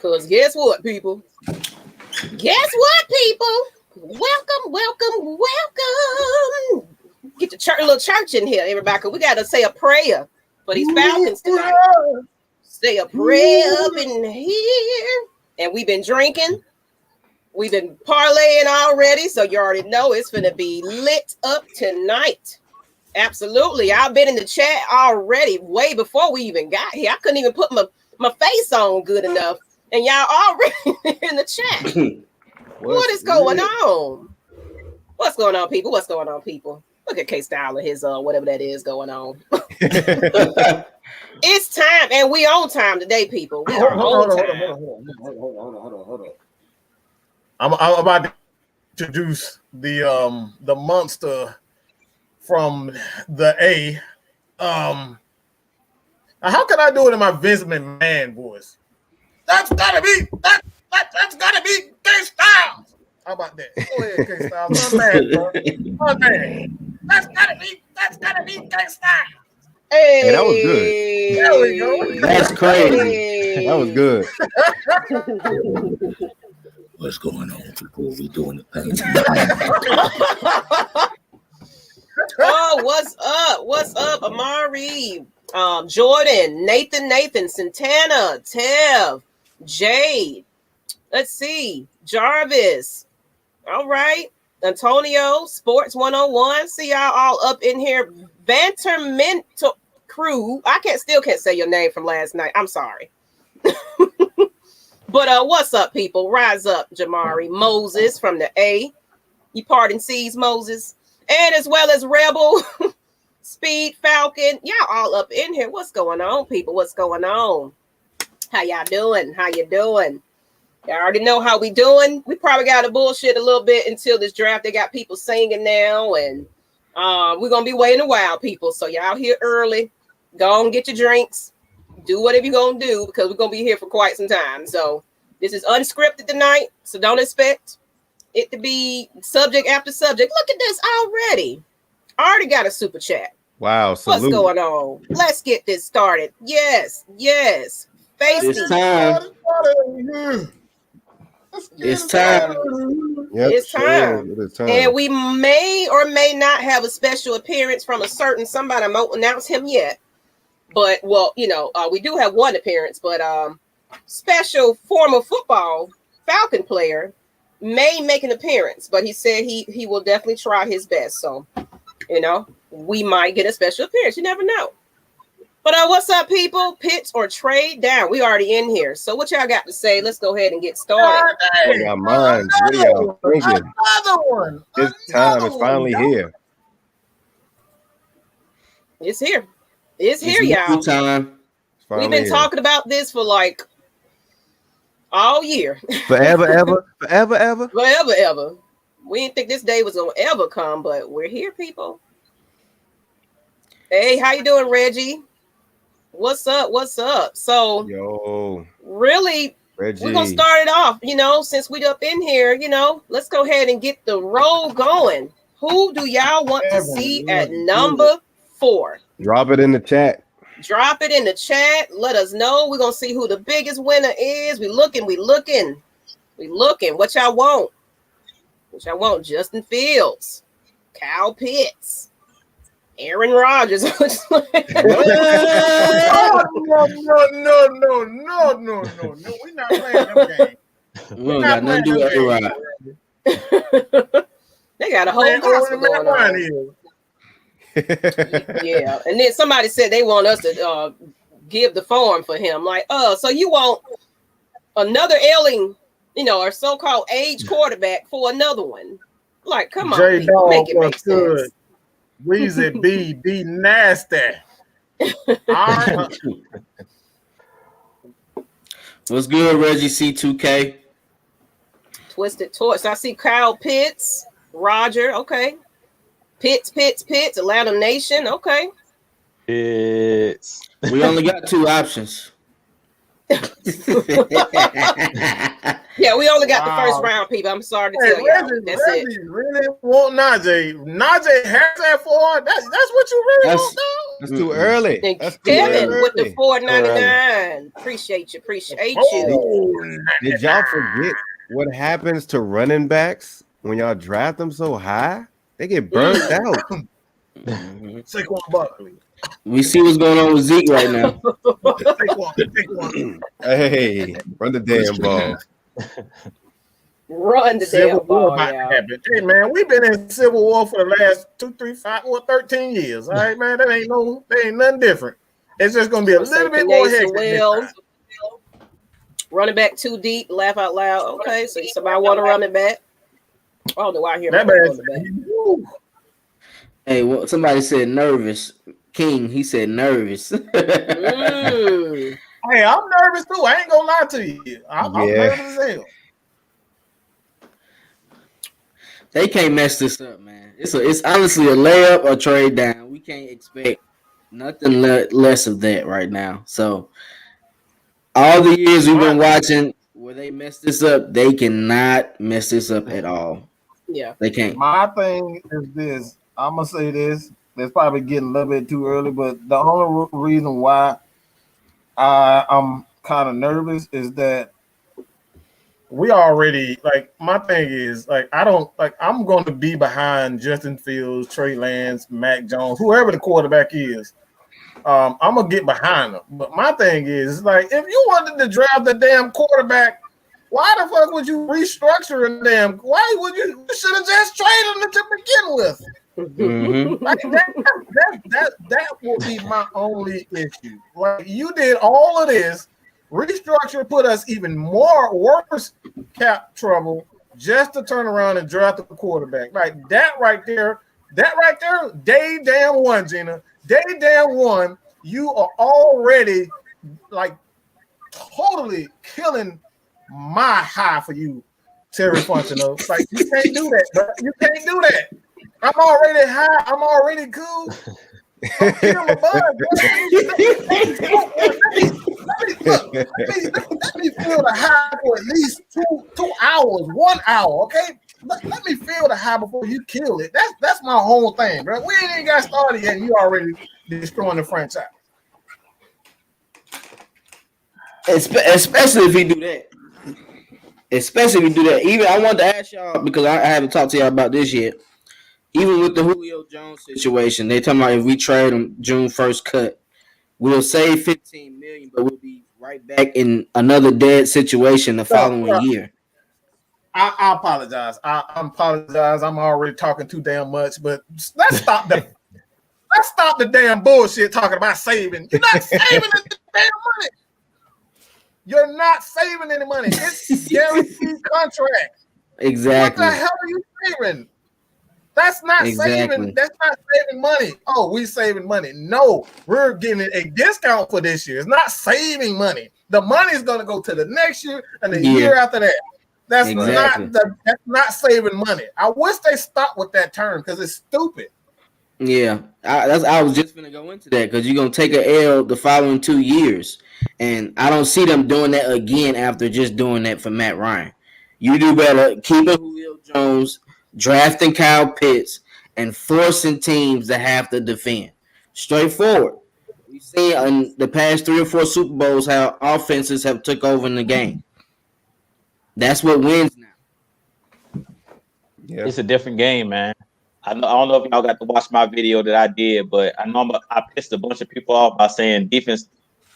Because guess what, people? Guess what, people? Welcome, welcome, welcome. Get your little church in here, everybody. Because we got to say a prayer for these Falcons tonight. Say a prayer up in here. And we've been drinking. We've been parlaying already. So you already know it's going to be lit up tonight. Absolutely. I've been in the chat already way before we even got here. I couldn't even put my face on good enough. And y'all already in the chat. What is going on? What's going on, people? What's going on, people? Look at Kstlyz and his whatever that is going on. It's time, and we on time today, people. We are on time. Hold on. I'm about to introduce the monster from the A. How can I do it in my Vince McMahon voice? That's gotta be Kstlyz. How about that? Go ahead, Kstlyz. My man. That's gotta be Kstlyz. Hey, that was good. There we go. That's crazy. That was good. What's going on, people? We doing the thing. Oh, what's up? What's up, Amari? Jordan, Nathan, Santana, Tev, Jade. Let's see. Jarvis. All right. Antonio, Sports 101. See y'all all up in here. Bantermental Crew. I still can't say your name from last night. I'm sorry. But what's up, people? Rise up, Jamari. Moses from the A. You pardon C's, Moses. And as well as Rebel, Speed, Falcon. Y'all all up in here. What's going on, people? What's going on? How y'all doing? How you doing? Y'all already know how we doing. We probably got to bullshit a little bit until this draft. They got people singing now, and we're going to be waiting a while, people. So y'all here early. Go and get your drinks. Do whatever you're going to do because we're going to be here for quite some time. So this is unscripted tonight, so don't expect it to be subject after subject. Look at this already. I already got a super chat. Wow. Salute. What's going on? Let's get this started. Yes. Face It's time. It's time. Yep, it's time. Sure. It is time. And we may or may not have a special appearance from a certain somebody. I won't announce him yet. But, well, we do have one appearance, but special former football Falcon player may make an appearance. But he said he will definitely try his best. So, we might get a special appearance. You never know. But what's up, people? Pitch or trade down? We already in here. So what y'all got to say? Let's go ahead and get started. What y'all minds? What are y'all thinking? Another one. This time is finally here. It's here. It's here, y'all. Time. We've been talking about this for like all year. Forever, ever. We didn't think this day was gonna ever come, but we're here, people. Hey, how you doing, Reggie? What's up? So, really, Reggie, we're gonna start it off. Since we up in here, let's go ahead and get the roll going. Who do y'all want to see at number 4? Drop it in the chat. Let us know. We're gonna see who the biggest winner is. We looking. What y'all want? Justin Fields, Kyle Pitts, Aaron Rodgers. No. We're not playing them games. We don't got nothing to do with A-Rod. They got a whole gospel going on. Yeah, and then somebody said they want us to give the form for him. Like, so you want another ailing, or so-called age quarterback for another one? Like, come on, people, make it make sense. Weezy be nasty. What's good, Reggie C2K? Twisted Torch. I see Kyle Pitts, Roger. Okay. Pitts, Atlanta Nation. Okay. Pitts. We only got 2 options. Yeah, we only got the Wow. first round, people. I'm sorry to Hey, tell y'all. That's it. Reggie really want Najee. Najee has that for. That's what you really want, dog. That's too early. And That's too Kevin early. with the $4.99. Appreciate you. Oh, Did y'all forget what happens to running backs when y'all draft them so high? They get burnt out. Saquon Barkley. We see what's going on with Zeke right now. Saquon. Hey, run the damn ball. Run the Civil damn War ball, about to y'all. happen. Hey man, we've been in Civil War for the last 2, 3, 5, or 13 years. All right, man. That ain't nothing different. It's just gonna be a little bit more hectic this time. Running back too deep, laugh out loud. Okay, so somebody want to run it back. I don't know why I hear That running back. Hey, well, somebody said nervous. King, he said nervous. Hey, I'm nervous too. I ain't gonna lie to you. I'm nervous as hell. They can't mess this up, man. It's honestly a layup or trade down. We can't expect nothing less of that right now. So all the years we've been watching where they mess this up, they cannot mess this up at all. Yeah, they can't. My thing is this. I'm gonna say this. It's probably getting a little bit too early, but the only reason why I'm kind of nervous is that we already, like, my thing is, like, I'm going to be behind Justin Fields, Trey Lance, Mac Jones, whoever the quarterback is. I'm going to get behind them. But my thing is, like, if you wanted to draft the damn quarterback, why the fuck would you restructure a damn? Why would you should have just traded him to begin with? Mm-hmm. Like that will be my only issue. Like, you did all of this, restructure, put us even more worse cap trouble just to turn around and draft a quarterback. Like that right there, day damn one, Gina. Day damn one, you are already like totally killing my high for you, Terry Fontenot. Like, you can't do that, bro. You can't do that. I'm already high. I'm already cool. I'm killing my bud, bro. Let me feel the high for at least 2 hours, 1 hour, okay? Let me feel the high before you kill it. That's my whole thing, bro. We ain't even got started yet, and you already destroying the franchise. Especially if he do that. Even I wanted to ask y'all, because I haven't talked to y'all about this yet. Even with the Julio Jones situation, they talking about if we trade him June 1st cut, we'll save $15 million, but we'll be right back in another dead situation the following year. I apologize. I apologize. I'm already talking too damn much, but let's stop the damn bullshit talking about saving. You're not saving the damn money. You're not saving any money. It's guaranteed contract. Exactly. What the hell are you saving? That's not saving. That's not saving money. Oh, we saving money. No, we're getting a discount for this year. It's not saving money. The money is going to go to the next year and the year after that. That's not saving money. I wish they stopped with that term because it's stupid. Yeah, I was just going to go into that because you're going to take an L the following 2 years. And I don't see them doing that again after just doing that for Matt Ryan. You do better keeping Julio Jones, drafting Kyle Pitts, and forcing teams to have to defend. Straightforward. We've seen in the past 3 or 4 Super Bowls how offenses have took over in the game. That's what wins now. Yeah. It's a different game, man. I don't know if y'all got to watch my video that I did, but I know I pissed a bunch of people off by saying defense.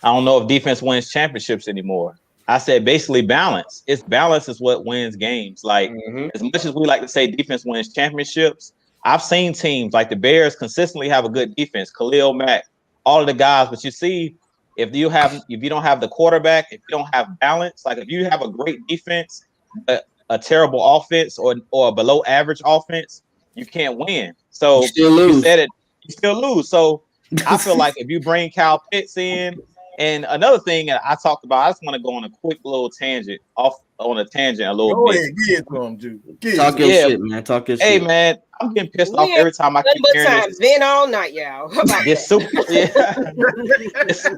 I don't know if defense wins championships anymore. I said basically balance. It's balance is what wins games. Like, as much as we like to say defense wins championships, I've seen teams like the Bears consistently have a good defense. Khalil Mack, all of the guys. But you see, if you don't have the quarterback, if you don't have balance, like if you have a great defense, but a terrible offense or a below average offense, you can't win. So you said it, you still lose. So I feel like if you bring Kyle Pitts in And another thing that I talked about, I just want to go on a quick little tangent, a little Go bit. ahead, get it to him, Jude. Talk your shit, man. Talk your Hey, shit. man, I'm getting pissed off every time I keep hearing this. Vent all night, y'all. How about This that? super, this,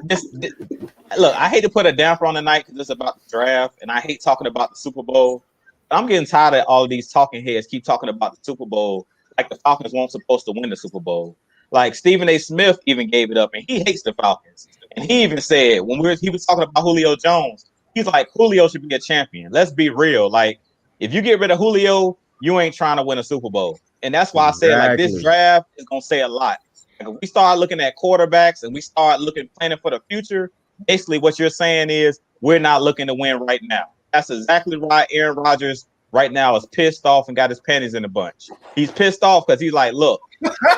look, I hate to put a damper on the night because it's about the draft, and I hate talking about the Super Bowl. But I'm getting tired of all of these talking heads keep talking about the Super Bowl like the Falcons weren't supposed to win the Super Bowl. Like Stephen A. Smith even gave it up, and he hates the Falcons. And he even said when he was talking about Julio Jones, he's like, Julio should be a champion. Let's be real. Like, if you get rid of Julio, you ain't trying to win a Super Bowl. And that's why I said, like, this draft is gonna say a lot. Like, if we start looking at quarterbacks and we start planning for the future, basically what you're saying is we're not looking to win right now. That's exactly right. Aaron Rodgers right now is pissed off and got his panties in a bunch. He's pissed off because he's like, look,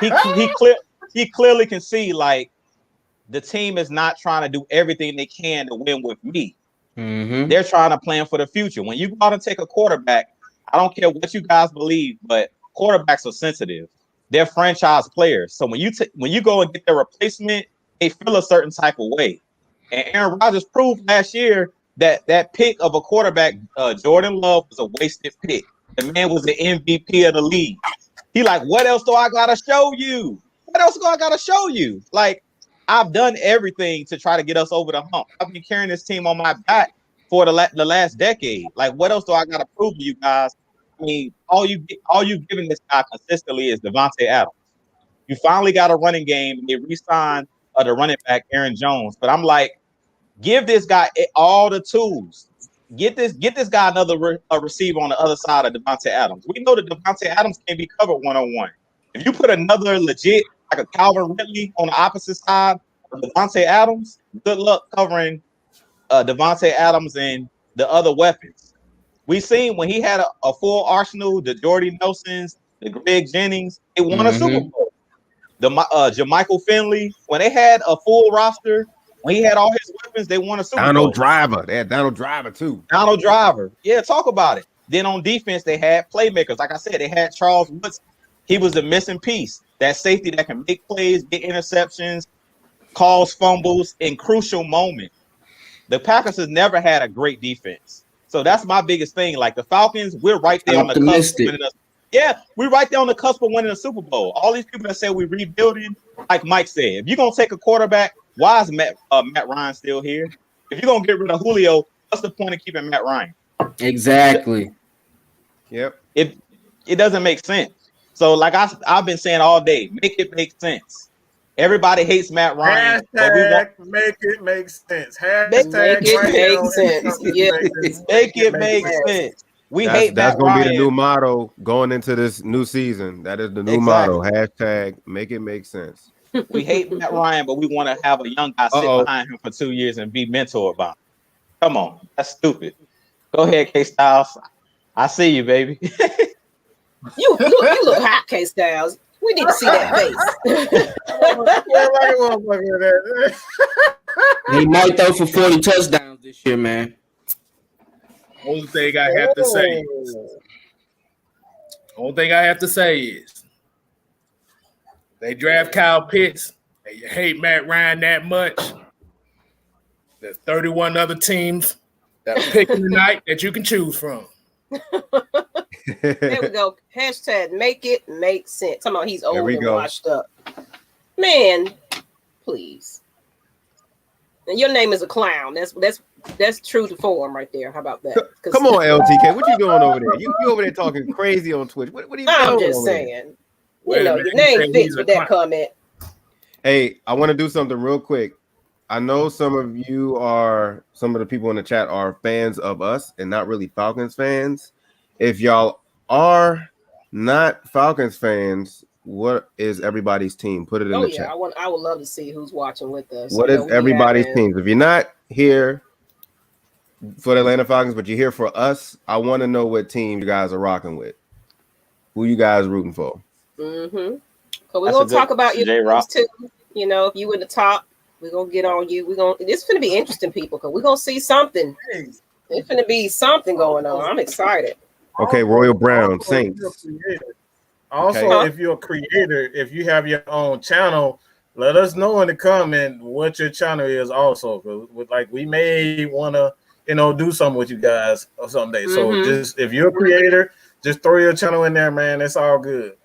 he clearly can see like the team is not trying to do everything they can to win with me. Mm-hmm. They're trying to plan for the future. When you go out and take a quarterback, I don't care what you guys believe, but quarterbacks are sensitive. They're franchise players. So when you go and get their replacement, they feel a certain type of way. And Aaron Rodgers proved last year that pick of a quarterback, Jordan Love, was a wasted pick. The man was the MVP of the league. He like, what else do I gotta show you? What else do I gotta show you? Like, I've done everything to try to get us over the hump. I've been carrying this team on my back for the last decade. Like, what else do I gotta prove to you guys? I mean, all you've given this guy consistently is Devontae Adams. You finally got a running game. They re-signed the running back Aaron Jones, but I'm like, give this guy all the tools. Get this guy another receiver on the other side of Devontae Adams. We know that Devontae Adams can be covered one-on-one. If you put another legit like a Calvin Ridley on the opposite side of Devontae Adams, good luck covering Devontae Adams and the other weapons. We seen when he had a full arsenal, the Jordy Nelsons, the Greg Jennings, they won a Super Bowl. The Jermichael Finley, when they had a full roster, when he had all his weapons, they won a Super Bowl. Donald Driver. They had Donald Driver too. Donald Driver. Yeah, talk about it. Then on defense, they had playmakers. Like I said, they had Charles Woodson. He was the missing piece. That safety that can make plays, get interceptions, cause fumbles in crucial moments. The Packers has never had a great defense. So that's my biggest thing. Like the Falcons, we're right there on the cusp of winning we're right there on the cusp of winning a Super Bowl. All these people that say we're rebuilding, like Mike said, if you're going to take a quarterback, why is Matt Ryan still here? If you're going to get rid of Julio, what's the point of keeping Matt Ryan? Exactly. Yep. It doesn't make sense. So like I've been saying all day, make it make sense. Everybody hates Matt Ryan. Hashtag make it make sense. Hashtag make it make sense. Yeah. Make it make sense. That's going to be the new motto going into this new season. That is the new motto. Hashtag make it make sense. We hate Matt Ryan, but we want to have a young guy sit behind him for 2 years and be mentored by him. Come on. That's stupid. Go ahead, Kstlyz. I see you, baby. You look hot, Kstlyz. We need to see that face. He might throw for 40 touchdowns this year, man. Only thing I have to say is they draft Kyle Pitts and you hate Matt Ryan that much. There's 31 other teams that are picking tonight that you can choose from. There we go. Hashtag make it make sense. Talking about he's old and washed up. Man, please. And your name is a clown. That's true to form right there. How about that? Come on, LTK. What you doing over there? You over there talking crazy on Twitch. What are you doing? I'm just saying. Your name fits with that comment. Hey, I want to do something real quick. I know some of the people in the chat are fans of us and not really Falcons fans. If y'all are not Falcons fans, what is everybody's team? Put it in the chat. I would love to see who's watching with us. What is everybody's team? If you're not here for the Atlanta Falcons, but you're here for us, I want to know what team you guys are rocking with. Who you guys rooting for? Mm-hmm. So we're gonna talk about you too. You know, if you in the top, we're gonna get on you. It's gonna be interesting, people, because we're gonna see something. It's gonna be something going on. I'm excited. Okay, Royal Brown, Saints. Also, if you're a creator, if you have your own channel, let us know in the comment what your channel is also, because like we may want to, do something with you guys someday. So just if you're a creator, just throw your channel in there, man. It's all good.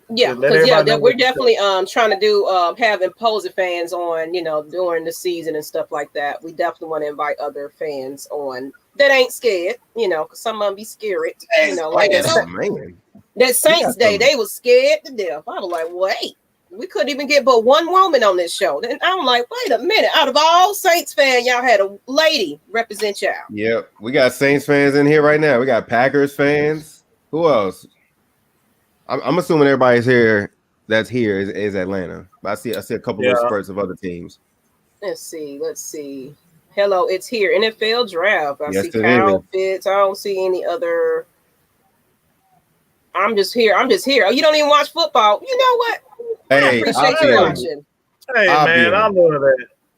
Yeah, because we're definitely trying to do have imposing fans on, during the season and stuff like that. We definitely want to invite other fans on that ain't scared, because some of them be scared, like that Saints Day, they was scared to death. I was like, wait, we couldn't even get but one woman on this show. And I'm like, wait a minute, out of all Saints fans, y'all had a lady represent y'all. Yep, we got Saints fans in here right now. We got Packers fans. Who else? I'm assuming everybody's here that's here is Atlanta. But I see a couple of spurts of other teams. Let's see. Hello, it's here. NFL draft. I see Kyle Pitts. I don't see any other. I'm just here. Oh, you don't even watch football. You know what? I appreciate you watching. Hey, man,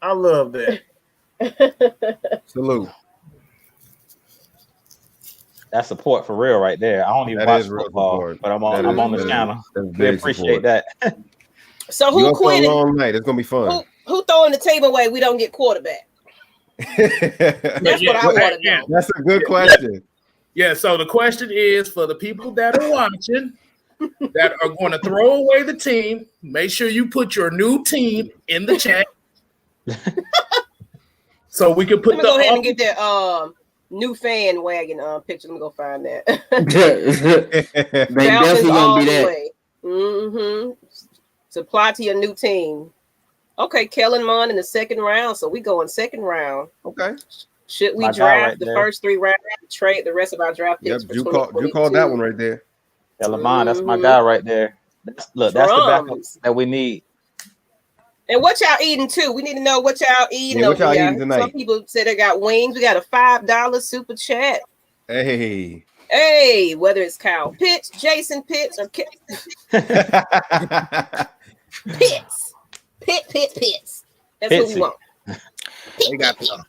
I love that. Salute. That's support for real right there. I don't even watch football, but I'm on the channel. We appreciate that. So who quit? A long night. It's gonna be fun. Who throwing the table away? We don't get quarterback. That's what I want to know. That's a good question. Yeah. So the question is for the people that are watching that are going to throw away the team. Make sure you put your new team in the chat, so we can put. Let me go ahead and get that new fan wagon picture. Let me go find that. They definitely gonna be that. Mm-hmm. Supply to your new team. Okay, Kellen Mond in the second round. So we go in second round. Okay. Should we draft the first 3 rounds, trade the rest of our draft picks? Yep, you called that one right there. Kellen Mond, that's my guy right there. That's the backup that we need. And what y'all eating too? We need to know what y'all eating. Yeah, what y'all eating tonight? Some people said they got wings. We got a $5 super chat. Hey, whether it's Kyle Pitts, Jason Pitts, or Pitts. Pitts. That's what we want. They got the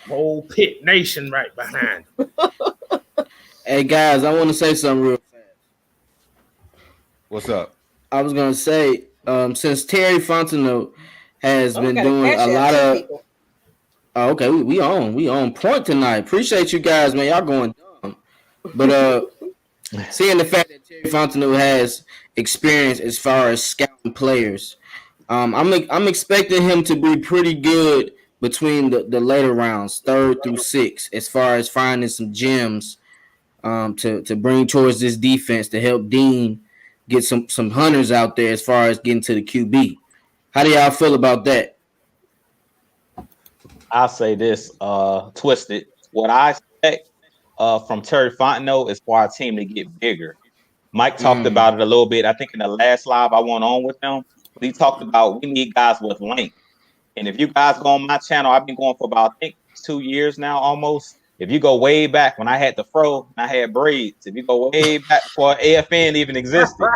whole Pitt Nation right behind. Hey guys, I want to say something real fast. What's up? I was gonna say, since Terry Fontenot has been doing a lot of people. Oh, okay, we on point tonight. Appreciate you guys, man. Y'all going dumb. But seeing the fact that Terry Fontenot has experience as far as scouting players, I'm expecting him to be pretty good between the later rounds, 3rd through 6th, as far as finding some gems to bring towards this defense to help Dean get some hunters out there as far as getting to the QB. How do y'all feel about that? I'll say this, Twisted. What I expect from Terry Fontenot is for our team to get bigger. Mike talked about it a little bit. I think in the last live I went on with him, he talked about we need guys with length. And if you guys go on my channel, I've been going for about, I think, 2 years now almost. If you go way back when I had the fro, I had braids. If you go way back before AFN even existed.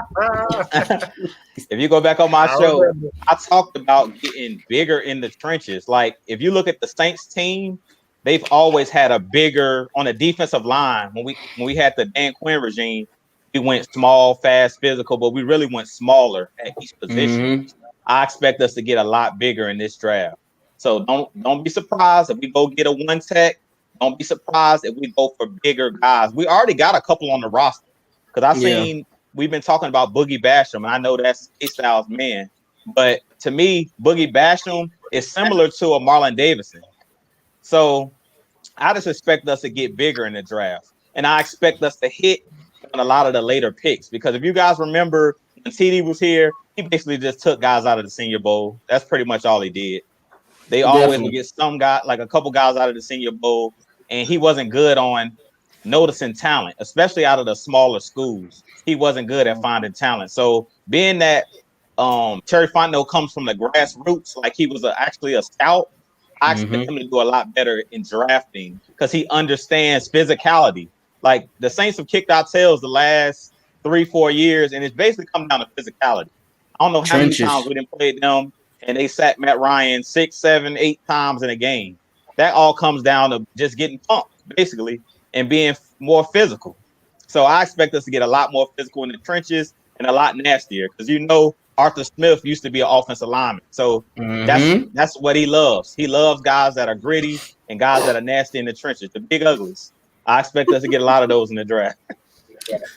If you go back on my show, I talked about getting bigger in the trenches. Like, if you look at the Saints team, they've always had a bigger, on the defensive line, when we had the Dan Quinn regime, we went small, fast, physical, but we really went smaller at each position. I expect us to get a lot bigger in this draft. So don't be surprised if we go get a 1 tech. Don't be surprised if we go for bigger guys. We already got a couple on the roster. Because we've been talking about Boogie Basham, and I know that's Kstlyz man. But to me, Boogie Basham is similar to a Marlon Davidson. So I just expect us to get bigger in the draft. And I expect us to hit on a lot of the later picks. Because if you guys remember when TD was here, he basically just took guys out of the Senior Bowl. That's pretty much all he did. They always would get some guy, like a couple guys out of the Senior Bowl, and he wasn't good on noticing talent, especially out of the smaller schools. He wasn't good at finding talent. So being that Terry Fontenot comes from the grassroots, like he was actually a scout, I expect him to do a lot better in drafting because he understands physicality. Like the Saints have kicked our tails the last 3-4 years, and it's basically come down to physicality. I don't know how many times we didn't play them, and they sacked Matt Ryan 6, 7, 8 times in a game. That all comes down to just getting pumped, basically, and being more physical. So I expect us to get a lot more physical in the trenches and a lot nastier because, Arthur Smith used to be an offensive lineman. So that's what he loves. He loves guys that are gritty and guys that are nasty in the trenches, the big uglies. I expect us to get a lot of those in the draft.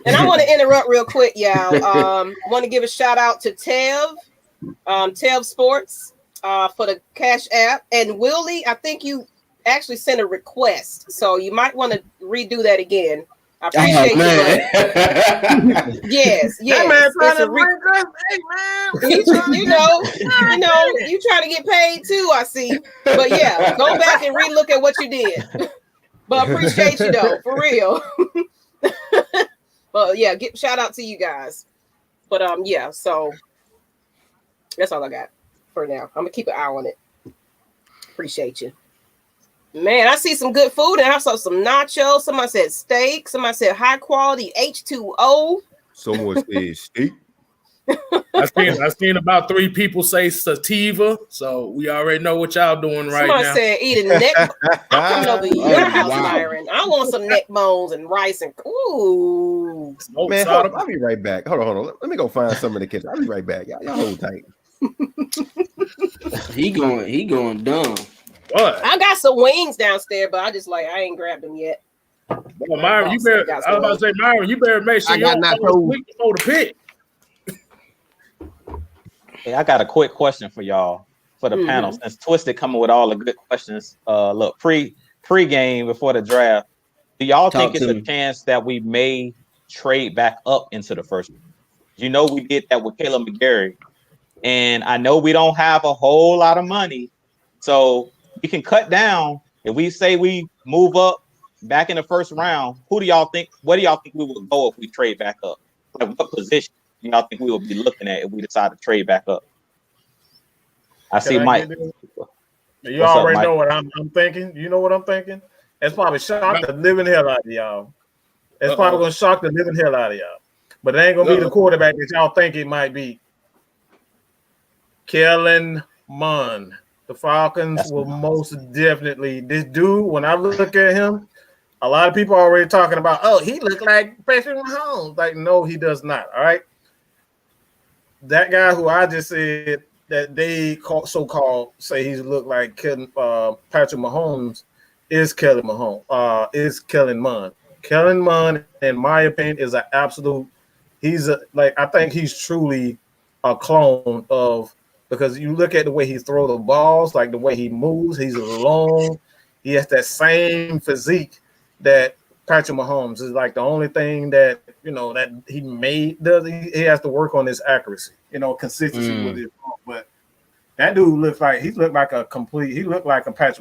And I want to interrupt real quick, y'all. I want to give a shout out to Tev Sports for the Cash App. And Willie, I think you actually sent a request. So you might want to redo that again. I appreciate you. Yes. That man trying to you trying to get paid too, I see. But yeah, go back and relook at what you did. But appreciate you though, for real. But yeah, shout out to you guys. But yeah, so that's all I got for now. I'm gonna keep an eye on it. Appreciate you. Man, I see some good food, and I saw some nachos. Somebody said steak. Somebody said high quality H2O. Someone said steak. I seen about 3 people say sativa, so we already know what y'all doing right now. Somebody said eating neck. I'm coming over to your house, Myron. I want some neck bones and rice and man, I'll be right back. Hold on. Let me go find some in the kitchen. I'll be right back. Y'all hold tight. He going dumb. What? I got some wings downstairs, but I ain't grabbed them yet. Well, Myron, you better. I was about to say, Myron, you better make sure you don't fall asleep before the pick. Hey, I got a quick question for y'all for the panel. Since Twisted coming with all the good questions. Look, pre-game before the draft, do y'all think it's a chance that we may trade back up into the first one? You know, we did that with Caleb McGarry, and I know we don't have a whole lot of money, so we can cut down. If we say we move up back in the first round, where do y'all think we would go if we trade back up? Like, what position do y'all think we would be looking at if we decide to trade back up? I see Mike. You already know what I'm thinking. You know what I'm thinking? It's probably shock the living hell out of y'all. It's probably going to shock the living hell out of y'all. But it ain't going to be the quarterback that y'all think it might be. Kellen Mond. The Falcons will most definitely. This dude, when I look at him, a lot of people are already talking about, oh, he look like Patrick Mahomes. Like, no, he does not. All right. That guy who I just said that they so-called say he's look like Patrick Mahomes is Kellen Mond. Kellen Mond, in my opinion, is an absolute. I think he's truly a clone of. Because you look at the way he throws the balls, like the way he moves, he's long. He has that same physique that Patrick Mahomes is. Like the only thing that that he does. He has to work on his accuracy, consistency with his ball. But that dude looks like he looked like a Patrick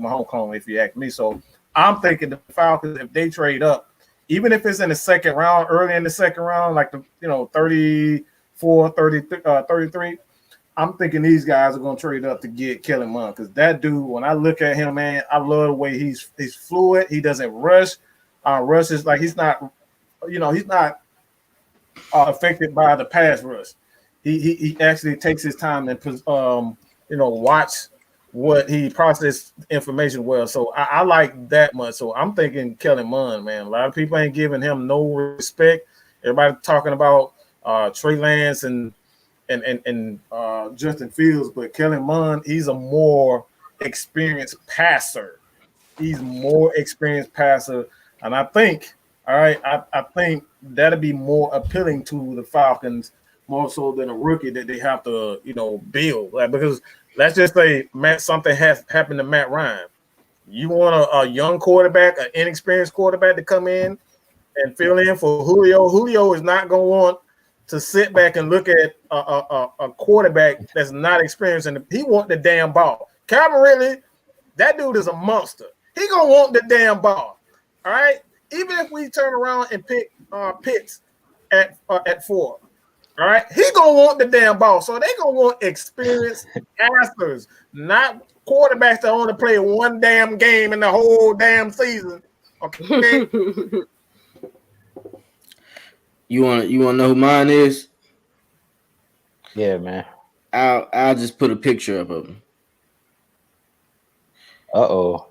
Mahomes clone, if you ask me. So I'm thinking the Falcons, if they trade up, even if it's in the second round, early in the second round, like the 34, 33. I'm thinking these guys are going to trade up to get Kellen Mond because that dude, when I look at him, man, I love the way he's fluid. He doesn't rush. Rushes like he's not affected by the pass rush. He actually takes his time and watch what he process information well. So I like that much. So I'm thinking Kellen Mond, man. A lot of people ain't giving him no respect. Everybody talking about Trey Lance and Justin Fields, but Kellen Mond, he's a more experienced passer. And I think, I think that'll be more appealing to the Falcons more so than a rookie that they have to, build. Like, because let's just say something has happened to Matt Ryan. You want a young quarterback, an inexperienced quarterback to come in and fill in for Julio. Julio is not going to want to sit back and look at a quarterback that's not experienced, and he want the damn ball. Calvin Ridley, that dude is a monster. He gonna want the damn ball. All right. Even if we turn around and pick Pitts at 4, all right, he gonna want the damn ball. So they gonna want experienced passers, not quarterbacks that only play one damn game in the whole damn season. Okay. You want to know who mine is? Yeah, man. I'll just put a picture up of him.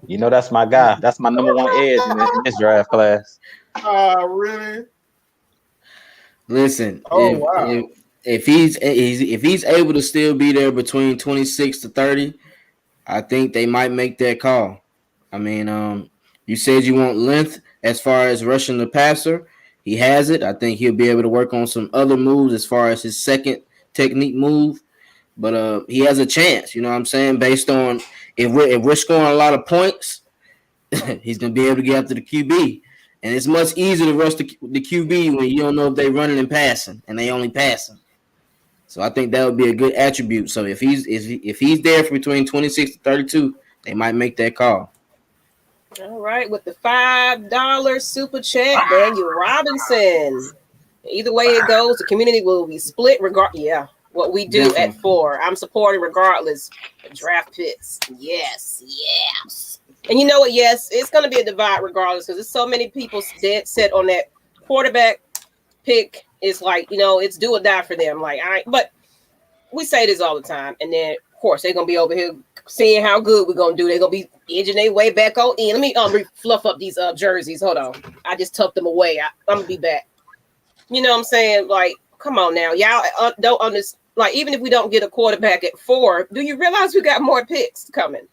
That's my guy. That's my number one edge in this draft class. Really? Listen, if he's able to still be there between 26 to 30, I think they might make that call. I mean, you said you want length as far as rushing the passer. He has it. I think he'll be able to work on some other moves as far as his second technique move. But he has a chance, you know what I'm saying? Based on if we're scoring a lot of points, he's gonna be able to get after the QB. And it's much easier to rush the QB when you don't know if they're running and passing, and they only passing. So I think that would be a good attribute. So if he's there for between 26 to 32, they might make that call. All right, with the $5 super chat, Daniel Robinson. Either way it goes, the community will be split. What we do Definitely. at 4, I'm supporting regardless. Draft picks, yes. And you know what? Yes, it's going to be a divide regardless because there's so many people dead set on that quarterback pick. It's like, it's do or die for them. But we say this all the time, and then of course they're gonna be over here seeing how good we're gonna do. They're gonna be edging their way back on in. Let me fluff up these jerseys. Hold on, I just tucked them away. I'm gonna be back. You know what I'm saying? Like, come on now, y'all don't understand. Like, even if we don't get a quarterback at 4, do you realize we got more picks coming?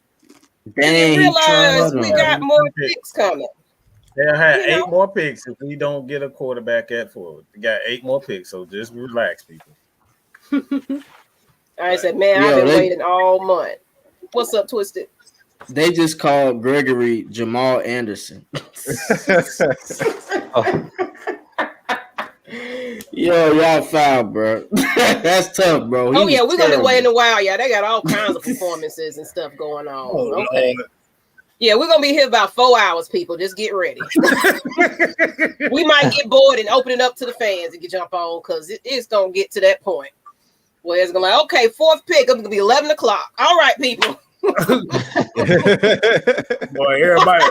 Dang, Do you realize we got more picks coming? They'll have 8 more picks if we don't get a quarterback at 4. We got 8 more picks, so just relax, people. I said, man, I've been waiting all month. What's up, Twisted? They just called Gregory Jamal Anderson. Yo, y'all foul, bro. That's tough, bro. We're gonna be waiting a while. Yeah, they got all kinds of performances and stuff going on. Okay. Yeah, we're gonna be here about 4 hours, people. Just get ready. We might get bored and open it up to the fans and get jump on because it's gonna get to that point where it's gonna okay, 4th pick. It's gonna be 11 o'clock. All right, people. Boy, everybody.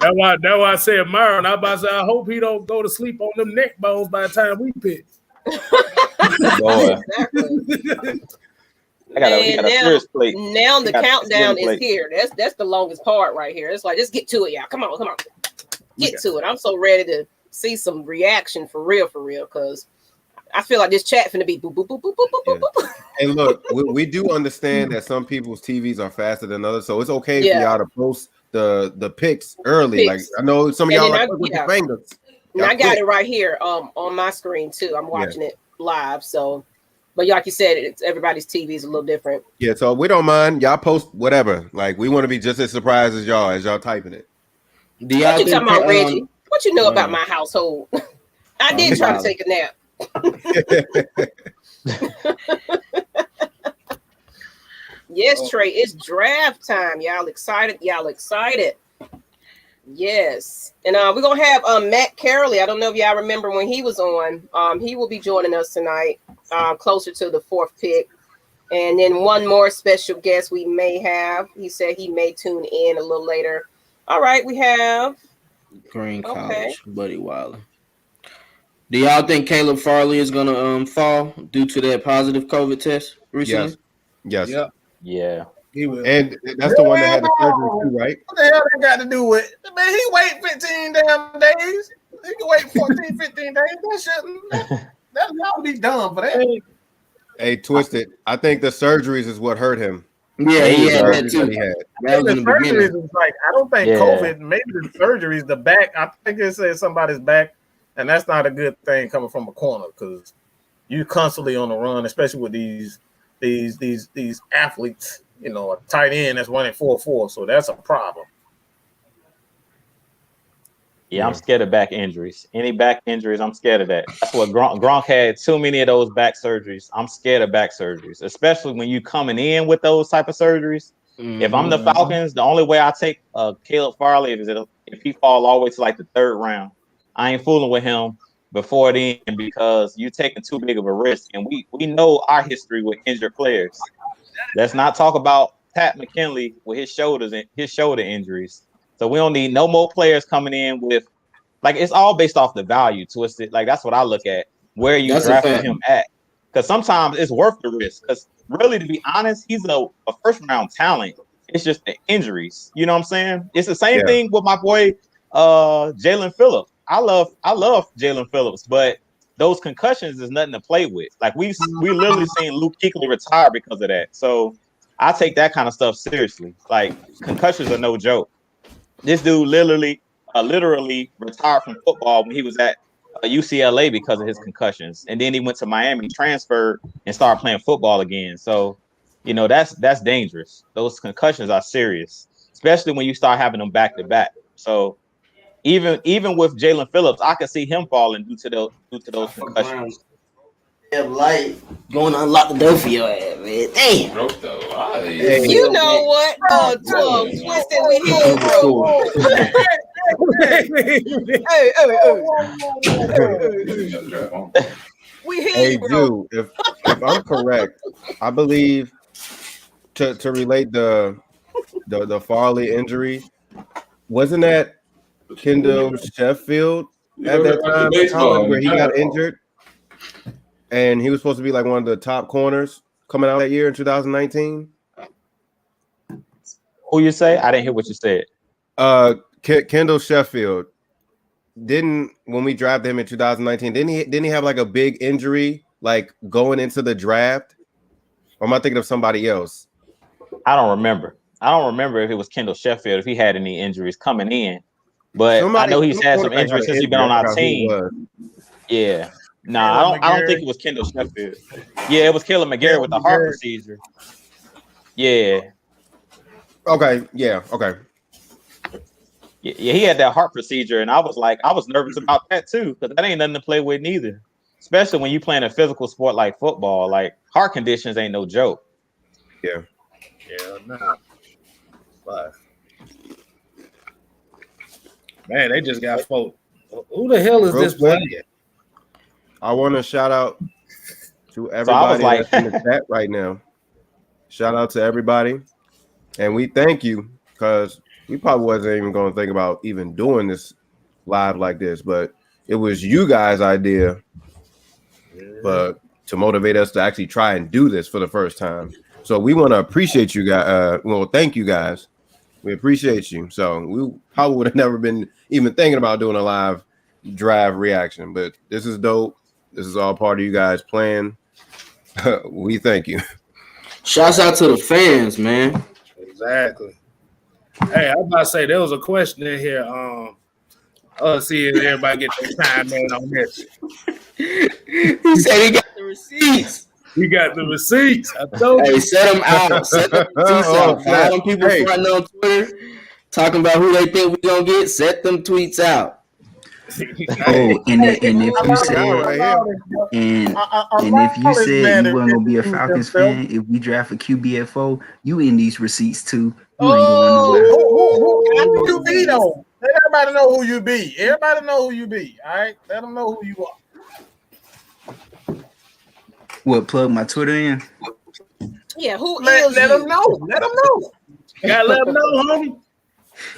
That's why I said Myron. I about to say I hope he don't go to sleep on them neck bones by the time we pick. Boy. Now the countdown is here. That's the longest part right here. It's like, just get to it, y'all. Come on. Get to it. I'm so ready to see some reaction for real, because I feel like this chat finna be boop, boop, boop, boop, boop, boop, boop. And look, we do understand that some people's TVs are faster than others, so it's okay for y'all to post the picks early. Like, I know some of y'all with the fingers. And I got it right here on my screen too. I'm watching it live, so. But like you said, everybody's TV is a little different. Yeah, so we don't mind. Y'all post whatever. Like, we want to be just as surprised as y'all typing it. What you talking about, Reggie? What you know about my household? I did try to take a nap. Yes, Trey, it's draft time. Y'all excited? Yes. And we're going to have Matt Carrolley. I don't know if y'all remember when he was on. He will be joining us tonight, closer to the 4th pick. And then one more special guest we may have. He said he may tune in a little later. All right, we have Green College, Buddy Wilder. Do y'all think Caleb Farley is going to fall due to that positive COVID test recently? Yes. Yeah. He will. And that's the one that had the surgery too, right? What the hell that got to do with it? Man, he wait 15 damn days. He can wait 14, 15 days. That would be dumb for that. Hey, Twisted. I think the surgeries is what hurt him. Yeah, he had that too. The surgeries is like, I don't think COVID, maybe the surgeries, the back, I think it says somebody's back, and that's not a good thing coming from a corner because you constantly on the run, especially with these athletes. You know, a tight end that's running 4.4, so that's a problem. Yeah, I'm scared of back injuries. Any back injuries, I'm scared of that. That's what Gronk had too many of those back surgeries. I'm scared of back surgeries, especially when you coming in with those type of surgeries. Mm-hmm. If I'm the Falcons, the only way I take Caleb Farley is if he fall all the way to like the 3rd round. I ain't fooling with him before then because you're taking too big of a risk. And we know our history with injured players. Let's not talk about Pat McKinley with his shoulder injuries. So we don't need no more players coming in with, like, it's all based off the value, Twisted. Like, that's what I look at. Where you drafting him at? Because sometimes it's worth the risk. Because really, to be honest, he's a 1st round talent. It's just the injuries. You know what I'm saying? It's the same thing with my boy Jalen Phillips. I love Jalen Phillips, but those concussions is nothing to play with. Like we literally seen Luke Kuechly retire because of that. So I take that kind of stuff seriously. Like concussions are no joke. This dude literally retired from football when he was at UCLA because of his concussions, and then he went to Miami, transferred, and started playing football again. So, that's dangerous. Those concussions are serious, especially when you start having them back to back. So, even with Jalen Phillips, I could see him falling due to those concussions. Light going to unlock the door for your ass, man. Damn. Hey, you know what? Twisted, we hear you. We hear you, bro. Dude, if I'm correct, I believe to relate the Farley injury, wasn't that Kendall Sheffield at that time in college where he got injured? And he was supposed to be like one of the top corners coming out that year in 2019. Who you say? I didn't hear what you said. Kendall Sheffield when we drafted him in 2019, didn't he have like a big injury like going into the draft? Or am I thinking of somebody else? I don't remember if it was Kendall Sheffield, if he had any injuries coming in. But I know he's had some injuries since he's been on our team. Yeah. Nah, I don't think it was Kendall Sheffield. Yeah, it was Caleb McGarry with the heart procedure. Yeah. Okay. Yeah. Okay. Yeah, he had that heart procedure, and I was nervous about that too, because that ain't nothing to play with neither. Especially when you playing a physical sport like football, like heart conditions ain't no joke. Yeah. Yeah, nah. But man, they just got folk. Who the hell is this playing? I want to shout out to everybody that's in the chat right now. Shout out to everybody. And we thank you, because we probably wasn't even going to think about even doing this live like this, but it was you guys' idea, but to motivate us to actually try and do this for the first time. So we want to appreciate you guys. Thank you guys. We appreciate you. So we probably would have never been even thinking about doing a live drive reaction, but this is dope. This is all part of you guys' plan. We thank you. Shouts out to the fans, man. Exactly. Hey, I was about to say there was a question in here. Let's see if everybody get their time in on this. He said he got the receipts. You got the receipts. I told you. Hey, set them out. Set the receipts out. Follow them people fronting on Twitter, talking about who they think we're going to get. Set them tweets out. Oh, and if you said you weren't gonna be a Falcons fan, if we draft a QBFO, you in these receipts too. You ain't going nowhere. Who you be though? Let everybody know who you be. Everybody know who you be. All right, let them know who you are. What? Plug my Twitter in? Yeah, let them know. Let them know. Gotta let them know, homie.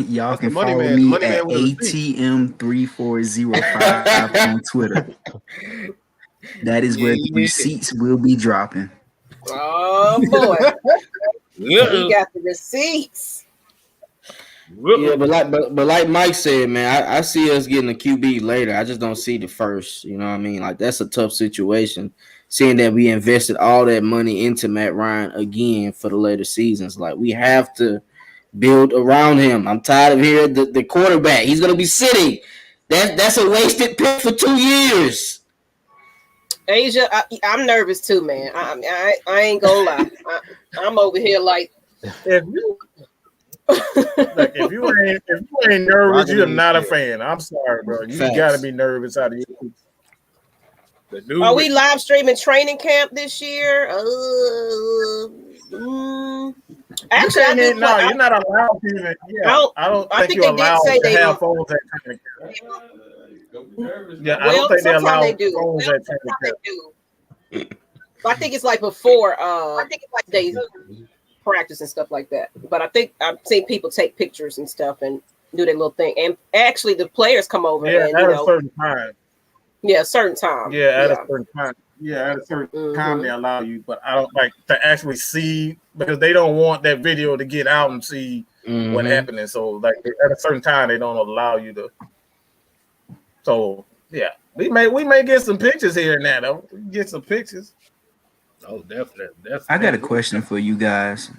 Y'all can follow me at ATM3405 on Twitter. That is where the receipts will be dropping. Oh boy, he got the receipts. Yeah, but like Mike said, man, I see us getting a QB later. I just don't see the first. You know what I mean? Like that's a tough situation. Seeing that we invested all that money into Matt Ryan again for the later seasons, like we have to build around him. I'm tired of hearing the quarterback. He's going to be sitting. That's a wasted pick for 2 years. Asia, I'm nervous too, man. I ain't gonna lie. I'm over here like if you ain't nervous, you're not a fan. I'm sorry, bro. You got to be nervous out of you. Are we live streaming training camp this year? Actually, you're not allowed to even. Yeah, I think you're allowed to have phones at training camp. Yeah, I don't think they allow phones at training camp. I think it's like before. They practice and stuff like that. But I think I've seen people take pictures and stuff and do their little thing. And actually, the players come over. Yeah, and, at a certain time. Yeah, certain time. Yeah, at a certain time. Yeah, at a certain time they allow you, but I don't like to actually see because they don't want that video to get out and see what happened. So, like at a certain time, they don't allow you to. So, yeah, We may get some pictures here and there though. We can get some pictures. Oh, definitely. I got a question for you guys,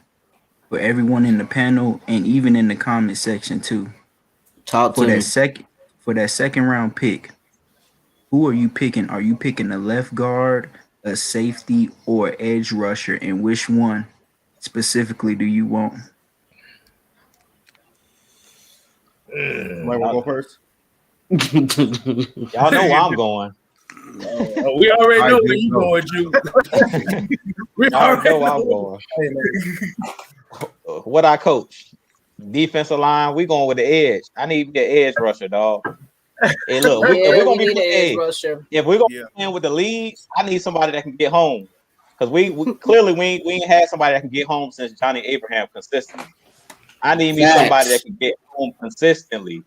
for everyone in the panel, and even in the comment section too. Talk For to me. that second round pick, who are you picking? Are you picking a left guard, a safety, or edge rusher? And which one specifically do you want? Somebody want to go first? Y'all know where I'm going. We already know where you going, Ju. We Y'all already know where I'm going. What I coach? Defensive line. We going with the edge. I need me an edge rusher, dog. Hey, look, if we're gonna be if we're gonna be playing with the lead, I need somebody that can get home. Because we clearly we ain't had somebody that can get home since Johnny Abraham consistently. I need me somebody that can get home consistently.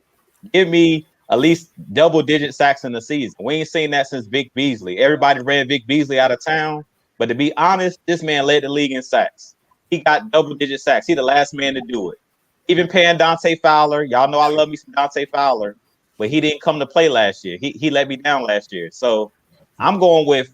Give me at least double-digit sacks in the season. We ain't seen that since Vic Beasley. Everybody ran Vic Beasley out of town, but to be honest, this man led the league in sacks. He got double-digit sacks. He the last man to do it. Even paying Dante Fowler. Y'all know I love me some Dante Fowler, but he didn't come to play last year. He let me down last year. So I'm going with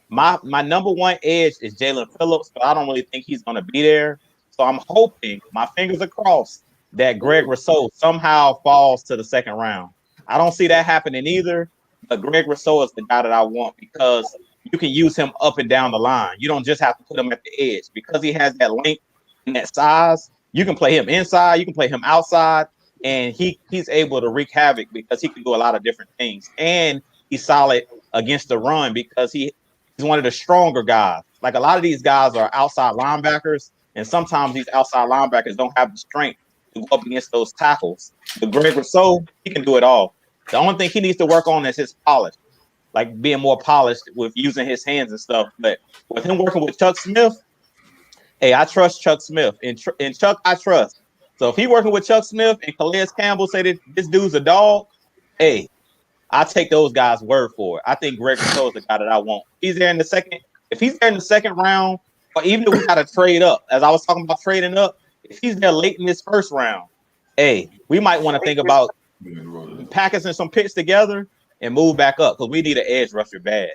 my number one edge is Jalen Phillips, but I don't really think he's going to be there. So I'm hoping, my fingers are crossed, that Greg Rousseau somehow falls to the second round. I don't see that happening either, but Greg Rousseau is the guy that I want because you can use him up and down the line. You don't just have to put him at the edge because he has that length and that size. You can play him inside, you can play him outside, and he's able to wreak havoc because he can do a lot of different things. And he's solid against the run because he's one of the stronger guys. Like a lot of these guys are outside linebackers, and sometimes these outside linebackers don't have the strength to go up against those tackles. But Greg Rousseau, he can do it all. The only thing he needs to work on is his polish, like being more polished with using his hands and stuff. But with him working with Chuck Smith, hey, I trust Chuck Smith. And Chuck, I trust. So if he working with Chuck Smith and Calais Campbell say that this dude's a dog, hey, I take those guys' word for it. I think Greg Rousseau is the guy that I want. If he's there in the second round, or even if we got to trade up, as I was talking about trading up, if he's there late in this first round, hey, we might want to think about packaging some picks together and move back up because we need an edge rusher bad.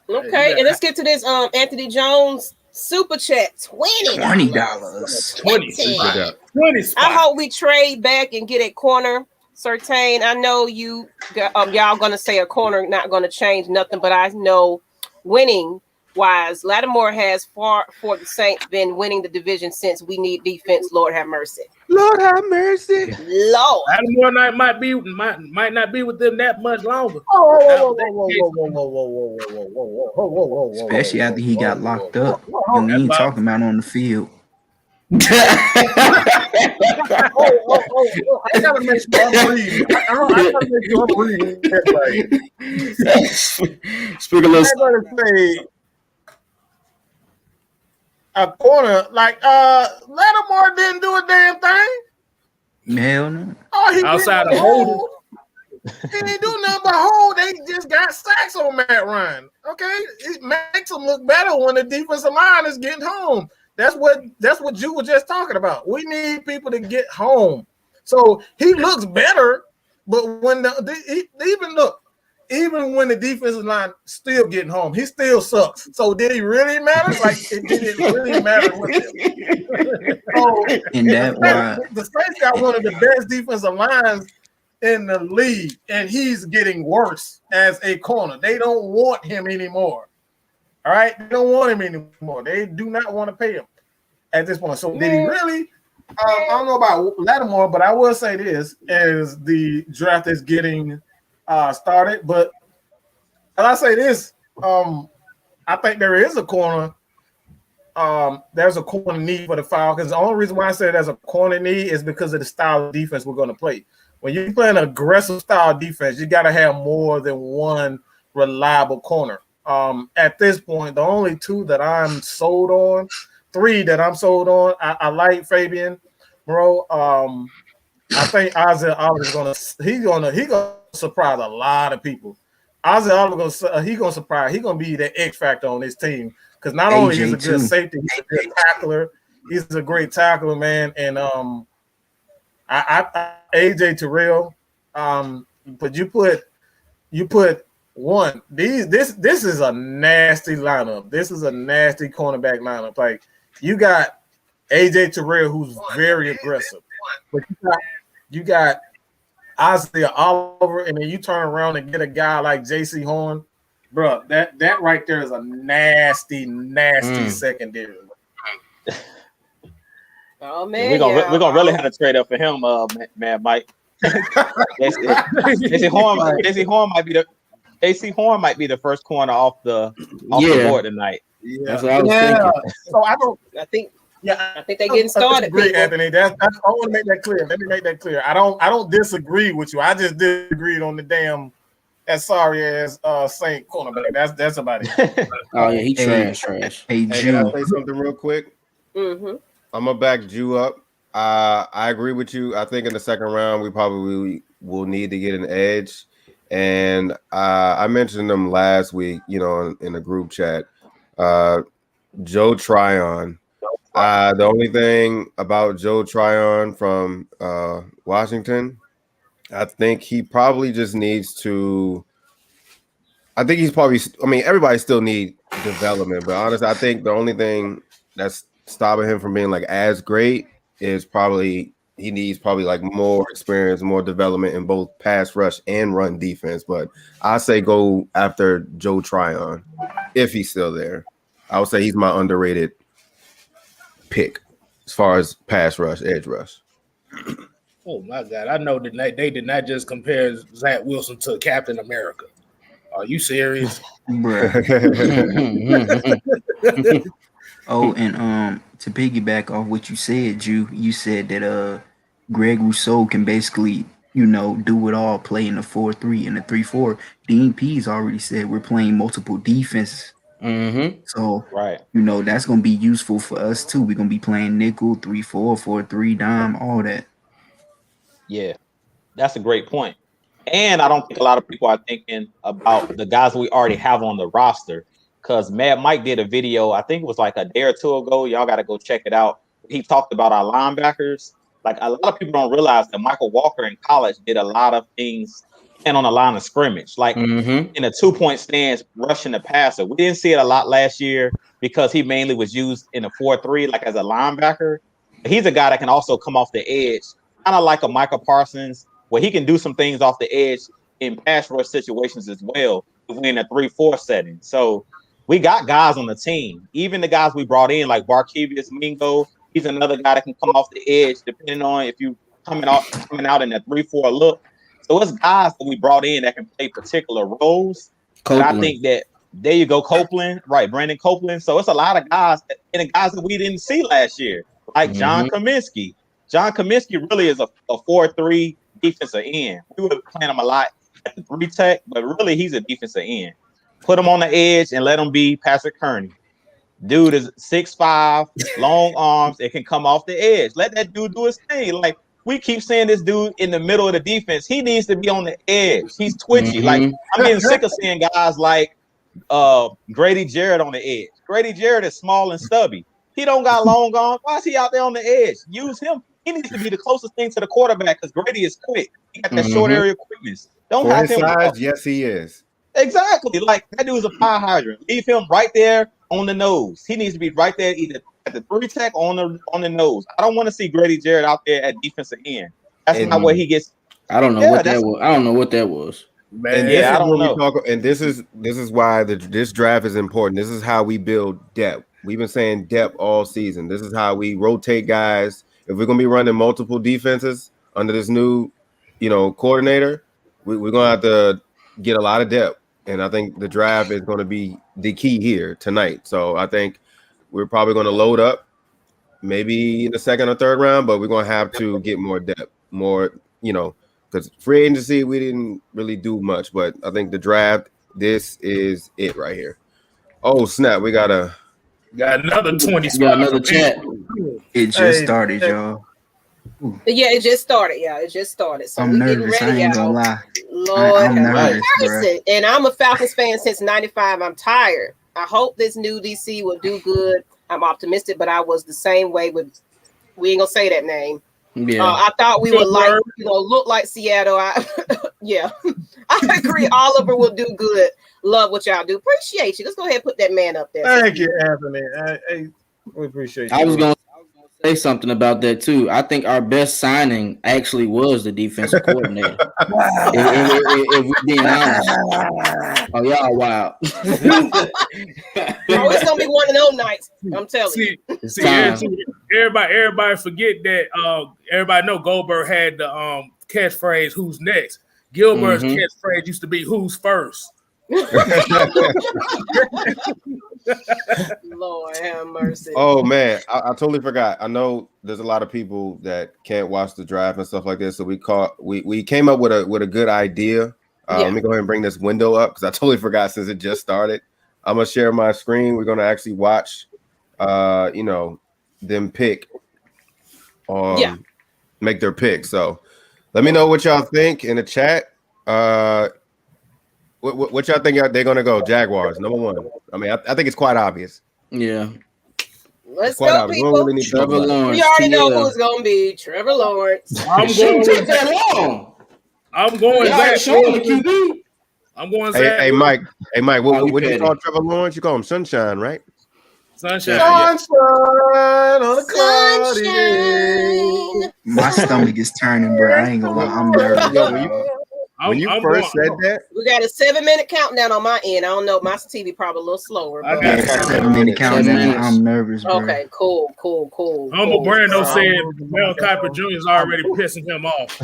Okay, and let's get to this Anthony Jones super chat. $20. $20. I hope we trade back and get a corner. Certain. I know you y'all gonna say a corner not gonna change nothing, but I know winning wise, Lattimore has for the Saints been winning the division since we need defense. Lord have mercy. Lord have mercy. Lord. Lattimore might not be with them that much longer. Especially after he got locked up. And we ain't talking about on the field. I gotta make sure I'm reading. I gotta make sure I'm reading right. Speak a little. I'm gonna say a corner like Lattimore didn't do a damn thing. Hell no. Oh, Outside of holding. He didn't do nothing but hold. They just got sacks on Matt Ryan. Okay, it makes them look better when the defensive line is getting home. That's what you were just talking about. We need people to get home. So he looks better, but when even when the defensive line still getting home, he still sucks. So did he really matter? Like it didn't really matter with him. So And that why the Saints got one of the best defensive lines in the league, and he's getting worse as a corner. They don't want him anymore. All right, they don't want him anymore. They do not want to pay him at this point. So did he really? I don't know about Lattimore, but I will say this: as the draft is getting started, but as I say this, I think there is a corner. There's a corner need for the Falcons. The only reason why I say there's a corner need is because of the style of defense we're going to play. When you play an aggressive style defense, you got to have more than one reliable corner. At this point, the only three that I'm sold on. I like Fabian Moreau. I think Isaiah Oliver is gonna surprise a lot of people. Isaiah Oliver he's gonna surprise. He's gonna be the X factor on this team because not only is he a good safety, he's a good tackler. He's a great tackler, man. And I AJ Terrell. But you you put one. This is a nasty lineup. This is a nasty cornerback lineup. Like you got AJ Terrell, who's very aggressive, but you got Isaiah Oliver, and then you turn around and get a guy like JC Horn, bro. That right there is a nasty secondary. Oh man, we're gonna really have to trade up for him, man, Mike. JC Horn might be the first corner off the board tonight. Yeah, that's what I was thinking. So I think they're getting started. Agree, Anthony. I want to make that clear. Let me make that clear. I don't disagree with you. I just disagreed on the damn sorry ass Saint cornerback. That's about it. Oh yeah, he trash. Hey, can I say something real quick? Mm-hmm. I'm gonna back Jew up. I agree with you. I think in the second round we probably will need to get an edge, and I mentioned them last week. You know, in the group chat, Joe Tryon. The only thing about Joe Tryon from Washington, I think he probably just needs to. I think he's probably. I mean, everybody still need development, but honestly, I think the only thing that's stopping him from being like as great is probably he needs like more experience, more development in both pass rush and run defense. But I say go after Joe Tryon if he's still there. I would say he's my underrated pick as far as pass rush, edge rush. Oh my God! I know that they did not just compare Zach Wilson to Captain America. Are you serious, Bruh. Oh, and to piggyback off what you said, Jew, you said that Greg Rousseau can basically, do it all, play in the 4-3 and the 3-4. Dean Pease already said we're playing multiple defenses. Mm-hmm. So, right, that's going to be useful for us too. We're going to be playing nickel, 3-4, 4-3, dime, all that. Yeah, that's a great point. And I don't think a lot of people are thinking about the guys we already have on the roster. Because Mad Mike did a video, I think it was like a day or two ago. Y'all got to go check it out. He talked about our linebackers. Like a lot of people don't realize that Michael Walker in college did a lot of things and on the line of scrimmage, like in a 2-point stance, rushing the passer. We didn't see it a lot last year because he mainly was used in a 4-3, like as a linebacker. He's a guy that can also come off the edge, kind of like a Micah Parsons, where he can do some things off the edge in pass rush situations as well if we're in a 3-4 setting. So we got guys on the team. Even the guys we brought in, like Barkevius Mingo, he's another guy that can come off the edge, depending on if you coming out in a 3-4 look. So it's guys that we brought in that can play particular roles. And I think that there you go, Copeland, right? Brandon Copeland. So it's a lot of guys and the guys that we didn't see last year, like John Kaminsky. John Kaminsky really is a 4-3 defensive end. We were playing him a lot at the 3 tech, but really he's a defensive end. Put him on the edge and let him be Patrick Kearney. Dude is 6'5", long arms. It can come off the edge. Let that dude do his thing. Like we keep saying, this dude in the middle of the defense, he needs to be on the edge. He's twitchy. Like I'm getting sick of seeing guys like Grady Jarrett on the edge. Grady Jarrett is small and stubby. He don't got long arms. Why is he out there on the edge? Use him. He needs to be the closest thing to the quarterback because Grady is quick. He got that short area quickness. Don't have him. Size, yes, he is. Exactly. Like that dude is a fire hydrant. Leave him right there on the nose. He needs to be right there either at the 3 tech or on the nose. I don't want to see Grady Jarrett out there at defensive end. That's not where he gets. I don't know what that was. I don't know what that was. Man, I don't know. And this is why this draft is important. This is how we build depth. We've been saying depth all season. This is how we rotate guys. If we're gonna be running multiple defenses under this new, coordinator, we're gonna have to get a lot of depth. And I think the draft is going to be the key here tonight. So I think we're probably going to load up maybe in the 2nd or 3rd round, but we're going to have to get more depth, more, because free agency, we didn't really do much. But I think the draft, this is it right here. Oh, snap. We got another 20 spots. Got another chat. It just started, y'all. Yeah, it just started. So I'm nervous. Ready, I ain't gonna lie. Lord, I'm nervous, and I'm a Falcons fan since '95. I'm tired. I hope this new DC will do good. I'm optimistic, but I was the same way with. We ain't gonna say that name. Yeah, I thought we would look like Seattle. Yeah, I agree. Oliver will do good. Love what y'all do. Appreciate you. Let's go ahead and put that man up there. Thank you, Anthony. Hey, we appreciate you. I was gonna say something about that too. I think our best signing actually was the defensive coordinator. if we're being honest. Oh, y'all wild. Oh, it's gonna be one of those nights. I'm telling you. Everybody forget that. Everybody know Goldberg had the catchphrase "Who's next." Gilbert's catchphrase used to be "Who's first?" Lord have mercy. Oh man, I totally forgot. I know there's a lot of people that can't watch the draft and stuff like this, so we came up with a good idea. Let me go ahead and bring this window up because I totally forgot since it just started. I'm gonna share my screen. We're gonna actually watch, them pick, make their pick. So let me know what y'all think in the chat. What y'all think they're gonna go? Jaguars, number one. I mean, I think it's quite obvious. Yeah. Let's go, people. Really Trevor Lawrence. You already know who it's gonna be. Trevor Lawrence. I'm going Zach. I'm going Zach. Hey, Mike. What you call Trevor Lawrence? You call him Sunshine, right? Sunshine. On a cloudy day. My stomach is turning, bro. I ain't gonna lie. I'm nervous. When you first said that, we got a 7-minute countdown on my end. I don't know. My TV probably a little slower. I got a 7-minute countdown. I'm nervous, bro. Okay, cool. Humble Brando said Mel Kiper Jr. is already pissing him off.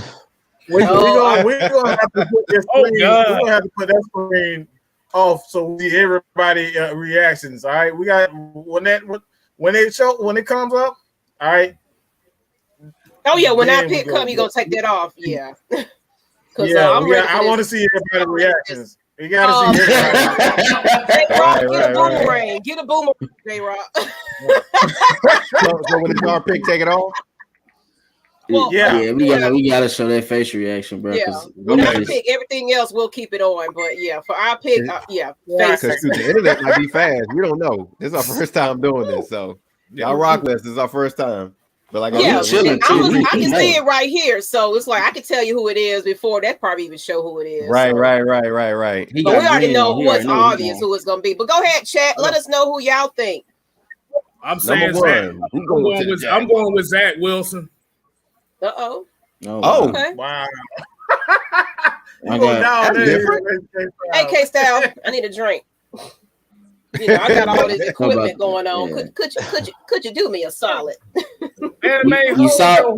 We're gonna have to put this screen. We're gonna have to put that screen off so we see everybody reactions. All right, we got when it comes up. All right. Oh yeah, when I pick come, you gonna take that off. Yeah. I want to see everybody's reactions. You gotta see everybody. J-Rock, get a boomerang. Get a boomerang, J-Rock. so when it's our pick, take it off. Well, we gotta show that facial reaction, bro. Yeah, when I pick, everything else we'll keep it on. But yeah, for our pick, because the internet might be fast. We don't know. This is our first time doing this, so y'all rock this. This is our first time. But like, I can see it right here, so it's like I can tell you who it is before that probably even show who it is. Right. But we already know what's obvious who it's gonna be. But go ahead, chat. Let us know who y'all think. I'm saying Zach. I'm going with Zach Wilson. Oh. Okay. Wow. Hey, Kstlyz, I need a drink. You know, I got all this equipment going on. Yeah. Could you do me a solid? You saw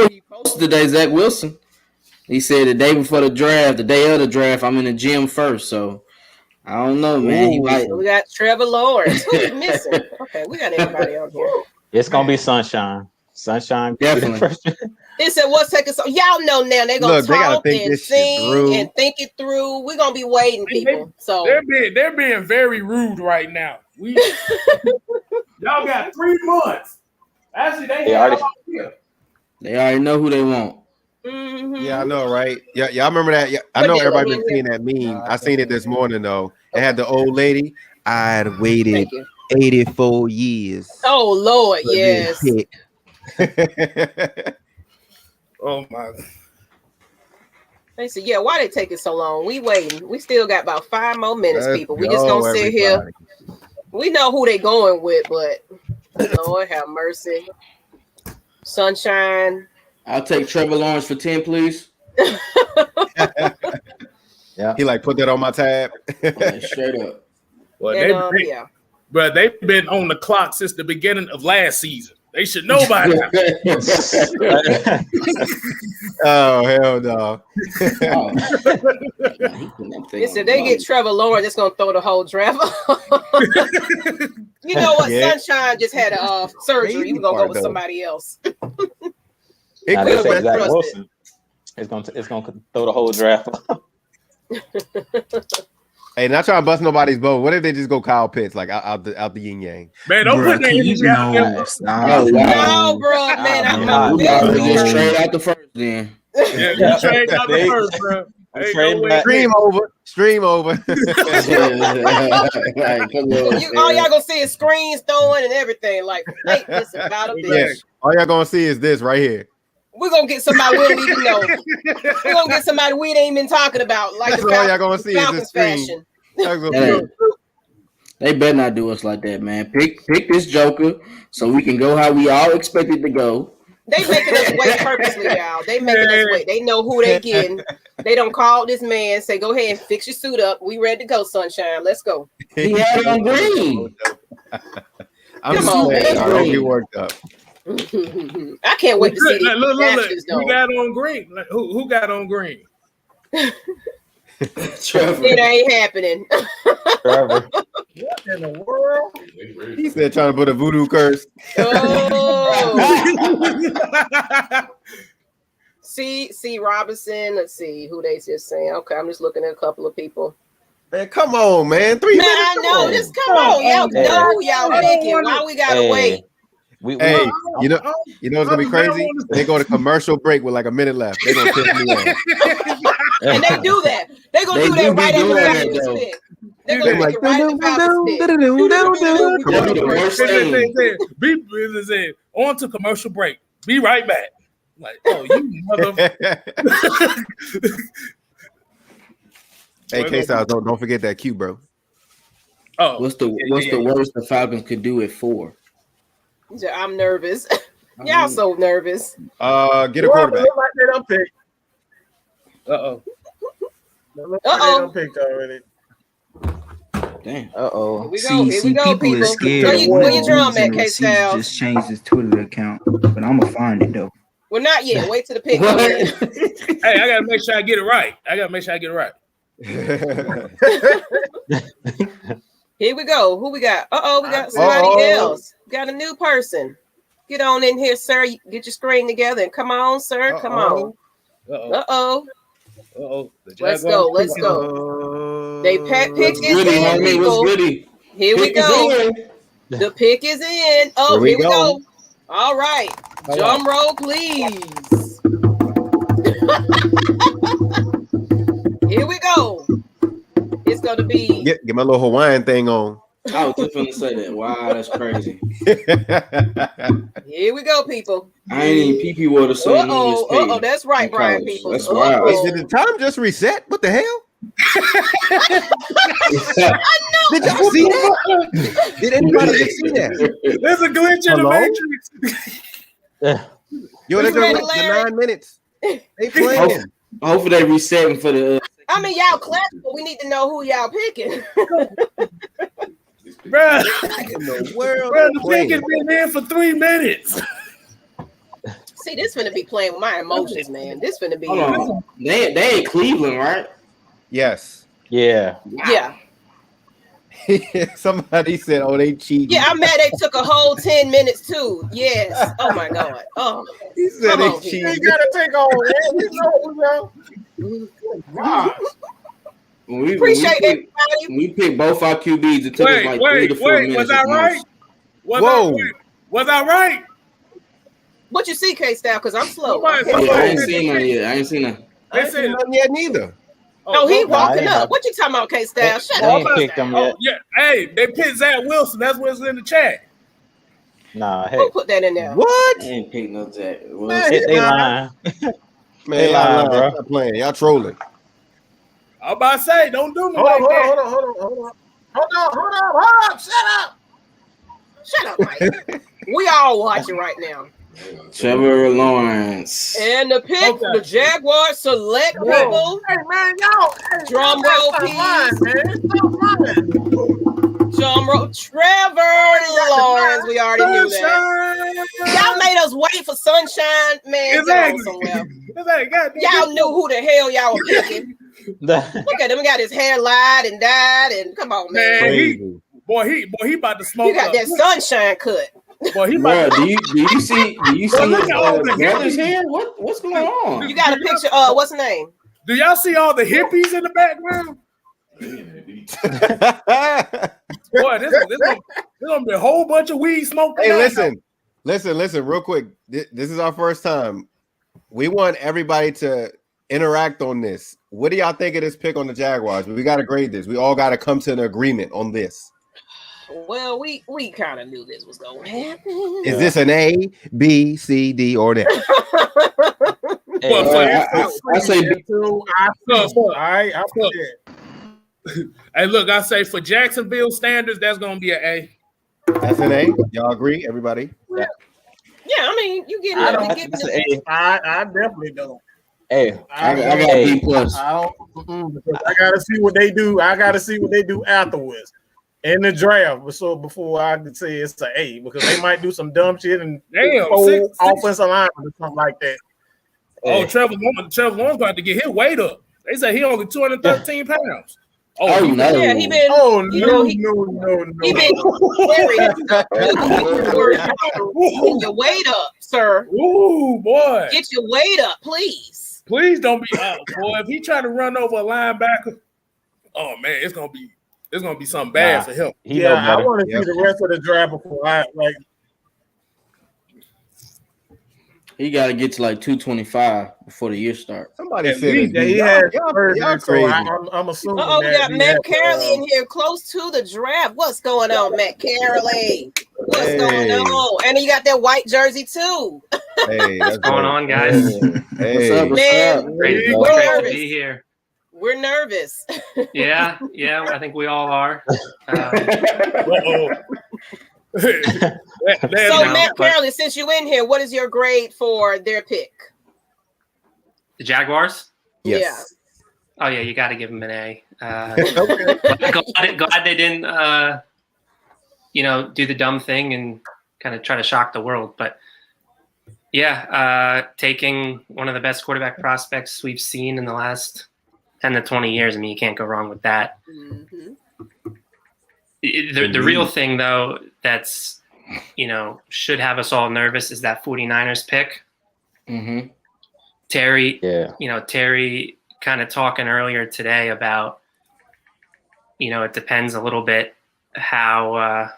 what he posted today, Zach Wilson. He said the day before the draft, the day of the draft, I'm in the gym first. So I don't know, man. We got Trevor Lawrence. Who's missing? Okay, we got everybody on here. It's gonna be Sunshine. Sunshine, definitely. They said, "What's taking so?" Y'all know now they're gonna talk and sing and think it through. We're gonna be waiting, people. So they're being very rude right now. Y'all got 3 months. Actually, they already know who they want. Mm-hmm. Yeah, I know, right? Yeah, y'all remember that? Yeah, I know everybody been seeing that meme. I seen it this morning though. It had the old lady. I'd waited 84 years. Oh Lord, yes. Oh my! They said, "Yeah, why they taking so long? We waiting. We still got about 5 more minutes, people. We just gonna sit here. We know who they going with, but Lord have mercy. Sunshine. I'll take Trevor Lawrence for 10, please. Yeah, he like put that on my tab. Straight up. Well, they've been on the clock since the beginning of last season. They should know by now. Oh, hell no. They said they get Trevor Lawrence, it's going to throw the whole draft. You know what? Yeah. Sunshine just had a surgery. He's going to go with somebody else. Wilson. It's going to throw the whole draft. Hey, not trying to bust nobody's boat. What if they just go Kyle Pitts, like out the yin yang? Man, don't put that in No, bro, man. I'm just trade out the first then. Yeah, trade out the first, bro. Stream over. All y'all gonna see is screens throwing and everything. Like, this is about a bitch. All y'all gonna see is this right here. We're gonna get somebody we don't even know. We're gonna get somebody we ain't even talking about. Like That's the all y'all gonna see is this Falcons screen. fashion. Hey, they better not do us like that, man. Pick this Joker so we can go how we all expected to go. They making us wait purposely, y'all. They making us wait. They know who they getting. They don't call this man, say, go ahead and fix your suit up. We ready to go, sunshine. Let's go. He had it on green. I'm Come just on, saying, man. I don't get worked up. I can't wait to see these Look. matches, Who got on green? Like, who got on green? Trevor. It ain't happening. Trevor. What in the world? He said trying to put a voodoo curse. Oh. C. Robinson. Let's see who they just saying. Okay, I'm just looking at a couple of people. Man, come on, man. 3 minutes. Man, I know. Just come on. Y'all know who y'all picking. Why we gotta wait? Hey, you know what's gonna be crazy? They go to commercial break with like a minute left. They're gonna piss me off. And they do that. They gonna do that right after the Falcons pick. They're gonna pick it right after the Falcons pick. On to commercial break. Be right back. Like, oh, you mother. Hey, Kstlyz, don't forget that cue, bro. Oh, What's the worst the Falcons could do at 4? I'm nervous. Y'all so nervous. Get a quarterback. Look like they done picked. Uh-oh. They picked already. Damn. Uh-oh. Here we go, people people. are scared. Where you drum at, Receipts Kstlyz? just changed his Twitter account, but I'm gonna find it though. Well, not yet. Wait till the pick. What? Hey, I gotta make sure I get it right. Here we go. Who we got? We got somebody else. Got a new person. Get on in here, sir. Get your screen together and come on, sir. Come on. Uh-oh. Let's go. They pick is in, people. Here we go. The pick is in. Oh, here we go. All right. Drum roll, please. Here we go. It's gonna be. Get my little Hawaiian thing on. I was just gonna say that. Wow, that's crazy. Here we go, people. I ain't even PP water so Uh-oh, that's right, Brian people. That's wild. Wait, did the time just reset? What the hell? Did y'all see that? Did anybody just see that? There's a glitch in the Matrix. Yo, they're ready, the Larry? 9 minutes. They playing. Hopefully they resetting for the. I mean, y'all clapping, but we need to know who y'all picking. Bruh, In the world, the pick has been in for 3 minutes. See, this finna be playing with my emotions, man. This finna be. Hold on. They in Cleveland, right? Yes. Yeah. Yeah. Somebody said, "Oh, they cheated." Yeah, I'm mad they took a whole 10 minutes too. Yes. Oh my God. Oh. He said Come they on, cheated. You ain't gotta take all that. You know. Appreciate everybody. We picked both our QBs. It took us like 3 to 4 minutes. Was I right? Was I right? What you see, Kstlyz? Because I'm slow. Somebody- I ain't seen that yet. I ain't seen that. I ain't seen nothing yet neither. No, he walking nah, up. What you talking about, Kstlyz? Shut They up. ain't picked them Oh, yet. yeah. Hey, they picked Zach Wilson. That's what's in the chat. Nah, Who hey. put that in there? What? I ain't picked no Zach. They lying. Man, lying, bro. Stop playing. Y'all trolling. I'm about to say, don't do me Hold like on, that. hold on. Shut up, Mike. We all watching right now. Trevor Lawrence. And the pick, Okay. the Jaguars select people. Hey man, y'all. Drum roll, please. Drum roll. Trevor Lawrence. We already knew that. Y'all made us wait for Sunshine. Man, Exactly. get on somewhere. Exactly. Goddamn. Y'all knew who the hell y'all were picking. Look at him. He got his hair lied and dyed. And come on, man. Man, Crazy. he about to smoke You got up. that Sunshine cut. Boy, he Bro, about to, do you see look at all the brothers hippies. here? What's going on? You got a picture. What's the name? Do y'all see all the hippies in the background? Boy, this gonna be a whole bunch of weed smoke. Hey, tonight. listen, real quick. This is our first time. We want everybody to interact on this. What do y'all think of this pick on the Jaguars? We got to grade this. We all got to come to an agreement on this. Well, we kind of knew this was going to happen. Is this an A, B, C, D, or an F? I say B. All right, I put it. Hey, look, I say for Jacksonville standards, that's gonna be an A. That's an A. Y'all agree, everybody? Yeah, I mean, you getting I definitely don't. Hey, I got B plus. I don't. Because I gotta see what they do. I gotta see what they do afterwards in the draft. So before I could say it's an A, because they might do some dumb shit and offensive line or something like that. Oh, Trevor Lawrence got to get his weight up. They say he only 213 pounds. Oh, no. Yeah, he been. Oh, you no, know, no, no. He been get your weight up, sir. Ooh, boy. Get your weight up, please. Please don't be out, boy. If he try to run over a linebacker, oh man, it's gonna be something bad for him. I want to see the rest of the draft before I like. He got to get to like 225 before the year starts. Somebody said he had y'all so crazy. I'm assuming. We got Matt Carley in here close to the draft. What's going on, Matt Carley? What's going on? And you got that white jersey too. Hey, what's going on, guys? Hey, Man, Great we're to nervous. be here. We're nervous. Yeah, I think we all are. So, Matt Carley, since you're in here, what is your grade for their pick? The Jaguars? Yes. Oh, yeah, you got to give them an A. Okay. Glad they didn't, do the dumb thing and kind of try to shock the world. But, yeah, taking one of the best quarterback prospects we've seen in the last 10 to 20 years, I mean, you can't go wrong with that. Mm-hmm. The real thing, though, that's, should have us all nervous is that 49ers pick. Mm-hmm. Terry kind of talking earlier today about, it depends a little bit how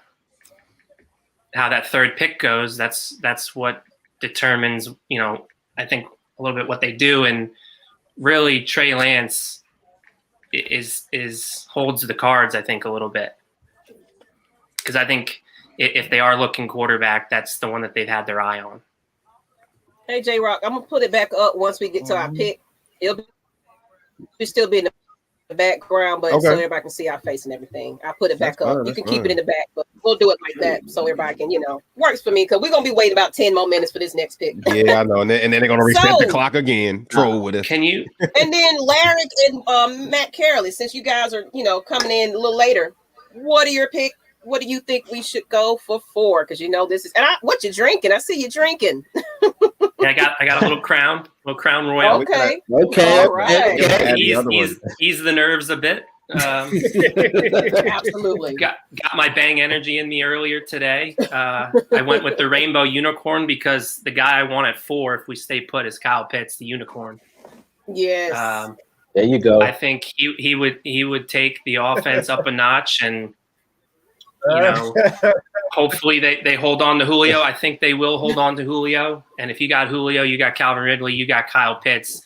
that third pick goes. That's what determines, I think a little bit what they do. And really Trey Lance is holds the cards, I think, a little bit. Because I think if they are looking quarterback, that's the one that they've had their eye on. Hey, J-Rock, I'm going to put it back up once we get to our pick. It'll still be in the background, but so everybody can see our face and everything. I'll put it back up. You can keep it in the back, but we'll do it like that so everybody can, works for me because we're going to be waiting about 10 more minutes for this next pick. Yeah, I know. And then they're going to reset the clock again. Troll with us. Can you? And then Larry and Matt Carley, since you guys are, coming in a little later, what are your pick? What do you think we should go for 4? Because this is what you drinking? I see you drinking. Yeah, I got a little Crown Royal. Okay. All right. Ease the nerves a bit. Absolutely. Got my Bang energy in me earlier today. I went with the Rainbow Unicorn because the guy I want at 4, if we stay put, is Kyle Pitts, the Unicorn. Yes. There you go. I think he would take the offense up a notch and. Hopefully they hold on to Julio. I think they will hold on to Julio. And if you got Julio, you got Calvin Ridley, you got Kyle Pitts.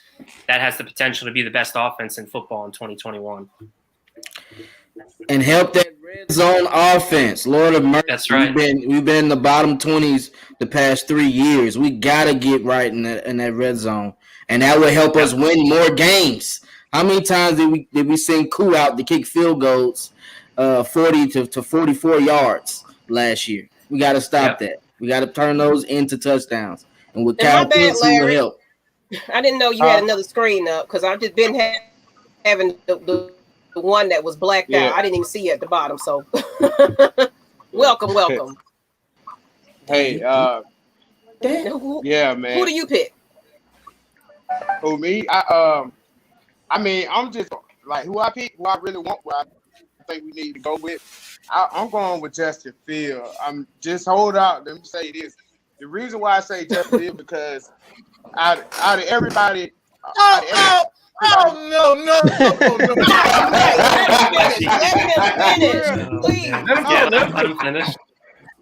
That has the potential to be the best offense in football in 2021. And help that red zone offense. Lord of mercy. That's right. We've been in the bottom 20s the past 3 years. We got to get right in that red zone. And that will help us win more games. How many times did we send Koo out to kick field goals 40 to 44 yards last year? We got to stop that. We got to turn those into touchdowns. And with Kyle Pitts, he will help. I didn't know you had another screen up because I've just been having the one that was blacked out. I didn't even see it at the bottom. So welcome. Hey, yeah, man. Who do you pick? Who, me? I mean, I'm just like who I pick, who I really want, who I think we need to go with. I'm going with Justin Fields. I'm just hold out. Let me say this. The reason why I say Justin Fields because out of everybody. No.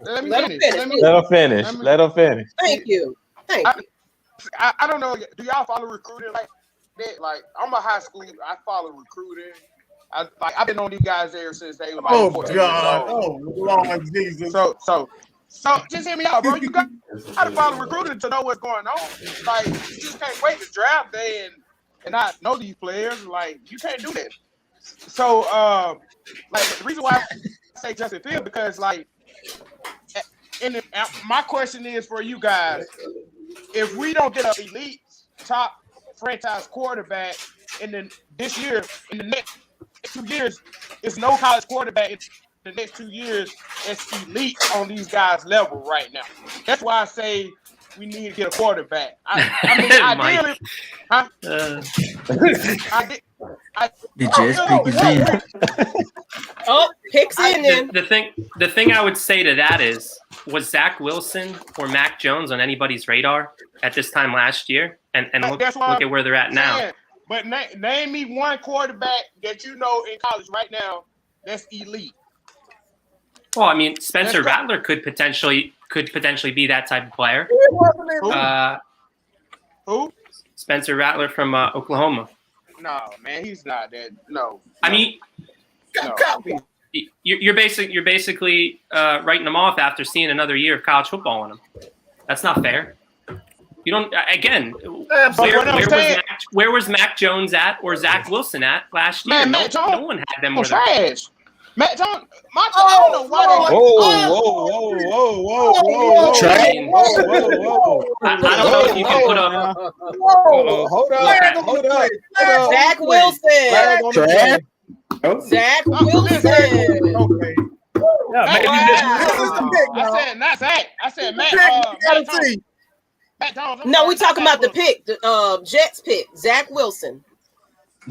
Let him finish. Let him finish. Thank you. I don't know. Do y'all follow recruiting like that? Like I'm a high school. I follow recruiting. I've been on these guys ever since they were like Oh 14 God! years old. Oh Lord Jesus! So just hear me out, bro. You got to follow recruiting to know what's going on. Like, you just can't wait to draft day and not know these players. Like, you can't do that. So, like, the reason why I say Justin Fields because, like, my question is for you guys: if we don't get an elite top franchise quarterback this year, in the next 2 years, it's no college quarterback in the next 2 years that's elite on these guys' level right now. That's why I say we need to get a quarterback. I mean, ideally, huh? Did Jess pick his in? Oh, picks in then. The thing I would say to that is, was Zach Wilson or Mac Jones on anybody's radar at this time last year? And look at where they're at now. But name me one quarterback that you know in college right now that's elite. Well, I mean, Spencer Rattler could potentially be that type of player. Who? Spencer Rattler from Oklahoma. No, man, he's not that. No. I mean, you're basically writing them off after seeing another year of college football in them. That's not fair. You don't. Again, where was Mac Jones at or Zach Wilson at last year? Man, no one had them more than trash. Matt Jones, I don't know why they. Whoa! I don't know if you can put up. Hold up. Zach Wilson. Zach Wilson. Okay. I said not Zach. I said Matt. Matt Jones. No, we talking about the pick, the Jets pick, Zach Wilson.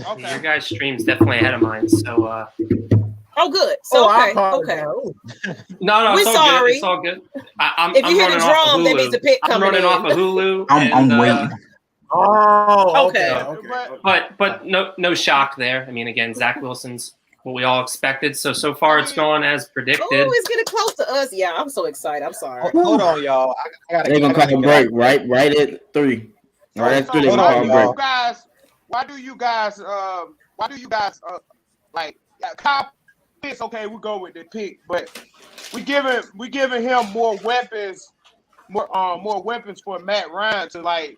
Okay. Your guys' stream's definitely ahead of mine, so. Oh, good. So okay. No, we're it's all sorry. Good. It's all good. If you hear the drum, that means a pick coming in. I'm running off of Hulu. I'm waiting. Oh, okay. But no shock there. I mean, again, Zach Wilson's what we all expected. So far it's going as predicted. Oh, it's getting close to us. Yeah, I'm so excited. I'm sorry. Hold on, y'all. They're gonna call a break right at 3. Right at 3. They're gonna call a break. Why do you guys like Kyle Pitts? Okay, we go with the pick, but we giving him more weapons for Matt Ryan to like.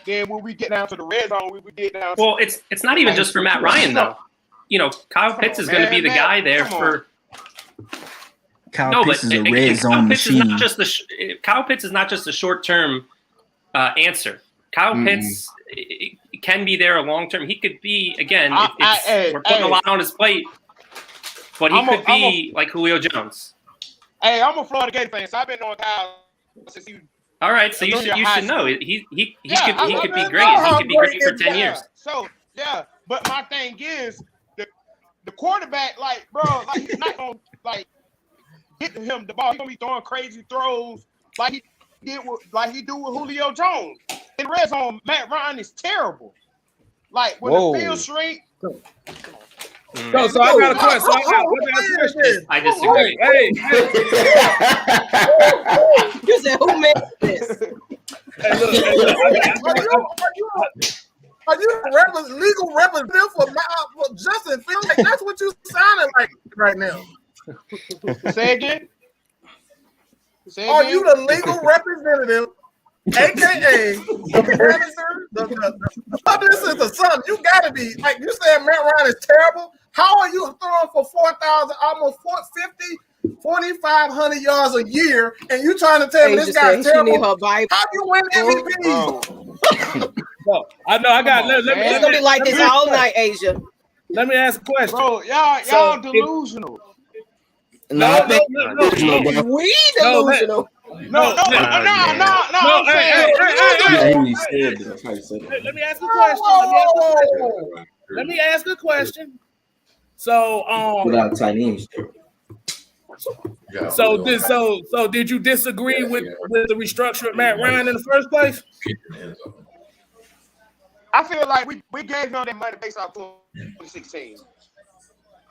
Then when we get down to the red zone, we get down. Well, it's not even just for Matt Ryan though. You know, Kyle Pitts is going to be the guy there for. Kyle Pitts is a red zone machine. Kyle Pitts is not just a short-term answer. Kyle Pitts can be there a long-term. He could be again. We're putting a lot on his plate, but he could be like Julio Jones. Hey, I'm a Florida Gator fan, so I've been on Kyle since he. All right, so you should know he could be great. He could be great for 10 years. So yeah, but my thing is the quarterback, like bro, like he's not gonna like get to him the ball. He's gonna be throwing crazy throws like he do with Julio Jones. In red zone, Matt Ryan is terrible. Like when the field shrink. So I got a question. I disagree. Hey. You said who made this? Are you a legal representative for Justin Fields? Like, that's what you sounding like right now. Say again. Are you the legal representative, aka the manager, the publicist or something? You gotta be like you said. Matt Ryan is terrible. How are you throwing for 4,000, almost 4,500 yards a year, and you trying to tell me this guy's terrible? How you win MVP? I know. I got. It's gonna be like this all night, Asia. Let me ask a question. Bro, y'all delusional. No. We delusional. No. Hey. Let me ask a question. So without Chinese. So did you disagree with the restructure of Matt Ryan in the first place? I feel like we gave him that money based off 2016.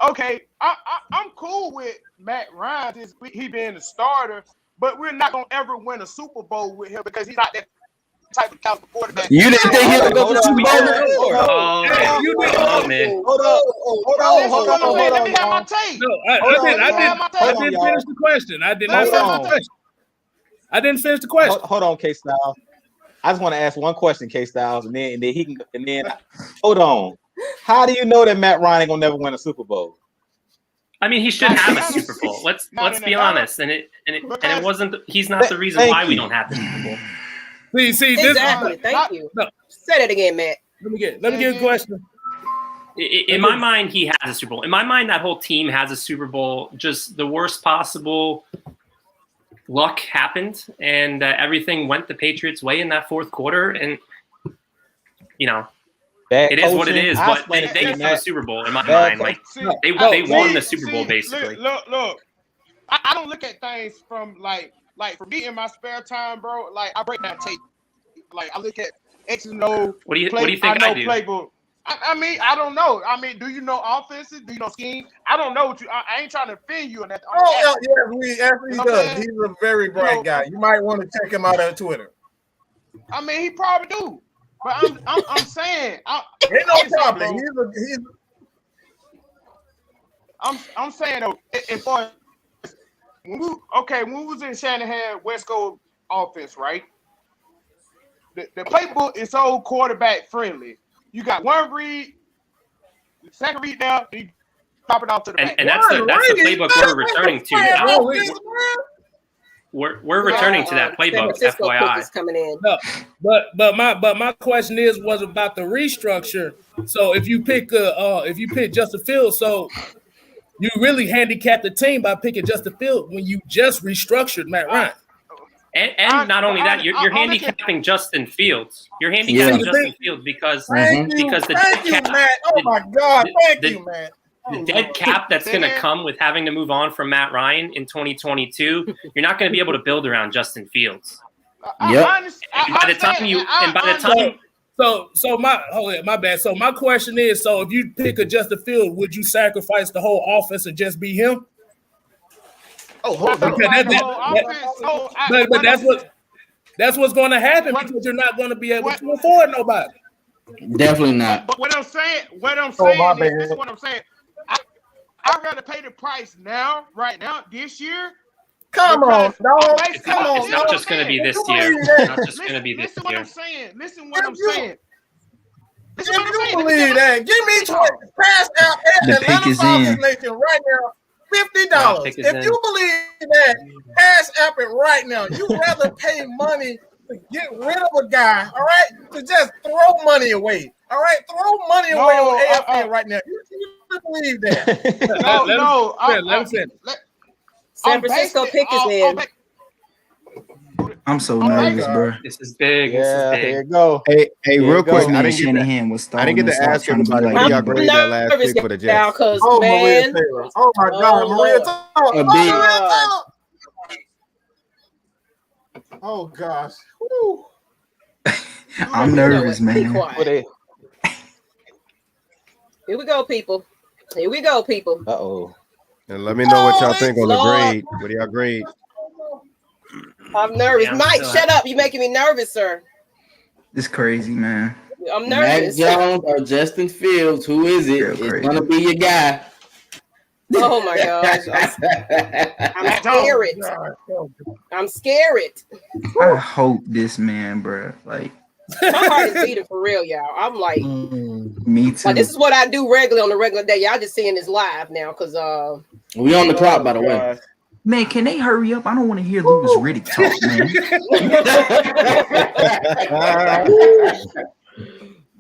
Okay, I'm cool with Matt Ryan. He being the starter, but we're not gonna ever win a Super Bowl with him because he's not that type of caliber quarterback. You didn't think he was going to Super Bowl before? Oh, man. Hold on. Let me have my take. No, I didn't finish the question. I did not finish the question. I didn't finish the question. Hold on, Kstlyz. I just want to ask one question, Kstlyz, and then he can. And then hold on. How do you know that Matt Ryan ain't gonna never win a Super Bowl? I mean, he should have a Super Bowl. Let's be honest. And it wasn't. He's not the reason why we don't have the Super Bowl. See, Exactly. Thank you. No. Say that again, Matt. Let me get a question. In my mind, he has a Super Bowl. In my mind, that whole team has a Super Bowl. Just the worst possible luck happened, and everything went the Patriots' way in that fourth quarter. And it is what it is. But they have a Super Bowl in my mind. Like they won the Super Bowl basically. Look. I don't look at things from like for me in my spare time, bro. Like I break down tape. Like I look at X and O. What do you think I do? Playbook. I mean, I don't know. I mean, do you know offenses? Do you know scheme? I don't know what you. I ain't trying to offend you in that. He does. He's a very bright guy. You might want to check him out on Twitter. I mean, he probably do. But I'm saying, ain't no problem. I'm saying though, as far as when we was in Shanahan West Coast offense, right? The playbook is so quarterback friendly. You got one read, second read down, you pop it off to the back. And that's the playbook we're returning to. We're returning to that playbook. FYI. Is coming in. No, but my question was about the restructure. So if you pick Justin Fields, so you really handicapped the team by picking Justin Fields when you just restructured Matt Ryan. And not only that, you're handicapping Justin Fields. You're handicapping Justin Fields because the thank you, Matt. Oh my God, thank you, Matt. The dead cap that's going to come with having to move on from Matt Ryan in 2022, you're not going to be able to build around Justin Fields. By the time my bad. So my question is, so if you pick a Justin Fields, would you sacrifice the whole offense and just be him? Hold on. But that's what's going to happen because you're not going to be able to afford nobody. Definitely not. But what I'm saying is this is what I'm saying. I'd rather pay the price right now, this year. Come on, dog. It's not just going to be this year. It's not just going to be this year. Listen what I'm saying. Listen what I'm saying. If you believe that, give me 20. Pass out Atlanta Falcons Nation right now. $50. If you believe that, pass app it right now. You'd rather pay money to get rid of a guy, all right? To just throw money away. All right, throw money away on AFN right now. You believe that? No. San Francisco pick is in. I'm so nervous, bro. This is big. There you go. Hey, real quick. I didn't get to ask everybody what y'all grade that last pick for the Jets. Oh, Maria Taylor. Oh my God, Maria Taylor. Oh gosh. Woo. I'm nervous, man. Here we go, people. Uh-oh. And let me know what y'all think on the grade. What do y'all grade? I'm nervous. Mike, shut up. You're making me nervous, sir. It's crazy, man. I'm nervous. Mac Jones or Justin Fields, who is it? It's going to be your guy. Oh, my gosh. I'm scared. I hope this man, bro. Like, my heart is beating for real, y'all. I'm like, me too. Like, this is what I do regularly on a regular day. Y'all just seeing this live now because we on the clock, by the way. Man, can they hurry up? I don't want to hear Louis Riddick talk, man.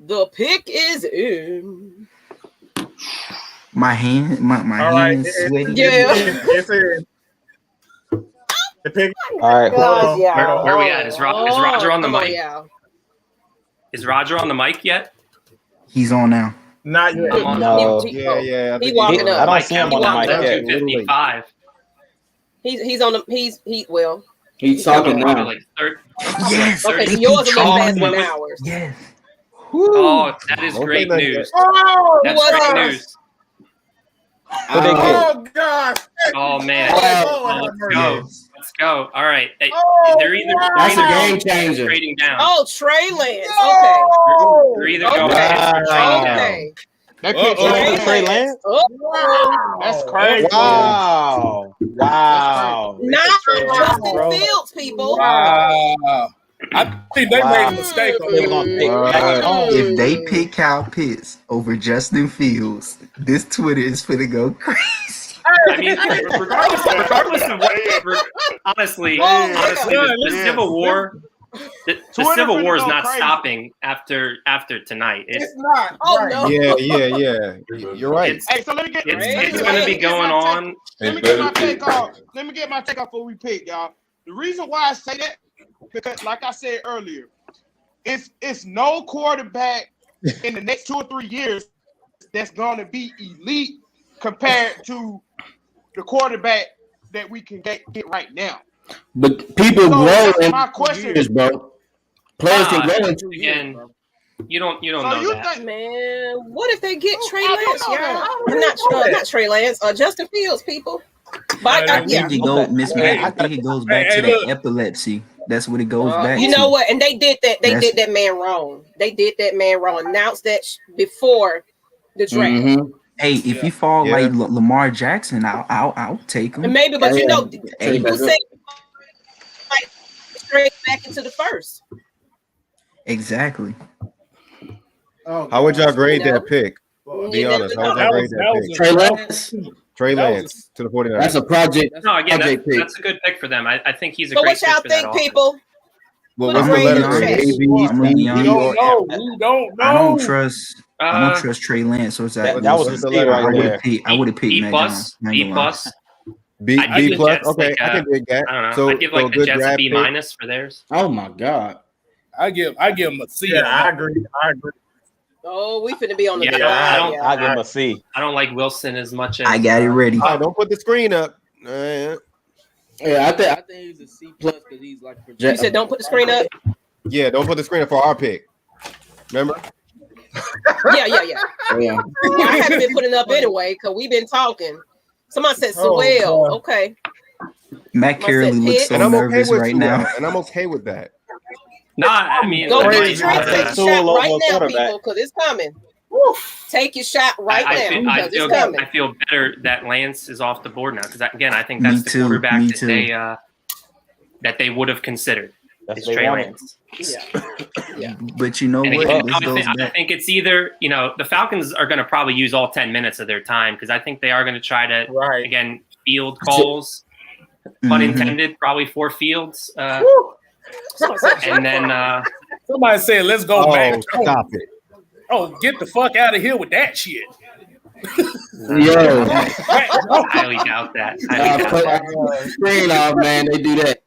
The pick is in. My hand is sweaty. Yeah. The pick. All right. Where are we at? Is Roger on the mic? Is Roger on the mic yet? He's on now. Not yet. No. Yeah. He walking up. I don't see him on the mic yet. 255. He's on the He's talking now. Like 30. Yes. Okay, so yours will be faster than ours. Yes. Oh, that is great news. That's great news. Oh gosh. Oh man. Oh, Let's Let's go. All right. They're either That's a game changer. trading down. Oh, Trey Lance. They're either going Okay. or trading down. Okay. That pick Trey Lance? Oh. That's crazy. Wow. Wow. Not Justin Fields, people. Wow. I think they made a mistake on that. If they pick Kyle Pitts over Justin Fields, this Twitter is finna go crazy. I mean, regardless of what, honestly, the Civil War, the Civil War is not stopping after tonight. It's not. Oh no. Yeah. You're right. Hey, so let me get. It's going to be going on. Let me get my take off. Let me get my take off before we pick, y'all. The reason why I say that, because like I said earlier, it's no quarterback in the next 2 or 3 years that's going to be elite compared to the quarterback that we can get right now. But people grow in my question, years, bro. Players can grow in 2 years. Again, Bro. you don't So know you that. think, Man, what if they get Trey I don't Lance, know y'all? that. Not Trey Lance. Justin Fields, people. But I think it goes, Miss Mac. I think it goes back to that epilepsy. That's what it goes back. You to. know what? And they did that. They did that man wrong. They did that man wrong. Announced that before the draft. Mm-hmm. Hey, if you fall like Lamar Jackson, I'll take him. And maybe, but you know, people say like straight back into the first. Exactly. How would y'all grade that pick? Be Yeah, honest. How would y'all grade that pick? Trey Lance. Trey Lance to the 49ers. That's a project. No, again, project pick. that's a good pick for them. I think he's a So great what y'all pick for that think, offense. people? Well, Put what's a the grade letter in grade? the A, chat. B, I'm gonna be C, honest. D, or F? We don't know. I don't trust Trey Lance. So it's That was a C right there. I would have picked B Matt plus, Jones. B plus. B, I'd give B the plus. Jets Okay, like I can dig that. I don't know. So, I'd give so like the good Jets a draft B pick. minus for theirs. Oh my God. I give him a C. Yeah, I agree. Oh, we finna be on the Yeah, good I don't- side, I y'all. give him a C. I don't like Wilson as much as I got it ready. Oh, don't put the screen up. Yeah, I think he's a C plus because he's like You project. said don't put the screen up. Yeah, don't put the screen up for our pick. Remember? Yeah. Yeah. I haven't been putting up anyway because we've been talking. Somebody said Oh, Sewell. God. Okay. Matt Carey said looks Pitt. so And I'm okay nervous with right Sewell, now. and I'm okay with that. no. I mean, Go like, get Crazy. your drink. Take Sewell your shot over right a now, quarterback. people, because it's coming. Take your shot right now I because it's coming. feel better that Lance is off the board now because again, I think Me that's the too, quarterback me that too. they would have considered. That's Is what they Trey wanted. Lance. But you know And what? again, This goes I back. think it's either the Falcons are going to probably use all 10 minutes of their time because I think they are going to try to Right. again field calls, pun Mhm. intended, probably 4 fields, Somebody said and then Somebody said, let's go back. Oh, stop it. Oh, get the fuck out of here with that shit. Yo. I highly doubt that. Screen off, man. They do that.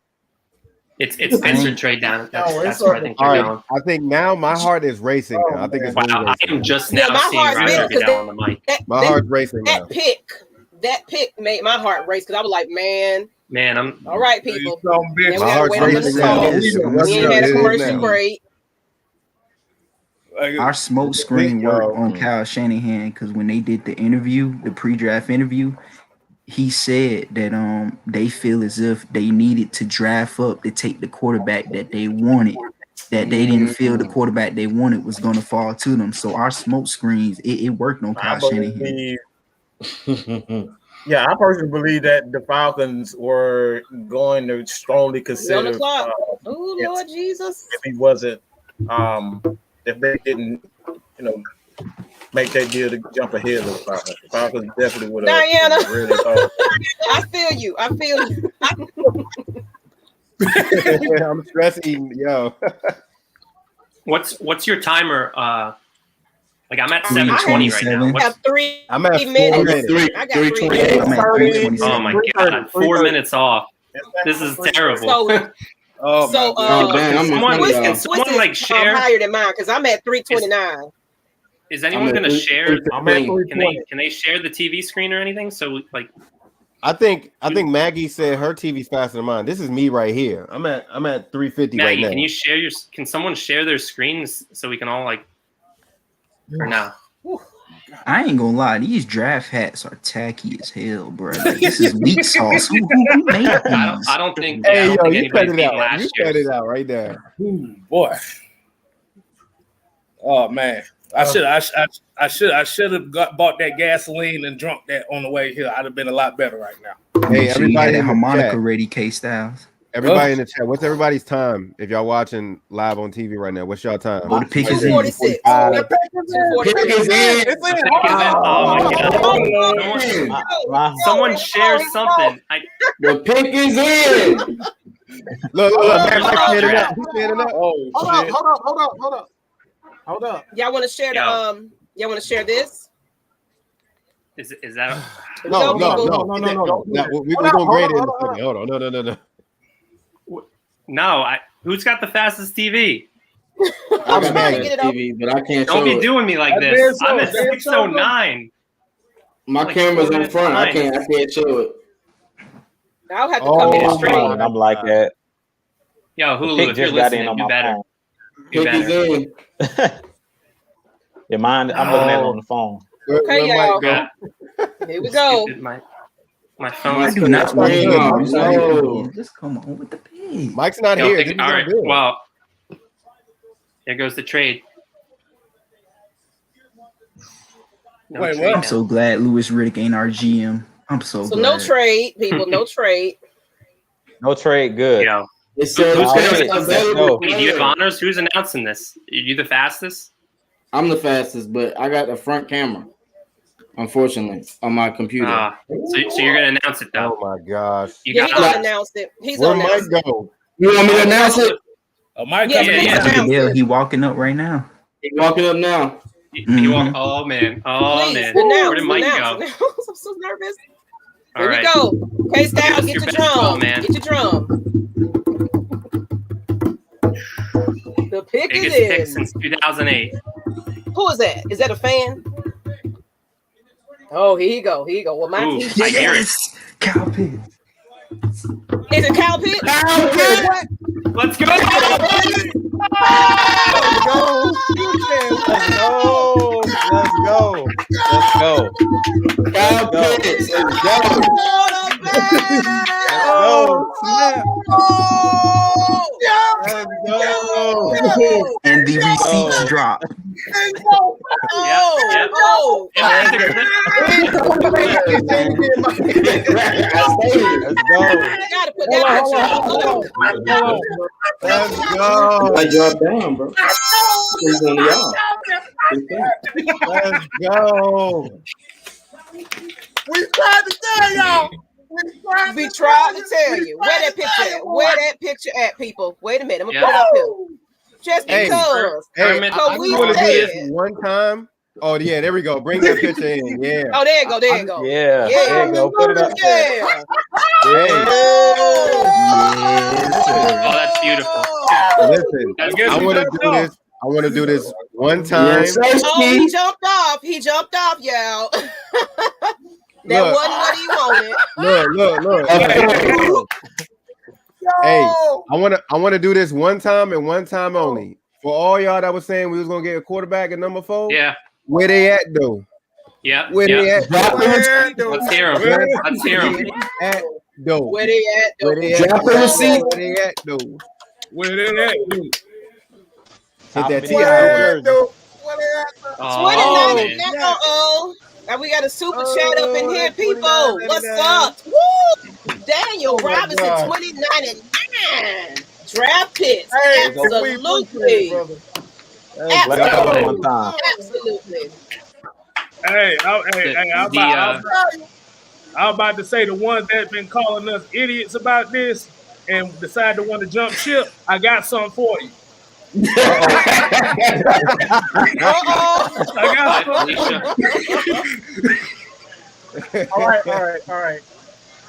It's Spencer trade down. That's where I think All you're right, going. I think now my heart is racing now. I think it's really Wow, I racing. am just Yeah, now my seeing heart's Ryder beating get down on the mic. My heart's racing now. That pick made my heart race because I was like, man, Man, I'm all right, people. Some Then bitch. we My gotta heart's wait on the racing song. now. Yes, We ain't had a It is commercial now. break. Our smoke screen worked on Kyle Shanahan because when they did the interview, the pre-draft interview, he said that they feel as if they needed to draft up to take the quarterback that they wanted. That they didn't feel the quarterback they wanted was going to fall to them. So our smoke screens, it worked on Kyle Shanahan. Yeah, I personally believe that the Falcons were going to strongly We on consider the clock. Oh Lord Jesus. if he wasn't, if they didn't, make that deal to jump ahead of the Falcons. The Falcons definitely would have Diana. really thought. I feel you. I'm stressing, yo. What's your timer? Like I'm at 7:20 7:27. right now. I What's, have 3 I'm at 4 minutes. minutes. I got 3 3:28. minutes. I'm at 3:27. oh my god, 4 minutes off. This is terrible. So, Oh, so Oh, damn, I'm someone, Swiss- can someone like share? higher than mine because I'm at 329. Is anyone I'm at going to share? I'm at Can 320. they share the TV screen or anything? So like, I think Maggie said her TV's faster than mine. This is me right here. I'm at 350 Maggie, right now. can someone share their screens so we can all like, or no? I ain't gonna lie, these draft hats are tacky as hell, bro. Like, this is weak sauce. Who made these? I don't think. Hey, I don't yo, think you cut anybody's it beaten out. last You year. cut it out right there. Boy. Oh man. I should have bought that gasoline and drunk that on the way here. I'd have been a lot better right now. Hey, everybody that in the harmonica chat. ready, Kstlyz. Everybody in the chat. What's everybody's time? If y'all watching live on TV right now, what's y'all time? Oh, the pick is in. 246. 246. Oh my God. Someone share something. The pick is in. Look, Where's Mike's the standing draft? up. He's standing up. Hold up. Y'all want to share the Y'all want to share this? Is that? No. We're going great in hold the on. second. Hold on. No. No. Who's got the fastest TV? I'm trying trying to to get it TV, but I can't Don't show be it. doing me like I this. did so, I'm at did so. 609. My Like, camera's 2 in minutes front. I behind. can't show it. I'll have to come in straight. I'm like that. Yo, The Hulu, pick if you're just got in listening, on do my better. phone. Do Pick is better. in. Yeah, mine. I'm looking at it on the phone. Okay, Where Mike y'all. go? Yeah. Here we go. My phone I is do not want to hear No. this. No. Just come on with the pick. Mike's not Yo, here. pick- This is all not right. good. Well, there goes the trade. No Wait, trade what? I'm now. so glad Louis Riddick ain't our GM. I'm so So glad. no trade, people. No trade. No trade. Good. Yo, It says Who's gonna- it's let's available go. hey, do you have player. honors? Who's announcing this? Are you the fastest? I'm the fastest, but I got the front camera. Unfortunately, on my computer. So you're gonna announce it Oh though. my gosh. You Yeah, he's got gonna announce it. He's Where gonna Mike announce it. go? You want me to announce it? Mike Yes, coming please in. Look at announce Dale. it. He walking up right now. He's walking up now. You walk. Oh man. Oh Please man. Where did Mike announce. go? I'm so nervous. All Here right. we go. Kstlyz, That's get your your best drum. ball, man. Get your drum. The pick Biggest is pick in. since 2008. Who is that? Is that a fan? Oh, here you go. Here you go. Well, my Ooh, team. I hear it. Cow Pitt. Is it Kyle Pitt? Let's go. Let's go. Kyle Pitts. Let's go. And the receipts drop. Yep. Oh, And the Let's go. I gotta put that picture. Let's go. I dropped down, bro. He's on y'all. Let's go. We tried to tell y'all. We tried to tell you. Where that picture at? Where that picture at, people? Wait a minute. I'm gonna Yeah. put it up here. Just Hey. because. Hey, Kermit, I we want to do said- this one time. Oh yeah, there we go. Bring that picture in. Yeah. Oh, there you go. There you go. Yeah. Yeah. There you go. Put it up there. Yeah. Oh, that's beautiful. Listen, I guess I we want to don't do know. this. I want to do this one time. Yes, Oh, he jumped off. He jumped off, y'all. That Look. wasn't what he wanted. Look. Hey, I want to do this one time and one time only. For all y'all that was saying we was gonna get a quarterback at number 4, Yeah. where they at though? Yeah. Where they at? Let's hear him. Let's hear him. At though? Where they at? Though? Where they at? Drop the receipt. Where they at though? Where they at? Hit that Where T.I. Oh, 29. man. Uh-oh. Now we got a super chat up in here, people. What's up? Woo! Daniel Robinson, God. 29. Draft picks. Hey, Absolutely. Let's go one time. Absolutely. Hey, I'm about to say the ones that been calling us idiots about this and decide to want to jump ship. I got something for you. Uh-oh. I got Felicia. All right.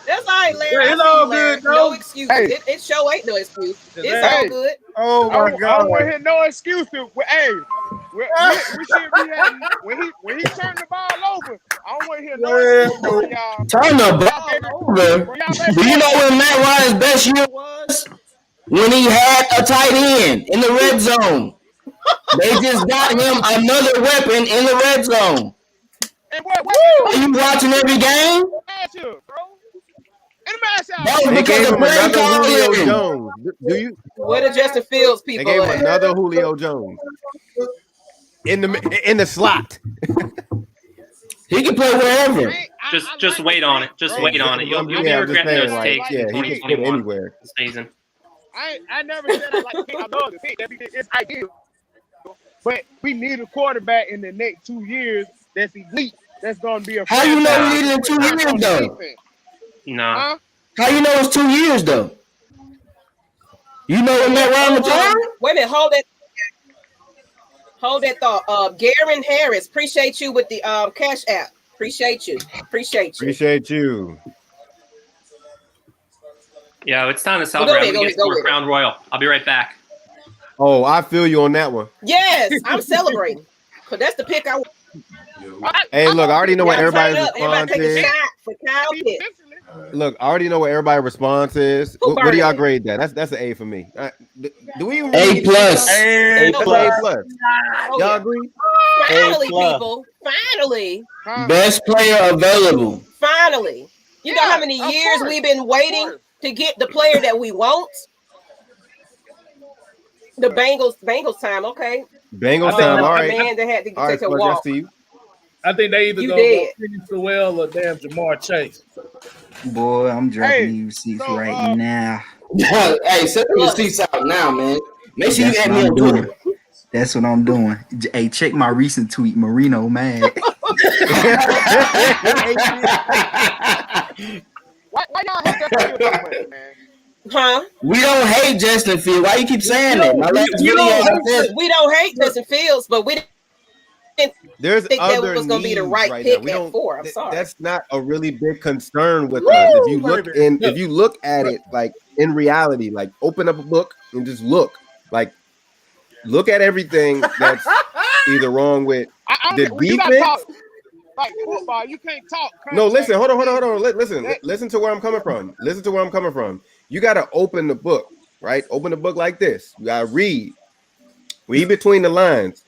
That's all right, Larry. Yeah, it's I see all you, Larry. good, though. No excuse. Hey. It sure ain't no excuse. It's Hey. all good. Oh I my don't God! want to hear no excuses. Hey, we should be having when he turned the ball over. I don't want to hear no excuses from y'all. Turn the ball over. Do you know when Matt Ryan's best year was? When he had a tight end in the red zone. They just got him another weapon in the red zone. And what? Are you watching every game? Last year, bro. And the match out. That was They because gave of him another play Julio calling. Jones. Do you? Where the Justin Fields They people gave him at? another Julio Jones in the slot. He can play wherever. Just wait on it. Just wait on it. You'll be I'm just regretting saying, those like, takes yeah, in he can fit 2021 anywhere. season. I never said I like the pick. I love the pick. It's ideal. But we need a quarterback in the next 2 years that's elite. That's going to be a. How you know we need it in 2 years though? No. Huh? How you know it's 2 years though? You know when Matt Ryan retired? Wait a minute, hold that thought. Garen Harris, appreciate you with the Cash App. Appreciate you. Appreciate you. Yeah, it's time to celebrate. I'm gonna get to Crown Royal. I'll be right back. Oh, I feel you on that one. Yes, I'm celebrating. Because that's the pick I want. Hey, look, I already know what everybody's response Everybody take a is. shot for Kyle Pitts. Look, I already know what everybody's response is. What do y'all grade that? That's an A for me. Do we even A plus? A plus. Y'all agree? Finally, people. Finally. Best player available. Finally. You know how many years we've been waiting to get the player that we want? The Bengals time, okay. Bengals time, all right. Man that had to All right, take a walk. I think they either go finish the well or damn Jamar Chase. Boy, I'm dropping these receipts right now. Hey, set the receipts out now, man. Make sure you add me on Twitter. That's what I'm doing. Hey, check my recent tweet, Marino mad. Why y'all hate that man? Huh? We don't hate Justin Fields. Why you keep saying that? We don't hate Justin Fields, but we didn't There's think that other was going to be the right right pick now. at 4. I'm sorry. That's not a really big concern with us. If you look at it like in reality, like open up a book and just look at everything that's either wrong with the defense. Like football, you can't talk. No, listen, hold on. Listen to where I'm coming from. You got to open the book, right? Open the book like this. You got to read between the lines.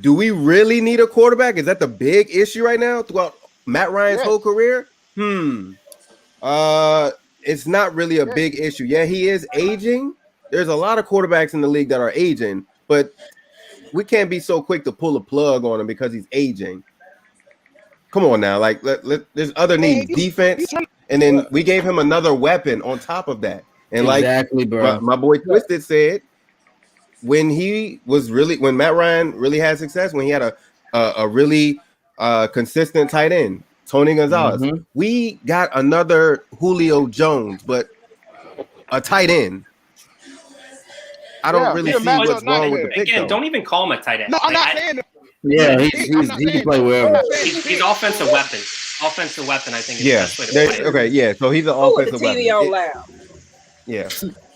Do we really need a quarterback? Is that the big issue right now throughout Matt Ryan's whole career? It's not really a big issue. Yeah, he is aging. There's a lot of quarterbacks in the league that are aging, but we can't be so quick to pull a plug on him because he's aging. Come on now, like there's other needs, defense, and then we gave him another weapon on top of that. And exactly, bro. My boy Twisted said when Matt Ryan really had success, when he had a really consistent tight end, Tony Gonzalez, we got another Julio Jones, but a tight end. I don't really see what's wrong with the pick. Again, don't even call him a tight end. No, I'm not saying that. Yeah, he can play wherever. He's offensive weapon. Offensive weapon, I think, is the best way to play it. Okay, yeah. So he's an offensive weapon. TV on loud. Yeah.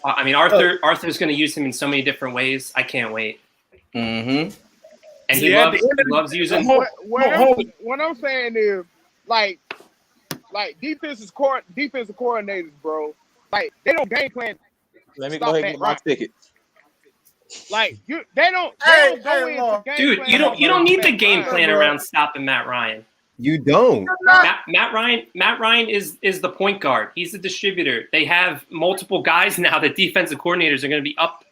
I mean, Arthur's going to use him in so many different ways. I can't wait. Mm-hmm. And he loves using. What I'm saying is, like defensive coordinators, bro. Like they don't game plan. Let me go ahead and get my ticket. Like they don't go into game. Dude, you don't need the game plan around stopping Matt Ryan. You don't. Matt Ryan is the point guard. He's the distributor. They have multiple guys now that defensive coordinators are going to be up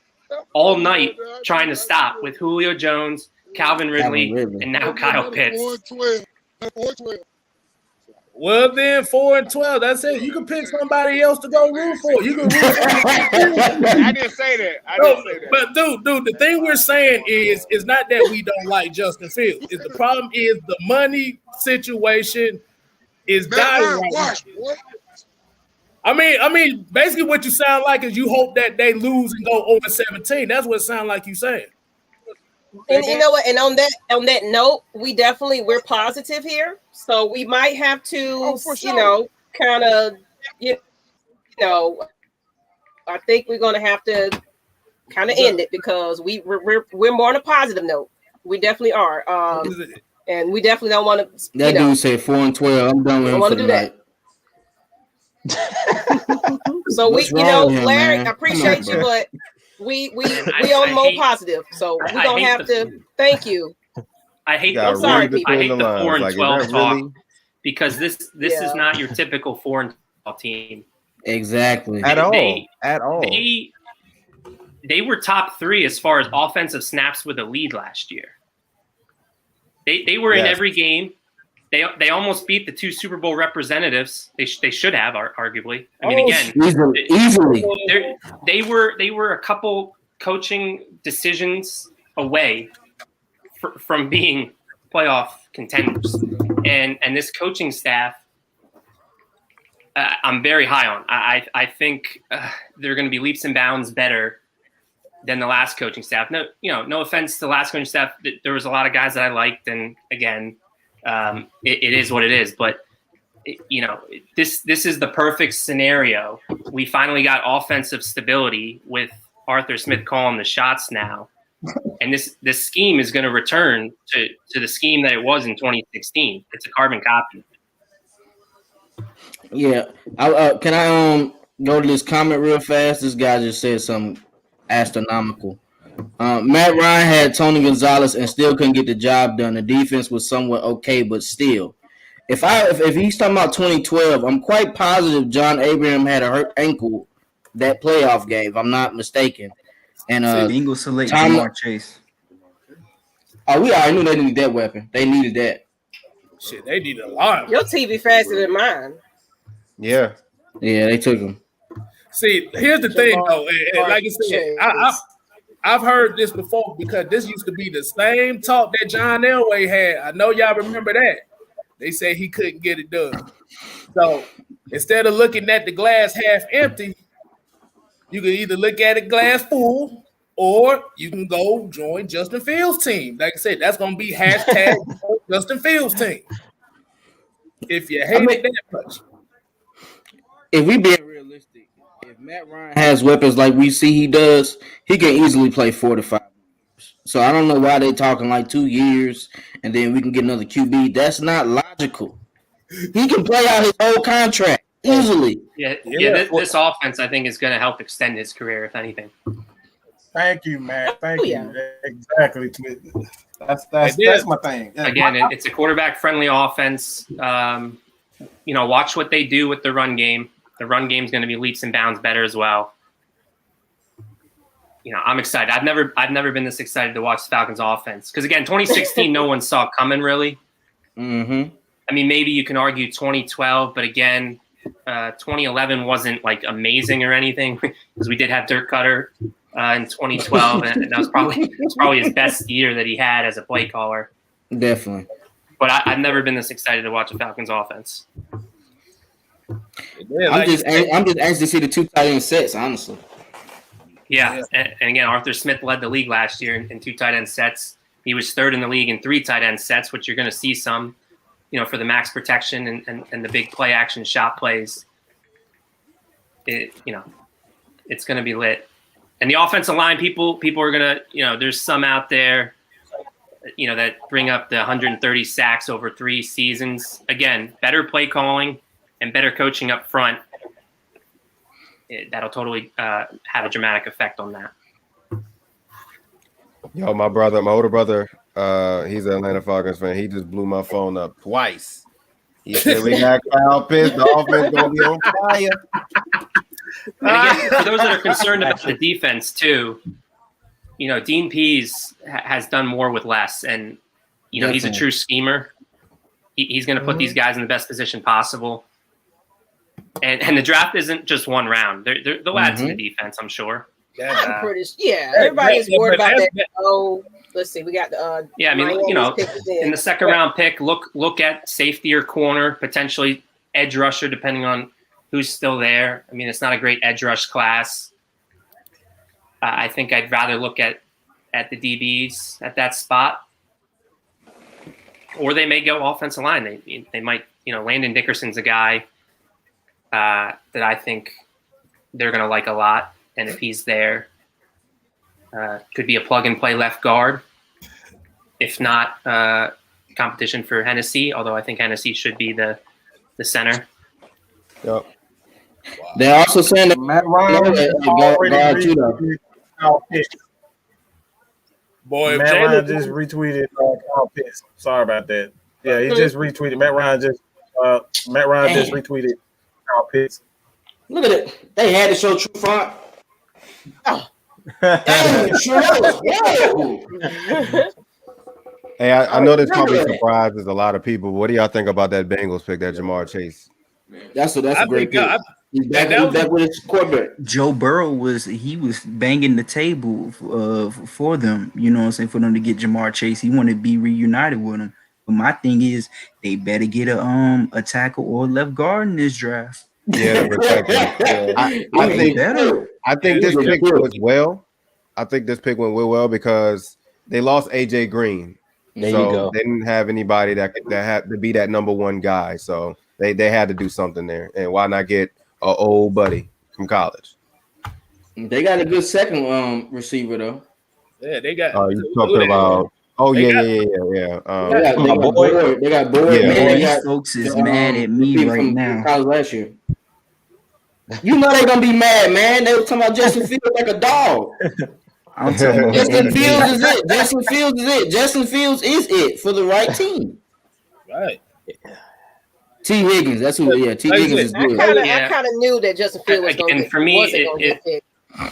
all night trying to stop with Julio Jones, Calvin Ridley, and now Kyle Pitts. Well, then 4-12. That's it. You can pick somebody else to go root for. You can root for. I didn't say that. But dude, the thing we're saying is not that we don't like Justin Fields. The problem is the money situation is dying right now. I mean, basically what you sound like is you hope that they lose and go over 17. That's what it sounds like you saying. And you know what? And on that note, we're positive here, so we might have to, kind of, I think we're going to have to kind of end it because we're more on a positive note. We definitely are, and we definitely don't want to. That dude say 4-12. I'm done with him. Want to do that. So Larry, I appreciate you, but. We on more positive, so we're gonna have to. Thank you. I hate Got the sorry, read people. I between hate the the lines. 4 and Like, is 12 that talk really because this Yeah. is not your typical 4 and 12 team. Exactly. at all? They- At all? They were top 3 as far as offensive snaps with a lead last year. They were in Yes. every game. They almost beat the 2 Super Bowl representatives. They should have, arguably. I mean, again, Easily. they were a couple coaching decisions away from being playoff contenders, and this coaching staff, I'm very high on. I think they're going to be leaps and bounds better than the last coaching staff. No offense to the last coaching staff. There was a lot of guys that I liked, and again, it is what it is. But this is the perfect scenario. We finally got offensive stability with Arthur Smith calling the shots now, and this scheme is going to return to the scheme that it was in 2016. It's a carbon copy. Yeah. Can I go to this comment real fast? This guy just said something astronomical. Matt Ryan had Tony Gonzalez and still couldn't get the job done. The defense was somewhat okay, but still. If he's talking about 2012, I'm quite positive John Abraham had a hurt ankle that playoff game, if I'm not mistaken. And Bengals select Jamar Chase. Oh, we already knew they needed that weapon. They needed that. Shit, they need a lot. Your TV faster than mine. Yeah. Yeah, they took him. See, here's the thing, though. And like I said, I've heard this before because this used to be the same talk that John Elway had. I know y'all remember that. They said he couldn't get it done. So instead of looking at the glass half empty, you can either look at it glass full or you can go join Justin Fields' team. Like I said, that's going to be hashtag Justin Fields' team. If you hate it that much. If we being realistic, if Matt Ryan has weapons like we see he does, he can easily play 4 to 5 years. So I don't know why they're talking like 2 years and then we can get another QB. That's not logical. He can play out his whole contract easily. This offense, I think, is going to help extend his career, if anything. Thank you, Matt. Thank you. Yeah. Exactly. That's my thing. Again, it's a quarterback-friendly offense. Watch what they do with the run game. The run game is going to be leaps and bounds better as well. I'm excited. I've never been this excited to watch the Falcons offense because again, 2016, no one saw coming really. Mm-hmm. I mean, maybe you can argue 2012, but again, 2011 wasn't like amazing or anything because we did have Dirk Cutter in 2012, and that was probably his best year that he had as a play caller. Definitely. But I've never been this excited to watch a Falcons offense. I'm just anxious to see the 2 tight end sets, honestly. Yeah. And again, Arthur Smith led the league last year in 2 tight end sets. He was 3rd in the league in 3 tight end sets, which you're going to see some, for the max protection and the big play action shot plays. It's going to be lit. And the offensive line, people are going to, there's some out there, that bring up the 130 sacks over 3 seasons. Again, better play calling and better coaching up front. That'll totally have a dramatic effect on that. Yo, my older brother, he's an Atlanta Falcons fan. He just blew my phone up twice. He said we got Kyle Pitts. The offense gonna be on fire. And again, for those that are concerned about the defense too, Dean Pease has done more with less, and he's a true schemer. He's going to put these guys in the best position possible. And the draft isn't just one round. They'll add to the defense, I'm sure. I'm pretty everybody is worried about that. Oh, let's see. We got the I mean, in the 2nd round pick, look at safety or corner, potentially edge rusher, depending on who's still there. I mean, it's not a great edge rush class. I think I'd rather look at the DBs at that spot, or they may go offensive line. They might, Landon Dickerson's a guy that I think they're going to like a lot. And if he's there, could be a plug-and-play left guard. If not, competition for Hennessy, although I think Hennessy should be the center. Yep. They're also saying that Matt Ryan Boy, Matt Ryan just retweeted Kyle Pitts. Sorry about that. Yeah, he just retweeted. Matt Ryan just retweeted Kyle Pitts. Look at it. They had to show true font. Oh. Hey, I know this probably surprises a lot of people. What do y'all think about that Bengals pick, that Jamar Chase? That's a great pick. He's back with his quarterback. Joe Burrow was banging the table for them, you know what I'm saying, for them to get Jamar Chase. He wanted to be reunited with him. But my thing is they better get a tackle or left guard in this draft. Yeah, I think this pick went well. I think this pick went well because they lost AJ Green. There you go. They didn't have anybody that had to be that number one guy. So they had to do something there. And why not get an old buddy from college? They got a good second receiver though. Yeah, they got. You talking about? Oh yeah. They got Boyd. Yeah. These folks is mad at me right now. College last year. You know they gonna be mad, man. They were talking about Justin Fields like a dog. Justin Fields is it. Justin Fields is it. Justin Fields is it for the right team. Right. T. Higgins, that's who. Yeah, T. Higgins is good. I kind of knew that Justin Fields was going to. And for me,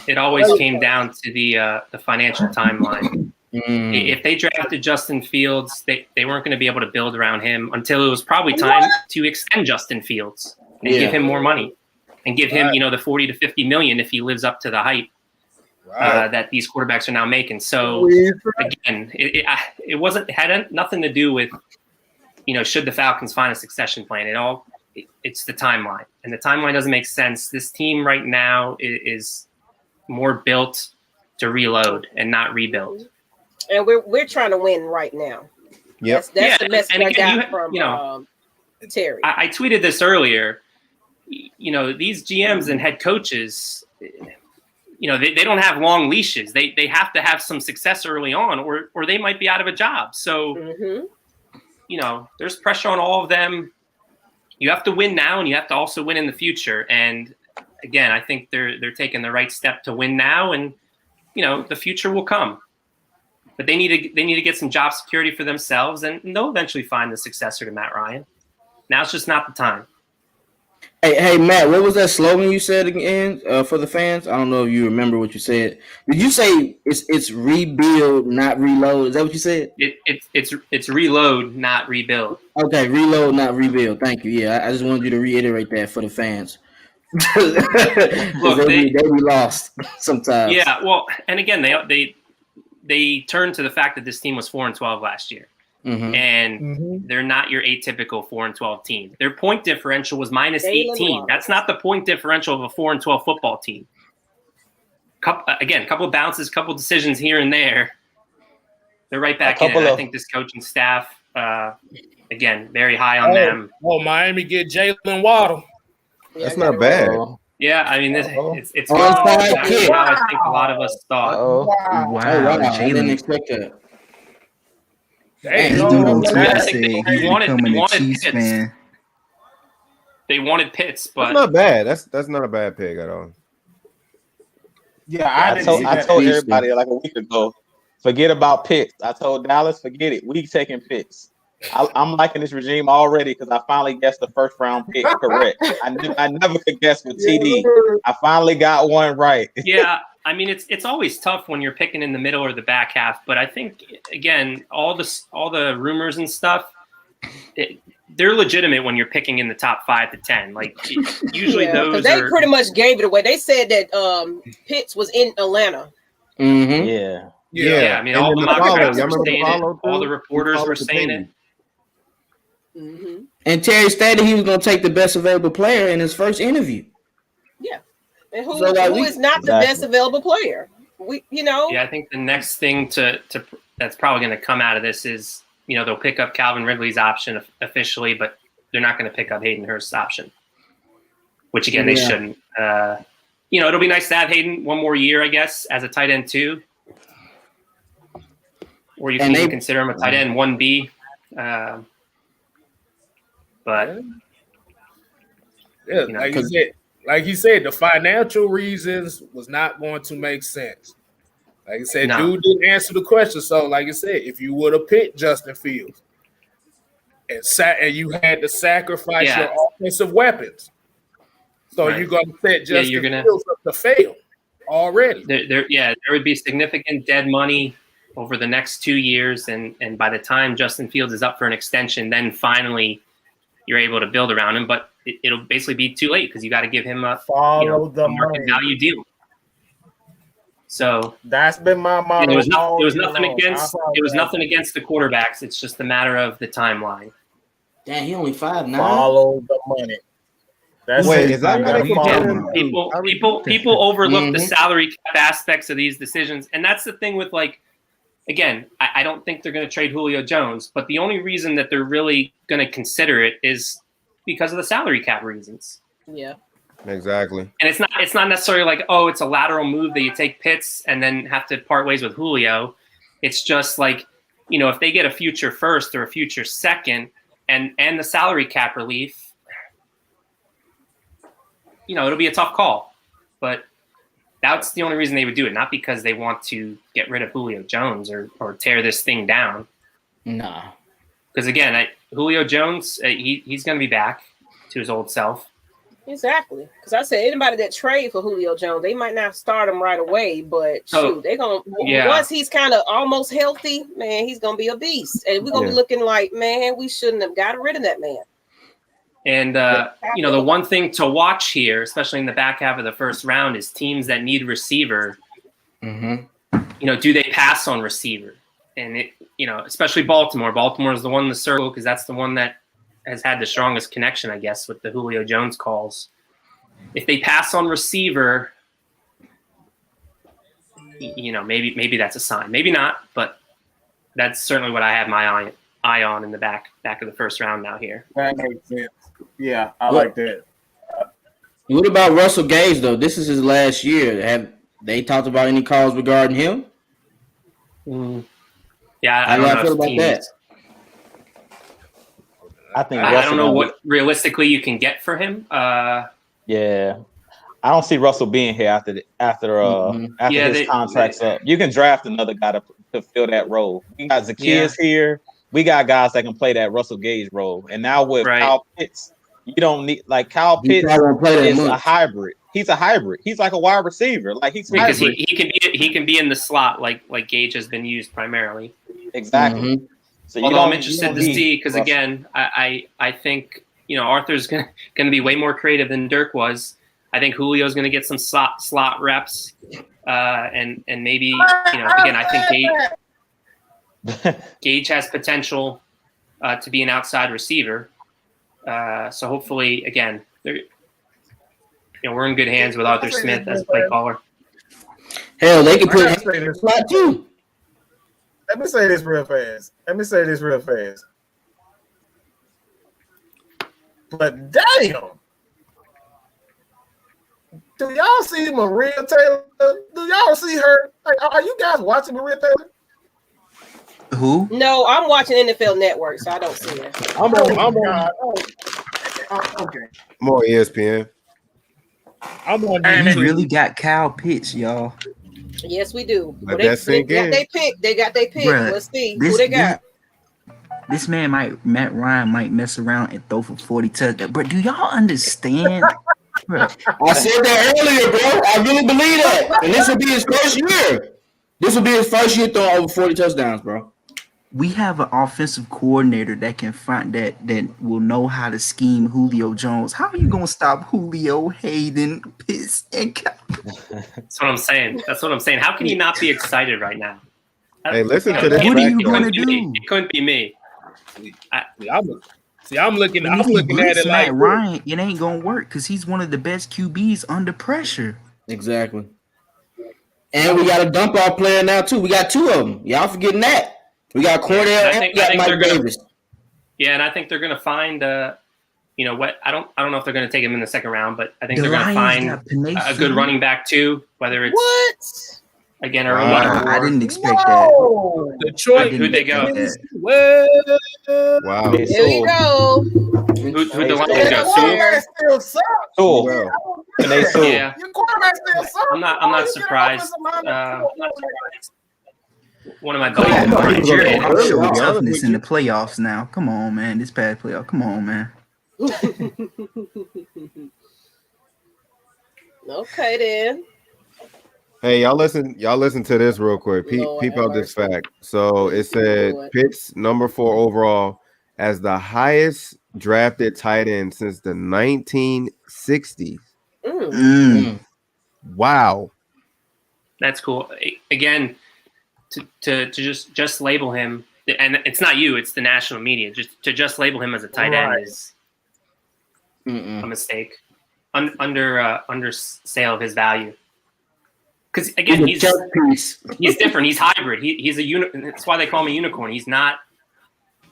it always came down to the financial timeline. If they drafted Justin Fields, they weren't going to be able to build around him until it was probably time to extend Justin Fields and give him more money and give him, the 40 to 50 million if he lives up to the hype that these quarterbacks are now making. So again, it had nothing to do with, should the Falcons find a succession plan? It's the timeline, and the timeline doesn't make sense. This team right now is more built to reload and not rebuild. And we're trying to win right now. That's the message I got from Terry. I tweeted this earlier. These GMs and head coaches, they don't have long leashes. They have to have some success early on, or they might be out of a job. So, there's pressure on all of them. You have to win now, and you have to also win in the future. And again, I think they're taking the right step to win now, and the future will come. But they need to get some job security for themselves, and they'll eventually find the successor to Matt Ryan. Now it's just not the time. Hey, Matt, what was that slogan you said again for the fans? I don't know if you remember what you said. Did you say it's rebuild, not reload? Is that what you said? It's reload, not rebuild. Okay, reload, not rebuild. Thank you. Yeah, I just wanted you to reiterate that for the fans. Look, they be lost sometimes. Yeah, well, and again, they turned to the fact that this team was 4-12 last year. And they're not your atypical 4-12 team. Their point differential was minus 18. That's not the point differential of a 4-12 football team. Again, a couple of bounces, couple of decisions here and there. They're right back in it. I think this coaching staff, again, very high on them. Oh, Miami get Jalen Waddle. That's not bad. Yeah, I mean, it's how I think a lot of us thought. Wow. I didn't expect that. They wanted Pitts, but that's not bad. That's not a bad pick at all. Yeah, I told everybody like a week ago, forget about Pitts. I told Dallas, forget it. We taking Pitts. I'm liking this regime already because I finally guessed the first round pick correct. I never could guess with TD. I finally got one right. Yeah. I mean, it's always tough when you're picking in the middle or the back half, but I think again, all the rumors and stuff, they're legitimate when you're picking in the top 5 to 10. Like usually those they pretty much gave it away. They said that Pitts was in Atlanta. Yeah. I mean, all the mock drafts were saying it. All the reporters were saying it. And Terry stated he was going to take the best available player in his first interview. Yeah. And who is not the best available player? Yeah, I think the next thing to that's probably going to come out of this is, they'll pick up Calvin Ridley's option officially, but they're not going to pick up Hayden Hurst's option, which again, they shouldn't. It'll be nice to have Hayden one more year, I guess, as a tight end 2. Or you can even consider him a tight end 1B. But like he said, the financial reasons was not going to make sense. Like I said, dude didn't answer the question. So, like I said, if you would have picked Justin Fields and you had to sacrifice your offensive weapons, so you're going to set Justin Fields up to fail already. There would be significant dead money over the next 2 years, and by the time Justin Fields is up for an extension, then finally you're able to build around him. But it'll basically be too late because you got to give him a market value deal. So that's been my motto. It was nothing against the quarterbacks. It's just a matter of the timeline. Damn, he only 5'9". Follow the money. People overlook the salary cap aspects of these decisions, and that's the thing with again, I don't think they're going to trade Julio Jones, but the only reason that they're really going to consider it is because of the salary cap reasons. Yeah. Exactly. And it's not necessarily it's a lateral move that you take Pitts and then have to part ways with Julio. It's just if they get a future first or a future second and the salary cap relief, it'll be a tough call. But that's the only reason they would do it, not because they want to get rid of Julio Jones or tear this thing down. Nah. Because again, Julio Jones, he's going to be back to his old self. Exactly, because I said anybody that trade for Julio Jones, they might not start him right away, but they're gonna once he's kind of almost healthy, man, he's gonna be a beast, and we're gonna be looking like, man, we shouldn't have got rid of that man. And the one thing to watch here, especially in the back half of the first round, is teams that need receiver. Mm-hmm. Do they pass on receiver? And especially Baltimore. Baltimore is the one in the circle because that's the one that has had the strongest connection, I guess, with the Julio Jones calls. If they pass on receiver, maybe that's a sign. Maybe not, but that's certainly what I have my eye on in the back of the first round now here. That makes sense. Yeah, I like that. What about Russell Gage, though? This is his last year. Have they talked about any calls regarding him? Yeah, I don't know feel about that. I don't know what realistically you can get for him. Yeah, I don't see Russell being here after his contract's up. You can draft another guy to fill that role. We got Zacchaeus here. We got guys that can play that Russell Gage role. And now with Kyle Pitts, you don't need Kyle Pitts is a hybrid. He's a hybrid. He's like a wide receiver. He's because he can be in the slot like Gage has been used primarily. Exactly. Mm-hmm. So although I'm interested to see, because again, I think Arthur's gonna be way more creative than Dirk was. I think Julio's gonna get some slot reps, and maybe again I think Gage has potential to be an outside receiver. So hopefully, again, we're in good hands with Arthur Smith as a play caller. Hell, they can put him in the slot too. Let me say this real fast. But damn, do y'all see Maria Taylor? Do y'all see her? Are you guys watching Maria Taylor? Who? No, I'm watching NFL Network, so I don't see her. I'm on. Okay. More ESPN. I'm on. We really got Kyle Pitts, y'all. Yes, we do. Let Well, that sink in. They got their pick. Bruh, Let's see who they got. This man Matt Ryan might mess around and throw for 40 touchdowns. But do y'all understand? I said that earlier, bro. I really believe that. And this will be his first year. This will be his first year throwing over 40 touchdowns, bro. We have an offensive coordinator that can find that will know how to scheme Julio Jones. How are you gonna stop Julio, Hayden, Pitts, and Kyle? That's what I'm saying. How can you not be excited right now? Hey, listen to this. What are you gonna do? It couldn't be me. I'm looking at it like Matt Ryan. It ain't gonna work because he's one of the best QBs under pressure. Exactly. And we got a dump off player now too. We got two of them. Y'all forgetting that. We got Cordell and we got Mike Davis. Yeah, and I think they're gonna find I don't know if they're gonna take him in the second round, but I think they're gonna find a good running back too. Whether it's again or I didn't expect that. Detroit, who'd they go? Wow. Here we go. Who'd the Lions go? Sewell. And they sue. Yeah, Your quarterback still sucks. I'm not surprised. One of my buddies, Come on, Brian bro. Jordan, Show Yeah. toughness in the playoffs now. Come on, man. This past playoff. Come on, man. Okay then. Hey, y'all listen to this real quick. Lord Peep have out this mercy. fact. So it said Lord. Pitts number 4 overall as the highest drafted tight end since the 1960s. Wow. that's cool. Again, to just label him, and it's not you, it's the national media. Just label him as a tight end is a mistake. Under sale of his value. Because again, he's different. He's hybrid. He's a that's why they call him a unicorn. He's not.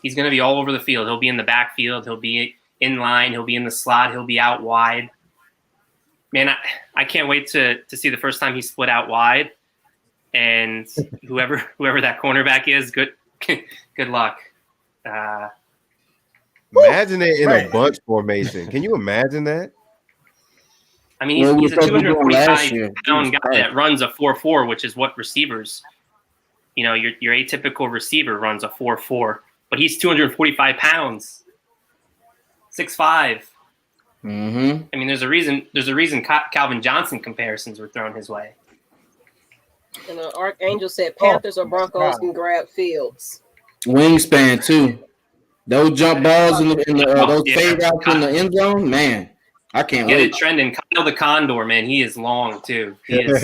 He's going to be all over the field. He'll be in the backfield. He'll be in line. He'll be in the slot. He'll be out wide. Man, I can't wait to see the first time he split out wide. And whoever that cornerback is, good luck. Imagine it in a bunch formation. Can you imagine that? I mean, he's a 245-pound guy that runs a 4.4, which is what receivers, your atypical receiver runs a 4.4, but he's 245 pounds, 6'5". I mean, there's a reason Calvin Johnson comparisons were thrown his way. And Archangel said Panthers or Broncos can grab Fields. Wingspan too. Those jump balls in those fade routes in the end zone, man. I can't Get wait. it trending. Kyle the Condor, man, he is long too. He is.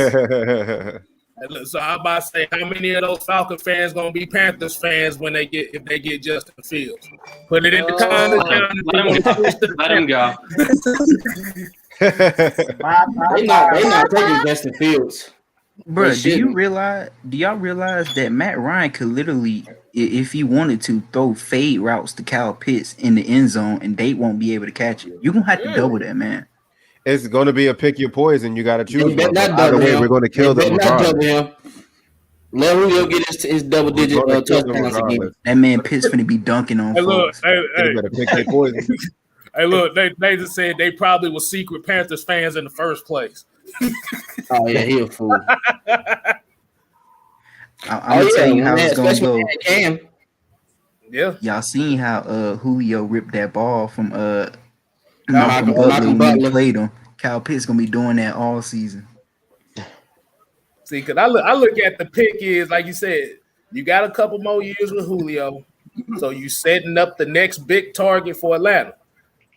So I'm about to say, how many of those Falcon fans gonna be Panthers fans if they get Justin Fields? Put it in the comments. Let him go. They not taking Justin Fields. Bro, do y'all realize that Matt Ryan could literally, if he wanted to, throw fade routes to Kyle Pitts in the end zone and they won't be able to catch it? You're going to have to double that, man. It's going to be a pick your poison. You got to choose one. Either way, we're going to kill them regardless. Let Julio get his double-digit touchdowns again. That man Pitts finna be dunking on folks. Hey, better pick their poison. Hey, look, they just said they probably were secret Panthers fans in the first place. Oh, yeah, he a fool. I'm going to tell you how it's going to go. Yeah. Y'all seen how Julio ripped that ball from Malcolm Butler when Butler. he played him. Kyle Pitts going to be doing that all season. See, because I look at the pick is, like you said, you got a couple more years with Julio, so you setting up the next big target for Atlanta.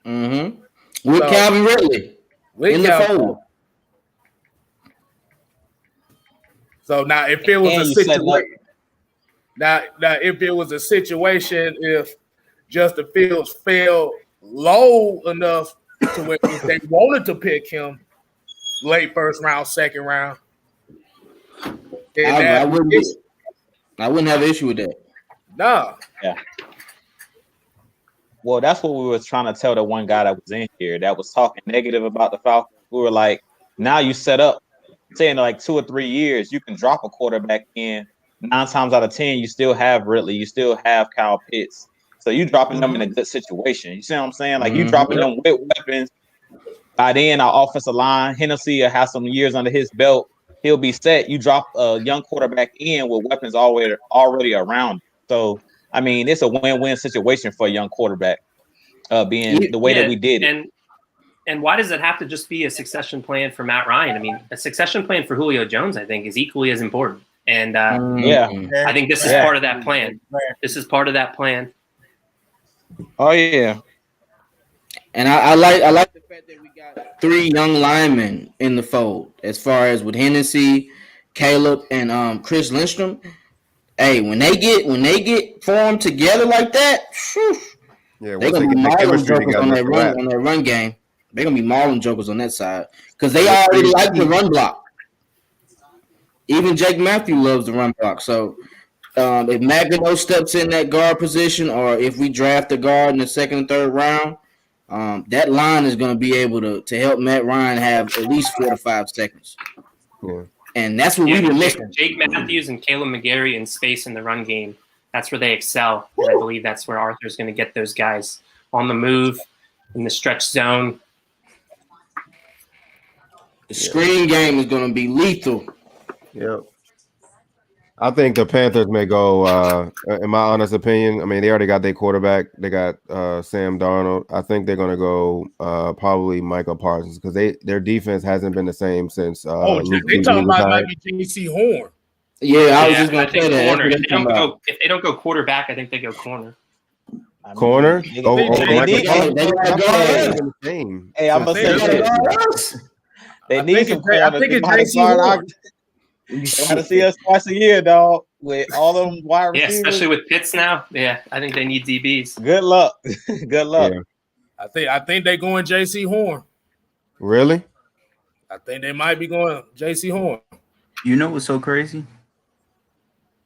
With Calvin Ridley in the fold. So now, if it was a situation, if Justin Fields fell low enough to where if they wanted to pick him late first round, second round, I wouldn't have an issue with that. No. Yeah. Well, that's what we were trying to tell the one guy that was in here that was talking negative about the Falcons. We were like, now you set up, saying like 2 or 3 years, you can drop a quarterback in. 9 times out of 10, you still have Ridley, you still have Kyle Pitts. So you dropping them in a good situation. You see what I'm saying? Like you dropping them with weapons. By then, our offensive line, Hennessy will have some years under his belt. He'll be set. You drop a young quarterback in with weapons already around. So, I mean, it's a win-win situation for a young quarterback being the way that we did it. And why does it have to just be a succession plan for Matt Ryan? I mean, a succession plan for Julio Jones, I think, is equally as important. And I think this is part of that plan. This is part of that plan. Oh, yeah. And I like the fact that we got 3 young linemen in the fold, as far as with Hennessy, Caleb, and Chris Lindstrom. Hey, when they get formed together like that, they're gonna be mauling jokers on that run game. They're gonna be mauling jokers on that side because they already like the run block. Even Jake Matthew loves the run block. So if Magno steps in that guard position, or if we draft a guard in the 2nd and 3rd round, that line is going to be able to help Matt Ryan have at least 4 to 5 seconds. Yeah. And that's what we were missing. Jake Matthews and Caleb McGarry in space in the run game. That's where they excel. And I believe that's where Arthur's going to get those guys on the move in the stretch zone. The screen game is going to be lethal. Yep. I think the Panthers may go, in my honest opinion, I mean, they already got their quarterback. They got Sam Darnold. I think they're going to go probably Michael Parsons because their defense hasn't been the same since Luke they Kuechly talking about retired. maybe J.C. Horn. Yeah, I was just going to say that. Corner. If they don't go quarterback, I think they go corner. Corner? They Michael need- Parsons. they gotta go ahead. Hey, I'm gonna say this. They need some corners. I think They it's might J.C. have Horn. They gotta see us twice a year, dog. With all them wide Yeah, receivers. especially with Pitts now. Yeah, I think they need DBs. Good luck. Good luck. Yeah. I think they going J.C. Horn. Really? I think they might be going J.C. Horn. You know what's so crazy?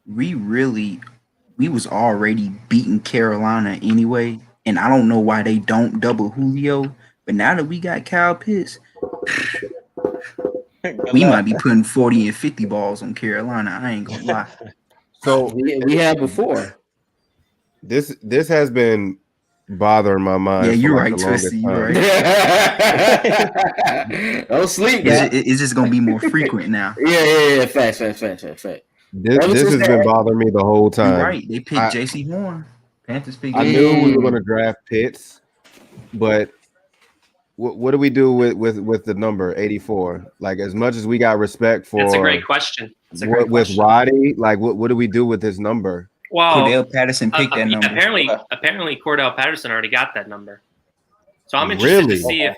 We was already beating Carolina anyway, and I don't know why they don't double Julio. But now that we got Kyle Pitts, we might be putting 40 and 50 balls on Carolina. I ain't gonna lie. So we had before. this has been bothering my mind. Yeah, for you're like right, the longest Twisty. You're time. right. Don't sleep, It's just gonna be more frequent now. Yeah. Fact. This has been bothering me the whole time. You're right. They picked J.C. Horn. Panthers picked. I knew we were going to draft Pitts, but what do we do with the number 84? Like, as much as we got respect for, That's a great question. With Roddy, like, what do we do with this number? Well, Cordell Patterson picked that number. Apparently, Cordell Patterson already got that number. So I'm interested to see if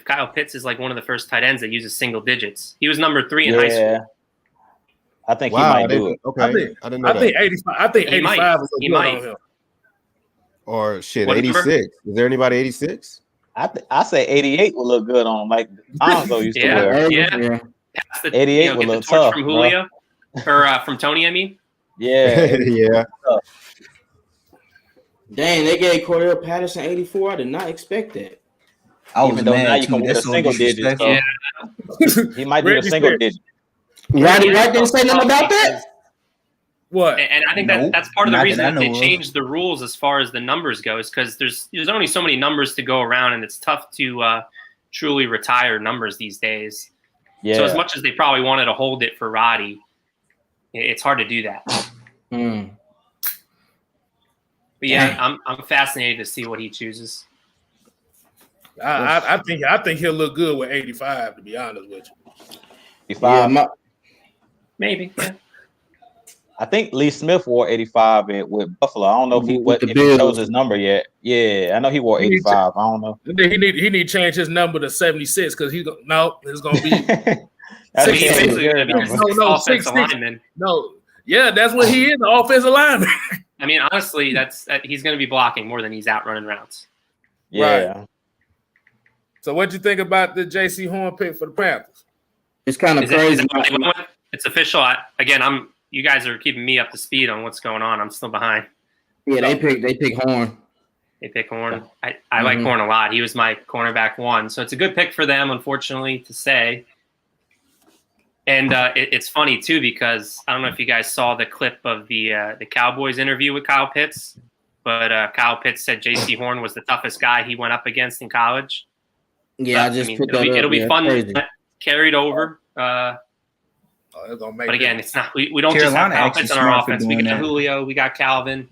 Kyle Pitts is like one of the first tight ends that uses single digits. He was number 3 in high school. I think he might do it. Okay, I think 85. I think 85 is a good on him. Or shit, What 86. number? Is there anybody 86? I say 88 would look good on him. Like Lonzo used to wear. Yeah. Pass the, 88 would get the look torch tough, from Julio or from Tony. I mean, Yeah. Yeah. Dang, they gave Cordell Patterson 84. I did not expect that. I was Even though now mad you too. can wear That's the so single digits. disrespectful. So he might do the single digit. Roddy Wright didn't say nothing about that. What? And I think Nope, that's part of the not reason that I that they know of. changed the rules as far as the numbers go, is because there's only so many numbers to go around, and it's tough to truly retire numbers these days. Yeah. So as much as they probably wanted to hold it for Roddy, it's hard to do that. Mm. But yeah, I'm fascinated to see what he chooses. I think he'll look good with 85. To be honest with you. 85. Yeah, Maybe. Yeah. I think Lee Smith wore 85 with Buffalo. I don't know if he chose his number yet. Yeah, I know he wore 85. I don't know. He need to change his number to 76 because it's gonna be So he's basically going to be No, offensive 6'6". lineman. no. Yeah, that's what he is, the offensive lineman. I mean, honestly, he's going to be blocking more than he's out running routes. Yeah. Right. So what'd you think about the J.C. Horn pick for the Panthers? It's kind of Is it crazy. what they went with? It's official. You guys are keeping me up to speed on what's going on. I'm still behind. Yeah, they pick Horn. They pick Horn. I like Horn a lot. He was my cornerback 1. So it's a good pick for them, unfortunately, to say. And it's funny, too, because I don't know if you guys saw the clip of the Cowboys interview with Kyle Pitts, but Kyle Pitts said J.C. Horn was the toughest guy he went up against in college. Yeah, It'll be fun. Crazy. Carried over. But again, it's not. We don't Carolina just have Kyle Pitts on our smart for offense. We doing got that. Julio. We got Calvin.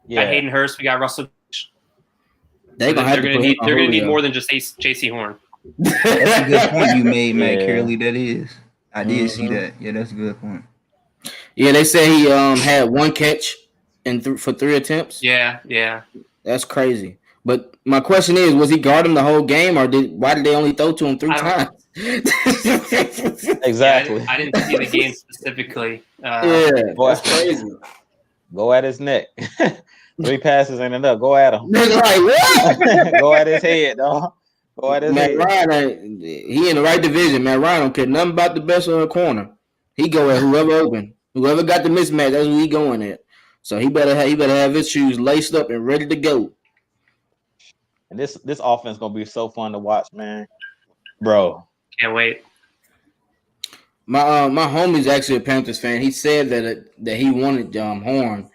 We got Hayden Hurst. We got Russell. They're gonna need more than just J.C. Horn. That's a good point you made, Matt Yeah. Kstlyz. That is. I did see that. Yeah, that's a good point. Yeah, they say he had 1 catch for 3 attempts. Yeah. That's crazy. But my question is, was he guarding the whole game, or why did they only throw to him 3 times? Exactly. I didn't see the game specifically. Yeah, that's crazy. Go at his neck. 3 passes ain't enough. Go at him. They're like, what? Go at his head, dog. Go at his Matt head. Ryan, he in the right division. Matt Ryan don't care nothing about the best of the corner. He go at whoever open, whoever got the mismatch. That's who he going at. So he better have his shoes laced up and ready to go. And this offense gonna be so fun to watch, man. Bro. Can't wait. My homie's actually a Panthers fan. He said that he wanted Horn.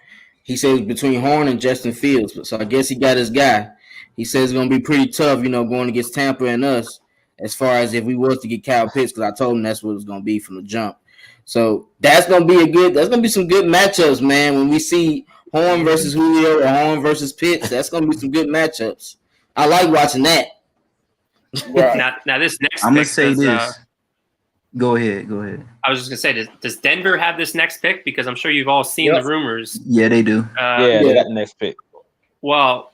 He said it was between Horn and Justin Fields. So I guess he got his guy. He says it's gonna be pretty tough, going against Tampa and us. as far as if we was to get Kyle Pitts, because I told him that's what it was gonna be from the jump. So that's gonna be some good matchups, man. When we see Horn versus Julio or Horn versus Pitts, that's gonna be some good matchups. I like watching that. Right. Now this next I'm gonna pick say this. Go ahead. I was just gonna say, does Denver have this next pick? Because I'm sure you've all seen the rumors. Yeah, they do. They got the next pick. Well,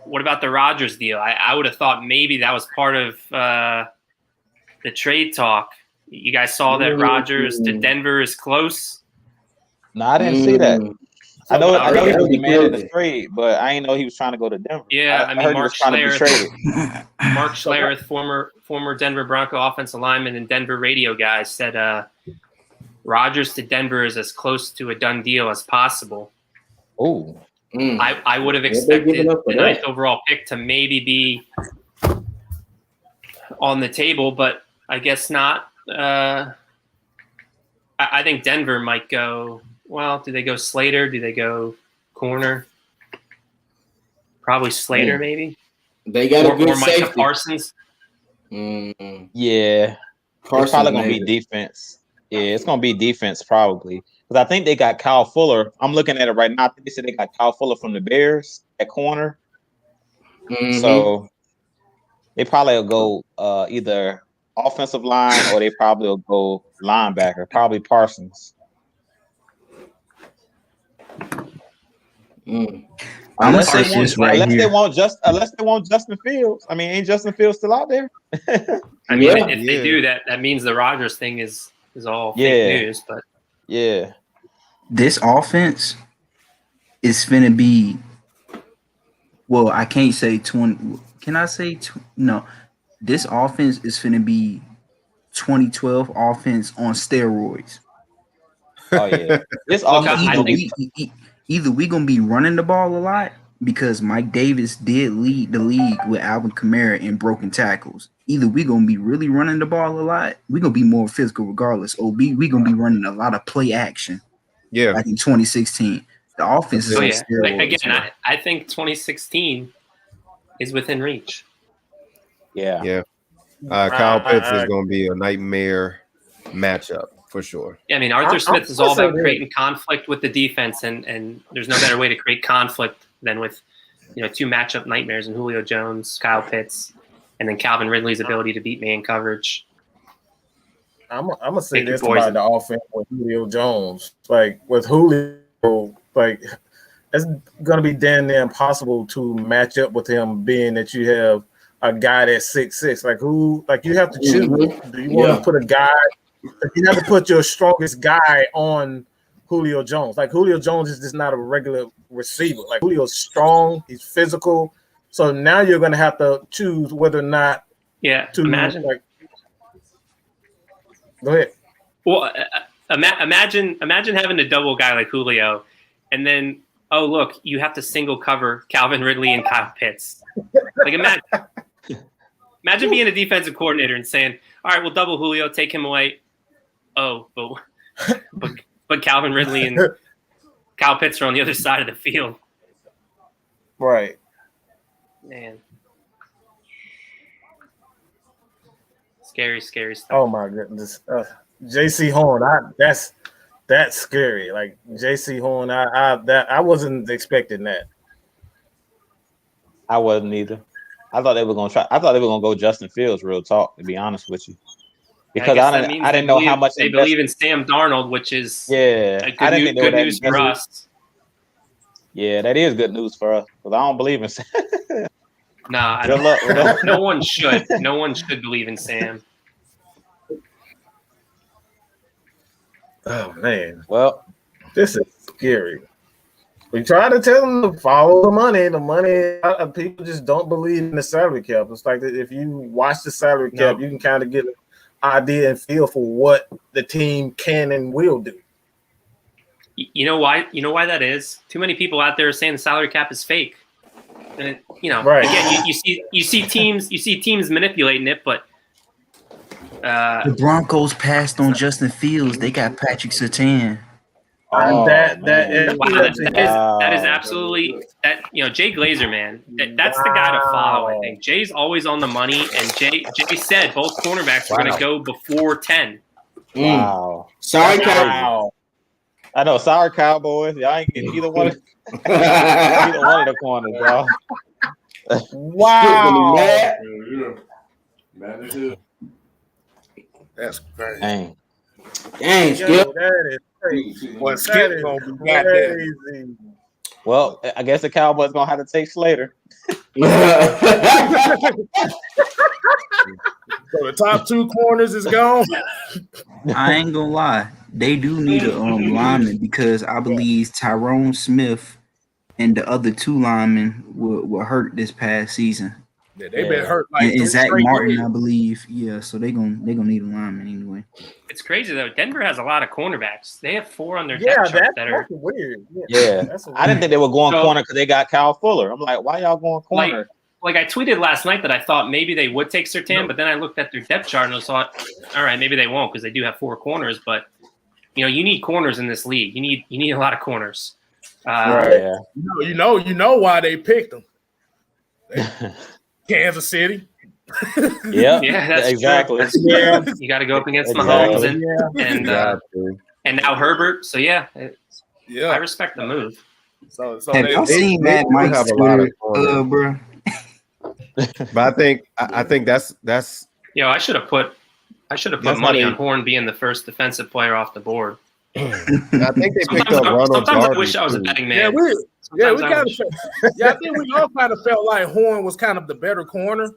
what about the Rodgers deal? I would have thought maybe that was part of the trade talk. You guys saw that Rodgers to Denver is close. No, I didn't see that. I know he was demanding the good. trade, but I didn't know he was trying to go to Denver. Yeah, I mean, heard he was trying to be traded. Mark Schlereth, former Denver Bronco offensive lineman and Denver radio guy, said Rodgers to Denver is as close to a done deal as possible. Oh, I would have expected the 9th overall pick to maybe be on the table, but I guess not. I think Denver might go. Well, do they go Slater? Do they go corner? Probably Slater, maybe. They got a good or Micah safety. Parsons. yeah. Parsons It's probably gonna be defense. Yeah, it's gonna be defense probably because I think they got Kyle Fuller. I'm looking at it right now. I think they said they got Kyle Fuller from the Bears at corner. So they probably will go either offensive line or they probably will go linebacker. Probably Parsons. I'm gonna say this right unless here. Unless they want Justin Fields. I mean, ain't Justin Fields still out there? I mean, if they do that, that means the Rodgers thing is all fake news. But This offense is finna be. Well, I can't say 20. Can I say no? This offense is finna be 2012 offense on steroids. Oh yeah, this offense. Either we gonna be running the ball a lot because Mike Davis did lead the league with Alvin Kamara in broken tackles. Either we gonna be really running the ball a lot, we gonna be more physical regardless. Or we gonna be running a lot of play action. Yeah, like in 2016, the offense is on steroids. Again, I think 2016 is within reach. Yeah. Kyle Pitts is gonna be a nightmare matchup. For sure. Yeah, I mean, Arthur Smith is all about creating conflict with the defense, and there's no better way to create conflict than with, two matchup nightmares in Julio Jones, Kyle Pitts, and then Calvin Ridley's ability to beat man coverage. I'm gonna say this about the offense with Julio Jones. Like with Julio, like it's gonna be damn near impossible to match up with him, being that you have a guy that's 6'6". Like you have to choose. Do you want to put a guy? You have to put your strongest guy on Julio Jones. Like Julio Jones is just not a regular receiver. Like Julio's strong, he's physical. So now you're going to have to choose whether or not. Yeah. To imagine. Go ahead. Well, imagine having a double guy like Julio, and then look, you have to single cover Calvin Ridley and Kyle Pitts. Like imagine being a defensive coordinator and saying, "All right, we'll double Julio, take him away." Oh, but Calvin Ridley and Kyle Pitts are on the other side of the field. Right. Man. Scary stuff. Oh my goodness. JC Horn, that's scary. Like JC Horn, I wasn't expecting that. I wasn't either. I thought they were gonna go Justin Fields, real talk, to be honest with you. Because I didn't know how much they believe in Sam Darnold, which is good news for us. Yeah, that is good news for us because I don't believe in Sam. No one should. No one should believe in Sam. Oh man. Well, this is scary. We try to tell them to follow the money. The money, people just don't believe in the salary cap. It's like if you watch the salary cap, you can kind of get an idea and feel for what the team can and will do. You know why? You know why that is? Too many people out there are saying the salary cap is fake. And right. Again, you see teams manipulating it, but the Broncos passed on Justin Fields. They got Patrick Surtain. Oh, that man. Wow, that is absolutely that. You know, Jay Glazer, man, that's the guy to follow. I think Jay's always on the money, and Jay said both cornerbacks are going to go before 10. Wow. Sorry, Wow. I know, sorry, Cowboys. Y'all ain't getting either one of the corners, y'all. Wow. That's crazy. Dang. Dang, Skip. That is crazy. Well, Skip gonna be goddamn. Crazy. Well, I guess the Cowboys gonna have to take Slater. So the top two corners is gone. I ain't gonna lie. They do need a lineman because I believe Tyrone Smith and the other two linemen were hurt this past season. Yeah, they've been hurt like And Zach Martin, years. I believe. Yeah, so they gonna need a lineman anyway. It's crazy though. Denver has a lot of cornerbacks. They have 4 on their Yeah, depth chart that's that are weird. Yeah. That's I didn't think they were going So- corner because they got Kyle Fuller. I'm like, why y'all going corner? like I tweeted last night that I thought maybe they would take Surtain, but then I looked at their depth chart and I thought, all right, maybe they won't because they do have 4 corners. But you know, you need corners in this league. You need a lot of corners. Yeah. You know why they picked them. Kansas City. Yeah, Yeah, that's exactly. True. That's true. You got to go up against Mahomes and now Herbert. So yeah, I respect the move. So Have y'all seen Mad Mike's have a lot of Twitter, bro? But I think that's Yo, I should have put money on Horn being the first defensive player off the board. I think they picked up Ronald Sometimes Darby. I wish I was a too. betting Yeah, man. I think we all kind of felt like Horn was kind of the better corner.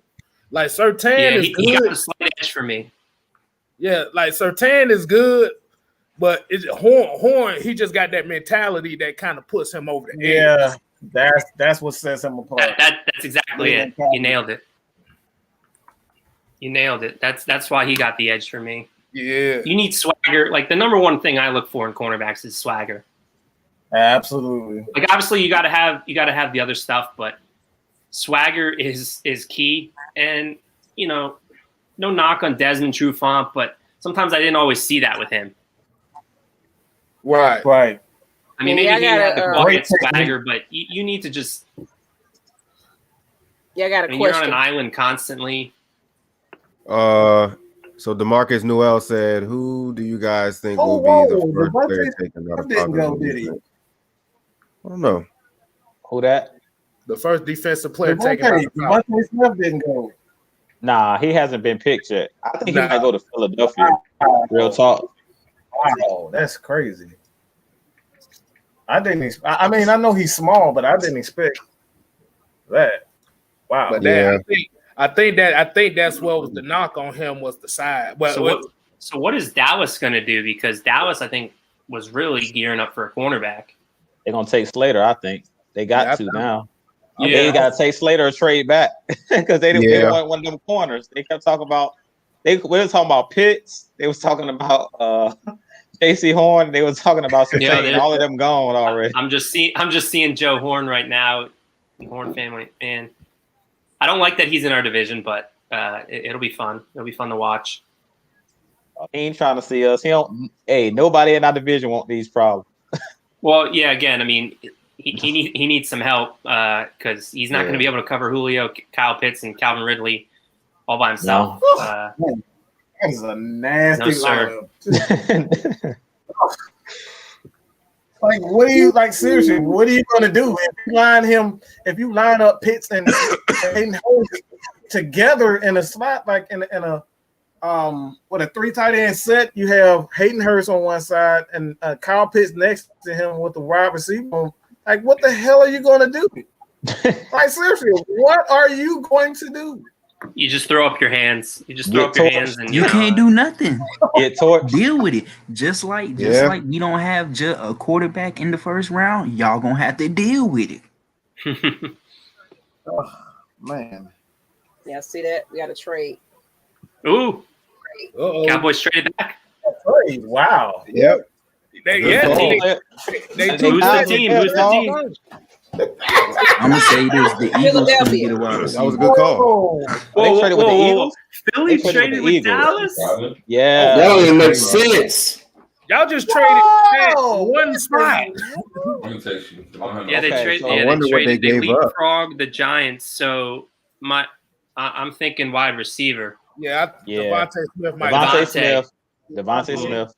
Like Surtain is he got good. a slight edge for me. Yeah, like Surtain is good, but Horn, he just got that mentality that kind of puts him over the edge. Yeah, that's what sets him apart. That's exactly it. You nailed it. You nailed it. That's why he got the edge for me. Yeah. You need swagger. Like the number one thing I look for in cornerbacks is swagger. Absolutely. Like obviously you gotta have the other stuff, but swagger is key. And you know, no knock on Desmond Trufant, but sometimes I didn't always see that with him. Right. I mean, maybe he had the bucket swagger, but you need to just. Yeah, I got a You're on question. an island constantly. So DeMarcus Newell said, "Who do you guys think will be the first player taken out of Falcons?" I don't know. Who that? The first defensive player taken out. Devontae Smith didn't go. Nah, he hasn't been picked yet. I think he might go to Philadelphia. Real talk. Wow, that's crazy. I didn't. I mean, I know he's small, but I didn't expect that. Wow. But that, I think that's what was the knock on him was the side. But So what is Dallas going to do? Because Dallas, I think, was really gearing up for a cornerback. They're gonna take Slater. I think they got to now. Yeah. They got to take Slater or trade back because they didn't want one of them corners. They kept talking about we were talking about Pitts. They was talking about J.C. Horn. They was talking about all of them gone already. I'm just seeing Joe Horn right now, Horn family, and I don't like that he's in our division, but it'll be fun. It'll be fun to watch. He ain't trying to see us. He don't. Hey, nobody in our division want these problems. Well, yeah. Again, I mean, he needs some help because he's not going to be able to cover Julio, Kyle Pitts, and Calvin Ridley all by himself. That is a nasty lineup. Like, what are you like? Seriously, what are you gonna do if you line up Pitts and Hayden Hurst together in a slot, like in a with a 3 tight end set? You have Hayden Hurst on one side and Kyle Pitts next to him with the wide receiver. Like, what the hell are you gonna do? Like, seriously, what are you going to do? You just throw up your hands. You just throw up your hands, and you can't do nothing. Get torched. Deal with it. Just like we don't have a quarterback in the first round, y'all gonna have to deal with it. Oh, man. Yeah, see that? We got to trade. Ooh. Cowboys traded back. Trade. Wow. Yep. Who's the team? I'm gonna say this: the Eagles gonna get a wide receiver. That was a good call. They traded with the Eagles. Philly traded with Dallas. Yeah. That don't even make sense. Y'all just traded one spot. Yeah, they Okay, traded. so Yeah, I they wonder what traded. they They gave up. leapfrogged the Giants. So I'm thinking wide receiver. Yeah, Devontae Smith might. Devontae Smith.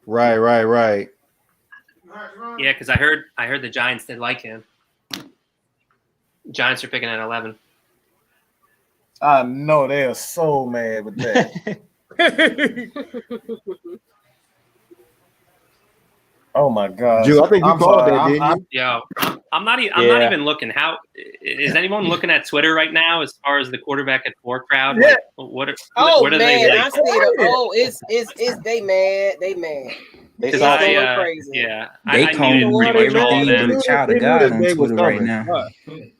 Right. Yeah, because I heard the Giants did like him. Giants are picking at 11. I know they are so mad with that. Oh my God! Drew, I think you called that, didn't you? Yo, I'm not even looking. How is anyone looking at Twitter right now as far as the quarterback at 4 crowd? Yeah. Like, what are Oh they man, like? I see it. Oh, it's they mad. They mad. They It's saw going crazy. Yeah, They I calling muted pretty much all of everything them. but a child They of knew God this on day was Twitter right coming. now.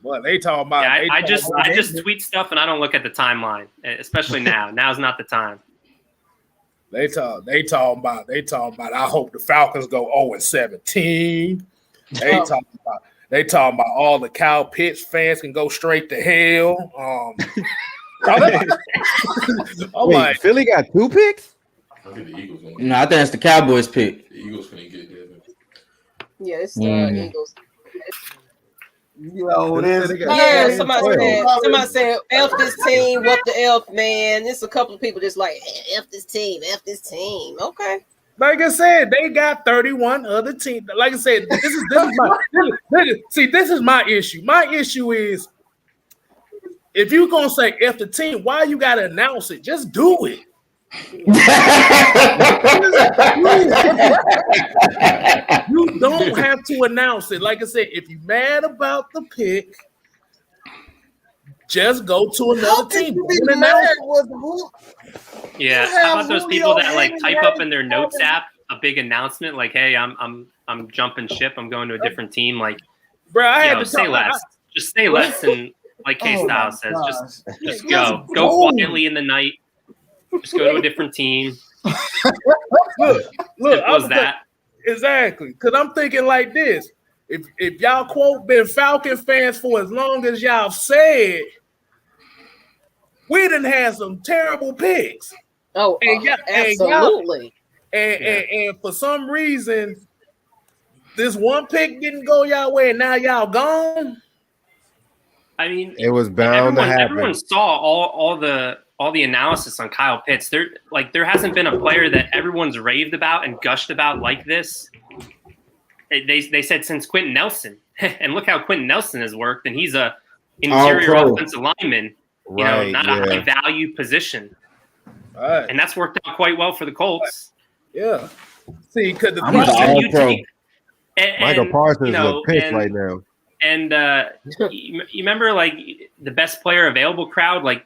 What they talking about? Yeah, They I talking just about- tweet stuff and I don't look at the timeline, especially now. Now's not the time. They talking about. I hope the Falcons go 0-17. They talking about all the Kyle Pitts fans can go straight to hell. Wait, Philly got 2 picks? No, I think that's the Cowboys pick. The Eagles finna get there. Yeah, it's Eagles. Yeah, somebody said F this team, what the F, man. There's a couple of people just like F this team. Okay. Like I said, they got 31 other teams. Like I said, this is my issue. My issue is if you're gonna say F the team, why you gotta announce it? Just do it. You don't have to announce it. Like I said, if you're mad about the pick, just go to another team. Yeah, how about those people that like type up in their notes app a big announcement like, "Hey, I'm jumping ship. I'm going to a different team." Like, bro, I had to say less. Just say less, and like KSTYLZ says, just go quietly in the night. Just go to a different team. Look, was that exactly? Because I'm thinking like this: if y'all quote been Falcon fans for as long as y'all said, we done had some terrible picks. Oh, absolutely. And for some reason, this one pick didn't go y'all way, and now y'all gone. I mean, it was bound to happen. Everyone saw all the analysis on Kyle Pitts. There hasn't been a player that everyone's raved about and gushed about like this. They said since Quentin Nelson, and look how Quentin Nelson has worked, and he's a interior offensive lineman, not a high value position, and that's worked out quite well for the Colts. Yeah, see, because Michael Parsons is a pitch right now. And you remember, like, the best player available crowd, like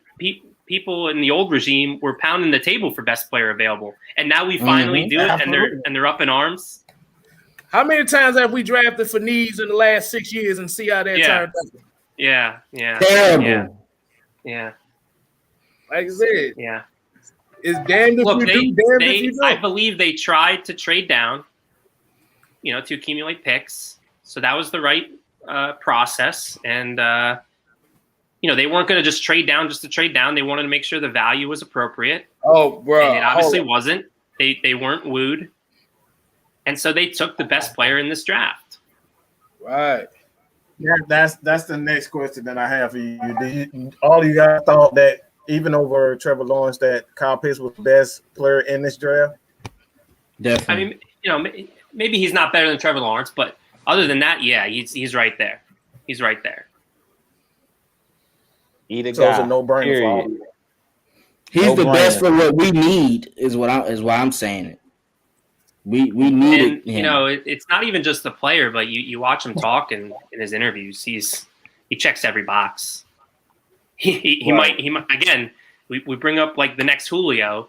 people in the old regime were pounding the table for best player available, and now we finally do it, and they're up in arms. How many times have we drafted for needs in the last 6 years and see how that turned out? Yeah. Terrible. Yeah. Like I said, yeah. It's damned if you do, damned if you don't. I believe they tried to trade down, to accumulate picks. So that was the right process, and they weren't going to just trade down just to trade down. They wanted to make sure the value was appropriate. Oh, bro, and it obviously wasn't. They weren't wooed, and so they took the best player in this draft. Right. Yeah, that's the next question that I have for you. All you guys thought that even over Trevor Lawrence that Kyle Pitts was the best player in this draft? Definitely. I mean, maybe he's not better than Trevor Lawrence, but other than that, yeah, he's right there. He's right there. Either so it's a no-brainer for all. He's the best for what we need, is why I'm saying it. We need it. It's not even just the player, but you watch him talk in his interviews. He checks every box. He might again. We bring up like the next Julio,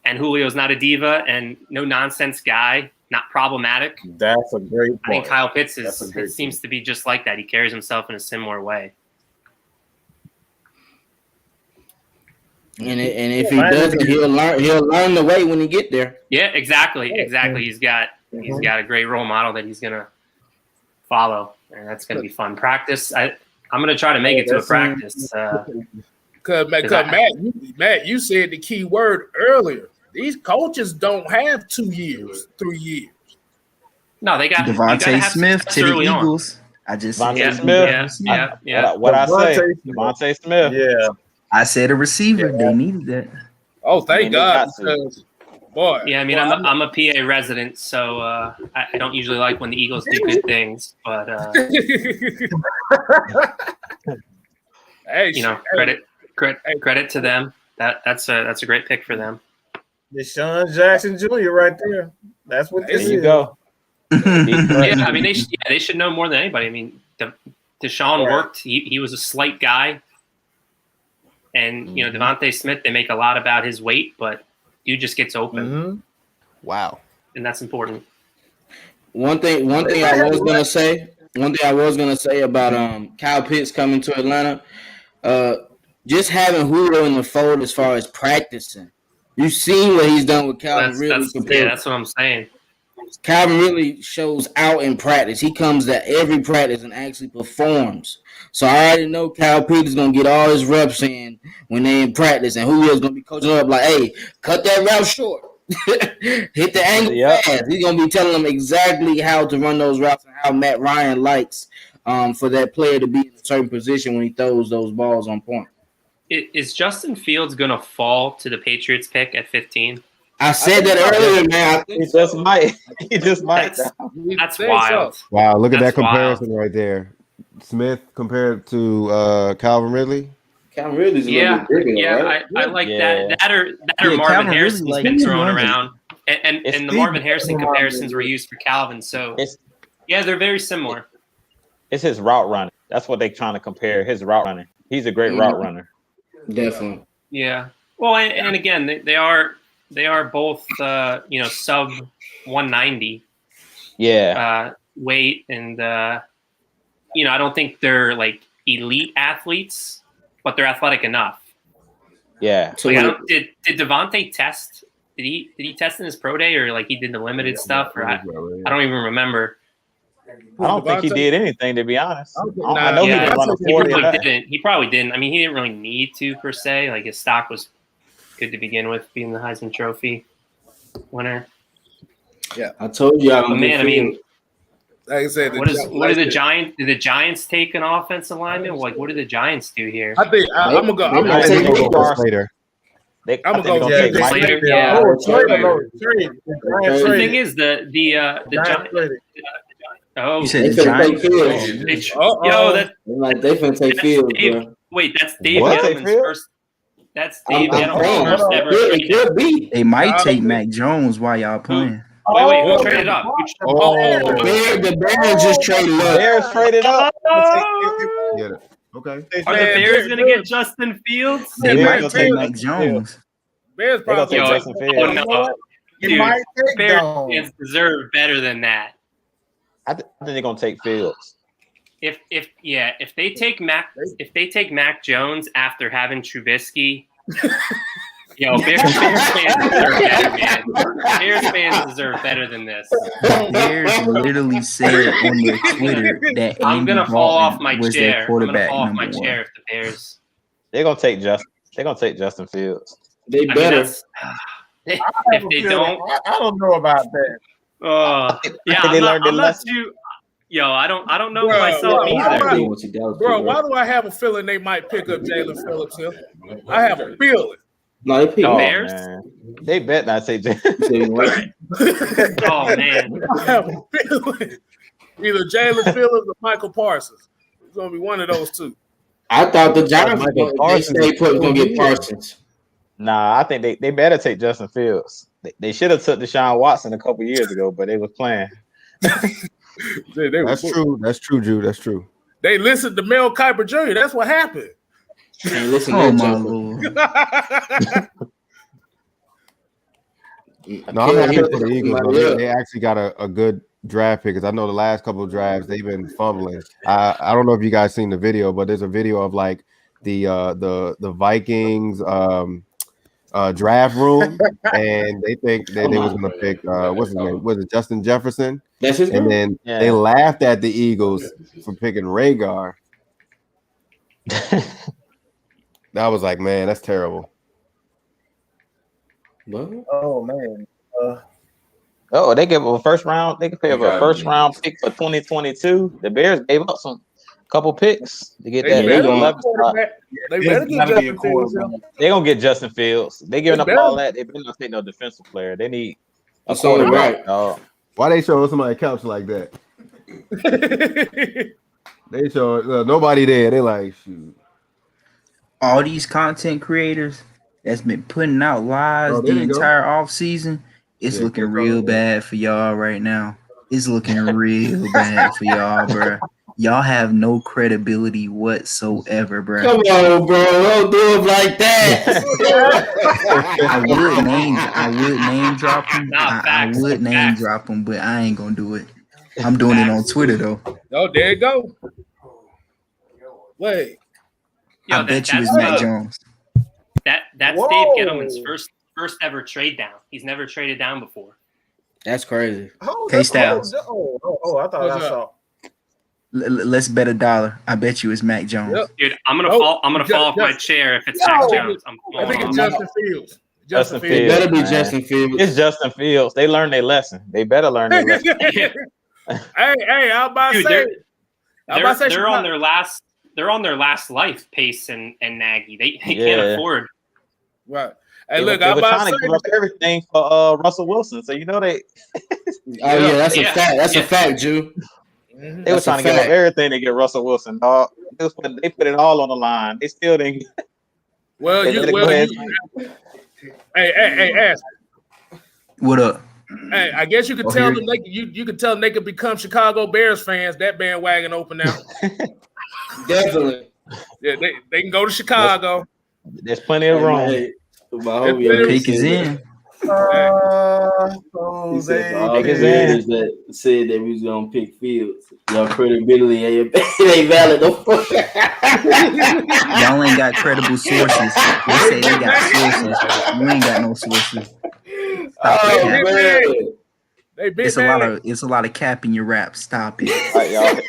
and Julio's not a diva and no nonsense guy, not problematic. That's a great point. I think Kyle Pitts seems to be just like that. He carries himself in a similar way. And if he doesn't, he'll learn the way when he get there. Yeah, exactly. He's got a great role model that he's gonna follow, and that's gonna be fun. Practice. I'm gonna try to make it to a practice. Because Matt, you said the key word earlier. These coaches don't have 2 years, 3 years. No, they got Devontae Smith to the early on. Eagles. I just said Devontae Smith. Yeah. What I say? Devontae Devontae Smith. Yeah. I said a receiver. They needed that. Oh, thank God. They got to. Because, boy. Yeah, I mean, I'm a PA resident, so I don't usually like when the Eagles do good things, but Hey, you know, credit to them. That's a great pick for them. Deshaun Jackson Jr. right there. That's what this There you is. go. Yeah, I mean, they should know more than anybody. I mean, Deshaun worked. He was a slight guy, and you know, Devontae Smith. They make a lot about his weight, but dude just gets open. Wow. And that's important. One thing I was gonna say about Kyle Pitts coming to Atlanta, just having Julio in the fold as far as practicing. You've seen what he's done with Calvin Ridley. That's what I'm saying. Calvin really shows out in practice. He comes to every practice and actually performs. So I already know Kyle Pitts is gonna get all his reps in when they're in practice, and Julio's gonna be coaching up like, "Hey, cut that route short, hit the angle fast." He's gonna be telling them exactly how to run those routes and how Matt Ryan likes for that player to be in a certain position when he throws those balls on point. Is Justin Fields gonna fall to the Patriots pick at 15? I said that earlier, man. He just might. He just might. That's wild. Wow, look at That's that comparison right there. Smith compared to Calvin Ridley. Calvin Ridley's a little bit bigger, right? I like that. That or Marvin Harrison's been thrown around, and the Marvin Harrison comparisons were used for Calvin. So yeah, they're very similar. It's his route running. That's what they're trying to compare. His route running. He's a great route runner. Definitely. Yeah. Well, and again, they are both sub 190. Yeah. Weight and I don't think they're like elite athletes, but they're athletic enough. Yeah. So did Devontae test? Did he test in his pro day, or like he did the limited stuff? Or I don't even remember. I don't think he did anything, to be honest. I know he didn't run a 40. He probably didn't. I mean, he didn't really need to per se. Like his stock was good to begin with, being the Heisman Trophy winner. Yeah, I told you. Man, I mean, like I said, what are the Giants? Did the Giants take an offensive lineman? Like, what do the Giants do here? I think I'm gonna go. I'm gonna take later. I'm gonna go. Slater. Yeah. The thing is, the Giants. Oh, You said the Giants. They finna take Fields, bro. Wait, that's Dave Gettleman's first. That's Dave Gettleman's first ever. They might take Mac Jones while y'all playing. Wait, who traded up? The Bears just traded up. Bears traded up. Okay. Are the Bears gonna get Justin Fields? They might take Mac Jones. Bears probably take Justin Fields. No. Dude, Bears fans deserve better than that. I think they're gonna take Fields. If they take Mac Jones after having Trubisky, Bears fans deserve better, man. Bears fans deserve better than this. Bears literally said on their Twitter that I'm Andy gonna fall off Dalton my was chair. their quarterback I'm gonna fall off my number chair one. if the Bears. They're gonna take Justin Fields. They better. If they don't, I don't know about that. I'm not too. I don't know myself either. Bro, why do I have a feeling they might pick up Jalen Phillips here? I have a feeling. No, they pick Bears. Man. They bet not take Jalen. Oh man, I have a feeling. Either Jalen Phillips or Michael Parsons. It's gonna be one of those two. I thought the Giants was gonna get Parsons. Nah, I think they better take Justin Fields. They should have took Deshaun Watson a couple years ago, but they was playing. That's true. That's true, Drew. That's true. They listened to Mel Kiper Jr. That's what happened. Oh my Lord. No, I'm happy for the Eagles. Though. They actually got a good draft pick, because I know the last couple of drafts they've been fumbling. I don't know if you guys seen the video, but there's a video of like the Vikings draft room, and they think that they was gonna pick what's his name? Was it Justin Jefferson? That's his name. And then they laughed at the Eagles for picking Rhaegar. That was like, man, that's terrible. Oh man. Oh, they give a first round. They can pay a first round pick for 2022. The Bears gave up couple picks to get that. They 11 spot. They better get Justin Fields. They're gonna get Justin Fields. They giving up all that. They better not take no defensive player. They need a quarterback. Right. Why they showing somebody couch like that? They show nobody there. They like shoot. All these content creators that's been putting out lies the entire off season. It's looking real bad for y'all right now. It's looking real bad for y'all, bro. Y'all have no credibility whatsoever, bro. Come on, bro. Don't do it like that. I would name drop them. I would name drop them, but I ain't gonna do it. I'm doing it on Twitter though. Oh, there you go. Wait. I bet you it's Mac Jones. That's Dave Gettleman's first ever trade down. He's never traded down before. That's crazy. KSTYLZ. Oh, I thought I saw. Let's bet $1. I bet you it's Mac Jones. Yep. Dude, I'm gonna fall off my chair if it's Mac Jones. I think it's Justin Fields. Justin Fields. It better be Justin Fields. It's Justin Fields. They learned their lesson. They better learn their lesson. Hey, I'm about to say. They're on their last. They're on their last life. Pace and Nagy. They can't afford. Right. Hey, look, I'm trying to give up everything for Russell Wilson. So you know they. That's a fact. That's a fact, Jew. They were trying to give up everything to get Russell Wilson, dog. They put it all on the line. They still didn't. Hey, ask. What up? Hey, I guess you could tell them you could tell them they could become Chicago Bears fans. That bandwagon open now. Definitely. Yeah, they can go to Chicago. There's plenty of room. Pick is in. He said all the niggas that said that we was gonna pick Fields. Your credibility ain't valid. Y'all ain't got credible sources. They say they got sources. You ain't got no sources. It's a lot of cap in your rap. Stop it. All right, y'all.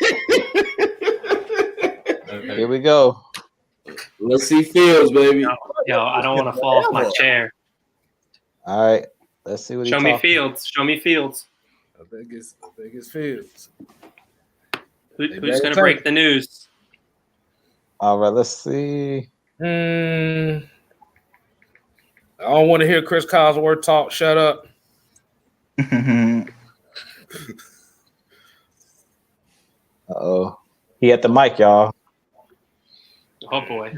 Here we go. Let's see Fields, baby. Yo, I don't want to fall off my chair. All right, let's see what. Show me Fields. Show me Fields. I think it's Fields. Who's going to break the news? All right, let's see. I don't want to hear Chris Collinsworth talk. Shut up. Uh-oh. He at the mic, y'all. Oh, boy.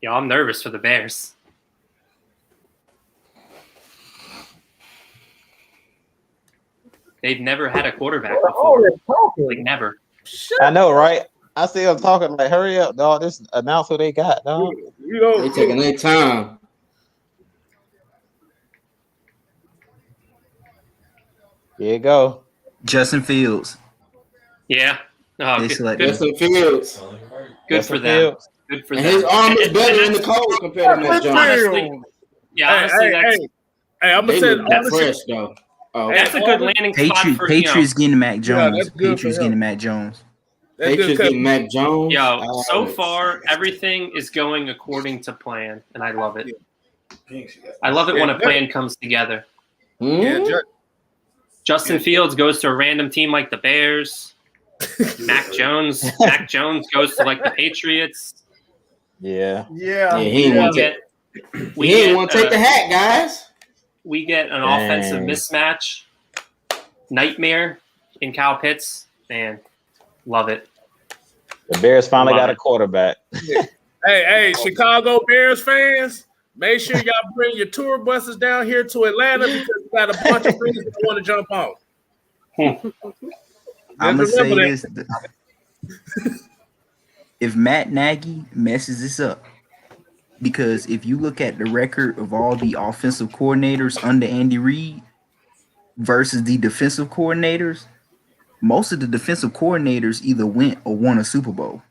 Yo, I'm nervous for the Bears. They've never had a quarterback before. Like, never. I know, right? I see them talking like, hurry up, dog. Just announce who they got, dog. They taking their time. Here you go. Justin Fields. Yeah. Oh, good. Justin Fields. Good for them. Good for them. And his arm is better in the cold compared to Mac Jones. Honestly, I'm gonna say that's fresh though. Oh, that's a good landing spot for Patriots getting Mac Jones. Patriots getting Mac Jones. Patriots getting Mac Jones. Yo, so far everything is going according to plan, and I love it. I love it when a plan comes together. Justin Fields goes to a random team like the Bears. Mac Jones goes to like the Patriots. Yeah. He didn't want to take the hat, guys. We get an offensive mismatch. Nightmare in Kyle Pitts. Man, love it. The Bears finally got a quarterback. Hey, Chicago Bears fans, make sure y'all bring your tour buses down here to Atlanta because we got a bunch of friends that want to jump on. I'm going to say this. If Matt Nagy messes this up, because if you look at the record of all the offensive coordinators under Andy Reid versus the defensive coordinators, most of the defensive coordinators either went or won a Super Bowl.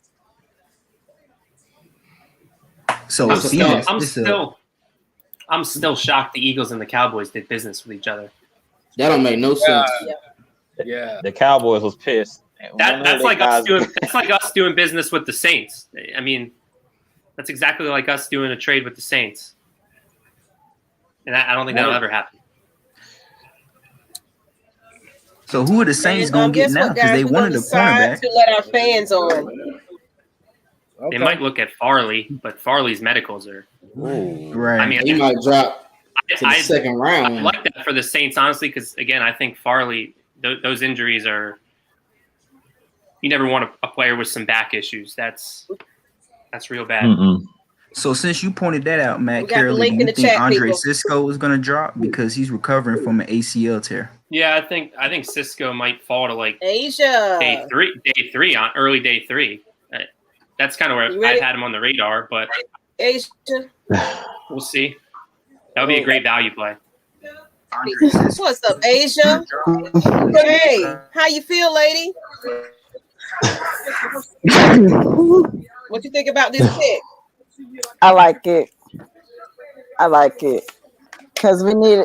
So I'm still shocked the Eagles and the Cowboys did business with each other. That don't make no sense. Yeah. The Cowboys was pissed. That's like us doing business with the Saints. I mean, that's exactly like us doing a trade with the Saints. And I don't think that'll ever happen. So who are the Saints going to get now? Because they wanted a cornerback. To let our fans on. They might look at Farley, but Farley's medicals are right. I mean, he might drop to the second round. I like that for the Saints, honestly, because again, I think Farley, those injuries are. You never want a player with some back issues. That's real bad. So since you pointed that out, Matt Carrolley, do you think Andre Cisco is going to drop because he's recovering from an ACL tear? Yeah, I think Cisco might fall to like Asia early day three. That's kind of where I've had him on the radar, but Asia, we'll see. That would be a great value play. What's up, Asia? Hey, how you feel, lady? What you think about this pick? I like it. Because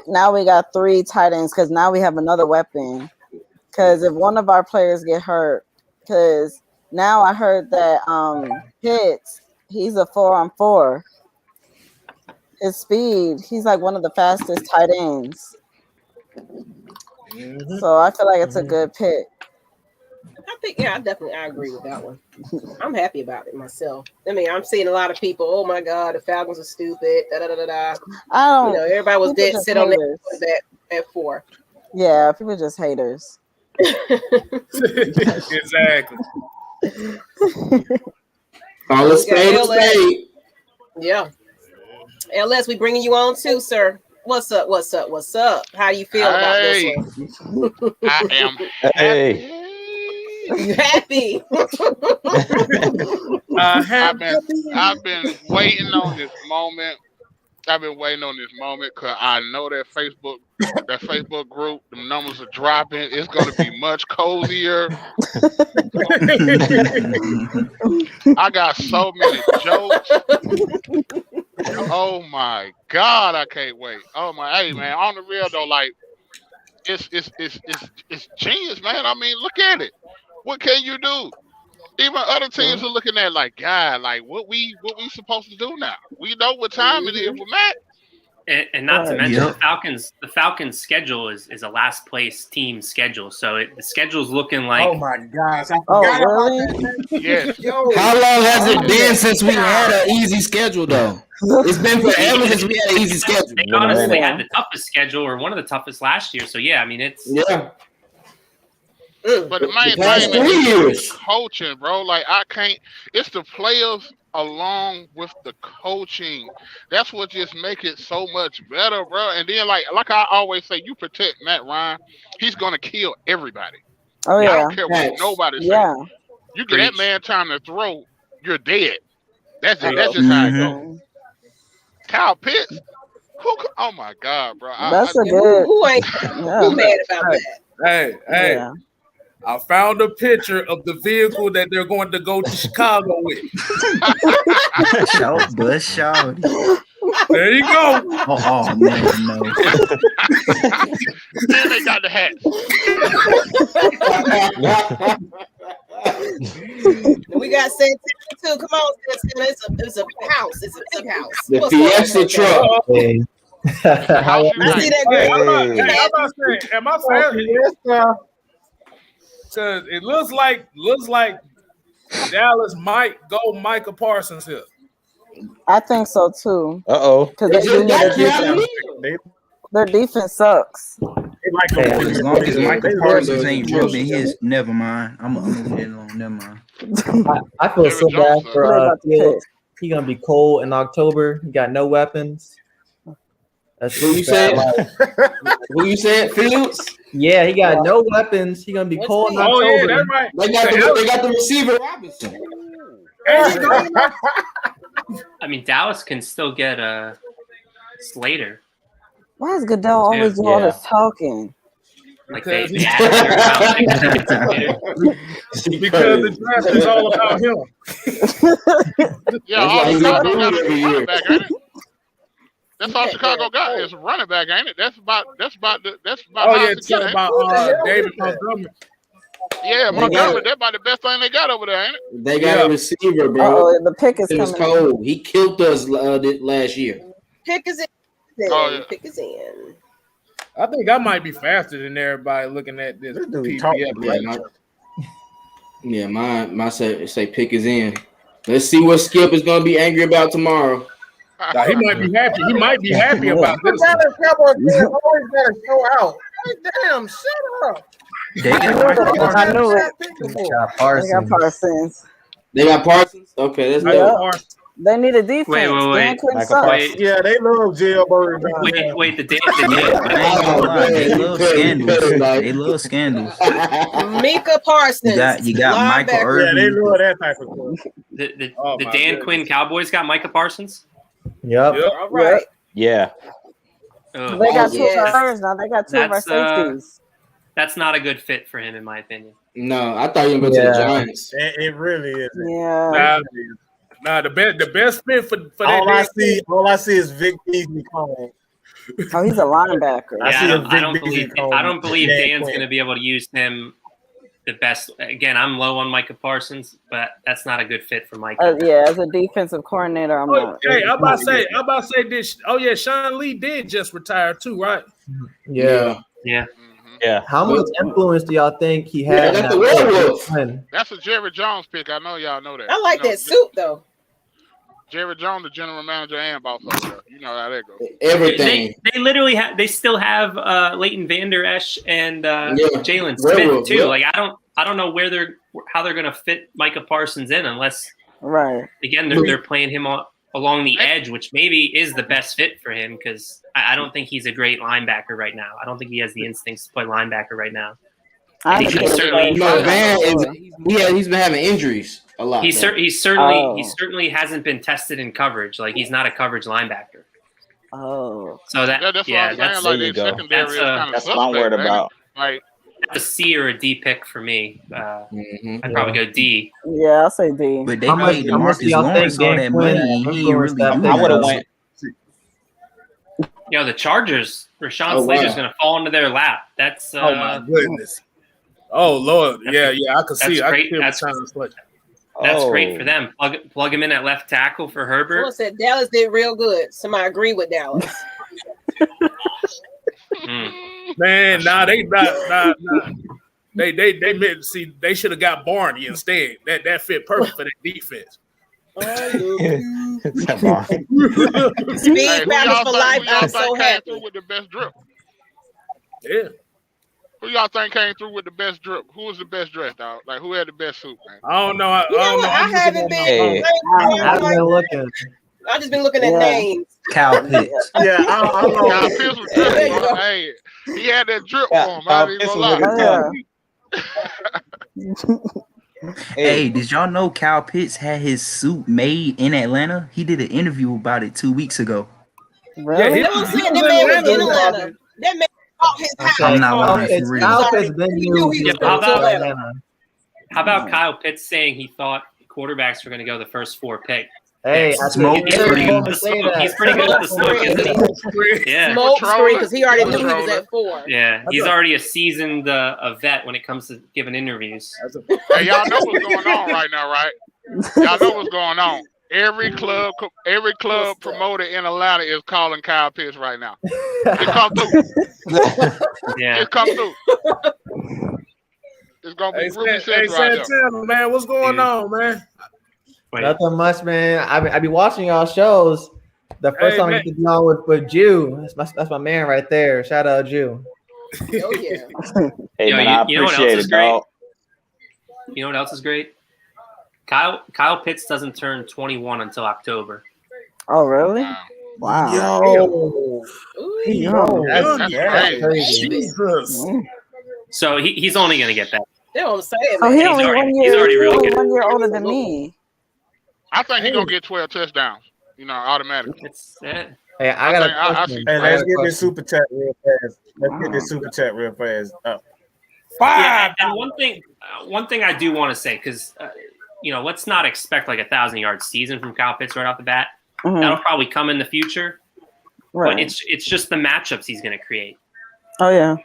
now we got 3 tight ends because now we have another weapon. Because if one of our players get hurt, because now I heard that Pitts, he's a 4-on-4. His speed, he's like one of the fastest tight ends. So I feel like it's a good pick. I agree with that one. I'm happy about it myself. I mean, I'm seeing a lot of people, oh my God, the Falcons are stupid. Everybody was dead set on that at 4. Yeah, people are just haters. Exactly. All a spade. Yeah. LS, we bringing you on too, sir. What's up? How you feel about this one? I am happy. You happy? I've been waiting on this moment. Because I know that Facebook group, the numbers are dropping. It's going to be much cozier. I got so many jokes. Oh my God, I can't wait. Oh my, hey man, on the real though, like it's genius, man. I mean, look at it. What can you do? Even other teams are looking at like, God, like what we supposed to do now? We know what time it is with Matt. And not to mention the Falcons schedule is a last place team schedule. So the schedule's looking like, oh my gosh, I forgot about that. Yes. How long has it been since we had an easy schedule though? It's been forever since we had an easy schedule. They honestly had the toughest schedule, or one of the toughest last year. So yeah, I mean it's But the main thing is coaching, bro. Like I can't. It's the players along with the coaching. That's what just make it so much better, bro. And then like I always say, you protect Matt Ryan, he's gonna kill everybody. Oh yeah. I don't care what nobody says. Yeah. You get that man time to throw, you're dead. That's it. That's just how it goes. Kyle Pitts. Oh my God, bro. That's a good. Who ain't who mad about that? Hey. Yeah. I found a picture of the vehicle that they're going to go to Chicago with. Shout. There you go. Oh man, no. And they got the hat. We got Santana too. Come on, Santana. It's a house. It's a big house. The Fiesta truck. I see that girl. Hey, am I saying? Because it looks like Dallas might go Micah Parsons here. I think so too. Uh-oh. Because their defense sucks. As long as Micah Parsons ain't rubbing his, never mind. I'm gonna move it along. Never mind. I feel so bad for Fields. He's gonna be cold in October. He got no weapons. That's Who you said? Who you said? Fields? Yeah, he got no weapons. He's gonna be cold in October. Oh yeah, that's right. They got the receiver Robinson. I mean, Dallas can still get Slater. Why is Goodell always doing all this talking? Like they added because the draft is all about him. Yeah, all Chicago got is running back, ain't it? That's all Chicago got is running back, ain't it? That's about. Oh yeah, talking about David Montgomery. Yeah, Montgomery. That's about the best thing they got over there, ain't it? They got a receiver, bro. The pick is coming. Cold. He killed us last year. Pick is in. Oh, yeah. Pick is in. I think I might be faster than everybody looking at this PPF. My say pick is in. Let's see what Skip is gonna be angry about tomorrow. Nah, he might be happy. He might be happy about this. Dallas Cowboys fans always gotta show out. Damn, shut up. They got I knew it. Parsons. They got Parsons. They got Parsons. Okay, that's good. They need a defense. Wait. Dan Quinn sucks. Yeah, they love jailbird. Wait, the They love scandals. They love scandals. Micah Parsons. You got Michael linebacker. Irvin. Yeah, they love that type of stuff. The Dan Quinn Cowboys got Micah Parsons. Yep. All right. Yeah. Oh, They got two yes. first now. They got two of our safeties. That's not a good fit for him, in my opinion. No, I thought you were going to the Giants. It really is. Yeah. Nah, the best fit for all I see is Vic Beasley calling. Oh, he's a linebacker. I don't believe Dan's going to be able to use him the best. Again, I'm low on Micah Parsons, but that's not a good fit for Micah. Yeah, as a defensive coordinator, I'm not. Hey, I'm about to say this. Oh yeah, Sean Lee did just retire too, right? Yeah. Yeah. How much influence do y'all think he had? That's the werewolf. That's a Jerry Jones pick. I know y'all know that. I like that suit though. Jerry Jones, the general manager and boss player. You know how that goes. Everything. They literally have. They still have Leighton Vander Esch and Jalen Smith too. Yeah. Like I don't know how they're going to fit Micah Parsons in unless again they're playing him along the edge, which maybe is the best fit for him because I don't think he's a great linebacker right now. I don't think he has the instincts to play linebacker right now. He's been having injuries a lot. He certainly hasn't been tested in coverage. Like he's not a coverage linebacker. Oh, so that's what I'm saying. Like that's what I'm worried about. Like a C or a D pick for me. I'd probably go D. Yeah, I'll say D. But they paid DeMarcus Lawrence all that money. He really. I would have went. The Chargers. Rashawn Slater's going to fall into their lap. That's oh my goodness. Oh Lord, yeah, I can see. Great. That's great for them. Plug him in at left tackle for Herbert. Someone said Dallas did real good. Somebody agree with Dallas. Man, they not. They meant see. They should have got Barney instead. That fit perfect for that defense. Speed balance for life. I'm so happy with the best drip. Yeah. Who y'all think came through with the best drip? Who was the best dressed out? Like who had the best suit, man? I don't know. I haven't been. I've been looking. I've just been looking at names. Kyle Pitts. Yeah, I don't know. Kyle Pitts was dripping. Hey, he had that drip for him. I ain't gonna lie. Hey, did y'all know Kyle Pitts had his suit made in Atlanta? He did an interview about it 2 weeks ago. Really? That man was in Atlanta. That man bought his house. I'm not lying for real. How about Kyle Pitts saying he thought quarterbacks were going to go the first 4 picks? Hey, Smoke he's pretty good with the smoke, isn't he? Yeah. Smoke screen because he already knew he was at 4. Yeah, he's already a seasoned a vet when it comes to giving interviews. Hey, y'all know what's going on right now, right? Y'all know what's going on. Every club promoter in Atlanta is calling Kyle Pitts right now. It come through. Yeah, it come through. It's gonna be Ruby Central out there. Man, what's going on, man? Nothing much, man. I be watching y'all shows. The first time I get to be on with Jew. That's my man right there. Shout out Jew. Oh yeah. Hey man, I appreciate it, dog. You know what else is great? Kyle Pitts doesn't turn 21 until October. Oh really? Wow. Yo. That's crazy. Jesus. So he's only going to get that. That's what I'm saying. Oh, Man. He's already really good. 1 year older than me. I think he's gonna get 12 touchdowns. Automatically. Hey, I got a question. Hey, let's get this super chat real fast. Yeah, and one thing I do want to say, because let's not expect like 1,000-yard season from Kyle Pitts right off the bat. Mm-hmm. That'll probably come in the future. Right. But it's just the matchups he's going to create. Oh yeah.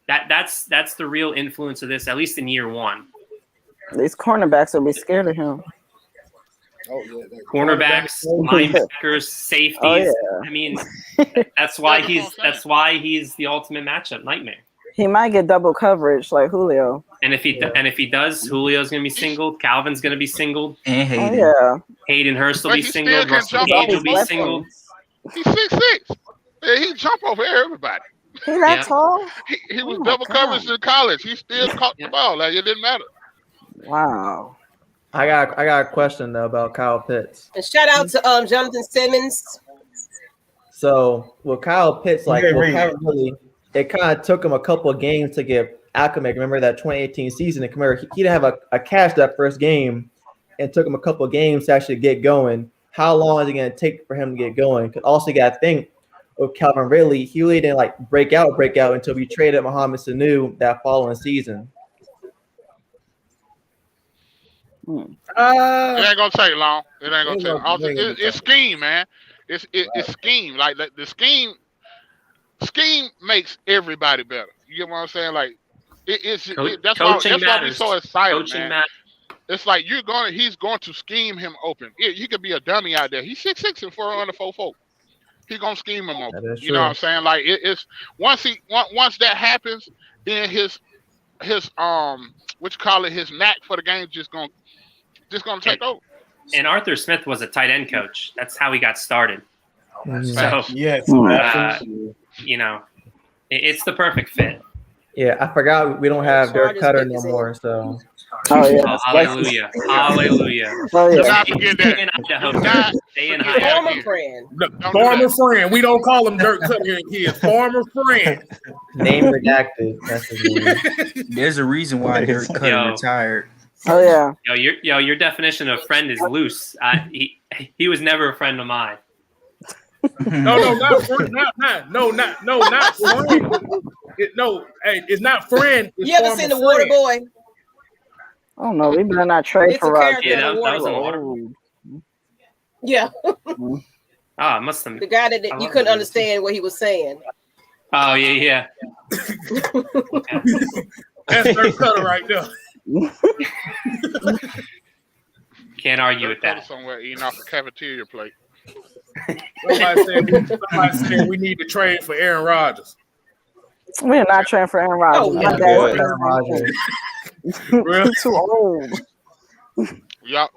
That's the real influence of this, at least in year 1. These cornerbacks will be scared of him. cornerbacks, linebackers, safeties. Oh, yeah. I mean, that's why he's the ultimate matchup nightmare. He might get double coverage like Julio. And if he does, Julio's gonna be singled, Calvin's gonna be singled, And Hayden. Oh, yeah. Hayden Hurst will But be he singled, still can Russell jump Gage off will be his singled. He's 6'6". Yeah, he jump over everybody. He that Yeah. tall? He was Oh, my double God. coverage in college. He still caught the ball. Like it didn't matter. Wow. I got a question though about Kyle Pitts. And shout out to Jonathan Simmons. So with Kyle Pitts, like Okay, well, Reed. Kyle really, it kind of took him a couple of games to get acclimated. Remember that 2018 season? And remember, he didn't have a catch that first game, and it took him a couple of games to actually get going. How long is it going to take for him to get going? Because also you got to think with Calvin Ridley, he really didn't like break out until we traded Mohamed Sanu that following season. It ain't gonna take long. It ain't gonna take long. It's scheme, man. It's scheme. Like the scheme makes everybody better. You get what I'm saying? Like that's why we're so excited, Coaching man. matters. It's like he's going to scheme him open. He could be a dummy out there. He's 6'6" and 4'4". He's gonna scheme him open. That is You know true. what I'm saying? Like it's once that happens, then his his knack for the game just gonna take over. And Arthur Smith was a tight end coach. That's how he got started. So Yes. you know, it's the perfect fit. Yeah, I forgot we don't have Dirk Cutter no more. So Oh, yeah. Oh, hallelujah. Hallelujah. Oh, Do yeah. not forget that. Stay in Idaho. Do not Stay in forget Idaho. Former friend. Look, Don't do former that. friend. We don't call him Dirk Cutter. He is former friend. name redacted. That's his name. There's a reason why Dirk Cutter Yo. retired. Oh, yeah. Your definition of friend is loose. He was never a friend of mine. No, not friend. Not friend. It's not friend. It's You ever seen the Water friend. Boy? I don't know. We better not trade It's for a Roger. character Yeah, in the that was in the water. water. Yeah, Oh, it must have. the guy that you couldn't understand what he was saying. Oh yeah. That's Dirk Cutter right there. Can't argue with Dirk that. somewhere eating off a cafeteria plate. Somebody said we need to trade for Aaron Rodgers. We're not trading for Aaron Rodgers. Oh, My yeah. dad's Aaron Rodgers. Really? too old.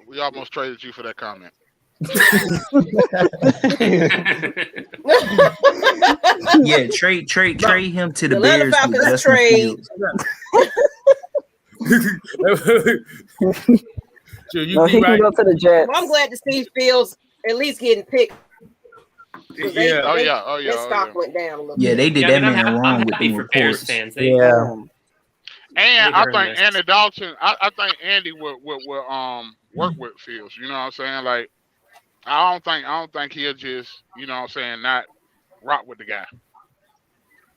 We almost traded you for that comment. Yeah, trade him to the Atlanta Bears. with Falcons Justin trade. Fields. Sure, you No, be he can right. go to the Jets. Well, I'm glad to see Fields at least getting picked. 'Cause they- Yeah. their stock went down a little Yeah, bit. they did Yeah, that I mean, man I'm wrong with happy the for Bears reports. fans. Yeah. And They I earned think this. Andy Dalton, I think Andy will work with Fields. You know what I'm saying? Like I don't think he'll just, you know what I'm saying, not rock with the guy.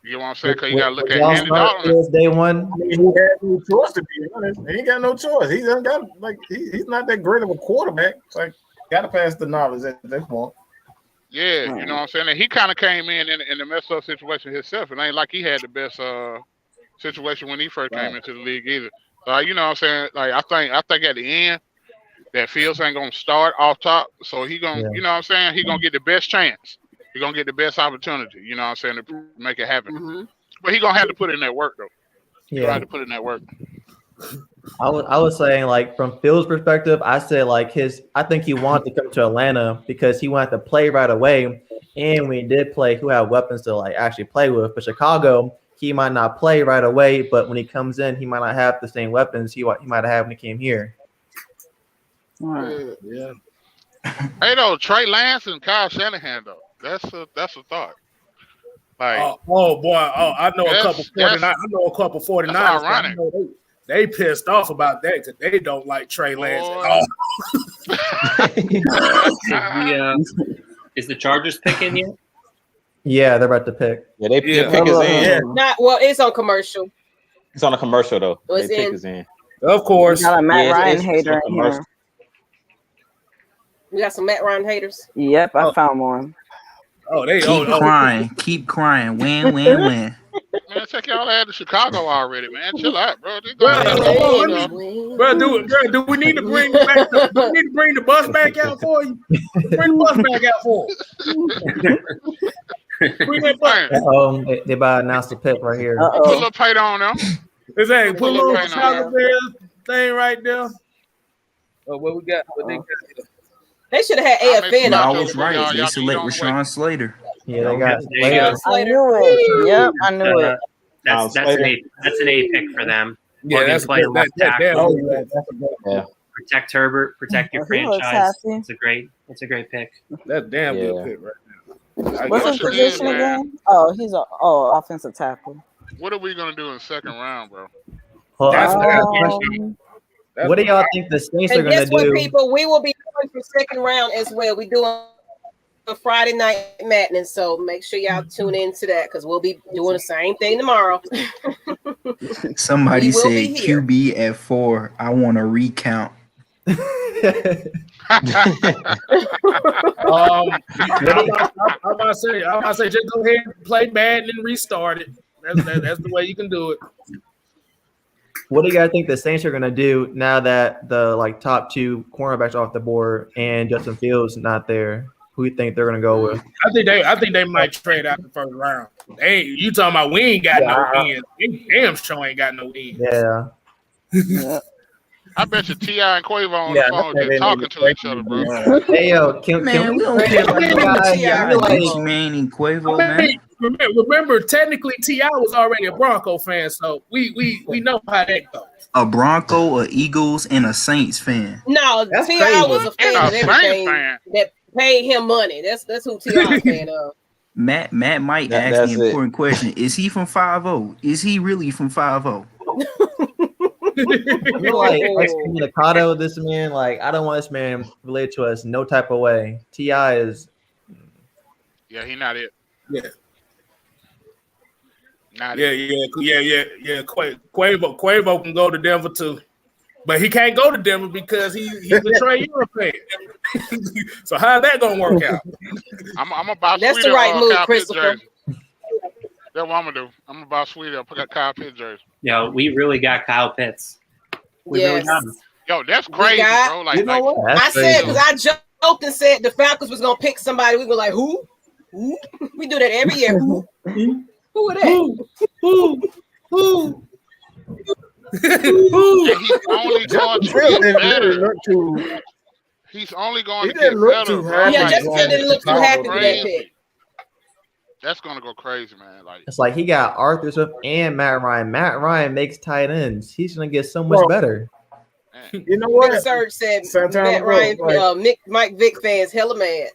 You know what I'm saying? Because you gotta look at Y'all Andy start Dalton. Fields day one. He had no choice, to be honest. He ain't got no choice. He done got he's not that great of a quarterback. Like, gotta pass the knowledge at this point. Yeah, you know what I'm saying? And he kind of came in the messed up situation himself. It ain't like he had the best situation when he first came into the league either. So you know what I'm saying? Like I think at the end that Fields ain't gonna start off top. So he gonna, you know what I'm saying? He gonna get the best chance. He gonna get the best opportunity. You know what I'm saying, to make it happen. Mm-hmm. But he gonna have to put in that work though. He gonna Yeah. have to put in that work. I was saying, like, from Phil's perspective, I said, like, I think he wanted to come to Atlanta because he wanted to play right away. And when he did play, he had weapons to, like, actually play with. But Chicago, he might not play right away, but when he comes in, he might not have the same weapons he might have when he came here. Yeah. Hey, though, Trey Lance and Kyle Shanahan, though, that's a thought. Like, oh boy, I know a couple 49. I know a couple 49ers. That's ironic. I know they pissed off about that because they don't like Trey Lance at all. Is the Chargers picking yet? Yeah, they're about to pick. Yeah, their pick is in. Not well. It's on commercial. It's on a commercial though. Oh, it's Their pick in. is in. Of course. Got a Matt Yeah, Ryan it's hater on in commercial. here. We got some Matt Ryan haters. Yep, I found one. Oh, they Keep crying. Keep crying. Win, win, win. Man, take y'all ass to Chicago already, man. Chill out, bro. Bro, do we need to bring back bring the bus back out for you? Bring the bus back out for us. Bring that bus. They about to announce the pick right here. Put a little paint on them. Exactly. Put a little Chicago Bears thing right there. Oh, what we got? What they got? They should have had AFN. I was right. They select Rashawn Slater. Yeah, they got I knew it. Yep, I knew it. That's an A pick for them. Yeah, Morgan that's Slater, left tackle. Yeah. Protect Herbert, protect your He looks franchise. happy. It's a great pick. That's damn good pick right now. What's his position again? Oh, he's offensive tackle. What are we gonna do in the second round, bro? What do y'all think the Saints are And going to guess what, do? people? We will be going for second round as well. We doing a Friday night madness, so make sure y'all tune into that because we'll be doing the same thing tomorrow. Somebody We will said be here. QB at 4. I want to recount. I'm about to say, just go ahead and play bad and then restart it. That's the way you can do it. What do you guys think the Saints are going to do now that the top two cornerbacks off the board and Justin Fields not there? Who do you think they're going to go with? I think they might trade out the first round. You talking about we ain't got no wins? We damn sure ain't got no wins. Yeah. I bet you T.I. and Quavo on the phone just talking to each other, bro. Hey, yo, can we we don't care about Gucci and Quavo, man. Remember, technically, T.I. was already a Bronco fan, so we know how that goes. A Bronco, a Eagles, and a Saints fan. No, That's T.I. crazy. was a fan And of a everything fan. that paid him money. That's who T.I. was a fan of. Matt might ask that's the important question. Is he from 5-0? Is he really from 5-0? I feel like excommunicado this man. I don't want this man related to us no type of way. T.I. is. Yeah, he not it. Yeah. Not Yeah. Quavo can go to Denver too, but he can't go to Denver because he's a Trey Young fan. So how's that gonna work out? I'm about That's Sweeter, the right move, Kyle Pitts Christopher. jersey. That's what I'm gonna do. I'm about Sweeter. I'll put Kyle Pitts jersey. Yo, we really got Kyle Pitts. We really Yes. got him. Yo, that's crazy, got- bro. Like, You know what? I That's said crazy. because I joked and said the Falcons was gonna pick somebody. We were like, who? We do that every year. Who are that? Who? and he's only going to get better. He's only going to get better, bro. Yeah, Like, Justin Fields didn't look too happy with that crazy. pick. That's gonna go crazy, man. Like, It's like he got Arthur Smith and Matt Ryan. Matt Ryan makes tight ends. He's gonna get so much better. You know Big what? Surge said Santana Matt Ryan, Road, Mike Vick fans hella mad.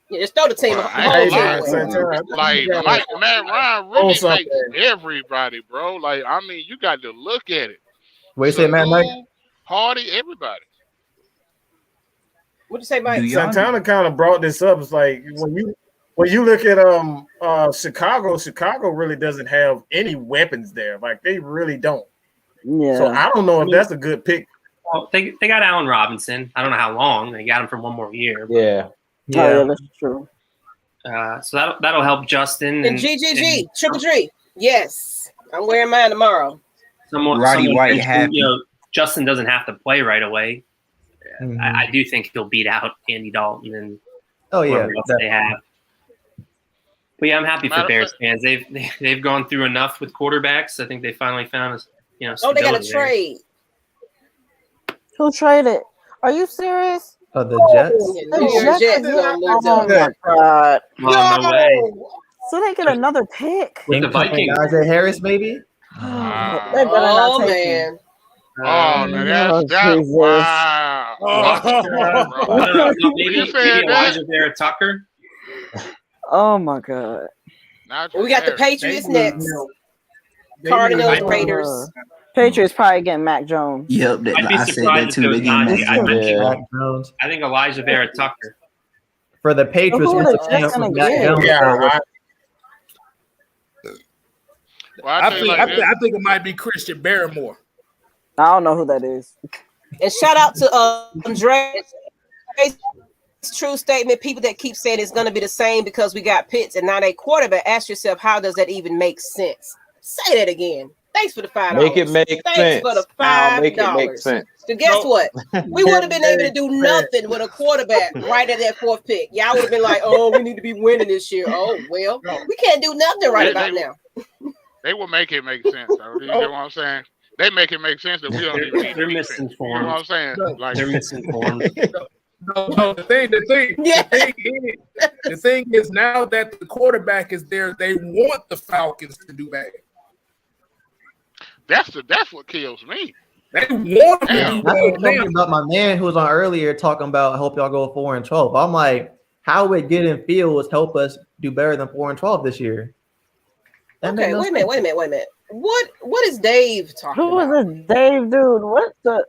Yeah, just throw the team. bro, the I whole ain't team gonna away. like Matt Ryan really something. makes everybody, bro. Like, I mean, you got to look at it. What you say, Matt? Mike? Sanu, Hardy, everybody. What'd you say, Mike? Do y'all- Santana kind of brought this up. It's like when you look at Chicago really doesn't have any weapons there. Like, they really don't. Yeah. So I don't know if that's a good pick. Well, they got Allen Robinson. I don't know how long. They got him for one more year. Yeah. Oh, yeah, that's true. So that'll help Justin And GGG, Triple G. Yes. I'm wearing mine tomorrow. Roddy White mentioned, happy. Justin doesn't have to play right away. Mhm. I do think he'll beat out Andy Dalton and Oh yeah, whoever else they have. But yeah, I'm happy for Matter of Bears fact- fans. They've gone through enough with quarterbacks. I think they finally found Oh, they got a stability there. trade. Who traded? Are you serious? Oh, the Jets. The New York Jets gonna lose Oh them. my god! Well, no way. So they get another pick. With the Incoming Vikings. Isaiah Harris, maybe. They better Oh not take him. man. Oh, man, that's Jesus. wow. Watch it, bro. I don't know, maybe You said that? Elijah Vera Tucker. Oh my god! Not We got the Harris. Patriots next. Cardinals, Raiders. Patriots probably getting Mac Jones. Yep, I'd be I said surprised that if too. it was They not. getting Mac Jones. Yeah. Mac Jones. I think Elijah Vera Tucker. For the Patriots, Who are once the again, Jets with gonna Mac get? Jones, Yeah, Well, I tell you like this. think it might be Christian Barrymore. I don't know who that is. And shout out to Andre true statement. People that keep saying it's going to be the same because we got Pitts and not a quarterback. Ask yourself, how does that even make sense? Say that again. Thanks for the $5. Make it make Thanks sense. for the I'll make it make $5. sense. So guess what? We would have been able to do nothing with a quarterback right at that 4th pick. Y'all would have been like, "Oh, we need to be winning this year." Oh well, we can't do nothing right about now. They will make it make sense. Though. You know what I'm saying? They make it make sense that we don't even need They're defense. misinformed. You know what I'm saying? Like They're misinformed. No, the thing is now that the quarterback is there, they want the Falcons to do bad. that's what kills me. They want to That's do what told me bad. about my man who was on earlier talking about, I hope y'all go 4-12. I'm like, how would getting Fields help us do better than 4-12 this year? Okay, wait a minute. What is Dave talking Who about? is this Dave dude? What the?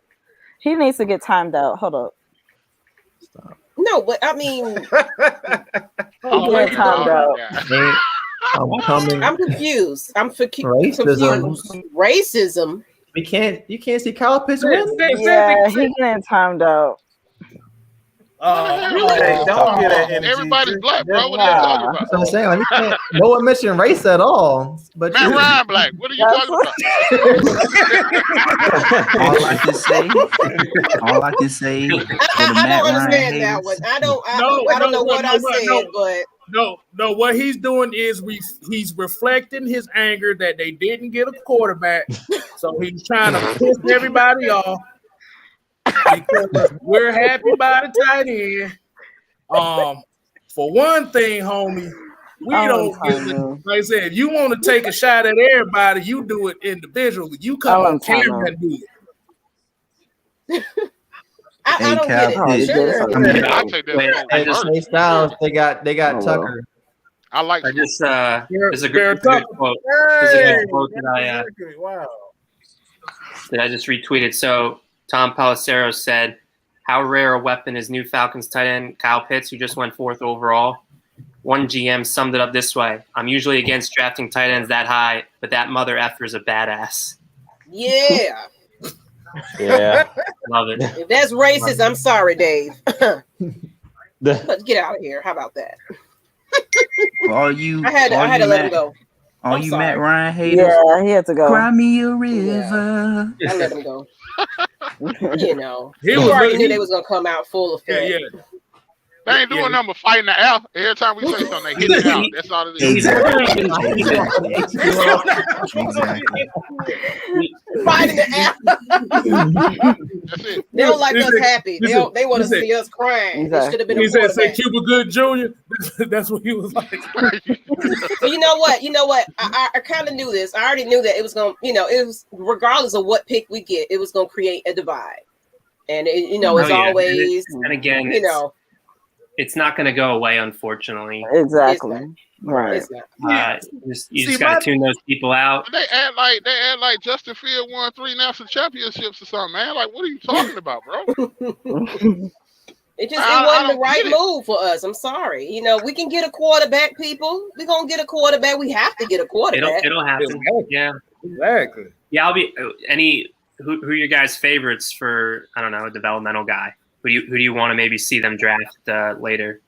He needs to get timed out. Hold up. No, but I mean, Get timed out. I'm confused. I'm Racism. confused. Racism. You can't see Kyle Pitts win. Yeah, he's getting timed out. Don't get that energy. Everybody's black, bro. What are you talking about? That's what I'm saying. Like, you can't, no one mentioned race at all. But Matt Ryan black. What are you talking about? All I can say for the I Matt don't Ryan understand that haters. one. I don't know what I said, but No, what he's doing is he's reflecting his anger that they didn't get a quarterback. So he's trying to piss everybody off because we're happy by the tight end. For one thing, homie, we don't get like I said, if you want to take a shot at everybody, you do it individually. You come on camera and do it. I don't get it. Sure. I take that. Hey, KSTYLZ, they got Tucker. I like. I just there's a good quote. There's a good quote that I just retweeted. So Tom Pelissero said, "How rare a weapon is new Falcons tight end Kyle Pitts, who just went 4th overall." One GM summed it up this way: "I'm usually against drafting tight ends that high, but that mother effer is a badass." Yeah. Yeah. Love it. If that's racist, I'm sorry, Dave. Let's get out of here. How about that? All you, I had to let him go. All I'm you sorry. Matt Ryan haters. Yeah, he had to go. Cry me a river. I let him go. You know, He you was already really- knew they was gonna come out full effect. Yeah. They ain't doing nothing but fighting the F. Every time we say something, they hit it out. That's all it is. Fighting the F. That's it. They don't like us happy. They want to see us crying. It should have been a He said, "Say quarterback. Cuba Good Jr." That's what he was like. But you know what? I kind of knew this. I already knew that it was going to, it was regardless of what pick we get, it was going to create a divide. And, as always, and again, it's not going to go away, unfortunately. Exactly. Right. It's not. You just got to tune those people out. They act like Justin Field won 3 national championships or something, man. Like, what are you talking about, bro? It wasn't the right move for us. I'm sorry. We can get a quarterback, people. We're going to get a quarterback. We have to get a quarterback. It'll happen. Yeah. Exactly. Yeah, who are your guys' favorites for, I don't know, a developmental guy? Who do you want to maybe see them draft later?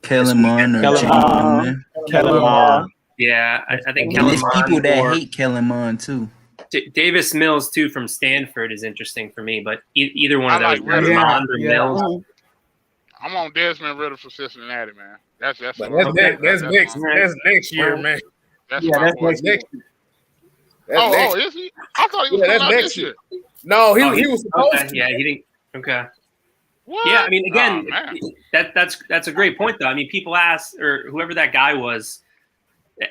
Kellen Mond or John. Kellen Mond. Yeah, I think Kellen There's Mond. people that hate Kellen Mond too. Davis Mills too from Stanford is interesting for me, but either one of those, Ritter. Mond or Mills. I'm on Desmond Ritter for Cincinnati, man. That's next year, man. That's next year. Is he? I thought he was coming out this year. No, he was supposed to. Yeah, he didn't. Okay. What? Yeah, I mean, again, that's a great point, though. I mean, people ask, or whoever that guy was,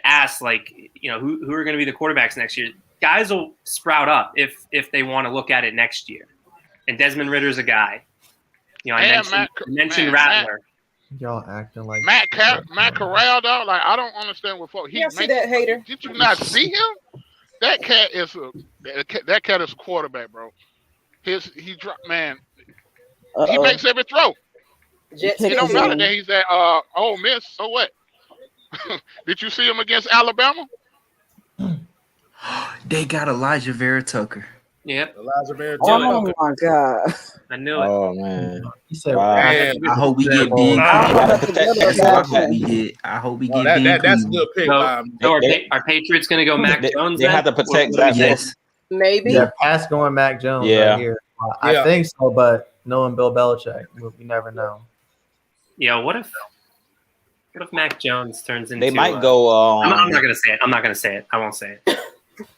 asked, like, who are going to be the quarterbacks next year? Guys will sprout up if they want to look at it next year. And Desmond Ritter's a guy. I mentioned Rattler. Y'all acting like Matt Corral, dog. Like, I don't understand what folks. See that hater? Did you not see him? That cat is a quarterback, bro. He makes every throw. It don't matter that he's at Ole Miss. So what? Did you see him against Alabama? They got Elijah Vera Tucker. Yep. Elijah Vera Oh Tucker. my god. I knew it. Oh man. He said, Wow. Man, I hope we get Ben I Cleveland. have to go to That's what I hope that we one. get. I hope we oh, get Ben that's a Cleveland. good pick. So are Patriots going to go Mac Jones? They then? have to protect What do we Zach say? Yes. Maybe. Yeah, pass going Mac Jones Yeah. right here. I Yeah. think so, but knowing Bill Belichick, you never know. Yeah. What if Mac Jones turns into? They might go. I'm not going to say it. I'm not going to say it. I won't say it.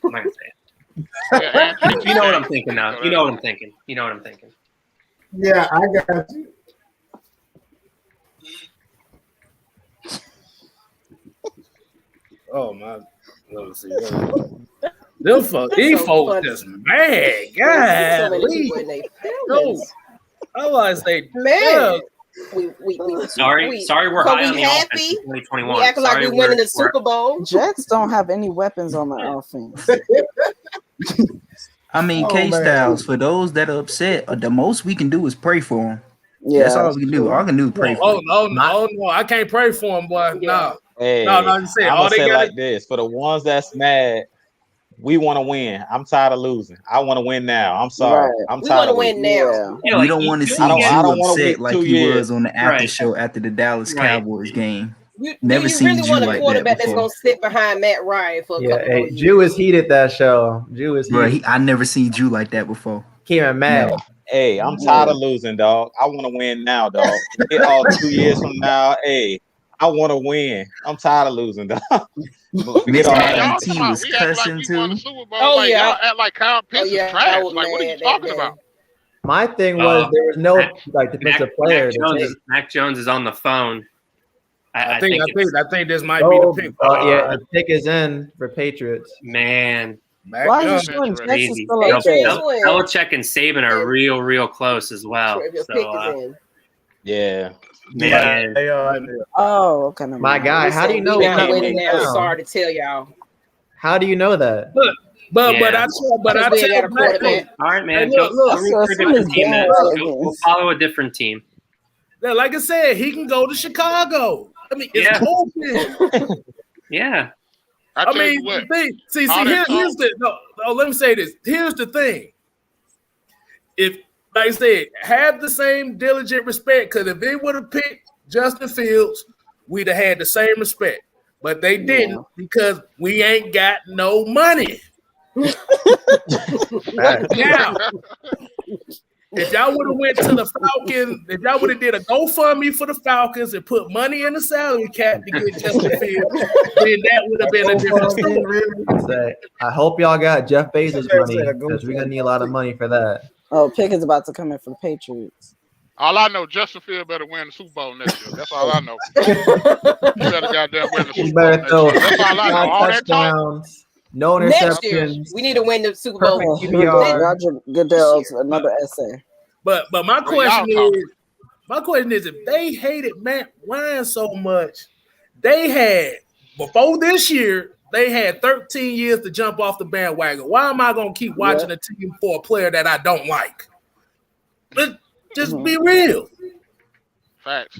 I'm not going to say it. Yeah, and- You know what I'm thinking now. You know what I'm thinking. You know what I'm thinking. Yeah, I got you. Oh my. Let me see. Them folks, these so folks funny. just mad. So many God, people in their no. feelings. I was say, Man. Sorry, we're so high on we the offense happy. in 2021. We acting like Sorry, we winning the we're- Super Bowl. Jets don't have any weapons on the offense. I mean, Oh, Kstlyz, for those that are upset, the most we can do is pray for them. Yeah, That's all we can do. All I can do is pray for oh them. no, I can't pray for them, boy. Yeah. Hey, No, you say I'm all gonna they say it got. like this: for the ones that's mad, we want to win. I'm tired of losing. I want to win now. I'm sorry. Right. I'm We tired want to of win Yeah. now. Yeah, We like, don't want to you- see I don't Drew wanna wait upset like 2 he years. was on the after Right. show after the Dallas Right. Cowboys game. Do Never you seen really Drew want a like that quarterback that's before. going to sit behind Matt Ryan for a Yeah, couple hey, more years? Jew is heated that show. Jew is Bro, heated. I never seen Drew like that before. Came in mad. Hey, I'm tired of losing, dog. I want to win now, dog. Get all 2 years from now. Hey, I want to win. I'm tired of losing, dog. Forget Mr. all Maggie that. T Y'all was we act like cussing we won the too. Super Bowl. Oh, like, yeah. y'all act like Kyle Pitts is I trash. was Like, what are you mad that talking day. about? My thing was there was no like defensive player. Mac Jones is on the phone. I think this might Oh, be the pick. yeah, the pick is in for Patriots. Man. Why is he showing Jets is Crazy. still up there? Belichick and Saban are real close as well. If your So, pick is in. Yeah. man. Oh, okay. never My mind. guy, how do you know We he's not not winning winning now. now? Sorry to tell y'all. How do you know that? But Yeah. I Because we ain't got a tell Matt, quarterback. All right, man. Hey, look, go That's root for a some of different these team then. bandwagons. Go follow a different team. like I said, he can go to Chicago. I mean, it's Yeah. open. Yeah. I I tell you mean, what. see, all that here's the no. Let me say this. Here's the thing. If, like I said, have the same diligent respect, because if they would have picked Justin Fields, we'd have had the same respect. But they didn't because we ain't got no money. Now, if y'all would have went to the Falcons, if y'all would have did a GoFundMe for the Falcons and put money in the salary cap to get Justin Fields, then that would have been a different story. I hope y'all got Jeff Bezos money because we're gonna need a lot of money for that. Oh, pick is about to come in for the Patriots. All I know, Justin Field better win the Super Bowl next year. That's all I know. You better goddamn win the You Super Bowl better next throw year. That's all I know. 5 All that talk. touchdowns, no Next year, interceptions. we need to win the Super Bowl. Perfect Oh, here we go. QBR. Roger Goodell's another essay. But my Well, question y'all is, if they hated Matt Ryan so much, they had before this year, they had 13 years to jump off the bandwagon. Why am I gonna keep watching a team for a player that I don't like? Just be real. Facts.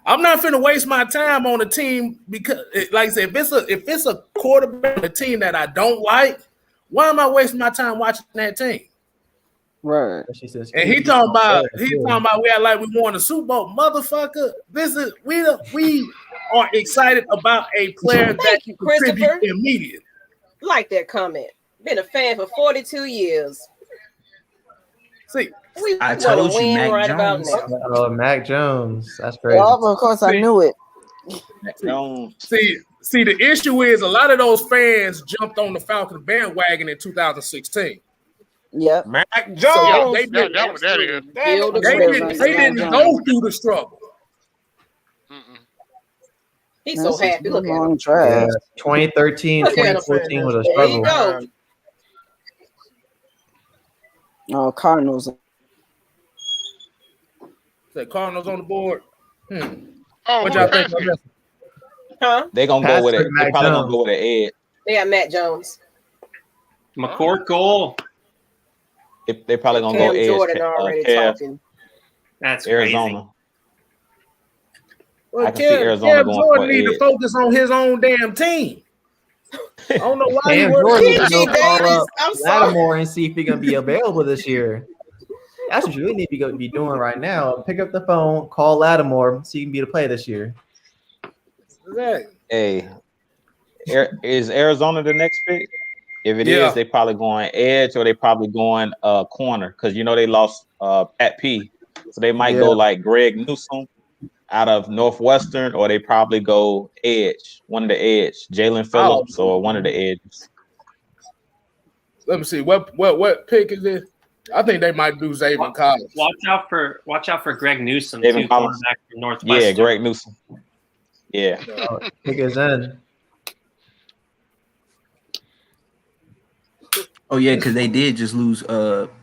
I'm not finna waste my time on a team because, like I said, if it's a quarterback on a team that I don't like, why am I wasting my time watching that team? Right. She says, And he talking about we act like we won the Super Bowl, motherfucker. We are excited about a player that can contribute Christopher. immediately. Like that comment. Been a fan for 42 years. See, we I want told to you, win Mac right Jones. about now. Oh, Mac Jones. That's crazy. Well, of course, I knew it. See, the issue is a lot of those fans jumped on the Falcons bandwagon in 2016. Yep. Mac So Jones. they That what that is. they didn't go through the struggle. He's so happy. Look at him. Yeah, 2013, Look at him. 2014 was a There you struggle. go. Oh, Cardinals. The Cardinals on the board. Oh, What who y'all the think? Patriots? Huh? They gonna go with it. They Mac probably Jones. gonna go with an edge. They got Matt Jones. McCourt. They probably gonna Cam go edge. Jordan already talking. That's Arizona. Well, I can see Arizona Cam going Jordan for need to edge. focus on his own damn team. I don't know why Cam he works. Jordan PG gonna call Davis, up I'm sorry. Lattimore and see if he's gonna be available this year. That's what you really need to be doing right now. Pick up the phone, call Lattimore, see if he can be the player this year. Hey, is Arizona the next pick? If it is, they probably going edge or they probably going corner because you know they lost Pat P, so they might go like Greg Newsome out of Northwestern, or they probably go edge, one of the edge, Jalen Phillips or one of the edges. Let me see what pick is this? I think they might do Zayvon Collins. Watch out for Greg Newsome, Zayvon Collins. cornerback from Northwestern. Yeah, Greg Newsome. Yeah. Pick his end. Oh yeah, because they did just lose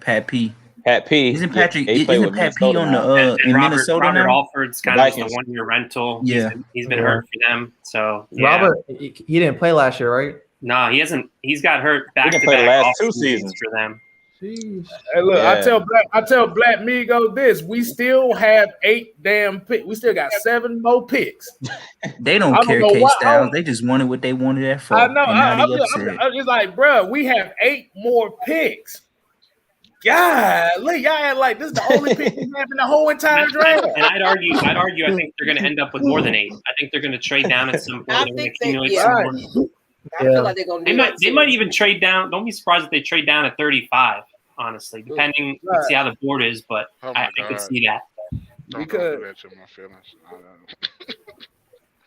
Pat P. Pat P. Isn't Patrick? Yeah, isn't Pat P on the in Minnesota Robert now? Alford's kind of just a 1 year rental. Yeah. he's been hurt for them. So yeah. Robert, he didn't play last year, right? No, he hasn't. He's got hurt back to play the back last 2 off seasons for them. Hey, look, I tell Black Migo this: we still have 8 damn picks. We still got 7 more picks. They don't care, K-Styles. They just wanted what they wanted that for. I know. I'm just like, bro, we have 8 more picks. God, look, y'all act like this is the only pick we have in the whole entire draft. And I'd argue. I think they're going to end up with more than 8. I think they're going to trade down at some point. They're going to accumulate some more. I feel like they're gonna do They might even trade down. Don't be surprised if they trade down at 35. Honestly, depending, let's see how the board is, but I could see that.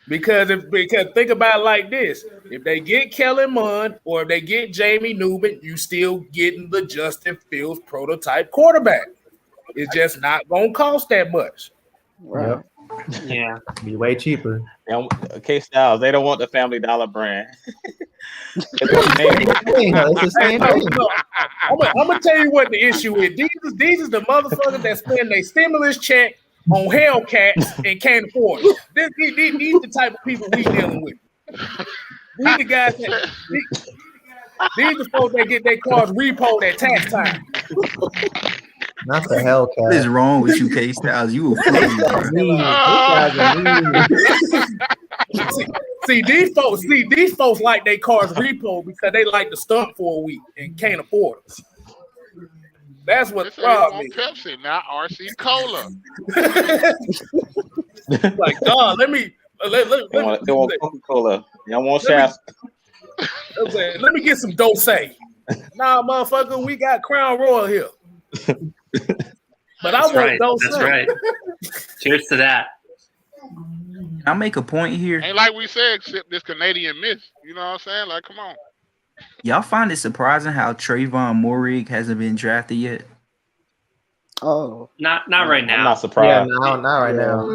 Because think about it like this: if they get Kellen Mond or if they get Jamie Newman, you still getting the Justin Fields prototype quarterback. It's just not gonna cost that much. Right. Yeah, be way cheaper. Kstlyz, they don't want the Family Dollar brand. It's the same thing. I'm gonna tell you what the issue is. These is the motherfuckers that spend their stimulus check on Hellcats and can't afford it. These the type of people we dealing with. These the guys that these the folks that get their cars repoed at tax time. Not the Hellcat. What is wrong with you, K-Styles? You a See, these folks like their cars repo because they like to stunt for a week and can't afford it. That's what the problem is. Pepsi, not RC Cola. Like, God, let me They want Coca-Cola. Y'all want Shasta. Let me get some Dose. Nah, motherfucker, we got Crown Royal here. But I want Dose. That's right. Cheers to that. I'll make a point here. Ain't like we said, except this Canadian miss. You know what I'm saying? Like, come on. Y'all find it surprising how Trayvon Moehrig hasn't been drafted yet? Oh, not right now. I'm not surprised. Yeah, not right now.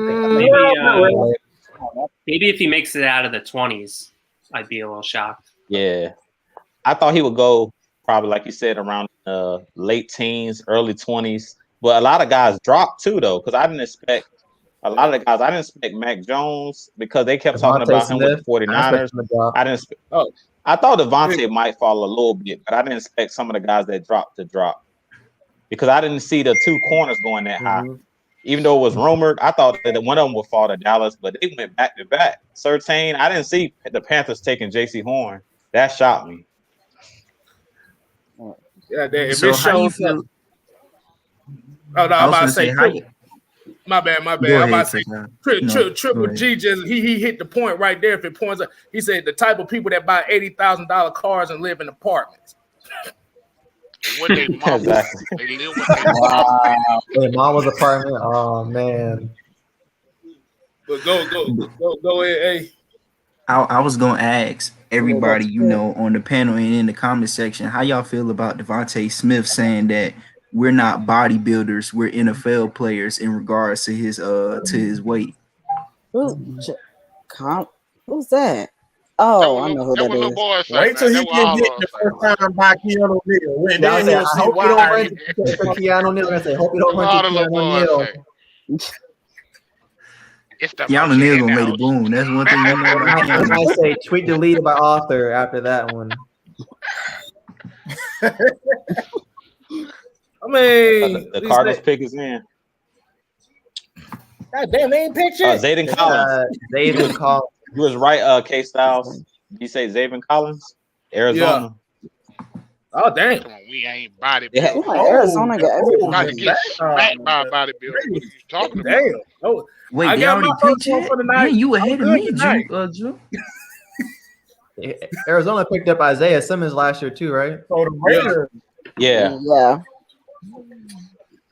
Maybe if he makes it out of the 20s, I'd be a little shocked. Yeah, I thought he would go probably like you said around late teens, early 20s. But a lot of guys dropped too, though, because I didn't expect a lot of the guys. I didn't expect Mac Jones because they kept talking about him with the 49ers. I didn't. I thought Devontae might fall a little bit, but I didn't expect some of the guys that dropped to drop because I didn't see the 2 corners going that high. Even though it was rumored, I thought that one of them would fall to Dallas, but they went back to back. Surtain, I didn't see the Panthers taking J.C. Horn. That shocked me. Yeah, if So it how you shows feel? up. Oh no, I'm about to say how you, my bad. Go I'm ahead, about to say Kstlyz. Triple go G just he hit the point right there. If it points out, he said the type of people that buy $80,000 cars and live in apartments. What they mama, Exactly. they live with their mama. Hey, mama's apartment. Oh man. But go ahead, hey. I was gonna ask everybody, you know, on the panel and in the comment section, how y'all feel about Devontae Smith saying that we're not bodybuilders, we're NFL players in regards to his weight. who's that? Oh, I know who that is. Boy say, Wait till he man. get hit the first time by Keanu Neal. And then he'll I see hope you don't why. run to Keanu Neal. I say, hope you don't run to Keanu Neal. It's the Keanu Neal gonna lay the boom. That's one thing we know about I Keanu. might say tweet deleted by author after that one. I mean, The Cardinals pick is in. God damn, they ain't picked yet. Zayden Collins. Zayden Collins. You was right, Kstlyz. Did you say Zayden Collins? Arizona. Oh damn! Come on, we ain't bodybuilding. Yeah. Arizona got About to get smacked by a bodybuilder. What are you talking about? Damn. Oh, Wait, I they got already my picked first one yet? for the Man, night. you I'm ahead of good me, tonight. Drew. Arizona picked up Isaiah Simmons last year too, right? So the Raiders. Yeah. Yeah.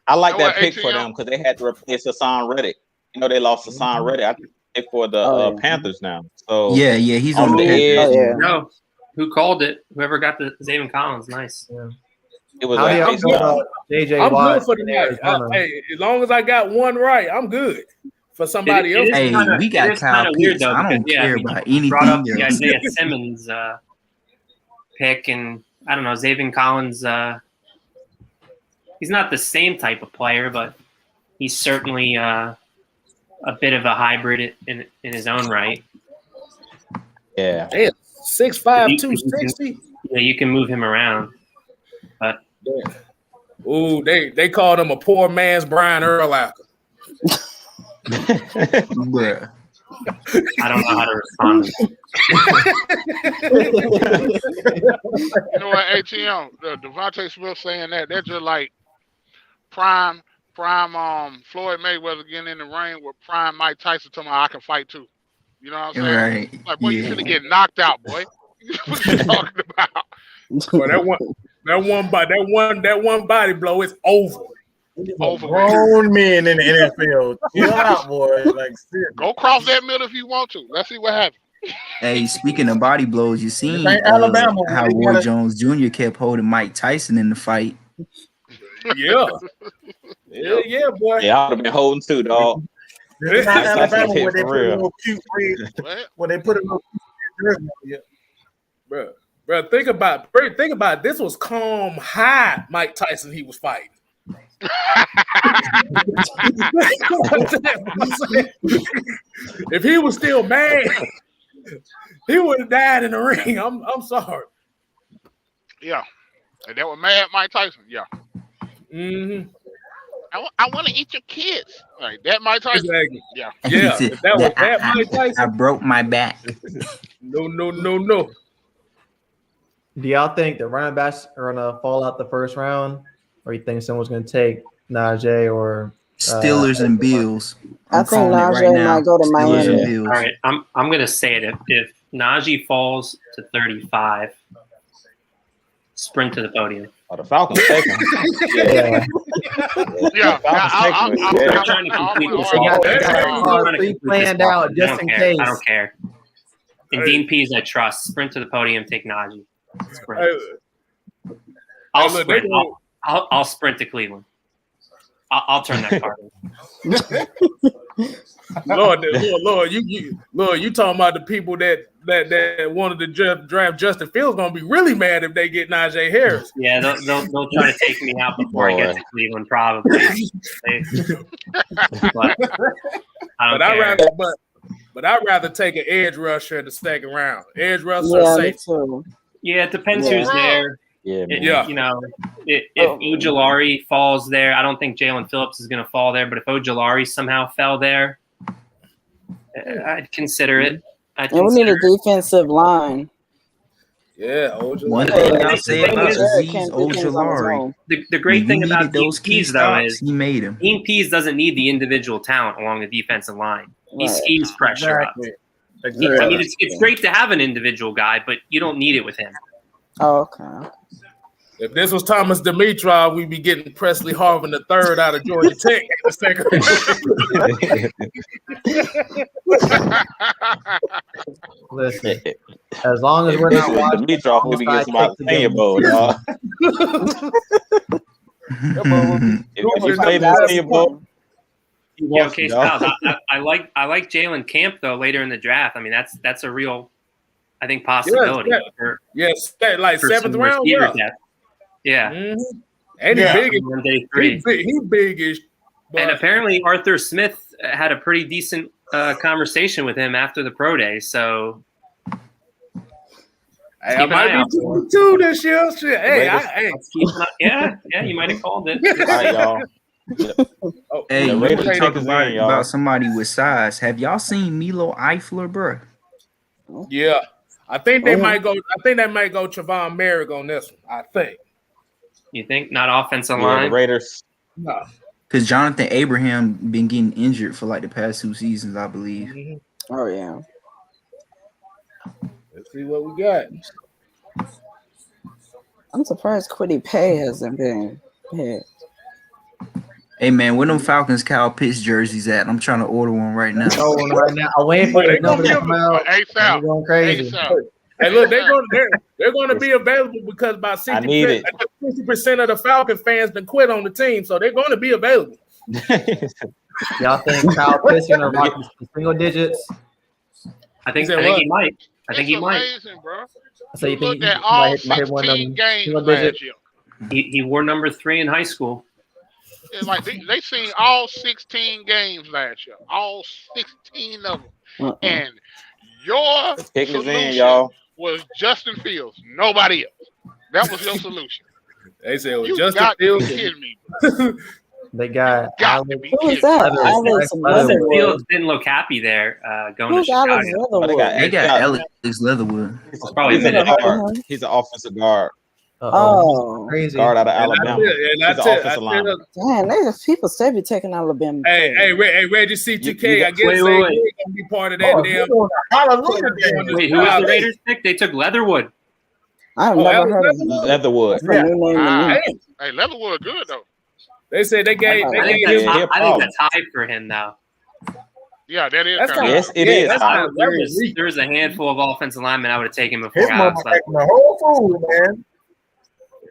I like You know that what, pick for ATM? them because they had to replace Hassan Reddick. You know, they lost Hassan Reddick. I think they for the Oh, yeah. Panthers now. So Yeah, he's on on the the edge. Oh, yeah. No, who called it? Whoever got the Zayvon Collins, nice. Yeah. It was How do like y'all based feel on- about JJ I'm Watt good for the in night. Arizona? Hey, as long as I got one right, I'm good. For somebody else, Hey, we got Kyle kind of weird Pitts. though. I don't Because, care I mean, about you brought up anything the else. Isaiah Simmons pick, and I don't know, Zayvon Collins. He's not the same type of player, but he's certainly a bit of a hybrid in his own right. Yeah. damn, 6'5", 260. Yeah, you can move him around, but Ooh, they called him a poor man's Brian Urlacher. Bruh. I don't know how to respond. You know what, ATM? Devontae Smith saying that they're just like prime Floyd Mayweather getting in the ring with prime Mike Tyson telling me I can fight too. You know what I'm saying? Right. Like, boy, you Yeah. finna get knocked out, boy. What you talking about? Well, that one body blow is over. Over with. Grown men in the NFL. Chill out, boy. Like, seriously. Go cross that middle if you want to. Let's see what happens. Hey, speaking of body blows, you seen ain't Alabama. how They Roy gotta- Jones Jr. kept holding Mike Tyson in the fight. Yeah. Yeah, boy. Yeah, I would have been holding too, dog. This is not Mike Tyson Alabama hit where they for put a real. little cute red. What? Where they put a little cute jersey on you. Bro, think about it. This was calm high Mike Tyson he was fighting. If he was still mad, he would have died in the ring. I'm sorry. Yeah. And that was mad Mike Tyson. Yeah. Mm-hmm. I want to eat your kids. Like that Mike Tyson. Exactly. Yeah. Yeah. He said, If that was I- that Mike I Tyson, broke my back. no. Do y'all think the running backs are gonna fall out the first round, or you think someone's gonna take Najee or Steelers and Bills. I I'm think calling it Najee right now. might go to Steelers Miami. and All Bills. right, I'm gonna say it. If Najee falls to 35, sprint to the podium. Oh, the Falcons taking him. Yeah. Yeah. Falcons taking him. They're Yeah. trying to complete this. They got They're trying to complete this planned walk. out just in I case. don't care. And Dean Pease, I trust. Sprint to the podium. Take Najee. Sprint. I'll look, sprint. they don't- I'll sprint to Cleveland. I'll turn that card in. Lord, you talking about the people that wanted to draft Justin Fields gonna be really mad if they get Najee Harris. Yeah, they'll try to take me out before I get to Cleveland, probably. But I don't care. I'd rather take an edge rusher in the second round. Edge rusher, Yeah, me safe. too. Yeah, it depends Yeah. who's there. Yeah, man. Yeah. You know, if Ojulari falls there, I don't think Jalen Phillips is going to fall there. But if Ojulari somehow fell there, I'd consider it. And we need a defensive line. Yeah, One thing I'll say about Azeez Ojulari, The great thing when you about needed Dean those key Pease, though, stops, is he made them. Dean Pease doesn't need the individual talent along the defensive line. He Right. schemes pressure up. Exactly. I mean, it's great to have an individual guy, but you don't need it with him. Oh, okay. If this was Thomas Dimitrov, we'd be getting Presley Harvin III out of Georgia Tech in the second round. Listen, as long as we're not watching, Dimitrov, we be getting somebody Senior Bowl, dog. If you play the Senior Bowl, Yeah, Kstlyz. I like Jalen Camp though later in the draft. I mean, that's a real, I think, possibility. Yes, like for seventh some round. receiver Yeah. depth. Yeah. Mm-hmm. And Yeah. he's big. On day 3. He big-ish. And apparently Arthur Smith had a pretty decent conversation with him after the pro day. So I keep an might eye out be for him. 2 this year. Shit. Hey, Yeah, you might have called it. all right, y'all. Hey, The you Raiders talk take us about, in, y'all. about somebody with size. Have y'all seen Milo Eifler, bro? Yeah. I think they might go. I think they might go Trevon Merrick on this one. I think. You think not offensive Yeah, line? the Raiders. No. Because Jonathan Abraham been getting injured for like the past 2 seasons, I believe. Mm-hmm. Oh yeah. Let's see what we got. I'm surprised Quiddy Pay hasn't been hit. Hey man, where them Falcons Kyle Pitts jerseys at? I'm trying to order one right now. I'm waiting for the number to come out. ASAP. Going crazy. Hey, look, they're going to be available because about 60% of the Falcon fans been quit on the team, so they're going to be available. Y'all think Kyle Pitts gonna rock single digits? I think he might. I think he might. Amazing, bro. So you think Look at all might hit one of 16 them games single last digit? year. He wore number 3 in high school. It's like they seen all 16 games last year, all 16 of them, and your Kick us in, solution y'all. was Justin Fields. Nobody else. That was your solution. They said it was You Justin got to Fields. be kidding me. They got Alex. Who is that? Alex Justin Leatherwood. Fields didn't look happy there going Who's to Alex Chicago. Leatherwood? They got Alex Leatherwood. He's probably an been guard. He's an offensive guard. Oh, Crazy. Guard out of Alabama. He's an offensive lineman. damn! There's people still be taking Alabama. Hey, Reggie C2K, I guess wait, they wait. going to be part of that damn. Wait, who was the Raiders pick? They took Leatherwood. I've never heard of him. Leatherwood. That's a new name to me. Hey, Leatherwood good though. They said they gave. I think that's high for him now. Yeah, that is. That's kinda Yes, it is. There's a handful of offensive linemen I would have taken before His mama Alex. making the whole food, man.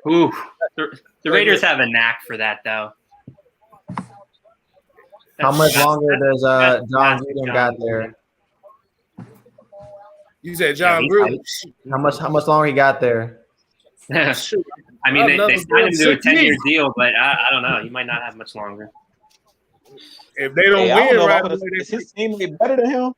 Ooh, the Raiders have a knack for that, though. How much longer does John Gruden got there? You said John Gruden. How much longer he got there? I mean, they signed him to a 10-year deal, but I don't know. He might not have much longer. If they don't Hey, I win, know right? is his teammate better than him?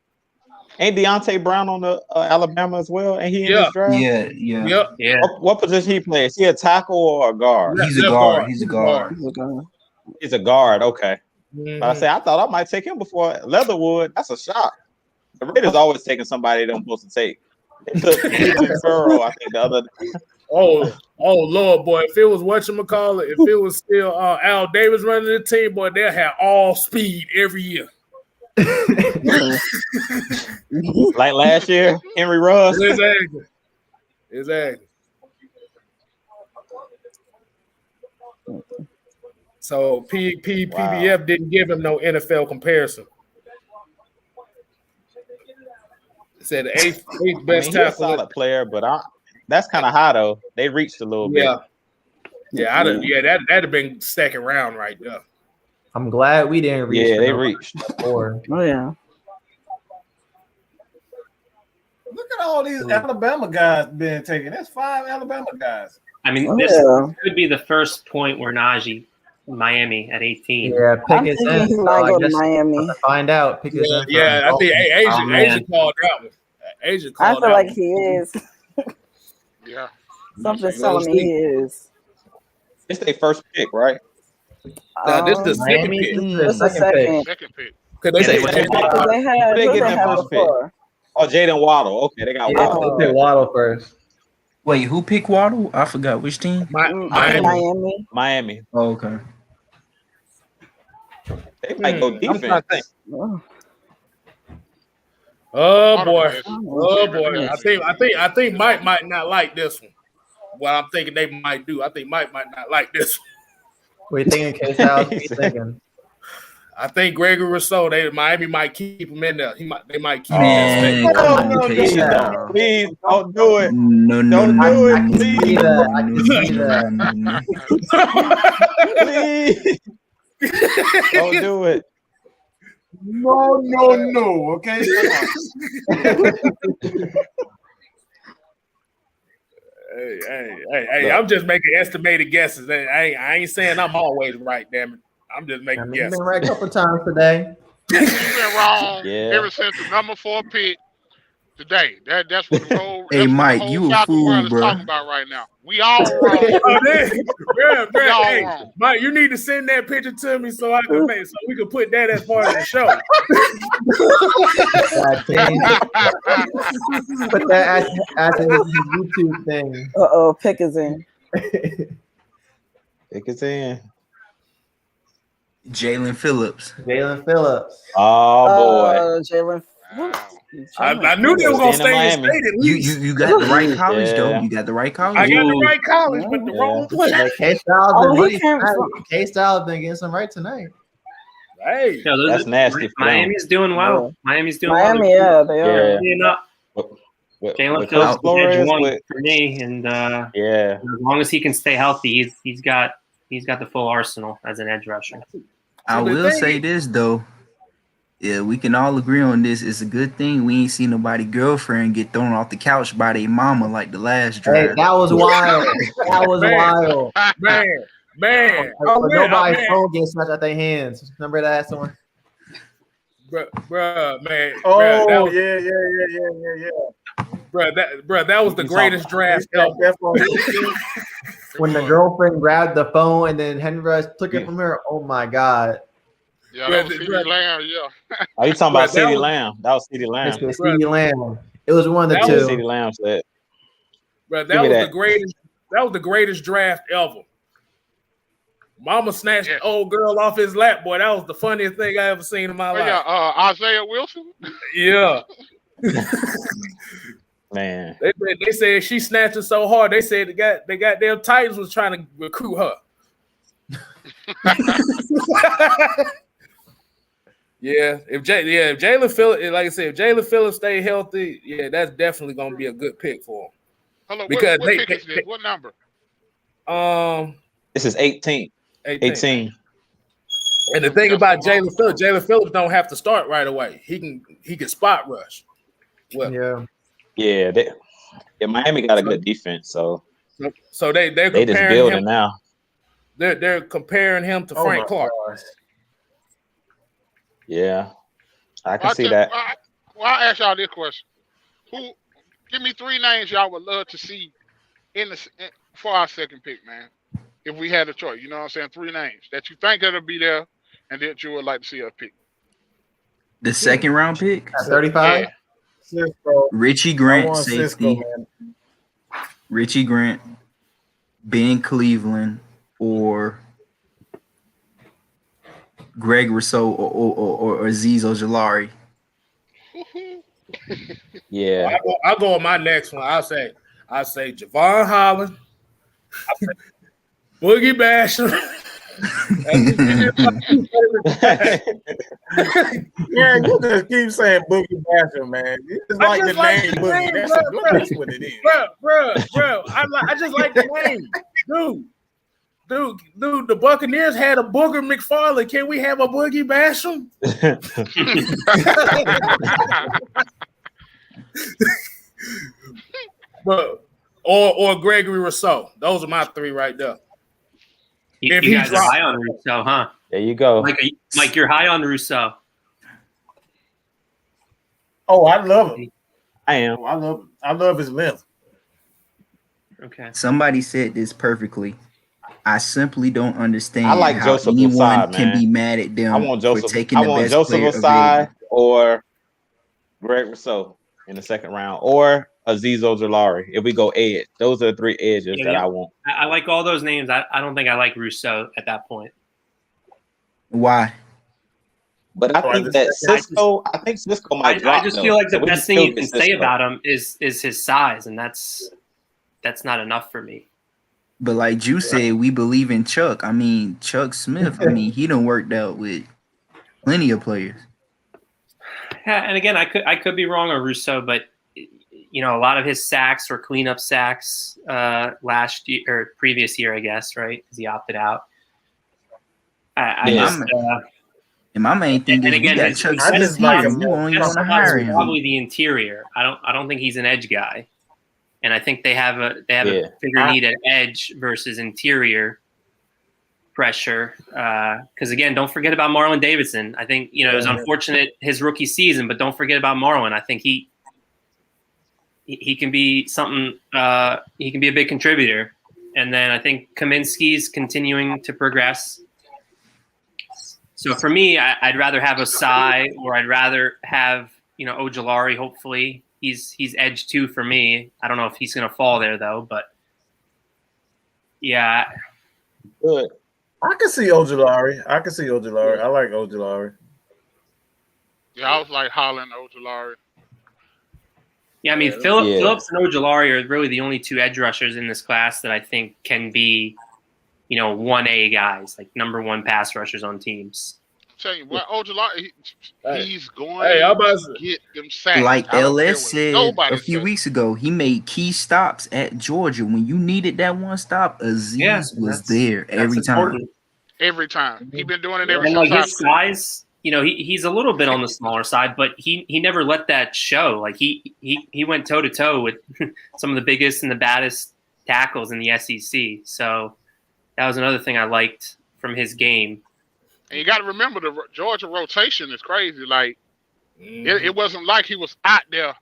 Ain't Deontay Brown on the Alabama as well? And he in this draft? Yeah. What position he plays? Is he a tackle or a guard? He's a guard. He's a guard. He's a guard. Okay. Mm-hmm. But I thought I might take him before Leatherwood. That's a shock. The Raiders always taking somebody they don't supposed to take. They took Burrow, I think the other. Oh Lord, boy! If it was whatchamacallit, if it was still Al Davis running the team, boy, they'll have all speed every year. Like last year, Henry Ruggs. Exactly. So PBF didn't give him no NFL comparison. It said the eighth best He's a tackle. solid player, but that's kind of high though. They reached a little bit. That'd have been second round right there. I'm glad we didn't reach. Yeah, they reached. Oh yeah. Look at all these Alabama guys being taken. That's 5 Alabama guys. I mean, this could be the first point where Najee, Miami at 18. Yeah, I'm thinking he might go to Miami. Find out. Pick his I think Asia called that one. Asia I called feel that like one. he is. Yeah. Something's telling me he is. It's their first pick, right? This is the second Miami, pick. This is the second. Second pick. Because they say They had They who get they that had first pick. before. Oh, Jaden Waddle. Okay, they got Waddle. Pick Waddle first. Wait, who picked Waddle? I forgot which team. Miami. Miami. Oh, okay. They might go defense. Oh boy. I think Mike might not like this one. What I'm thinking they might do. I think Mike might not like this one. What are you thinking, KSTYLZ? What are you thinking? I think Gregory Rousseau, Miami might keep him in there. They might keep Man, him come on, Please don't do it. No, Don't do it, please. I can see that. Please. Don't do it. No. Okay. Hey, I'm just making estimated guesses. I ain't saying I'm always right, damn it. I'm just making You've guesses. been right a couple times today. You've been wrong Yeah. ever since the number 4 pick today. That's what the whole, Hey, that's what Mike, the whole you a Falcon fool, world is bro. talking about right now. We all wrong. Bruh, all hey, wrong. Mike, you need to send that picture to me so I can so we can put that as part of the show. Put that as his YouTube thing. Pick is in. Pick is in. Jalen Phillips. Jalen Phillips. Oh boy. Jalen. I knew they were gonna stay in state at least. You got the right college though. You got the right college. I got the right college, but the wrong place. K-Styles been getting some right tonight. Hey, that's nasty. Miami's doing well. Miami's doing Miami, well. They are. Jalen Phillips is edge one for me, and as long as he can stay healthy, he's got the full arsenal as an edge rusher. I will say this though. Yeah, we can all agree on this. It's a good thing we ain't seen nobody girlfriend get thrown off the couch by their mama like the last draft. Hey, that was wild. That was wild. Man. Nobody's phone getting snatched out their hands. Remember that someone? Bruh, man. Oh, bruh, yeah. Bruh, that was the greatest draft ever. When the girlfriend grabbed the phone and then Henry took it from her. Oh my God. Yeah, that was CeeDee Lamb, yeah. Are you talking about CeeDee Lamb? That was CeeDee Lamb. CeeDee Lamb. It was one of the That two. was CeeDee Lamb said. Bro, that was the greatest. That was the greatest draft ever. Mama snatched the old girl off his lap, boy. That was the funniest thing I ever seen in my life. Yeah, Isaiah Wilson. Yeah. Man. They said she snatched it so hard. They said the goddamn Titans was trying to recruit her. If Jalen Phillips, like I said, if Jalen Phillips stay healthy, that's definitely gonna be a good pick for him. Hello, because what pick is this? What number? This is 18. 18. And the thing about Jalen Phillips don't have to start right away. He can spot rush. Well, Miami got a good defense, so they're they just building him, now. They're comparing him to Frank Clark. Yeah, I can see that. Well, I'll ask y'all this question: give me 3 names y'all would love to see for our second pick, man? If we had a choice, you know what I'm saying? 3 names that you think that'll be there, and that you would like to see us pick. The second round pick, 35. Yeah. Richie Grant, safety. Richie Grant, Ben Cleveland, or Greg Rousseau or Azeez Ojulari. Yeah, I'll go with my next one. I'll say Javon Holland, Boogie Basham. Yeah, you just keep saying Boogie Basham, man. You just like the name Boogie. That's what it is. Bro. I just like the name. Dude, the Buccaneers had a Booger McFarlane. Can we have a Boogie Basham? or Gregory Rousseau. Those are my 3 right there. You guys are high on Rousseau, huh? There you go. Mike, you're high on Rousseau. Oh, I love him. I am. Oh, I love him. I love his length. Okay. Somebody said this perfectly. I simply don't understand I like how Joseph anyone Ossai, can man. be mad at them I want Joseph. for taking I the want best Joseph player Ossai available. or Greg Rousseau in the second round, or Azeez Ojulari. If we go edge, those are the 3 edges that I want. I like all those names. I don't think I like Rousseau at that point. Why? But I think that Cisco might drop. I just feel like the best thing you can say about him is his size, and that's not enough for me. But like Drew said, we believe in Chuck. I mean, Chuck Smith. I mean, he done worked out with plenty of players. Yeah, and again, I could be wrong on Rousseau, but a lot of his sacks or cleanup sacks last year or previous year, I guess, right? Because he opted out. And my main thing is, we got Chuck Smith here. You only want to hire him. Probably the interior. I don't think he's an edge guy, and I think they have a bigger need at edge versus interior pressure. Because again, don't forget about Marlon Davidson. I think it was unfortunate his rookie season, but don't forget about Marlon. I think he can be something. He can be a big contributor. And then I think Kaminsky's continuing to progress. So for me, I'd rather have Asai, or I'd rather have Ojulari. Hopefully, he's edge 2 for me. I don't know if he's going to fall there though, but yeah. Good. I can see Ojulari. I like Ojulari. Yeah, I was like Holland, Ojulari. Yeah, I mean, Phillips and Ojulari are really the only 2 edge rushers in this class that I think can be, 1A guys, like number 1 pass rushers on teams. I'm telling you what, Ojulari, he's going to get them sacks. Like LS said Nobody a few weeks ago, he made key stops at Georgia. When you needed that one stop, Aziz was there every time. Important. Every time. He's been doing it every And since. like his size, he's a little bit on the smaller side, but he never let that show. Like he went toe to toe with some of the biggest and the baddest tackles in the SEC. So that was another thing I liked from his game. And you got to remember the Georgia rotation is crazy. Like it wasn't like he was out there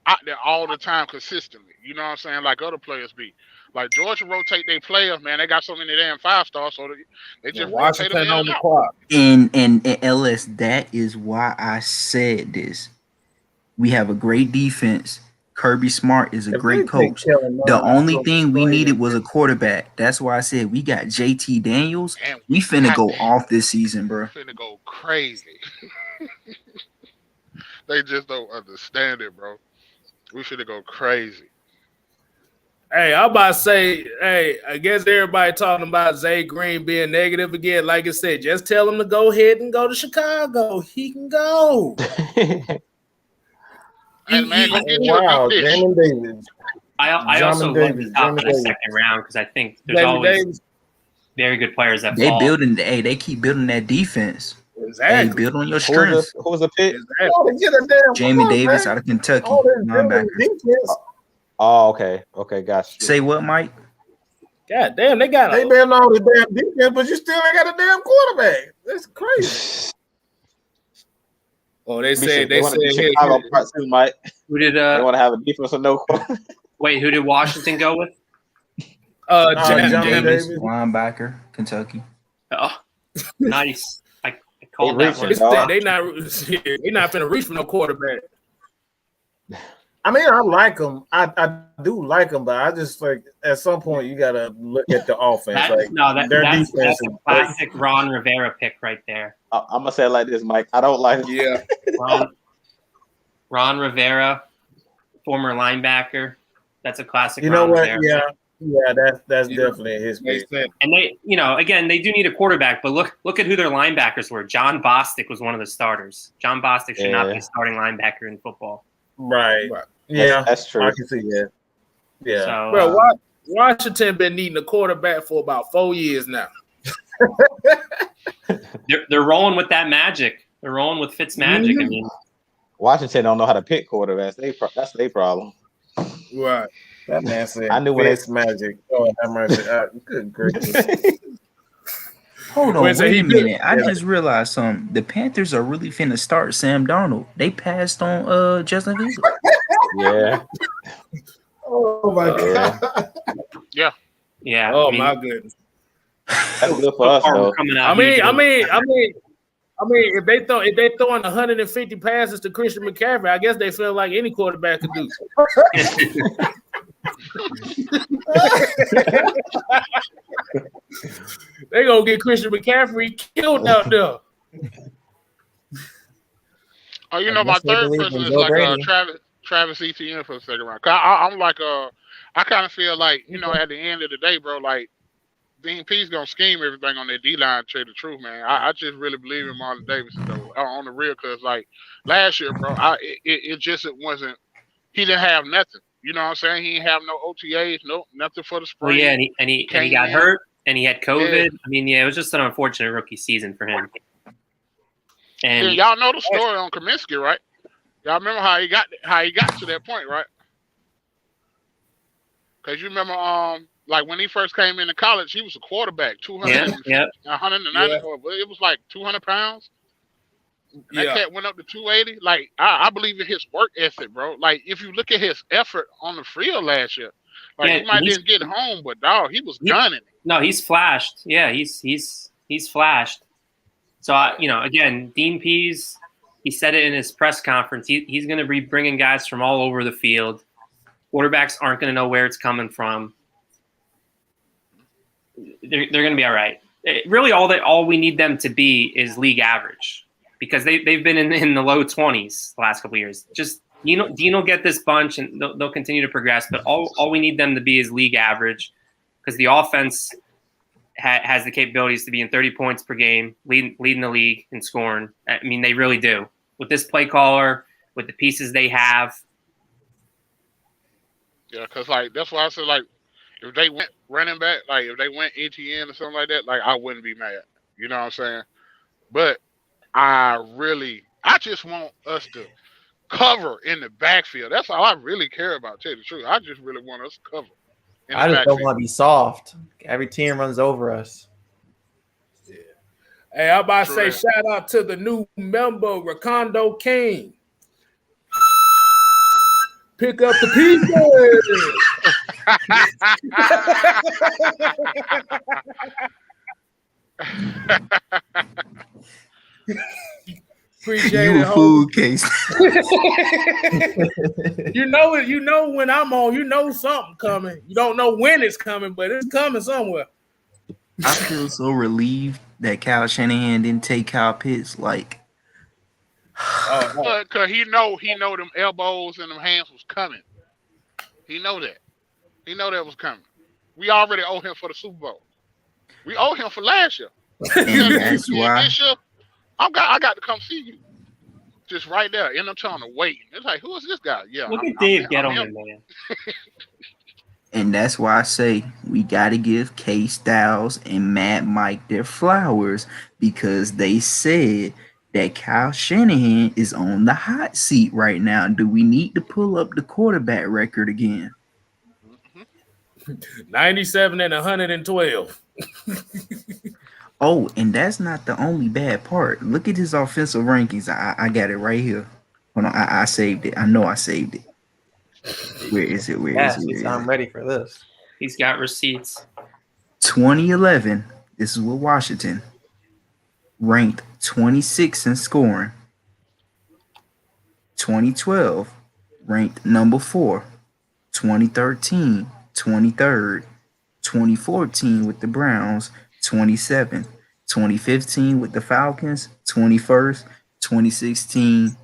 all the time consistently. You know what I'm saying? Like other players be. Like Georgia rotate their players, man. They got so many damn 5-stars, so they just rotate them in and out. And LS, that is why I said this. We have a great defense. Kirby Smart is a great coach. The only thing we needed was a quarterback. That's why I said we got JT Daniels. We finna go off this season, bro. Finna go crazy. They just don't understand it, bro. We finna go crazy. Hey, I'm about to say, I guess everybody talking about Zay Green being negative again. Like I said, just tell him to go ahead and go to Chicago. He can go. Hey, man, go get you a big dish. Jamin Davis. I also love the top of the second round because I think there's always very good players that fall. They keep building that defense. Exactly. Hey, build on your strengths. Who was the pick? Jamie Davis out of Kentucky, linebacker. Oh, okay, gotcha. Say what, Mike? God damn, they got they been on the damn defense, but you still ain't got a damn quarterback. That's crazy. Oh, they said Chicago part 2, Mike. Who did they want to have a defense or no? Wait, who did Washington go with? John Davis, linebacker, Kentucky. Oh, nice. I called that one. They not finna reach for no quarterback. I mean, I like him. I do like him, but I just like at some point you gotta look at the offense. That's a classic Ron Rivera pick right there. I'm gonna say it like this, Mike. I don't like him. Yeah. Ron Rivera, former linebacker. That's a classic. You know Ron what? Rivera. Yeah, that's definitely his pick. And they, again, they do need a quarterback, but look at who their linebackers were. John Bostic was one of the starters. John Bostic should not be a starting linebacker in football. Right. Yeah, that's true. I can see that. Yeah. So, bro, Washington been needing a quarterback for about 4 years now. they're rolling with that magic. They're rolling with Fitz magic. I mean, Washington don't know how to pick quarterbacks. That's their problem. Right. That man said, I knew Fitz magic. Oh, have mercy. Good gracious. Hold on, wait a minute. I just realized something. The Panthers are really finna start Sam Darnold. They passed on Justin Fields. Yeah. Oh my god. Yeah. Yeah. Oh my goodness. That's good for us, though. I mean, if they throwing 150 passes to Christian McCaffrey, I guess they feel like any quarterback could do. They gonna get Christian McCaffrey killed out there. Oh, you know, my third person is like Travis Etienne for the second round. I'm like, I kind of feel like, at the end of the day, bro, like Dean P's gonna scheme everything on their D line. To tell you the truth, man, I just really believe in Marlon Davis though, on the real, because like last year, bro, it wasn't. He didn't have nothing. You know what I'm saying? He didn't have no OTAs, nothing for the spring. Well, yeah, and he got hurt, and he had COVID. Yeah. I mean, yeah, it was just an unfortunate rookie season for him. And y'all know the story on Kaminsky, right? Y'all remember how he got to that point, right? Because you remember, like when he first came into college, he was a quarterback, 190. It was like 200 pounds. And that cat went up to 280. Like I believe in his work ethic, bro. Like if you look at his effort on the field last year, like he might didn't get home, but dog, he was gunning. No, he's flashed. Yeah, he's flashed. So again, Dean Pease, he said it in his press conference. He's going to be bringing guys from all over the field. Quarterbacks aren't going to know where it's coming from. They're going to be all right. Really, all we need them to be is league average, because they've been in the low 20s the last couple of years. Just Dean will get this bunch, and they'll continue to progress. But all we need them to be is league average, because the offense has the capabilities to be in 30 points per game, leading the league in scoring. I mean, they really do. With this play caller, with the pieces they have. Yeah, because like that's why I said, like, if they went running back, like if they went ETN or something like that, like I wouldn't be mad. You know what I'm saying? But I just want us to cover in the backfield. That's all I really care about, tell you the truth. I just really want us to cover. I just don't want to be soft. Every team runs over us. Yeah. Hey, I'm about to say shout out to the new member, Rakondo King. Pick up the pieces. Appreciate you it, a fool case. You know it. You know when I'm on. You know something coming. You don't know when it's coming, but it's coming somewhere. I feel so relieved that Kyle Shanahan didn't take Kyle Pitts. Like, because he know them elbows and them hands was coming. He know that. He know that was coming. We already owe him for the Super Bowl. We owe him for last year. and that's why. This year, I got to come see you. Just right there in the tunnel waiting. It's like, who is this guy? Yeah. Look at Dave Gettleman, man. And that's why I say we got to give KSTYLZ and Mad Mike their flowers, because they said that Kyle Shanahan is on the hot seat right now. Do we need to pull up the quarterback record again? 97 and 112. Oh, and that's not the only bad part. Look at his offensive rankings. I got it right here. Hold on, I saved it. I know I saved it. Where is it? Where is it? I'm ready for this. He's got receipts. 2011, this is with Washington, ranked 26 in scoring. 2012, ranked number 4. 2013, 23rd. 2014 with the Browns, 27. 2015 with the Falcons, 21st. 2016,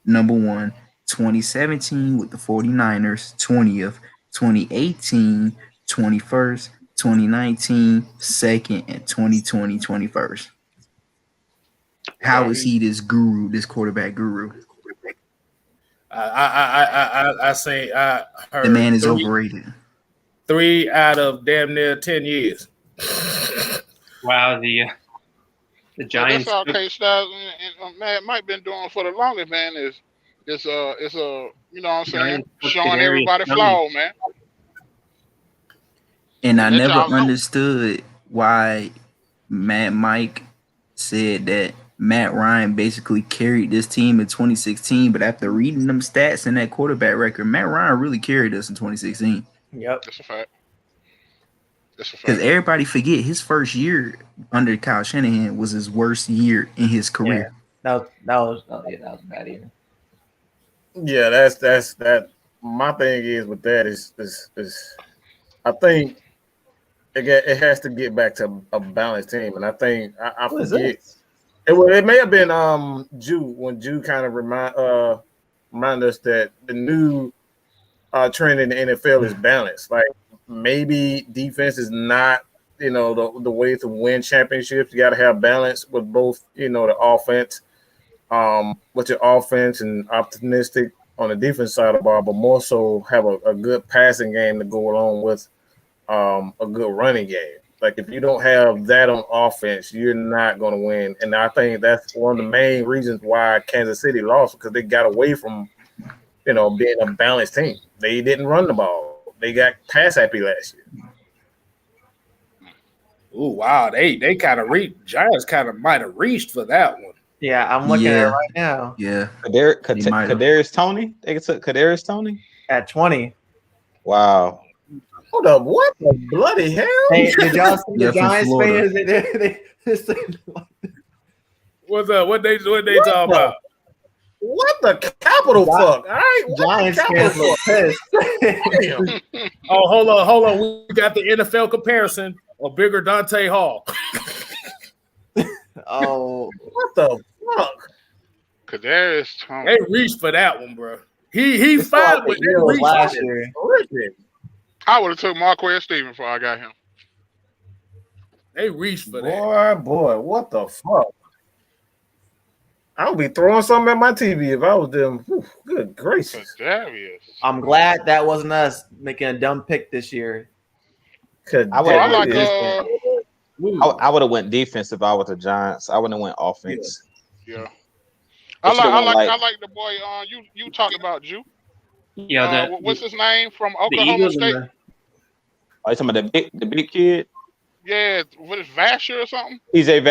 number 1. 2017 with the 49ers, 20th. 2018, 21st. 2019, 2nd, and 2020, 21st. How is he this guru, this quarterback guru? I say I heard the man is overrated. 3 out of damn near 10 years. Wow, the Giants. Well, that's all Kstlyz and Mad Mike been doing for the longest, man. It's you know what I'm saying, showing everybody flaw, man. And I never understood why Mad Mike said that Matt Ryan basically carried this team in 2016, but after reading them stats and that quarterback record, Matt Ryan really carried us in 2016. Yep, that's a fact. Because everybody forget his first year under Kyle Shanahan was his worst year in his career. Yeah. That was a bad year. Yeah, that's that. My thing is with that is I think it has to get back to a balanced team, and I think I forget. It may have been Jew kind of remind us that the new trend in the NFL is balance. Like maybe defense is not the way to win championships. You got to have balance with both the offense, with your offense and optimistic on the defense side of the ball, but more so have a good passing game to go along with a good running game. Like if you don't have that on offense, you're not going to win. And I think that's one of the main reasons why Kansas City lost, because they got away from, being a balanced team. They didn't run the ball. They got pass happy last year. Oh wow, they kind of reached. Giants kind of might have reached for that one. Yeah, I'm looking at it right now. Yeah. Kadarius Toney. They took Kadarius Toney at 20. Wow. Hold up, what the bloody hell? Hey, did y'all see the Giants Florida. fans? What's up? What they talking about? What the capital fuck? All right, Giants fans look pissed. Oh, hold on. We got the NFL comparison of bigger Dante Hall. Oh, what the fuck? Kadarius Toney. They reached for that one, bro. He's fine, but they reached last for year. it. I would have took Marquez Stevens before I got him. They reached for that. Boy, what the fuck? I would be throwing something at my TV if I was them. Whew, good gracious. Kadarius. I'm glad that wasn't us making a dumb pick this year. I would have went defense if I was the Giants. I wouldn't have went offense. Yeah. I like the boy you talked about, Jew. Yeah, what's his name from Oklahoma State? Are you talking about the big kid? Yeah, what is Vasher or something? TJ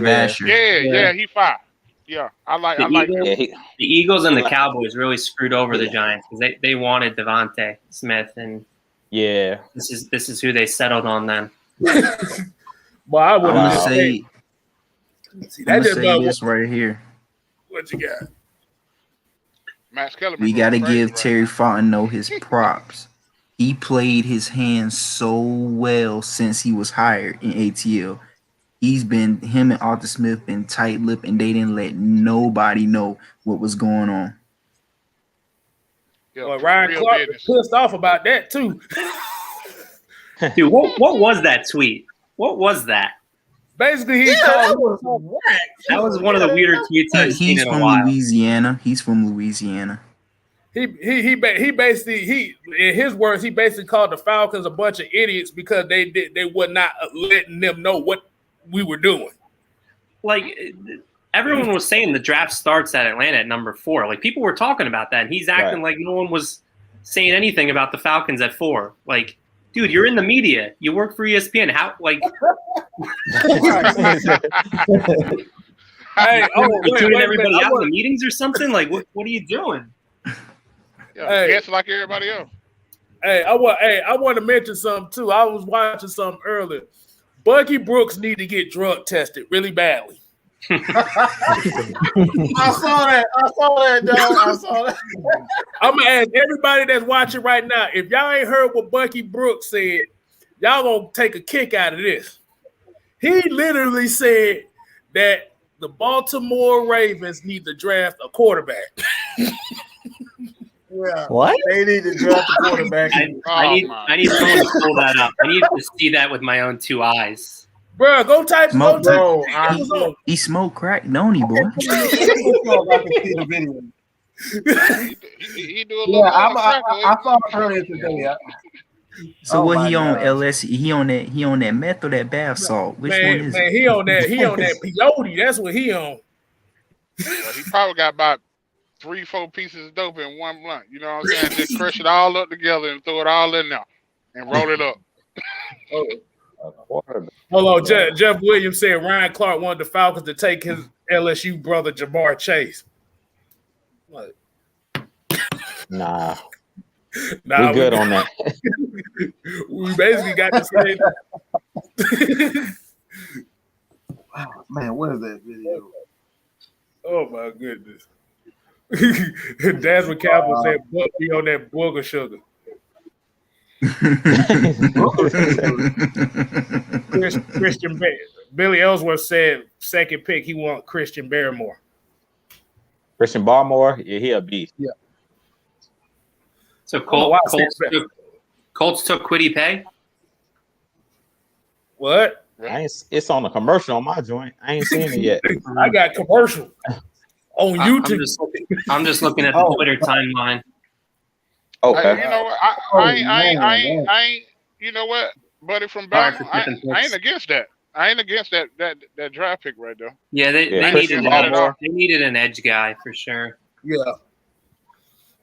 Vasher. Yeah, he fine. Yeah, I like him. The Eagles and the Cowboys really screwed over the Giants because they wanted Devontae Smith, and this is who they settled on then. Well, I would say this right here. What you got? Max Kellerman. We got to give Terry Fontenot his props. He played his hands so well since he was hired in ATL. Him and Arthur Smith been tight-lipped, and they didn't let nobody know what was going on. Well, Ryan Clark was pissed off about that too. Dude, what was that tweet? What was that? Basically, that was one of the weirder tweets I've seen in a while. Louisiana. He's from Louisiana. He basically in his words, he basically called the Falcons a bunch of idiots because they were not letting them know what we were doing. Like everyone was saying the draft starts at Atlanta at number 4. Like people were talking about that, and he's acting like no one was saying anything about the Falcons at 4. Like, dude, you're in the media. You work for ESPN. How like hey, you tuning everybody out in the meetings or something? Like what are you doing? Yeah, guess like everybody else. I want to mention something too. I was watching something earlier. Bucky Brooks need to get drug tested really badly. I saw that, dog. I saw that. I'm gonna ask everybody that's watching right now, if y'all ain't heard what Bucky Brooks said, y'all gonna take a kick out of this. He literally said that the Baltimore Ravens need to draft a quarterback. Yeah. What? They need to draft a quarterback. I need someone to pull that up. I need to see that with my own 2 eyes. Bro, go type. He smoked crack, don't he, boy? He do a little. I saw it earlier today. So what he on LSE? He on that meth or that bath salt? Which one is it? He on that peyote. That's what he on. Well, he probably got about 3-4 pieces of dope in one blunt. You know what I'm saying? Just crush it all up together and throw it all in there and roll it up. Hold on, Jeff Williams said Ryan Clark wanted the Falcons to take his LSU brother Jamar Chase. What? Nah. We're good on that. We basically got the same. Wow, man, what is that video? Oh my goodness. Desmond Campbell said be on that booger sugar. Christian Billy Ellsworth said second pick he want Christian Barmore. Christian Barmore, yeah, he a beast. Yeah. So Colts took Kwity Paye. What? It's on a commercial on my joint. I ain't seen it yet. I got commercial on YouTube. I'm just looking at the Twitter timeline. Okay. You know what? I ain't. You know what, buddy from Bama, I ain't against that. I ain't against that draft pick right there. Yeah, they needed an edge guy for sure.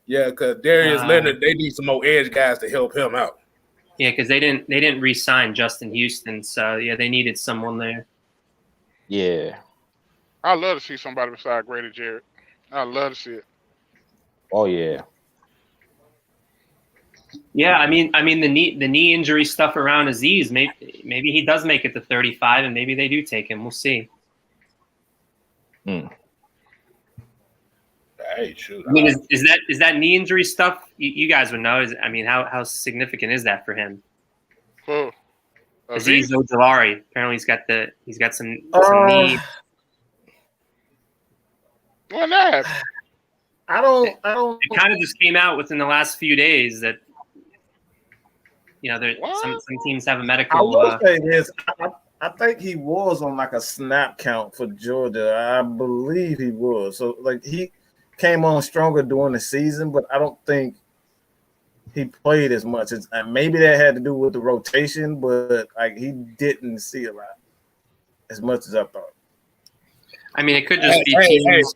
Yeah, because Darius Leonard, they need some more edge guys to help him out. Yeah, because they didn't re-sign Justin Houston, so yeah, they needed someone there. Yeah. I love to see somebody beside Grady Jarrett. I love to see it. Oh yeah. Yeah, I mean the knee injury stuff around Aziz. Maybe he does make it to 35, and maybe they do take him. We'll see. Hey, shoot. I mean, is that knee injury stuff? You guys would know. How significant is that for him? For Aziz Ojolari. Apparently, he's got some knee. What that? I don't. It kind of just came out within the last few days that some teams have a medical. I will say this. I think he was on like a snap count for Georgia. I believe he was. So like he came on stronger during the season, but I don't think he played as much. And maybe that had to do with the rotation, but like he didn't see a lot as much as I thought. I mean, it could just be teams.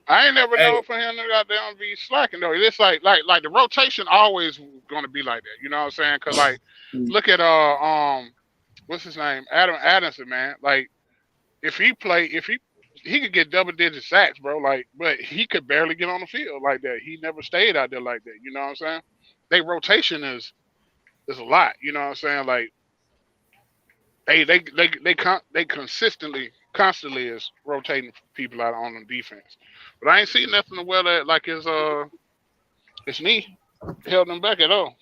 I ain't never know for him to goddamn be slacking though. It's like the rotation always gonna be like that. You know what I'm saying? Cause like look at what's his name? Adam Adamson, man. Like if he could get double-digit sacks, bro. Like, but he could barely get on the field like that. He never stayed out there like that. You know what I'm saying? Their rotation is a lot. You know what I'm saying? Like, they constantly is rotating people out on the defense. But I ain't seen nothing to where that like his knee held him back at all.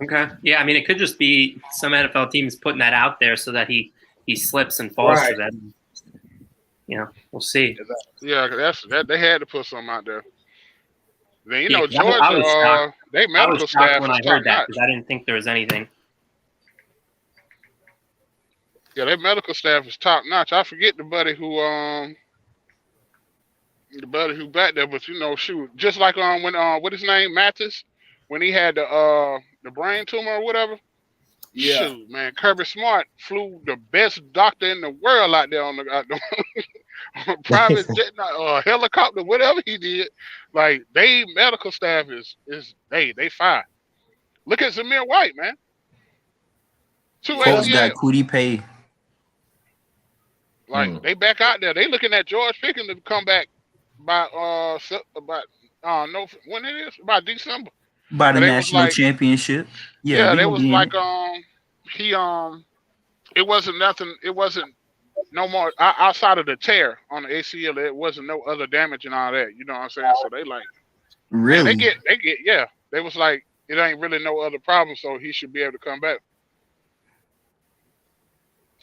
Okay. Yeah, I mean, it could just be some NFL teams putting that out there so that he slips and falls to them. We'll see. Yeah, that they had to put something out there. Then Georgia, they medical I was staff shocked when I heard that top-notch. because I didn't think there was anything. Yeah, their medical staff is top notch. I forget the buddy who back there, but shoot, just like when what his name Mathis, when he had the brain tumor or whatever. Yeah. Shoot, man, Kirby Smart flew the best doctor in the world out there on the private jet, helicopter, whatever he did. Like they medical staff is they fine. Look at Zamir White, man. Colts got Kwity Paye. Like they back out there. They looking at George Pickens to come back by when it is by December. By the national championship. Yeah, they was like it wasn't nothing. It wasn't no more outside of the tear on the ACL. It wasn't no other damage and all that. You know what I'm saying? So they like really they get yeah. They was like it ain't really no other problem, so he should be able to come back.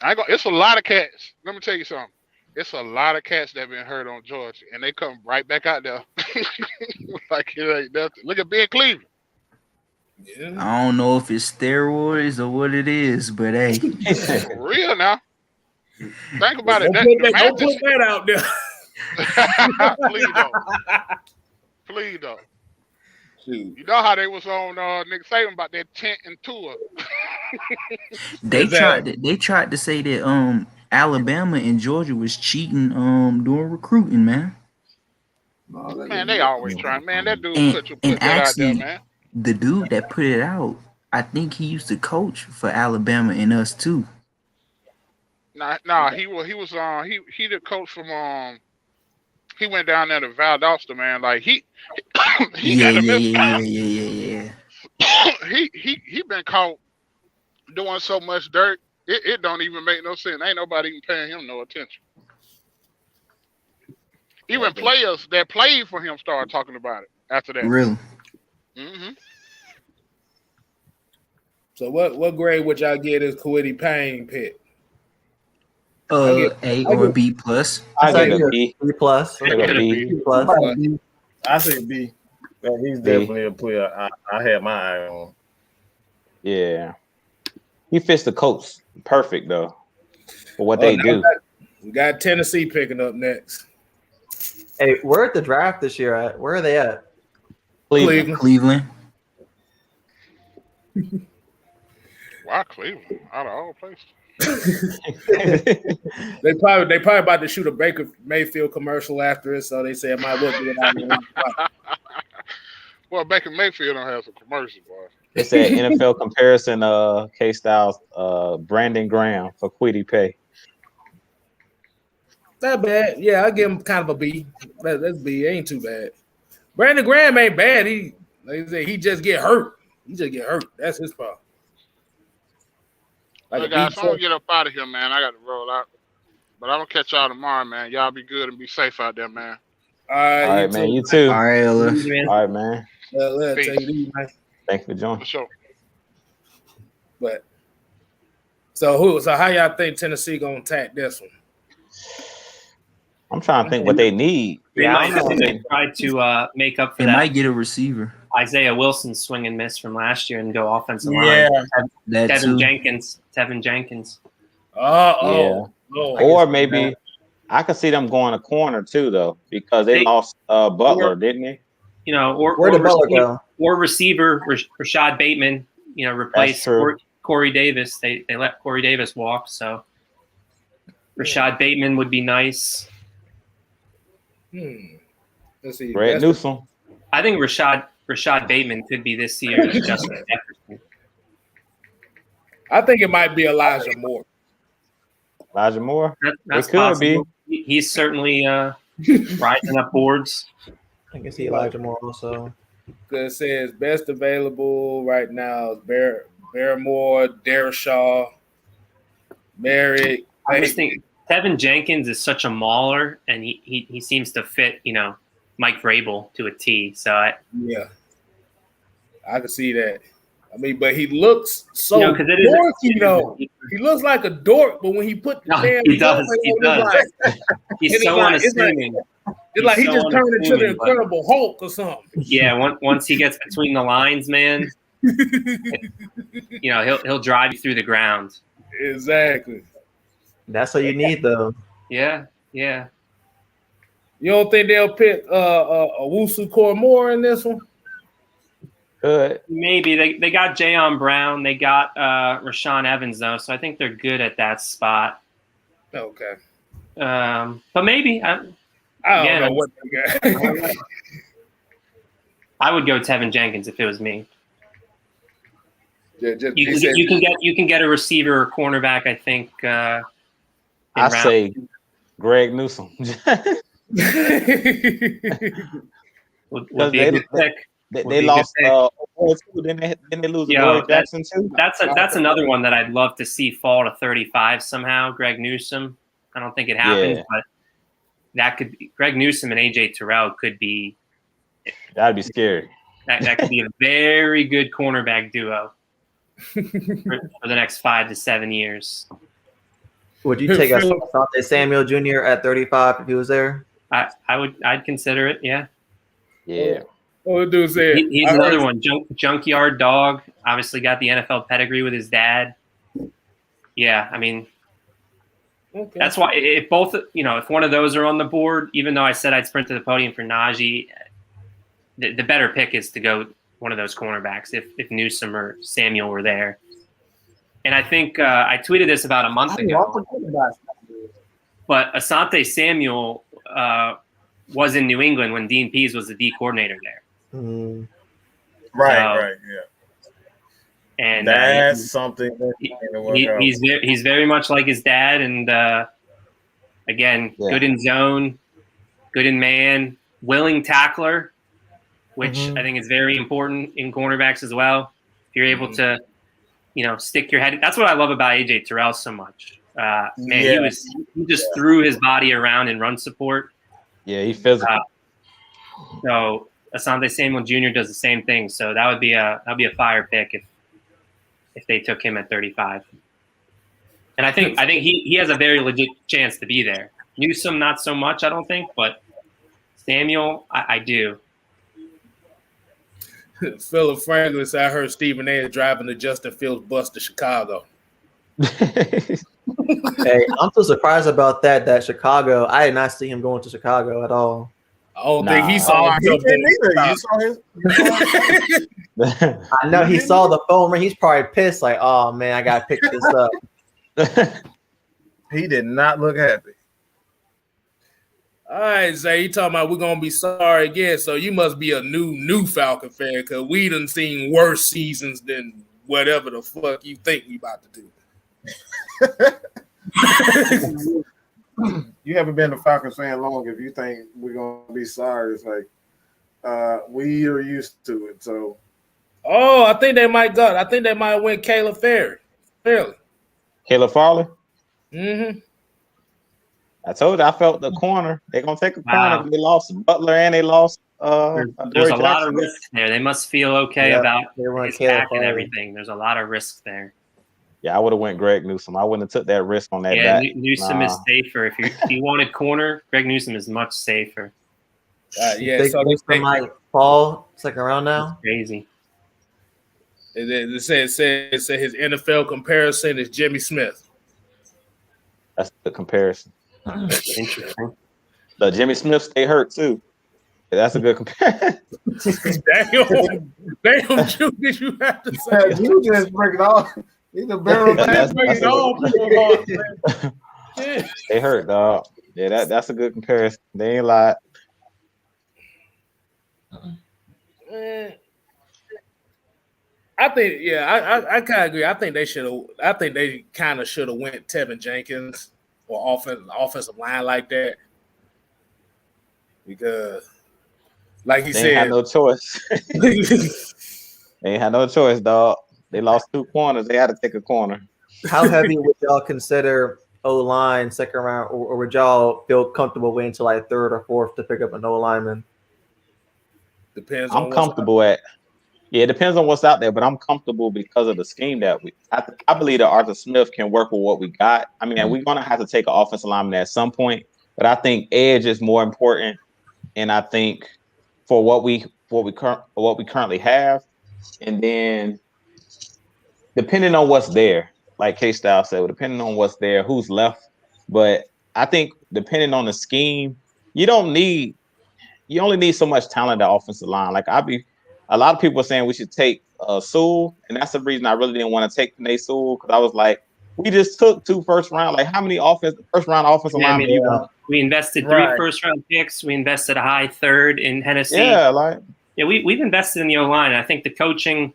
It's a lot of cats. Let me tell you something. It's a lot of cats that been hurt on Georgia, and they come right back out there like it ain't nothing. Look at Ben Cleveland. Yeah. I don't know if it's steroids or what it is, but hey, for real now. Think about it. Don't put that out there. Please don't. You know how they was on Nick Saban about that tent and tour. They tried to say that Alabama and Georgia was cheating during recruiting, man. Man, they always trying. Man, that dude put that out there, man. The dude that put it out, I think he used to coach for Alabama and us too. Nah, he the coach from he went down there to Valdosta, man. Like he yeah. he been caught doing so much dirt. It don't even make no sense. Ain't nobody even paying him no attention. Even players that played for him started talking about it after that. Really? Mm-hmm. So what grade would y'all get as Kwity Paye pick? A or B plus. I get a B. B plus. I get a B. plus. I say B. He's definitely a player I had my eye on. Yeah. He fits the Colts perfect though. For what they do. We got Tennessee picking up next. Hey, we're at the draft this year. Where are they at? Cleveland. Why Cleveland? Out of all places. They probably about to shoot a Baker Mayfield commercial after it, so they say it might look good. Well, Baker Mayfield don't have some commercials, boy. It's an NFL comparison. KSTYLZ, Brandon Graham for Kwity Paye. Not bad. Yeah, I give him kind of a B. That's B. Ain't too bad. Brandon Graham ain't bad. Like I said, he just get hurt. He just get hurt. That's his problem. Like Well, guys, I'm gonna get up out of here, man. I got to roll out. But I'm gonna catch y'all tomorrow, man. Y'all be good and be safe out there, man. All right, man. You too. All right, All right, man. Take it easy, man. Thanks for joining. For sure. But so how y'all think Tennessee gonna attack this one? I'm trying to think what they need. They might try to make up for that. might get a receiver. Isaiah Wilson swing and miss from last year and go offensive Yeah. line. That too. Tevin Jenkins. Or maybe I could see them going a corner too, though, because they lost Butler, didn't they? You know, or receiver Rashad Bateman. You know, replace Corey Davis. They let Corey Davis walk, so Rashad Bateman would be nice. Let's see. Greg Newsome. I think Rashad Bateman could be this year's Justin Jefferson. I think it might be Elijah Moore. Elijah Moore? That's it could possible. He's certainly rising up boards. I can see Elijah Moore also. It says best available right now is Barrymore, Darashaw, Merrick. I just think Tevin Jenkins is such a mauler, and he seems to fit, you know, Mike Vrabel to a T. So I can see that. I mean, but he looks so dorky, though. He looks like a dork, but when he put the damn he does. He's so unassuming. It's like he just turned into the Incredible Hulk or something. Yeah, once he gets between the lines, man, you know, he'll drive you through the ground. Exactly. That's what you need, though. Yeah. You don't think they'll pick Owusu Cormore in this one? Good. Maybe they got Jayon Brown, they got Rashaan Evans though, so I think they're good at that spot. Okay. But maybe I don't know what they got. I would go Tevin Jenkins if it was me. Yeah, you can get a receiver or cornerback. I think. I say Greg Newsome. would be a good pick. They lost. Didn't they lose Lloyd Jackson too? That's another one that I'd love to see fall to 35 somehow. Greg Newsome. I don't think it happens, but that could be Greg Newsome and AJ Terrell could be. That'd be scary. That could be a very good cornerback duo for the next 5 to 7 years. Would you take Asante Samuel Jr. at 35 if he was there? I'd consider it. Yeah. Yeah. What dude said? He's another one. Junkyard dog. Obviously got the NFL pedigree with his dad. Yeah, I mean, that's why if both, you know, if one of those are on the board, even though I said I'd sprint to the podium for Najee, the better pick is to go one of those cornerbacks if Newsome or Samuel were there. And I think I tweeted this about a month ago. But Asante Samuel was in New England when Dean Pease was the D coordinator there. Right, yeah. And that's something he's very much like his dad, and again, good in zone, good in man, willing tackler, which I think is very important in cornerbacks as well. If you're able to, you know, stick your head. That's what I love about AJ Terrell so much. He just threw his body around in run support. Yeah, he's physical. So Asante Samuel Jr. does the same thing. So that'd be a fire pick if they took him at 35. And I think he has a very legit chance to be there. Newsome, not so much, I don't think, but Samuel, I do. Philip Franklin said, I heard Stephen A. is driving the Justin Fields bus to Chicago. Hey, I'm so surprised about that Chicago. I did not see him going to Chicago at all. I don't think he saw himself there. You saw him? I know he saw the phone ring. He's probably pissed, like, oh man, I gotta pick this up. He did not look happy. All right, Zay, you talking about we're gonna be sorry again. So you must be a new Falcon fan, because we done seen worse seasons than whatever the fuck you think we about to do. you haven't been a Falcons fan long. If you think we're gonna be sorry, it's like we are used to it. So, I think they might go. I think they might win Caleb Fairley. Caleb Farley. Mm-hmm. I told you I felt the corner. They're gonna take a Wow. corner. They lost Butler and they lost. There's a lot of risk there. They must feel okay about his back and Farley. everything. There's a lot of risk there. Yeah, I would have went Greg Newsome. I wouldn't have took that risk on that Yeah, back. Newsome is safer. If you wanted corner, Greg Newsome is much safer. Yeah, so they might fall second round now. That's crazy. It said his NFL comparison is Jimmy Smith. That's the comparison. Interesting. The Jimmy Smith stay hurt too. Yeah, that's a good comparison. Damn, Drew, did you have to say? You just break it off. He's a barrel. They hurt, dog. Yeah, that's a good comparison. They ain't lied. I think, I kind of agree. I think they should have. I think they kind of should have went Tevin Jenkins or offensive line like that, because, like he They said, ain't had no choice. They ain't had no choice, dog. They lost 2 corners. They had to take a corner. How heavy would y'all consider O-line second round, or would y'all feel comfortable waiting until like third or fourth to pick up an O-lineman? Depends. I'm comfortable at. Yeah, it depends on what's out there, but I'm comfortable because of the scheme that I believe that Arthur Smith can work with what we got. I mean, we're gonna have to take an offensive lineman at some point, but I think edge is more important, and I think for what we currently have, and then depending on what's there, like KSTYLZ said, depending on what's there, who's left. But I think depending on the scheme, you only need so much talent at offensive line. Like a lot of people are saying we should take Sewell, and that's the reason I really didn't want to take Penei Sewell, because I was like, we just took 2 first round. Like, how many first round offensive linemen do you want? We invested 3 first round picks. We invested a high third in Hennessy. Yeah, we've invested in the O-line. I think the coaching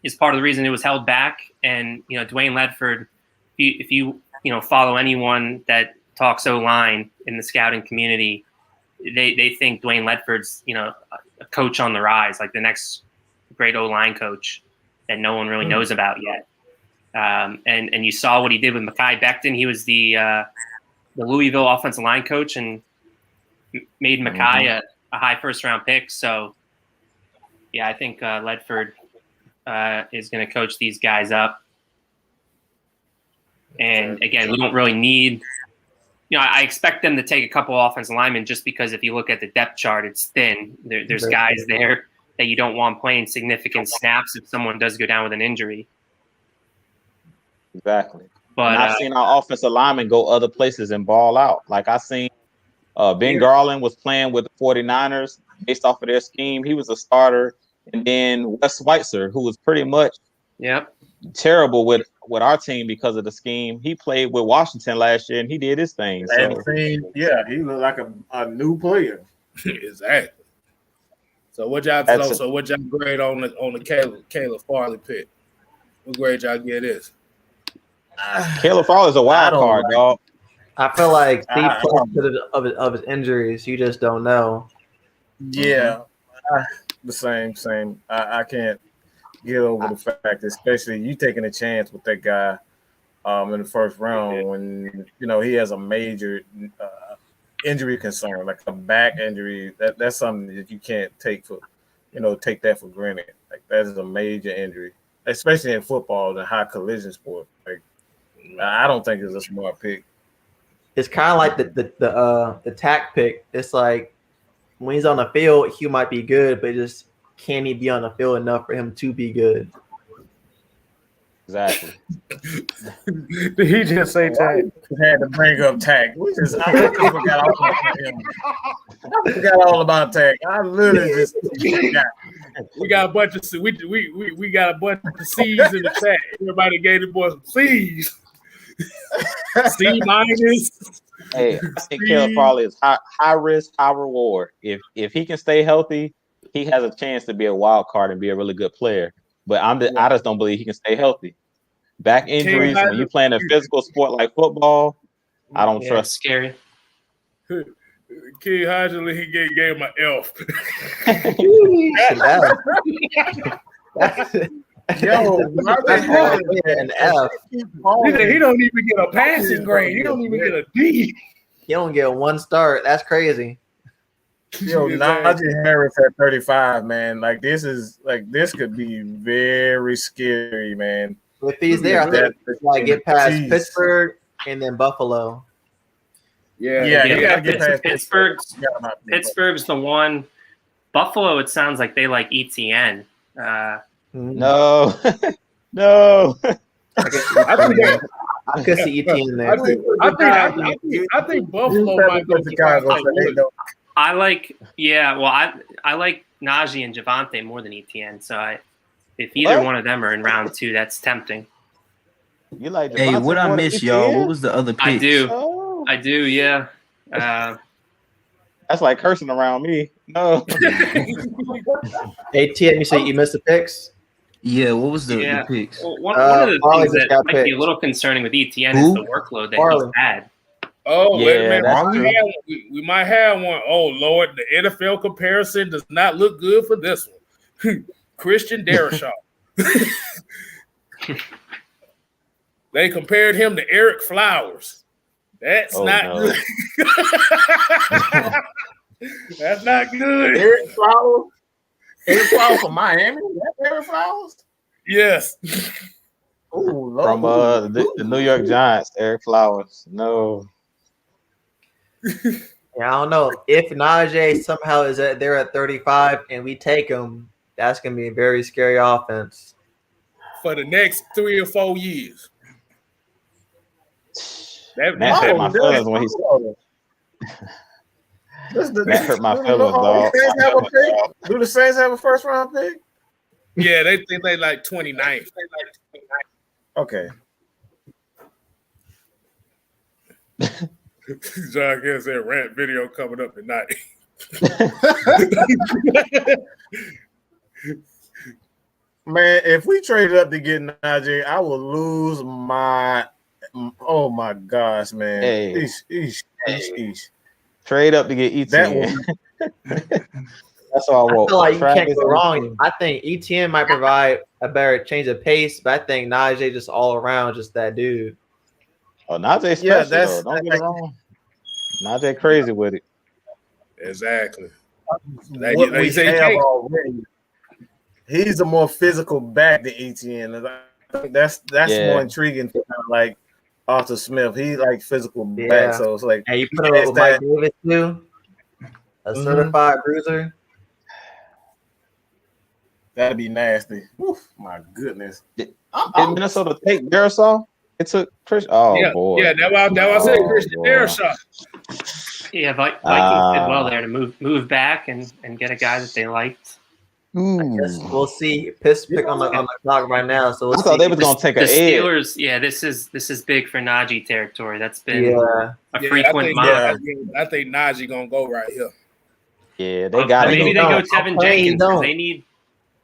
is part of the reason it was held back. And Dwayne Ledford, if you follow anyone that talks O-line in the scouting community, they think Dwayne Ledford's a coach on the rise, like the next great O-line coach that no one really knows about yet. And you saw what he did with Mekhi Becton. He was the Louisville offensive line coach and made Mekhi a high first round pick. So yeah, I think Ledford is going to coach these guys up. And again, we don't really need. I expect them to take a couple offensive linemen just because if you look at the depth chart, it's thin. There's guys there that you don't want playing significant snaps if someone does go down with an injury. Exactly. But I've seen our offensive linemen go other places and ball out. Like I seen Ben Garland was playing with the 49ers based off of their scheme. He was a starter. And then Wes Schweitzer, who was pretty much terrible with our team because of the scheme. He played with Washington last year and he did his thing. So. He looked like a new player. Exactly. So what y'all grade on the Caleb Farley pick? What grade y'all get this? Caleb Farley is a wild card, dog. I feel like of his injuries, you just don't know. Yeah, the same. I can't get over the fact, especially you taking a chance with that guy in the first round when he has a major injury concern, like a back injury. That's something that you can't take that for granted. Like that is a major injury, especially in football, the high collision sport. Like I don't think it's a smart pick. It's kind of like the tack pick. It's like when he's on the field, he might be good, but just can he be on the field enough for him to be good? Exactly. Did he just say tag? Had to bring up tag. I forgot all about tag. I literally just forgot. We got a bunch of we got a bunch of C's in the chat. Everybody gave the boy some C's. C minus. Hey, I think Caleb Farley is high risk, high reward. If he can stay healthy, he has a chance to be a wild card and be a really good player. But I just don't believe he can stay healthy. Back injuries, when you playing a physical sport like football, I don't Yeah, trust. scary. Kid Hodgson, he gave him an F. Yo, an F. He don't even get a passing grade. He don't even get a D. He don't get one start. That's crazy. Yo, Najee Harris at 35, man. Like this could be very scary, man. If he's there, I think like get past Pittsburgh and then Buffalo. Yeah, you gotta get past Pittsburgh. Pittsburgh's the one. Buffalo, it sounds like they like ETN. No, no. I could see ETN there. I think Buffalo might go to Chicago. I like Najee and Javonte more than ETN. So if either one of them are in round 2, that's tempting. You like? Hey, what I missed, y'all? What was the other pick? I do. Yeah. That's like cursing around me. No. Hey, T, you say you missed the picks? Yeah, what was the picks? Well, one of the things that might be a little concerning with ETN is the workload that he's had. Oh, yeah, wait a minute. We might have one. Oh, Lord, the NFL comparison does not look good for this one. Christian Darrisaw. They compared him to Eric Flowers. That's not good. That's not good. Eric Flowers? Eric Flowers from Miami? That's Eric Flowers? Yes. Ooh, From the New York Giants, Eric Flowers. No. Yeah, I don't know. If Najee somehow is there at 35 and we take him, that's going to be a very scary offense. For the next 3 or 4 years. That hurt my feelings when he That hurt my feelings, dog. Do the Saints have a first round pick? Yeah, they think they like 29th. Okay. John gets that rant video coming up at night. Man, if we traded up to get Najee, I will lose my. Oh my gosh, man! Hey. Eesh. Trade up to get ETN. That's all I want. I feel like you can't go wrong. I think ETN might provide a better change of pace, but I think Najee just all around just that dude. Oh, Najee special, though. Don't get it wrong. Najee crazy with it. Exactly. What we have already. He's a more physical back than ETN. I think that's more intriguing to like Arthur Smith. He like physical back, so it's like you put him with Mike Davis too, a certified bruiser. That'd be nasty. Oof, my goodness. Did Minnesota take Darrisaw? It took Chris. Oh yeah, boy. Yeah, that's why I said Christian Darrisaw. Yeah, Vikings did well there to move back and get a guy that they liked. I guess we'll see. Pittsburgh on the clock right now, so we'll I thought they was gonna take the an Steelers. Yeah, this is big for Najee territory. That's been a frequent mock. I think Najee gonna go right here. Yeah, they got maybe they go Tevin Jenkins.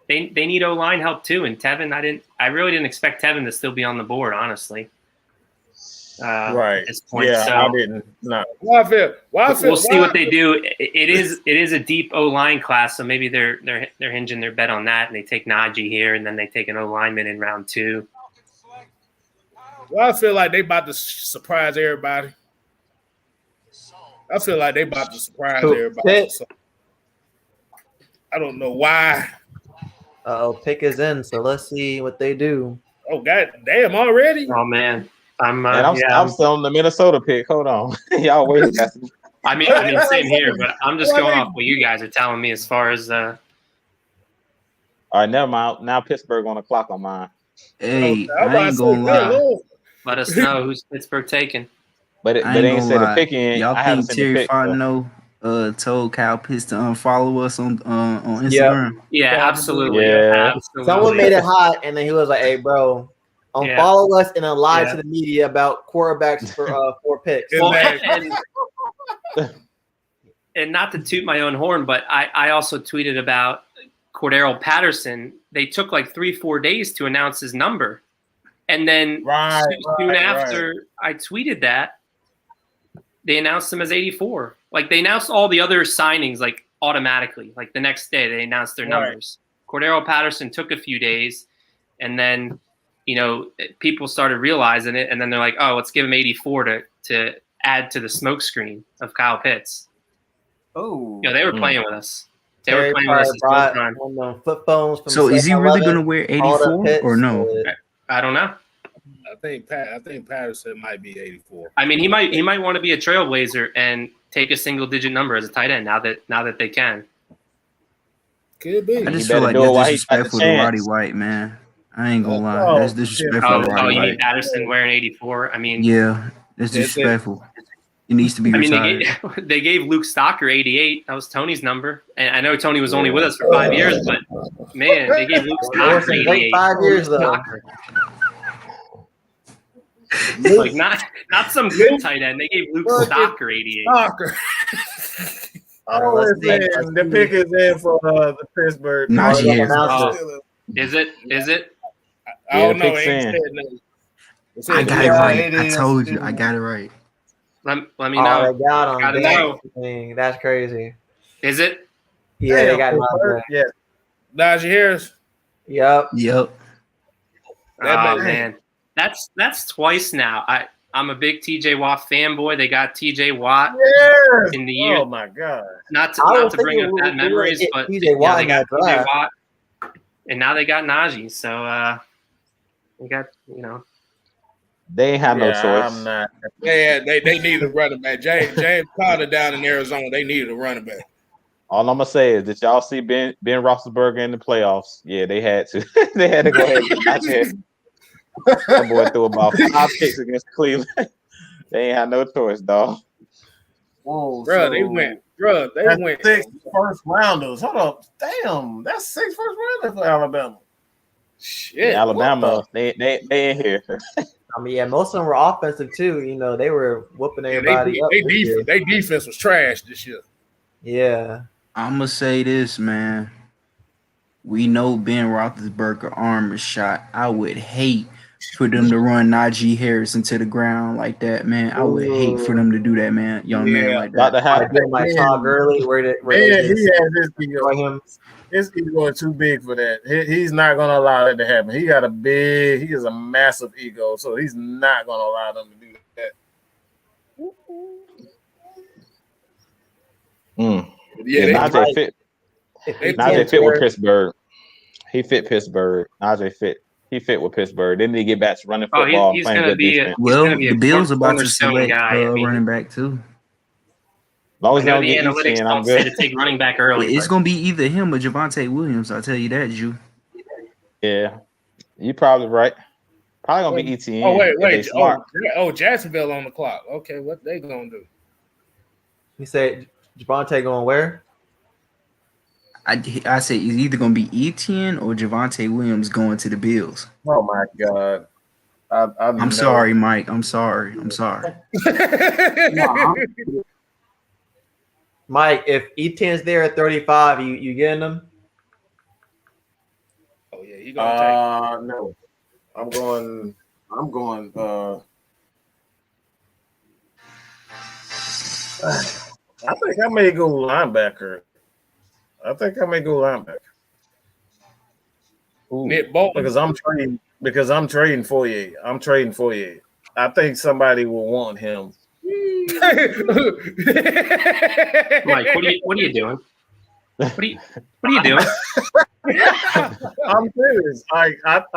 They need O-line help too. And Tevin, I really didn't expect Tevin to still be on the board, honestly. Right. At this point, yeah, so I didn't. No. We'll see what they do. It is a deep O-line class, so maybe they're hinging their bet on that, and they take Najee here, and then they take an O-lineman in round 2. Well, I feel like they about to surprise everybody. So, I don't know why. Pick is in, so let's see what they do. Oh god damn! Already? Oh man, I'm still on the Minnesota pick. Hold on, y'all wait. I mean, same here, but I'm just going off what you guys are telling me as far as. All right, never mind. Now Pittsburgh on the clock on mine. Hey, I ain't gonna lie. Let us know who's Pittsburgh taking. But they ain't say the picking. Y'all think Terry Fontenot told Kyle Pitts to unfollow us on Instagram? Yeah, absolutely. Yeah. Absolutely. Someone made it hot, and then he was like, "Hey, bro, unfollow us and then lie to the media about quarterbacks for picks." Well, and not to toot my own horn, but I also tweeted about Cordero Patterson. They took like 3-4 days to announce his number. And then soon after I tweeted that, they announced him as 84. Like they announced all the other signings like automatically. Like the next day they announced their numbers. Cordero Patterson took a few days, and then people started realizing it, and then they're like, oh, let's give him 84 to add to the smoke screen of Kyle Pitts. Oh, they were playing with us. They Terry were playing with us this whole time. on the flip phones. From So is he really 7-Eleven, going to wear 84 or no? I don't know. I think Patterson might be 84. I mean, he might want to be a trailblazer and take a single digit number as a tight end now that they can. Could be. I just feel like that's disrespectful to Roddy White, man. I ain't gonna lie. That's disrespectful to Roddy you White. mean Patterson wearing 84? I mean, Yeah, that's disrespectful. It needs to be retired. They gave Luke Stocker 88. That was Tony's number. And I know Tony was only with us for 5 years, but man, they gave Luke Stocker 88. 5 years though. Like not some good tight end. They gave Luke Stocker 88. Oh, the pick is in for the Pittsburgh. Is it? I don't know. I got it right. I told you. I got it right. Let me know. They got him. Gotta know. That's crazy. Is it? Yeah, they got him. Yeah. Najee Harris. Yep. Oh man, that's twice now. I'm a big TJ Watt fanboy. They got TJ Watt in the year. Oh my god! Not to bring up bad memories, but they got TJ Watt, and now they got Najee. So we got They ain't have no choice. I'm not. Yeah, they needed a running back. James Conner down in Arizona, they needed a running back. All I'm gonna say is, did y'all see Ben Roethlisberger in the playoffs? Yeah, they had to. They had to go ahead and watch it. That boy threw about 5 picks against Cleveland. They ain't had no choice, dog. Whoa, They went 6 first rounders. Hold up, damn, that's 6 first rounders for Alabama. Shit, Alabama, they in here. I mean, yeah, most of them were offensive too. They were whooping everybody up. They defense was trash this year. Yeah. I'm gonna say this, man. We know Ben Roethlisberger arm is shot. I would hate for them to run Najee Harris into the ground like that, man. I would hate for them to do that, man. Young man like that. Like Todd Gurley, where he has his ego. His ego is too big for that. He's not gonna allow that to happen. He is a massive ego, so he's not gonna allow them to do that. Najee fit with Pittsburgh. He fit Pittsburgh. Najee fit. He fit with Pittsburgh. Didn't he get back to running football? He's going to be the Bills are about to select running back too. As long as the they don't analytics get don't say to take running back early. It's going to be either him or Javonte Williams. I'll tell you that, Ju. Yeah, you're probably right. Probably going to be ETN. Oh, wait. Jacksonville on the clock. Okay, what they going to do? You said Javonte going where? I say it's either going to be Etienne or Javonte Williams going to the Bills. Oh, my God. I'm sorry, Mike. I'm sorry. Mike, if Etienne's there at 35, you getting him? Oh, yeah. You going to take no. I'm going I think I may go linebacker. Nick Bolton. Because I'm trading Fourier. I think somebody will want him. Mike, what are you doing? What are you doing? I'm serious. I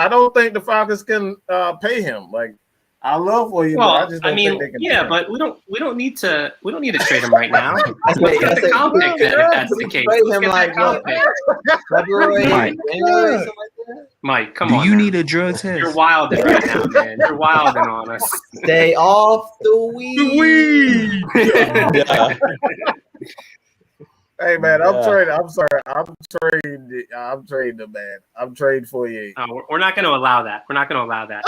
don't think the Falcons can pay him. Like, I love for you, but I just don't think they can. Yeah, but we don't need to trade him right now. Let's get the comp pick then, if that's the case. Let's get that comp pick. Mike, come on. Do you need a drug test? You're wilding right now, man. You're wilding on us. Stay off the weed. Hey man, I'm trading. I'm sorry. I'm trading the man. I'm trading Fourier. Oh, we're not going to allow that. We're not going to allow that.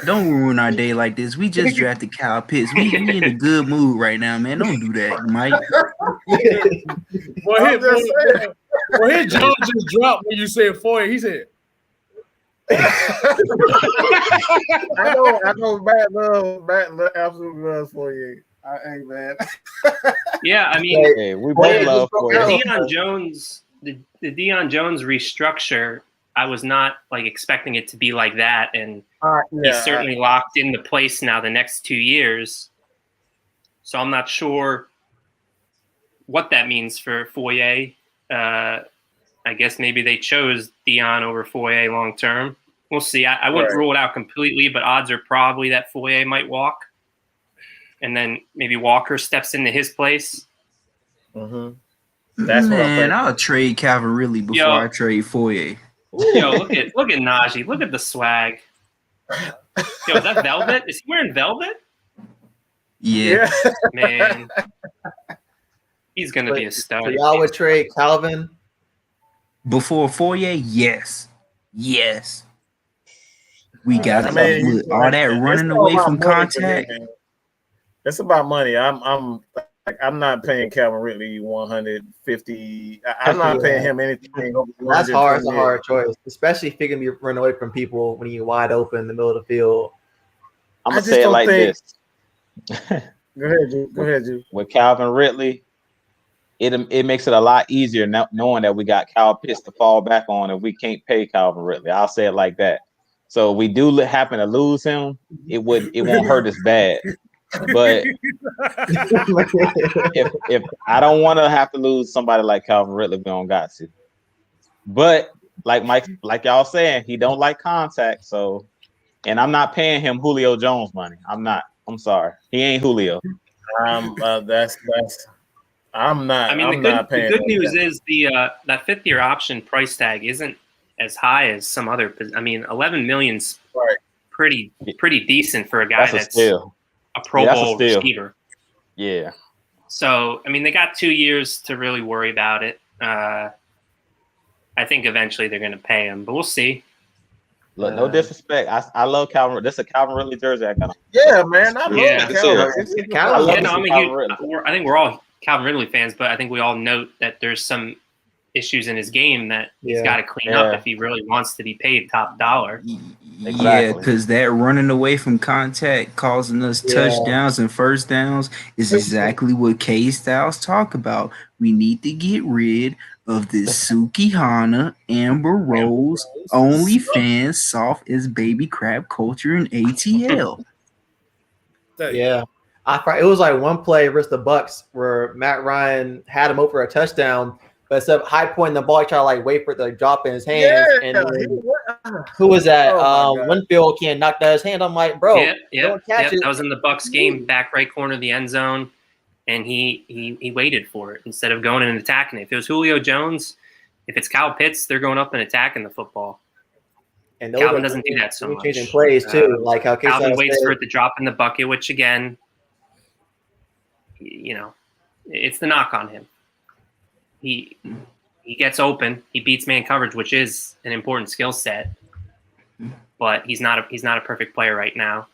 Don't ruin our day like this. We just drafted Kyle Pitts. We in a good mood right now, man. Don't do that, Mike. His jaw just dropped when you said Fourier. He said, I know, Matt absolutely loves Fourier. Hey, man. Yeah, I mean, Hey, we both love Fourier. Deion Jones, the Deion Jones restructure, I was not like expecting it to be like that, and he's certainly locked into place now the next 2 years. So I'm not sure what that means for Fourier. I guess maybe they chose Deion over Fourier long term. We'll see. I wouldn't rule it out completely, but odds are probably that Fourier might walk, and then maybe Walker steps into his place. Mm-hmm. That's man, I'll trade Calvin Ridley before I trade Fourier. Yo, look at Najee. Look at the swag. Yo, is that velvet? Is he wearing velvet? Yeah. Man. He's gonna be a stud. So y'all would trade Calvin before Fourier? Yes. We got all that running away from contact. It's about money. I'm not paying Calvin Ridley 150. I'm not paying him anything. That's hard. It's a hard choice, especially if you're gonna be running away from people when you're wide open in the middle of the field. I'm gonna say it like this. Go ahead, Ju. With Calvin Ridley, it makes it a lot easier now, knowing that we got Kyle Pitts to fall back on if we can't pay Calvin Ridley. I'll say it like that. So if we do happen to lose him, it won't hurt us bad. But if I don't want to have to lose somebody like Calvin Ridley, we don't got to. But like y'all saying, he don't like contact. So, and I'm not paying him Julio Jones money. I'm not. I'm sorry, he ain't Julio. I'm not. I mean, the good news is that 5th-year option price tag isn't as high as some other. I mean, 11 million's pretty decent for a guy that's a Pro Bowl receiver. Yeah. So, I mean, they got 2 years to really worry about it. I think eventually they're going to pay him, but we'll see. Look, no disrespect. I love Calvin. This is a Calvin Ridley jersey I got. Yeah, man. I love Calvin. I think we're all Calvin Ridley fans, but I think we all note that there's some issues in his game that he's got to clean up if he really wants to be paid top dollar. Yeah, because that running away from contact, causing us touchdowns and first downs is exactly what Kstlyz talk about. We need to get rid of this Sukihana, Amber Rose, OnlyFans, soft as baby crab culture in ATL. Yeah. It was like one play versus the Bucks where Matt Ryan had him over a touchdown, but instead of high pointing the ball, he tried to like wait for it to drop in his hands. And who was that? Winfield can't knock that his hand. I'm like, bro, don't catch it. That was in the Bucks game, back right corner of the end zone, and he waited for it instead of going and attacking it. If it was Julio Jones, if it's Kyle Pitts, they're going up and attacking the football. And Calvin doesn't do that so much. Changing plays too, like how Calvin waits for it to drop in the bucket, which again, you know, it's the knock on him. He gets open, he beats man coverage, which is an important skill set, but he's not a perfect player right now.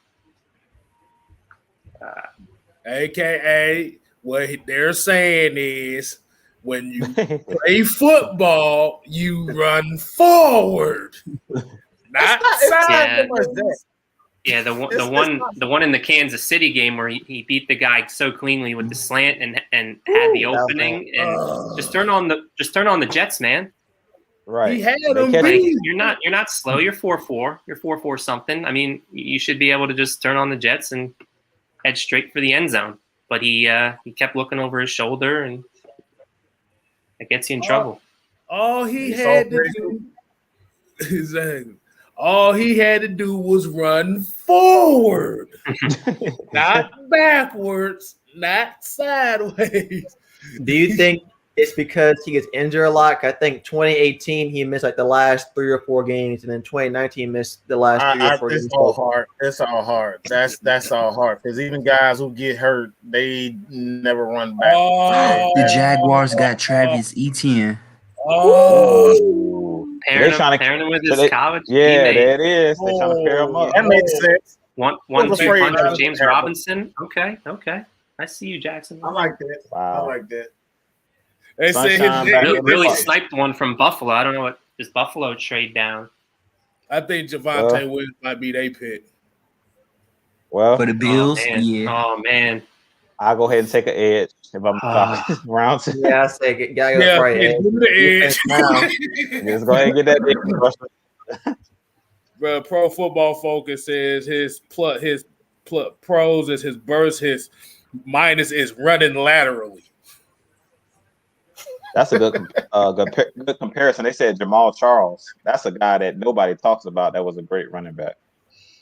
AKA, what they're saying is, when you play football, you run forward, not sideways. Yeah, the one in the Kansas City game where he beat the guy so cleanly with the slant and had the opening, and just turn on the Jets, man. Right. He had him beat. You're not slow. You're 4-4. You're 4-4 something. I mean, you should be able to just turn on the Jets and head straight for the end zone. But he kept looking over his shoulder, and it gets you in trouble. All he had to do, exactly. All he had to do was run forward, not backwards, not sideways. Do you think it's because he gets injured a lot? I think 2018 he missed like the last 3 or 4 games, and then 2019 missed the last 3 or 4 games. It's all hard. It's all hard. That's all hard, because even guys who get hurt, they never run back. The Jaguars got Travis Etienne. Pairing him with his college teammate. There it is. They're trying to pair him up. That makes sense. One punch with James Robinson. Okay. I see you, Jackson. I like that. Wow. I like that. They say really sniped one from Buffalo. I don't know what does Buffalo trade down. I think Javonte Williams might be their pick. Well, For the Bills, Oh man. I'll go ahead and take an edge if I'm round two. Yeah, I say gotta go Yeah, right. give me the edge. Just go ahead and get that edge. Bro, Pro Football Focus says his pros is his burst, his minus is running laterally. That's a good comparison. They said Jamal Charles. That's a guy that nobody talks about. That was a great running back.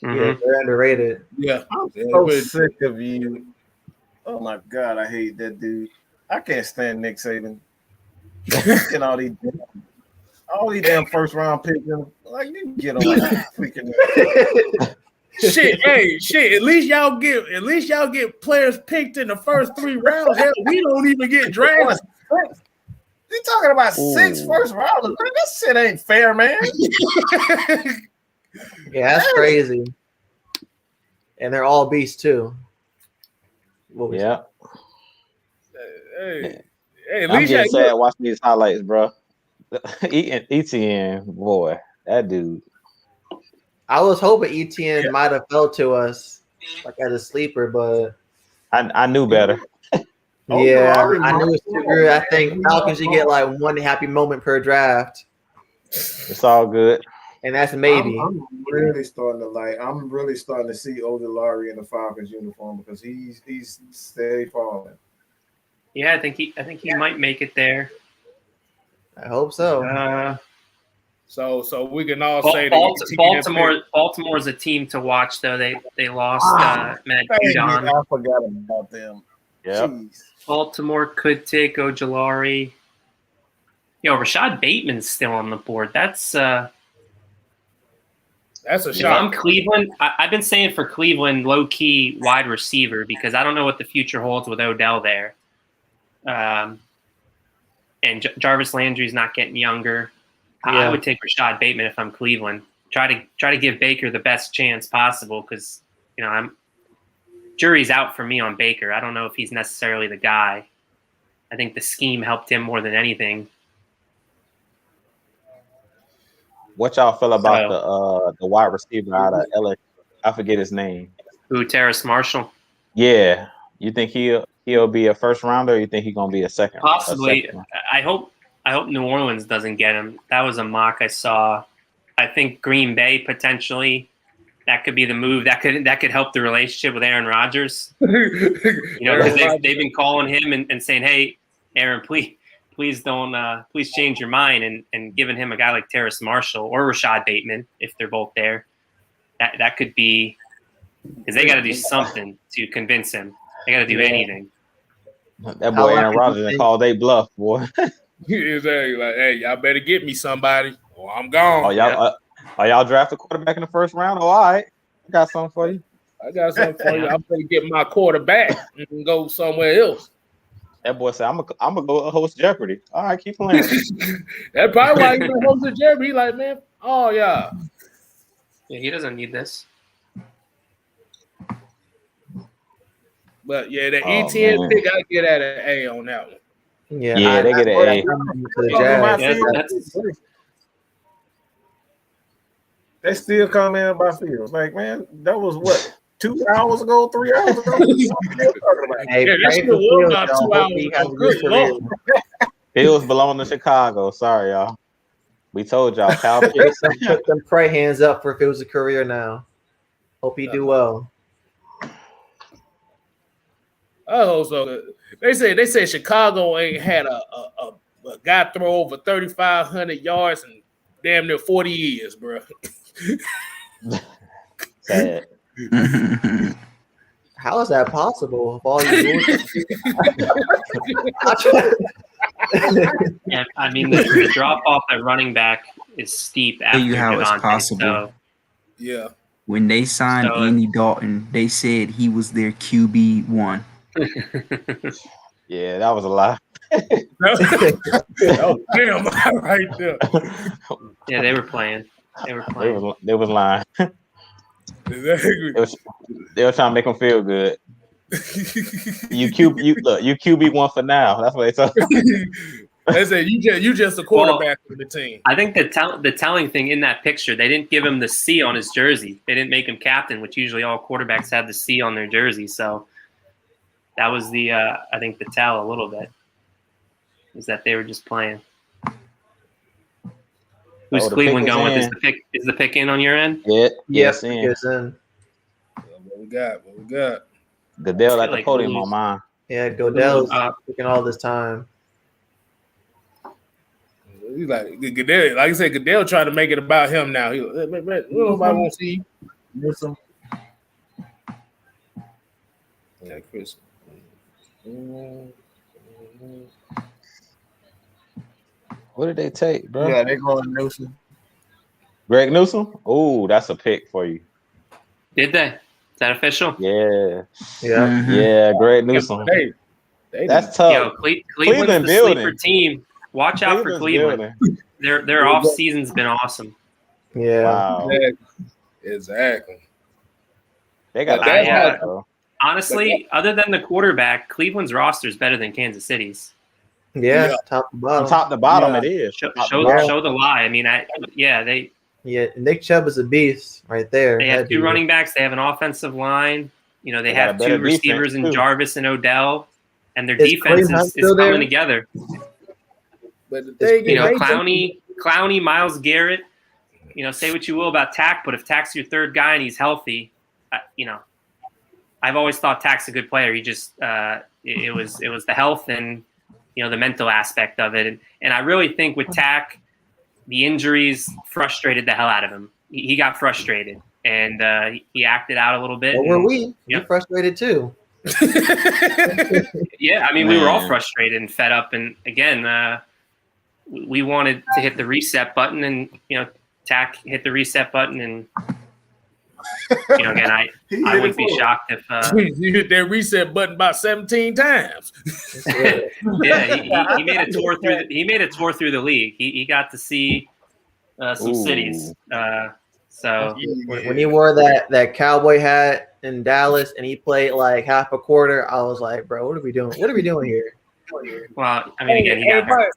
Yeah, they're underrated. Yeah, I'm so sick of you. Oh my God, I hate that dude. I can't stand Nick Saban. And all these damn first round picks. Like, you get on freaking. Shit, at least y'all get players picked in the first 3 rounds. Hell, we don't even get drafted. You talking about 6 first rounders? Man, this shit ain't fair, man. Yeah, that's crazy. And they're all beasts too. Yeah. Hey, at I'm least getting sad watching these highlights, bro. ETN, boy, that dude. I was hoping ETN might have fell to us like as a sleeper, but I knew better. Yeah, I knew it was too good. I think Falcons should get like one happy moment per draft. It's all good. And that's maybe. I'm really starting to see Ojulari in the Falcons uniform because he's steady falling. Yeah, I think he might make it there. I hope so. So we can all say Baltimore's a team to watch though. They lost Maggie T. I forgot about them. Yeah. Baltimore could take Ojulari. Rashad Bateman's still on the board. That's a shot. If I'm Cleveland, I've been saying for Cleveland, low-key wide receiver because I don't know what the future holds with Odell there. And Jarvis Landry's not getting younger. Yeah. I would take Rashad Bateman if I'm Cleveland. Try to give Baker the best chance possible because jury's out for me on Baker. I don't know if he's necessarily the guy. I think the scheme helped him more than anything. What y'all feel about the wide receiver out of LA? I forget his name. Who, Terrace Marshall? Yeah. You think he'll be a first rounder, or you think he's gonna be a second? Possibly. I hope New Orleans doesn't get him. That was a mock I saw. I think Green Bay potentially. That could be the move. That could help the relationship with Aaron Rodgers. Because they've been calling him and saying, "Hey, Aaron, please don't please change your mind," and giving him a guy like Terrace Marshall or Rashad Bateman if they're both there. That could be because they got to do something to convince him. They got to do anything. That boy Aaron Rodgers didn't call they bluff, boy. Exactly. Like, hey, y'all better get me somebody, or I'm gone. Oh, y'all draft a quarterback in the first round? Oh, all right. I got something for you. I'm gonna get my quarterback and go somewhere else. That boy said, "I'm gonna go host Jeopardy." All right, keep playing. That's probably why he's been hosting Jeopardy. He like, man, oh yeah. Yeah, he doesn't need this. But yeah, the ETN pick, I get at an A on that one. Yeah, they get an A. They still come in about Fields. Like, man, that was what, 2 hours ago, 3 hours ago? Fields belong to Chicago. Sorry, y'all. We told y'all. Kyle Pitts. Put them pray hands up for Fields' career now. Hope he do well. Oh, so they say Chicago ain't had a guy throw over 3,500 yards in damn near 40 years, bro. Sad. How is that possible? Of all you Yeah, I mean the drop off at running back is steep. Tell you how it's possible. So, yeah. When they signed Andy Dalton, they said he was their QB1. Yeah, that was a lie. Oh, damn, right there. Yeah, they were playing. They was lying. Exactly. They were trying to make them feel good. You QB1 for now. That's what they told. They said you just a quarterback for the team. I think the telling thing in that picture, they didn't give him the C on his jersey. They didn't make him captain, which usually all quarterbacks have the C on their jersey. So that was the I think the tell a little bit is that they were just playing. Who's Cleveland going with? Is the pick in on your end? Yeah. Yes, it's in. What we got? Goodell at the podium on mine. Yeah, Goodell's taking all this time. He's like Goodell. Like I said, Goodell trying to make it about him now. He nobody won't see you. Yeah, Chris. What did they take, bro? Yeah, they going Newsom. Greg Newsom? Oh, that's a pick for you. Did they? Is that official? Yeah. Yeah. Yeah, Greg Newsom. That's tough. Yo, Cleveland's the sleeper team. Watch out for Cleveland. Their off season's been awesome. Yeah. Wow. Exactly. They got honestly, other than the quarterback, Cleveland's roster is better than Kansas City's. Yeah, top to bottom. Top to bottom, it is. Show the lie. I mean, Nick Chubb is a beast right there. They have two running backs. They have an offensive line. You know, they have two receivers in Jarvis and Odell, and their defense is coming together. But the thing is, Clowney, Myles Garrett. You know, say what you will about Tack, but if Tack's your third guy and he's healthy, I've always thought Tack's a good player. He just it was the health and the mental aspect of it, and I really think with Tack, the injuries frustrated the hell out of him. He got frustrated and he acted out a little bit. Well, were we? You're frustrated too. Yeah, I mean, we were all frustrated and fed up, and again, we wanted to hit the reset button, and Tack hit the reset button, and again, I wouldn't be shocked if you hit that reset button about 17 times. Yeah, he made a tour through. He made a tour through the league. He got to see some cities. So when he wore that cowboy hat in Dallas and he played like half a quarter, I was like, bro, what are we doing? What are we doing here? Well, I mean, again, he got hurt.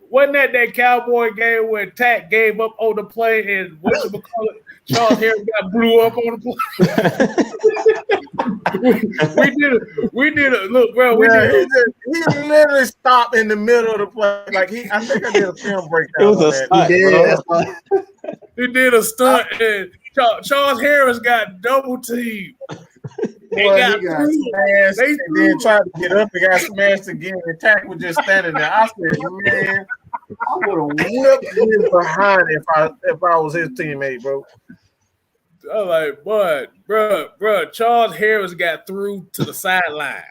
Wasn't that cowboy game where Tack gave up on the play and Charles Harris got blew up on the play? we did a look, bro. He literally stopped in the middle of the play. Like I think I did a film breakdown. It was a stunt. He did a stunt, and Charles Harris got double teamed. They got smashed, and then tried to get up and got smashed again. The Tack was just standing there. I said, man, I would have whipped him behind if I was his teammate, bro. I was like, bro, Charles Harris got through to the sideline.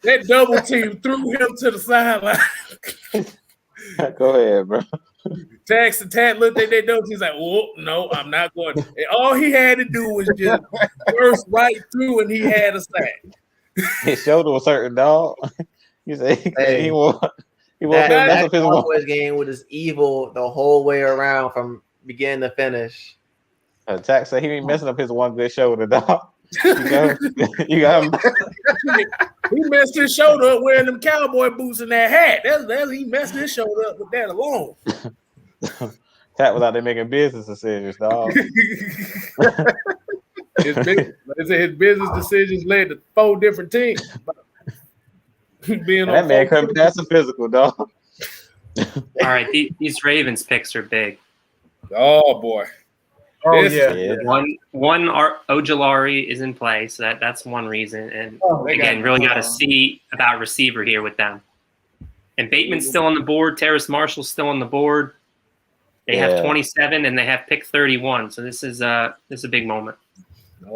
That double team threw him to the sideline. Go ahead, bro. Tack looked at that double team. He's like, "Oh no, I'm not going." And all he had to do was just burst right through, and he had a sack. His shoulder was hurting, dog. He said he won't. That Cowboys game was evil the whole way around from beginning to finish. Tack said he ain't messing up his one good shoulder, dog. You got him. He messed his shoulder up wearing them cowboy boots and that hat. That's he messed his shoulder up with that alone. Tack was out there making business decisions, dog. His business decisions led to 4 different teams. That man couldn't pass a physical, dog. All right, these Ravens picks are big. Oh boy. Oh yeah. One Ojulari is in play, so that's one reason. And again, really got to see about receiver here with them. And Bateman's still on the board. Terrace Marshall's still on the board. They have 27 and they have pick 31. So this is a big moment.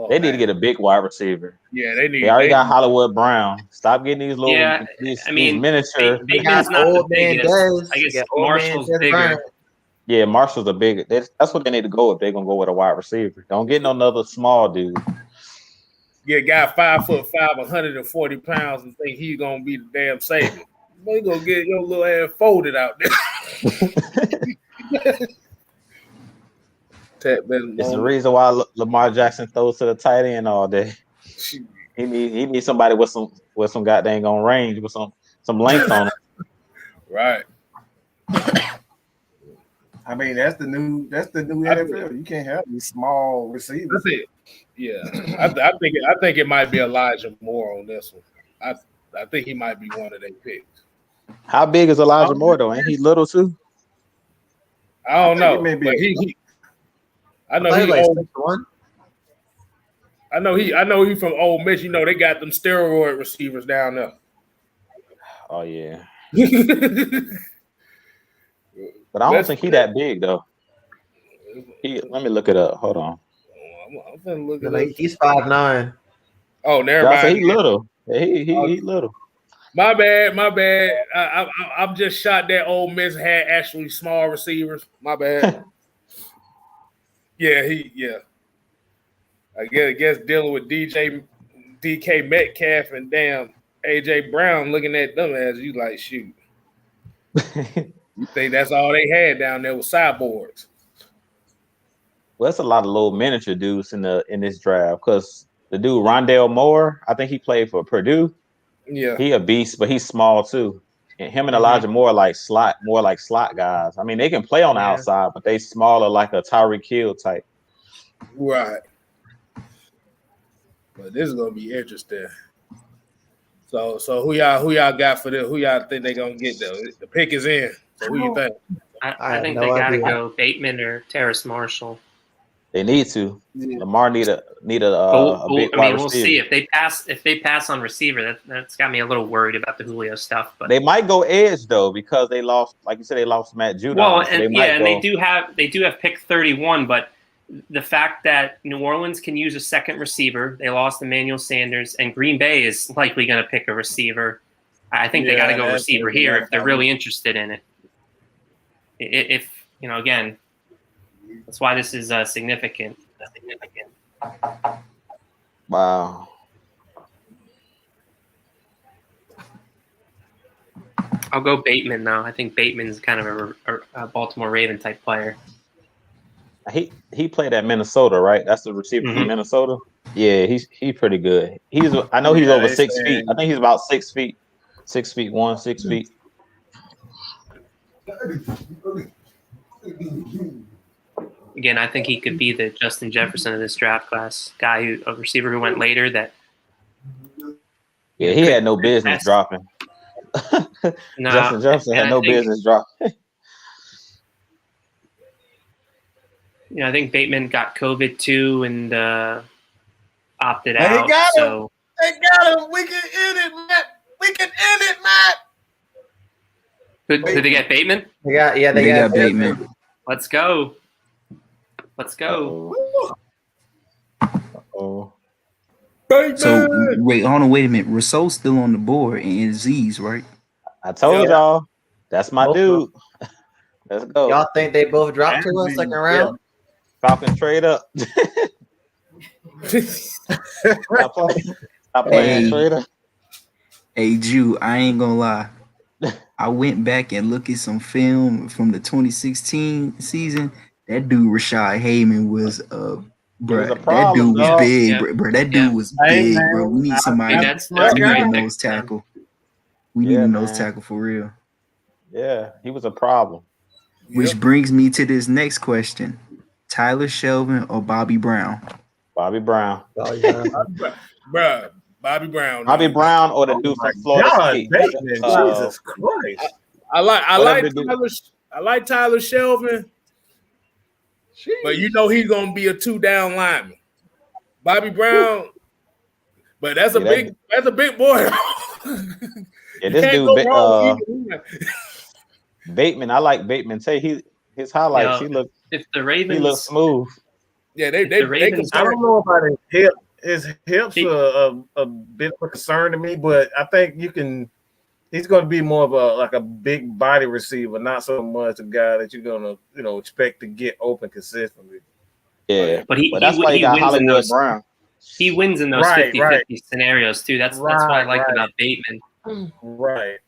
They need to get a big wide receiver. Yeah, they need. They already got Hollywood Brown. Stop getting these little, these miniature. Bateman's not the biggest. I guess Marshall's bigger. Yeah, Marshall's a big. That's what they need to go with. They're gonna go with a wide receiver. Don't get no another small dude. Yeah, guy 5'5", 140 pounds, and think he's gonna be the damn savior. You gonna get your little ass folded out there. It's the reason why Lamar Jackson throws to the tight end all day. He needs somebody with some goddamn on range with some length on him. Right. I mean, that's the new NFL. You can't have these small receivers. That's it. Yeah, I think it might be Elijah Moore on this one. I think he might be one of their picks. How big is Elijah Moore though? Ain't he little too? I don't know, maybe but he I know I he like old. 6'1". I know he from Ole Miss. You know they got them steroid receivers down there. Oh yeah. But I don't think he that big though. Let me look it up. Hold on. I'm gonna look at Like, he's 5'9". Oh, never mind. He little. He little. My bad. I'm just shot that Ole Miss had actually small receivers. My bad. Yeah. I guess dealing with DK Metcalf and damn AJ Brown looking at them as you like, shoot. You think that's all they had down there was cyborgs? Well, that's a lot of little miniature dudes in this draft because the dude Rondale Moore, I think he played for Purdue. Yeah, he a beast, but he's small too. And him and Elijah Moore more like slot guys. I mean, they can play on the outside, but they smaller like a Tyreek Hill type. Right. But this is gonna be interesting. So who y'all got for this? Who y'all think they gonna get though? The pick is in. So who you think? I think they gotta go Bateman or Terrace Marshall. They need to. Lamar need a big wide we'll receiver. see if they pass on receiver. That's got me a little worried about the Julio stuff. But they might go edge though because they lost, like you said, they lost Matt Judon. Well, so and they do have pick 31, but the fact that New Orleans can use a second receiver, they lost Emmanuel Sanders, and Green Bay is likely going to pick a receiver. I think they got to go receiver here if they're really interested in it. If again, that's why this is significant. Wow. I'll go Bateman though. I think Bateman's kind of a Baltimore Raven type player. He played at Minnesota, right? That's the receiver from Minnesota. Yeah, he's pretty good. I know he's over 6 feet. I think he's about 6 feet. 6'1", 6 feet. Again, I think he could be the Justin Jefferson of this draft class. A receiver who went later that. Yeah, he had no business dropping. Justin Jefferson had no business dropping. I think Bateman got COVID too and opted Hey, out. got him. So They got him. We can end it, Matt. We can end it, Matt. did they get Bateman? They got Bateman. Let's go. Oh. So wait a minute. Rousseau's still on the board and Z's, right? I told y'all. That's my dude. Let's go. Y'all think they both dropped to us second round? Falcons trade up. Stop playing trade up. Hey, Jew, I ain't gonna lie. I went back and looked at some film from the 2016 season. That dude Rashad Heyman was bro. That dude was big, bro. That dude was big, bro. We need somebody. We need a nose tackle. We need a nose tackle for real. Yeah, he was a problem. Which brings me to this next question: Tyler Shelvin or Bobby Brown? Bobby Brown. Bruh, Bobby Brown. Bobby Brown or the dude from Florida State. Jesus Christ. I like Tyler Shelvin, but he's gonna be a 2-down lineman. Bobby Brown, but that's a big boy. Yeah, this dude Bateman. I like Bateman. His highlights. He looks smooth. Yeah, they I don't know about his hip. His hips are a bit of a concern to me, but I think he's going to be more of a big body receiver, not so much a guy that you're going to expect to get open consistently. Yeah, but that's why he got Hollywood Brown. He wins in those 50-50 scenarios too. That's what I like about Bateman. Right.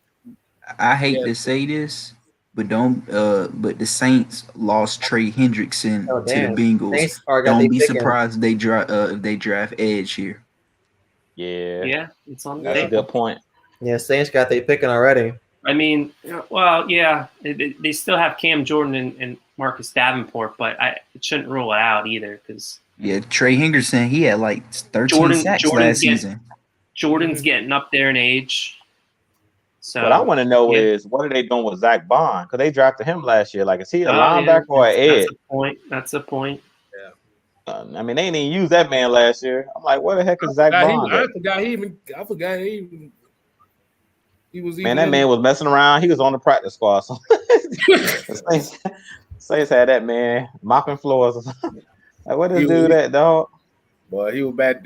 I hate to say this, but but the Saints lost Trey Hendrickson to the Bengals. Don't be surprised if they draft edge here. Yeah, it's on. That's a good point. Yeah, Saints got they picking already. I mean, well, yeah, they still have Cam Jordan and Marcus Davenport, but it shouldn't rule it out either because Trey Henderson, he had like 13 sacks last season. Jordan's getting up there in age. So what I want to know is what are they doing with Zach Bond? Because they drafted him last year. Like, is he a linebacker or an edge? That's a point. Yeah. I mean, they didn't even use that man last year. I'm like, where the heck is Zach Bond? I forgot he was. Man, that man was messing around. He was on the practice squad. So Saints had that man mopping floors. Like, what this dude at, dog? Boy, he was back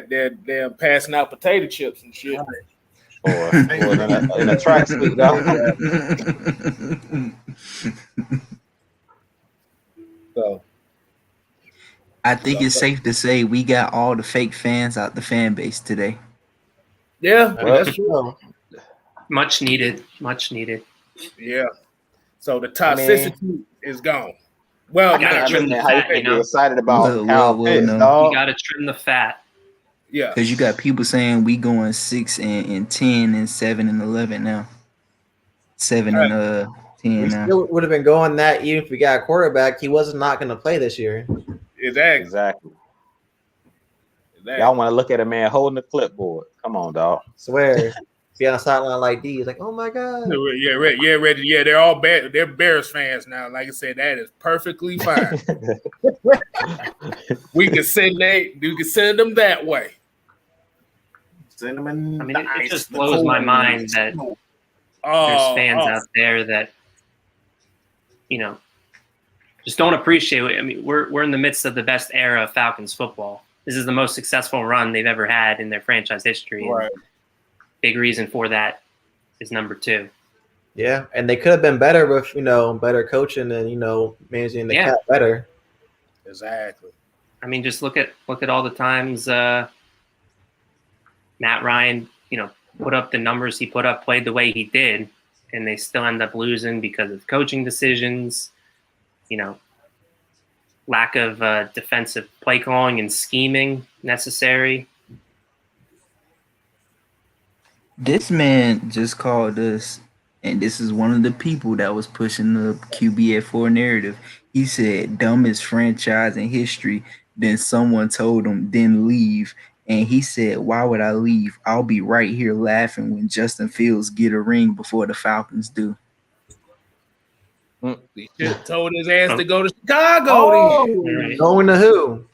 there, damn passing out potato chips and shit. Or in a track suit, dog. So, I think it's safe to say we got all the fake fans out the fan base today. Yeah, that's true. Much needed. Yeah. So the toxicity is gone. Well, you gotta trim the fat, you excited about Kyle Pitts, dog. You gotta trim the fat. Yeah. Because you got people saying we going 6 and 10 and 7 and 11 now. 7 and 10 now. Still would have been going that even if we got a quarterback. He was not going to play this year. Exactly. Y'all want to look at a man holding the clipboard. Come on, dog. Swear. Be on a sideline like these, like, oh my God. Yeah, ready. Yeah, they're all bad. They're Bears fans now. Like I said, that is perfectly fine. We can send them that way. I mean, it just blows my mind that there's fans out there that, just don't appreciate it. I mean, we're in the midst of the best era of Falcons football. This is the most successful run they've ever had in their franchise history. Right. Big reason for that is number 2. Yeah, and they could have been better with, better coaching and, managing the cap better. Exactly. I mean, just look at all the times Matt Ryan, put up the numbers he put up, played the way he did, and they still end up losing because of coaching decisions, lack of defensive play calling and scheming necessary. This man just called us, and this is one of the people that was pushing the QB4 narrative. He said, dumbest franchise in history. Then someone told him, then leave. And he said, why would I leave? I'll be right here laughing when Justin Fields get a ring before the Falcons do. He should have told his ass to go to Chicago. Right. Going to who?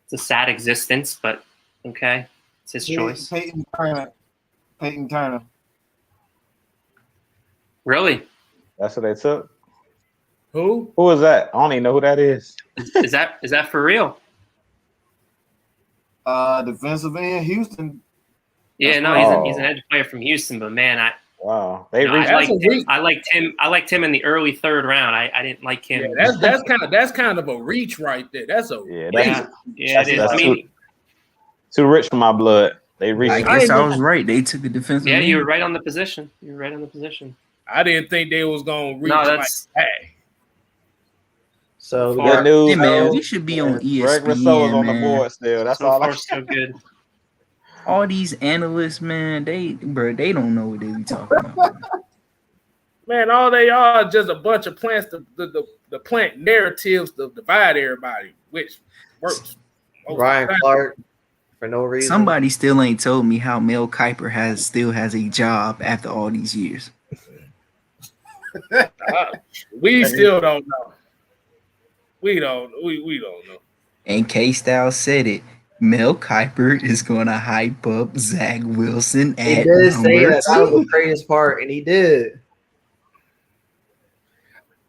It's a sad existence, but okay. It's his choice. Peyton Turner. Really? That's what they took. Who? Who is that? I don't even know who that is. Is that for real? Defensive end, Houston. Yeah, no, he's an edge player from Houston, but man, I liked him in the early 3rd round. I didn't like him. Yeah, that's kind of a reach right there. That's a it is. I mean, too rich for my blood. They reached. I guess I was right. They took a defensive. Yeah, end. you were right on the position. I didn't think they was gonna reach like that. So good news. Hey man, we should be on ESPN. Greg Rousseau is on the board still. That's all. So good. All these analysts, man, they don't know what they be talking about. Man, all they are is just a bunch of plants the plant narratives to divide everybody, which works. Ryan Clark for no reason. Somebody still ain't told me how Mel Kiper still has a job after all these years. We still don't know. We don't know. And Kstlyz said it. Mel Kiper is gonna hype up Zach Wilson He at did say number that. That was 2. the craziest part, and he did.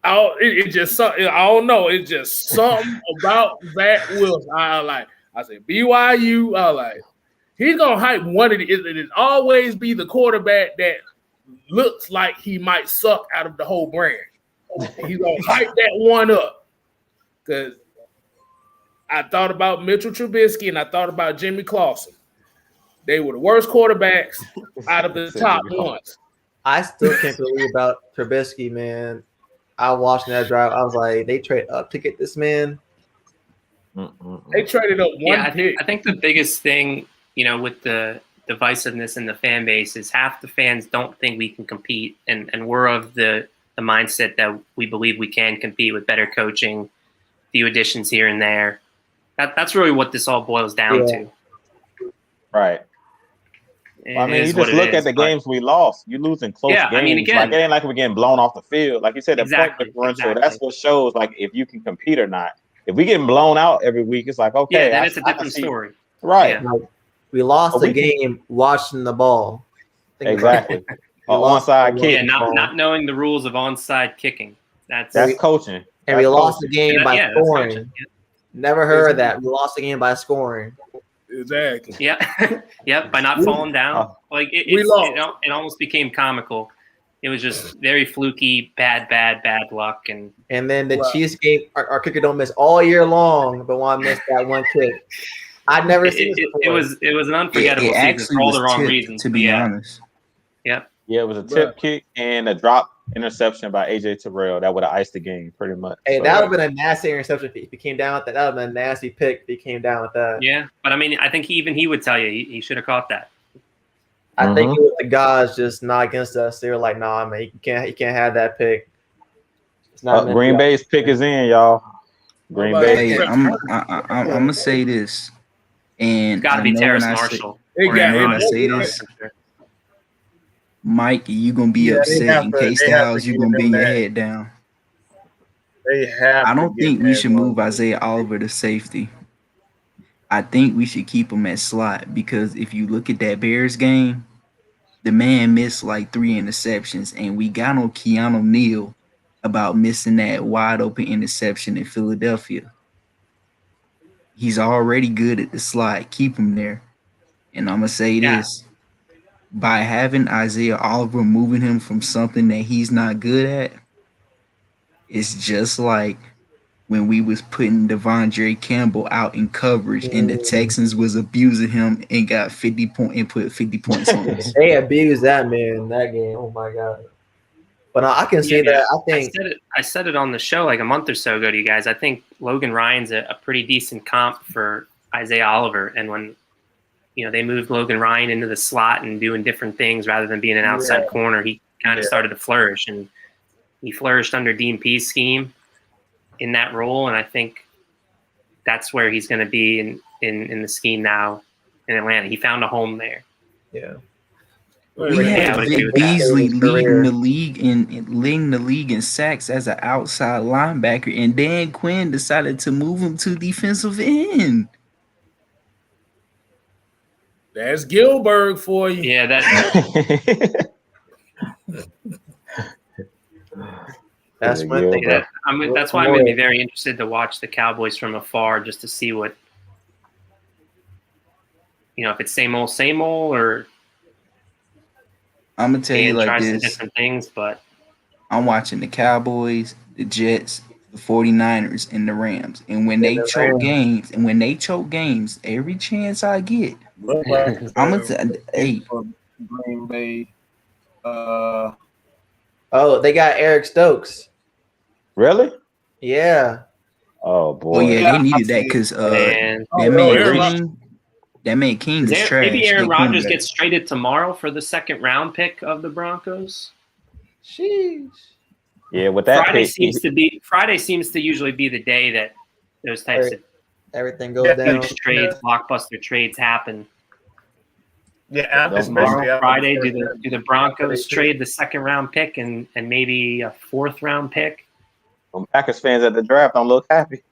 It just I don't know. It's just something about Zach Wilson. I said BYU. He's gonna hype one of the. It always be the quarterback that looks like he might suck out of the whole brand. He's gonna hype that one up because I thought about Mitchell Trubisky and I thought about Jimmy Clausen. They were the worst quarterbacks out of the top ones. I still can't believe about Trubisky, man. I watched that drive. I was like, they trade up to get this man. They traded up one pick. I think the biggest thing, with the divisiveness in the fan base is half the fans don't think we can compete, and we're of the mindset that we believe we can compete with better coaching, few additions here and there. That's really what this all boils down to. Right. Well, I mean, you just look at the games we lost. You're losing close games. I mean, again, like, it ain't like we're getting blown off the field. Like you said, the point differential, that's what shows like if you can compete or not. If we getting blown out every week, it's like, okay. Yeah, then it's a different story. Right. Like, we lost the game watching the ball. Exactly. Onside kick. Yeah, not knowing the rules of onside kicking. That's coaching. And we lost the game by scoring. Never heard of that. We lost the game by scoring. Exactly. Yeah. Yep. By not falling down. Like it almost became comical. It was just very fluky, bad luck, and then the Chiefs game. Our kicker don't miss all year long, but want to miss that one kick. I'd never seen this before. It was an unforgettable season for all the wrong reasons. To be honest. Yep. Yeah, it was a tip kick and a drop interception by AJ Terrell that would have iced the game pretty much. Hey, that would have been a nasty interception if he came down with that. That would have been a nasty pick if he came down with that. Yeah, but I mean, I think he would tell you he should have caught that. I think it was the guys just not against us. They were like, "Nah, man, you can't have that pick." It's not Green Bay's pick is in, y'all. Green Bay. Hey, I'm gonna say this, and it's got to be Terrace Marshall. I say this, Mike, you gonna be upset in Kstlyz. You gonna bend your head down. I don't think we should move Isaiah Oliver to safety. I think we should keep him at slot because if you look at that Bears game, the man missed like 3 interceptions, and we got on Keanu Neal about missing that wide open interception in Philadelphia. He's already good at the slot. Keep him there. And I'm gonna say this. By having Isaiah Oliver moving him from something that he's not good at, it's just like when we was putting Devondre Campbell out in coverage and the Texans was abusing him and got 50 points on us. They abused that man in that game. Oh my god. But I can say that I think I said it on the show like a month or so ago to you guys. I think Logan Ryan's a pretty decent comp for Isaiah Oliver, and when they moved Logan Ryan into the slot and doing different things rather than being an outside corner, he kind of started to flourish, and he flourished under Dean Pease scheme in that role. And I think that's where he's going to be in the scheme now in Atlanta. He found a home there. Yeah. We had Vic Beasley leading the league in sacks as an outside linebacker, and Dan Quinn decided to move him to defensive end. That's Gilbert for you. Yeah, that's one thing. That's why I'm going to be very interested to watch the Cowboys from afar, just to see what if it's same old, or I'm gonna tell you like this. Some different things, but I'm watching the Cowboys, the Jets, the 49ers, and the Rams. And when they choke games, every chance I get, I'm gonna hey. Green Bay. They got Eric Stokes. Really? Yeah. Oh boy. Oh yeah, they needed that because that man King is trash. Maybe Aaron Rodgers gets traded tomorrow for the 2nd round pick of the Broncos. Sheesh. Yeah, with that Friday seems to usually be the day that those types of everything goes down. Huge trades, blockbuster trades happen. Yeah, tomorrow, Friday, do the Broncos trade the 2nd round pick and maybe a 4th round pick? Packers fans at the draft don't look happy.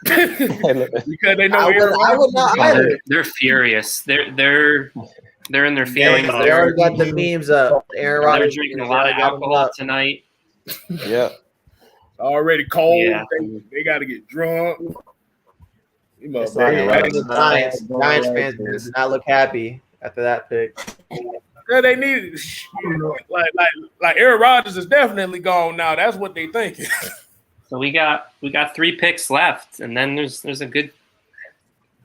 Because they know I would not either. They're furious. They're in their feelings. They already got the memes up. Aaron Rodgers drinking a lot of alcohol tonight. Yeah. Already cold. Yeah. They got to get drunk. Giants fans do not look happy after that pick. Yeah, they need like Aaron Rodgers is definitely gone now. That's what they thinking. So we got 3 picks left, and then there's a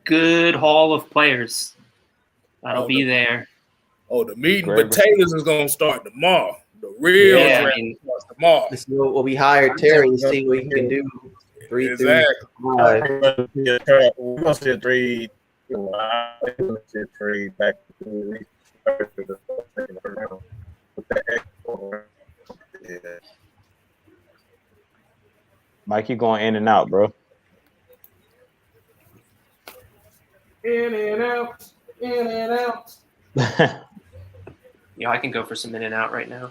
good haul of players that'll be there. Oh, the meat and potatoes is gonna start tomorrow. The real draft starts tomorrow. This is what we hired Terry to see what he can do. 3 exactly. We're gonna see a trade. We're gonna see a trade back. Mike, you going in and out, bro. In and out, in and out. Yeah, I can go for some in and out right now.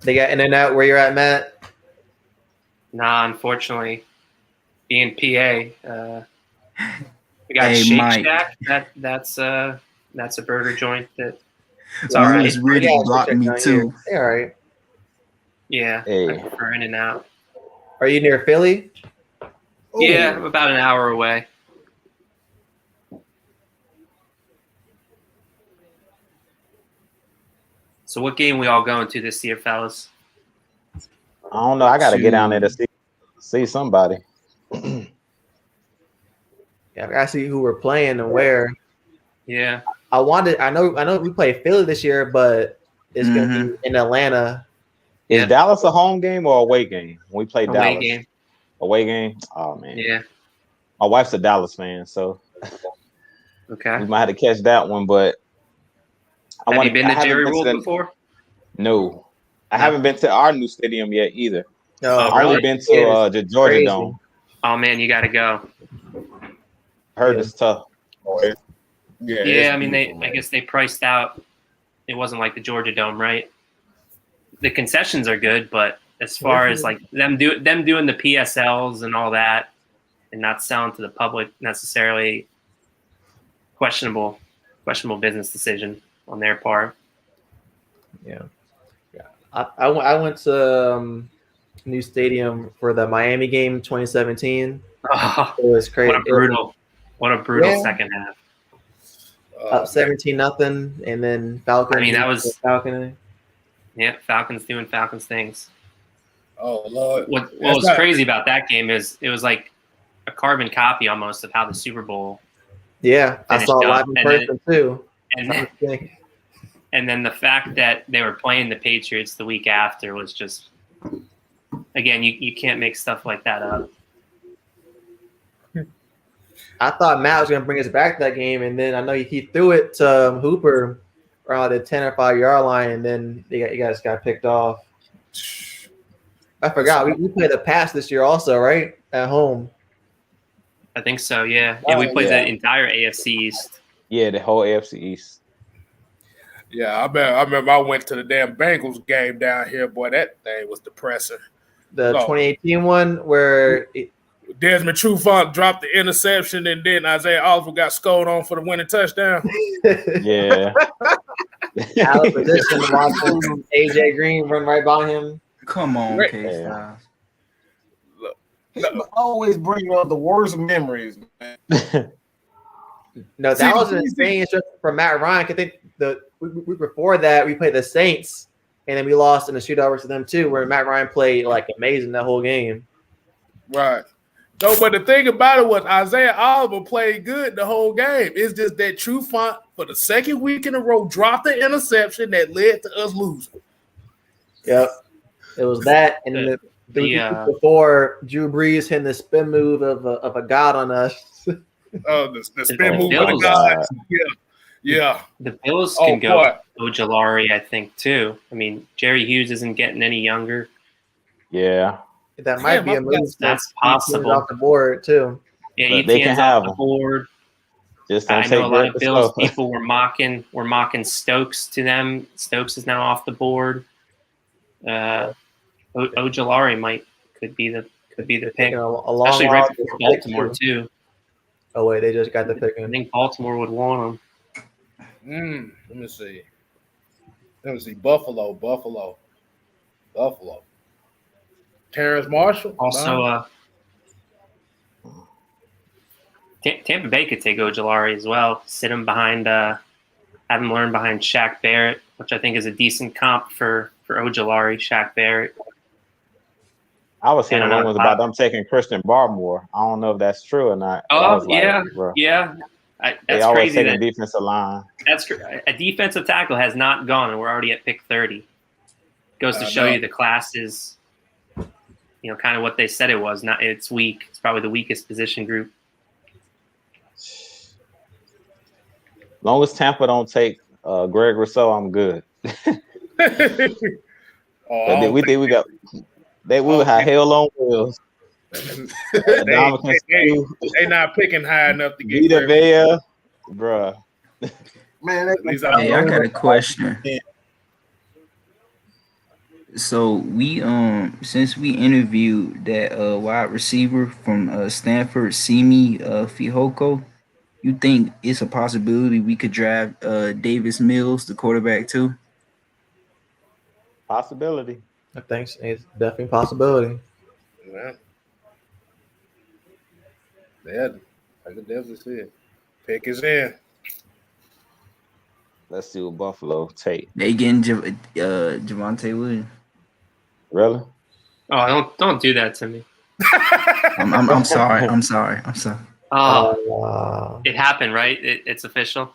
They got in and out where you're at, Matt? Nah, unfortunately, being PA, we got Hey, Shake Mike. Shack. That's a burger joint that it's Well, all he right. was ready to block me too. They all right. Yeah, Hey. I prefer in and out. Are you near Philly? Yeah, I'm about an hour away. So what game we all going to this year, fellas? I don't know. I got to get down there to see somebody. Yeah, I gotta see who we're playing and where. Yeah. I know we play Philly this year, but it's gonna be in Atlanta. Is Dallas a home game or away game? When we play Away Dallas. game. Away game? Oh, man. Yeah. My wife's a Dallas fan, so Okay. we might have to catch that one, but Have you been to Jerry World before? No. I haven't been to our new stadium yet either. No, I've only been to the Georgia crazy. Dome. Oh man, you got to go. Heard it's tough. Yeah, I mean I guess they priced out. It wasn't like the Georgia Dome, right? The concessions are good, but as far as like them doing the PSLs and all that, and not selling to the public necessarily, questionable business decision on their part. Yeah. I went to new stadium for the Miami game 2017. Oh, it was crazy. What a brutal second half. Up 17-0, and then Falcons. I mean, that was Falcons. Yeah, Falcons doing Falcons things. Oh Lord! What was crazy about that game is it was like a carbon copy almost of how the Super Bowl. Yeah, I saw it live up. in person too. And then the fact that they were playing the Patriots the week after was just, again, you can't make stuff like that up. I thought Matt was going to bring us back to that game, and then I know he threw it to Hooper around the 10 or 5 yard line, and then you guys got picked off. I forgot. We played the Pats this year also, right? At home. I think so, yeah. Yeah, we played the entire AFC East. Yeah, the whole AFC East. Yeah, I remember I went to the damn Bengals game down here. Boy, that thing was depressing. The 2018 one where Desmond Trufant dropped the interception, and then Isaiah Oliver got scored on for the winning touchdown. Yeah. Out of position, watching AJ Green run right by him. Come on, Kstlyz. People always bring up the worst memories, man. No, that was an insane stretch for Matt Ryan. I think we before that we played the Saints, and then we lost in the shootout versus them too, where Matt Ryan played like amazing that whole game. Right. No, but the thing about it was Isaiah Oliver played good the whole game. It's just that Trufant for the second week in a row dropped the interception that led to us losing. Yep, it was that, and the week before Drew Brees hitting the spin move of a god on us. Oh, the spin move of the god. Yeah. The Bills can go Ojolari, I think, too. I mean, Jerry Hughes isn't getting any younger. Yeah. That might be a move. That's possible. Off the board, too. Yeah, they can have off the board. Just I know a lot of Bills people were mocking Stokes to them. Stokes is now off the board. Ojolari could be the pick, especially right before Baltimore too. Oh wait, they just got the pick. I think Baltimore would want him. Let me see. Buffalo. Terrence Marshall. Also, Tampa Bay could take Ojolari as well. Sit him behind, have him learn behind Shaq Barrett, which I think is a decent comp for Ojolari. Shaq Barrett. I was hearing rumors about them taking Christian Barmore. I don't know if that's true or not. Oh yeah. They always take a defensive line. That's a defensive tackle has not gone, and we're already at pick 30. Goes to show you the class is, kind of what they said it was. It's weak. It's probably the weakest position group. Long as Tampa don't take Greg Rousseau, I'm good. We think we got. We will have hell on wheels. they not picking high enough to get Vita Vea, bruh. Man, Hey, I got a question. So we since we interviewed that wide receiver from Stanford, Simi Fihoko, you think it's a possibility we could draft Davis Mills, the quarterback, too? Possibility. I think it's definitely a possibility. Yeah, I could definitely see it. Pick is in. Let's see what Buffalo take. They getting Javonte Williams. Really? Oh, don't do that to me. I'm sorry. I'm sorry. Oh, it happened, right? It's official.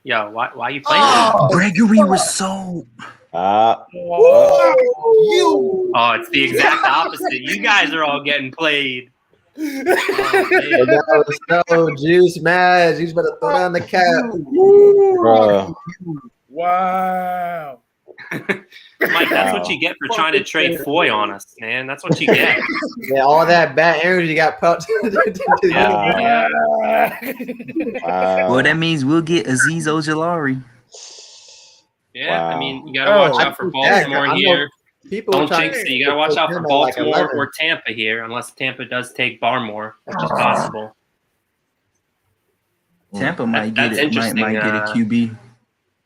Yo, why are you playing? Gregory Rousseau. Oh, it's the exact opposite. You guys are all getting played. No, Juice, man. Juice better throw down the cap. Wow. Mike, that's what you get for trying to trade Foy on us, man. That's what you get. Yeah, all that bad energy got put. Well, that means we'll get Azeez Ojulari. Yeah, I mean, you got to watch out for Baltimore here. Don't jinx it. You got to watch out for Baltimore or Tampa here, unless Tampa does take Barmore, which is possible. Tampa might get a QB.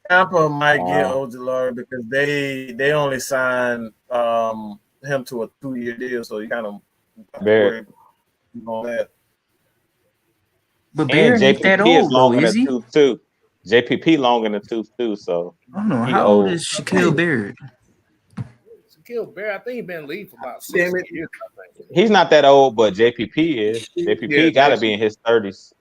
Tampa might get Ojulari because they only signed him to a 2-year deal, so you kind of worry on that. But Barrett ain't that old, though, is he? Too. JPP long in the tooth too, so I don't know. How old is Shaquille Barrett? Shaquille Barrett, I think he's been in the league for about 6 years. I think. He's not that old, but JPP is. JPP got to be in his 30s.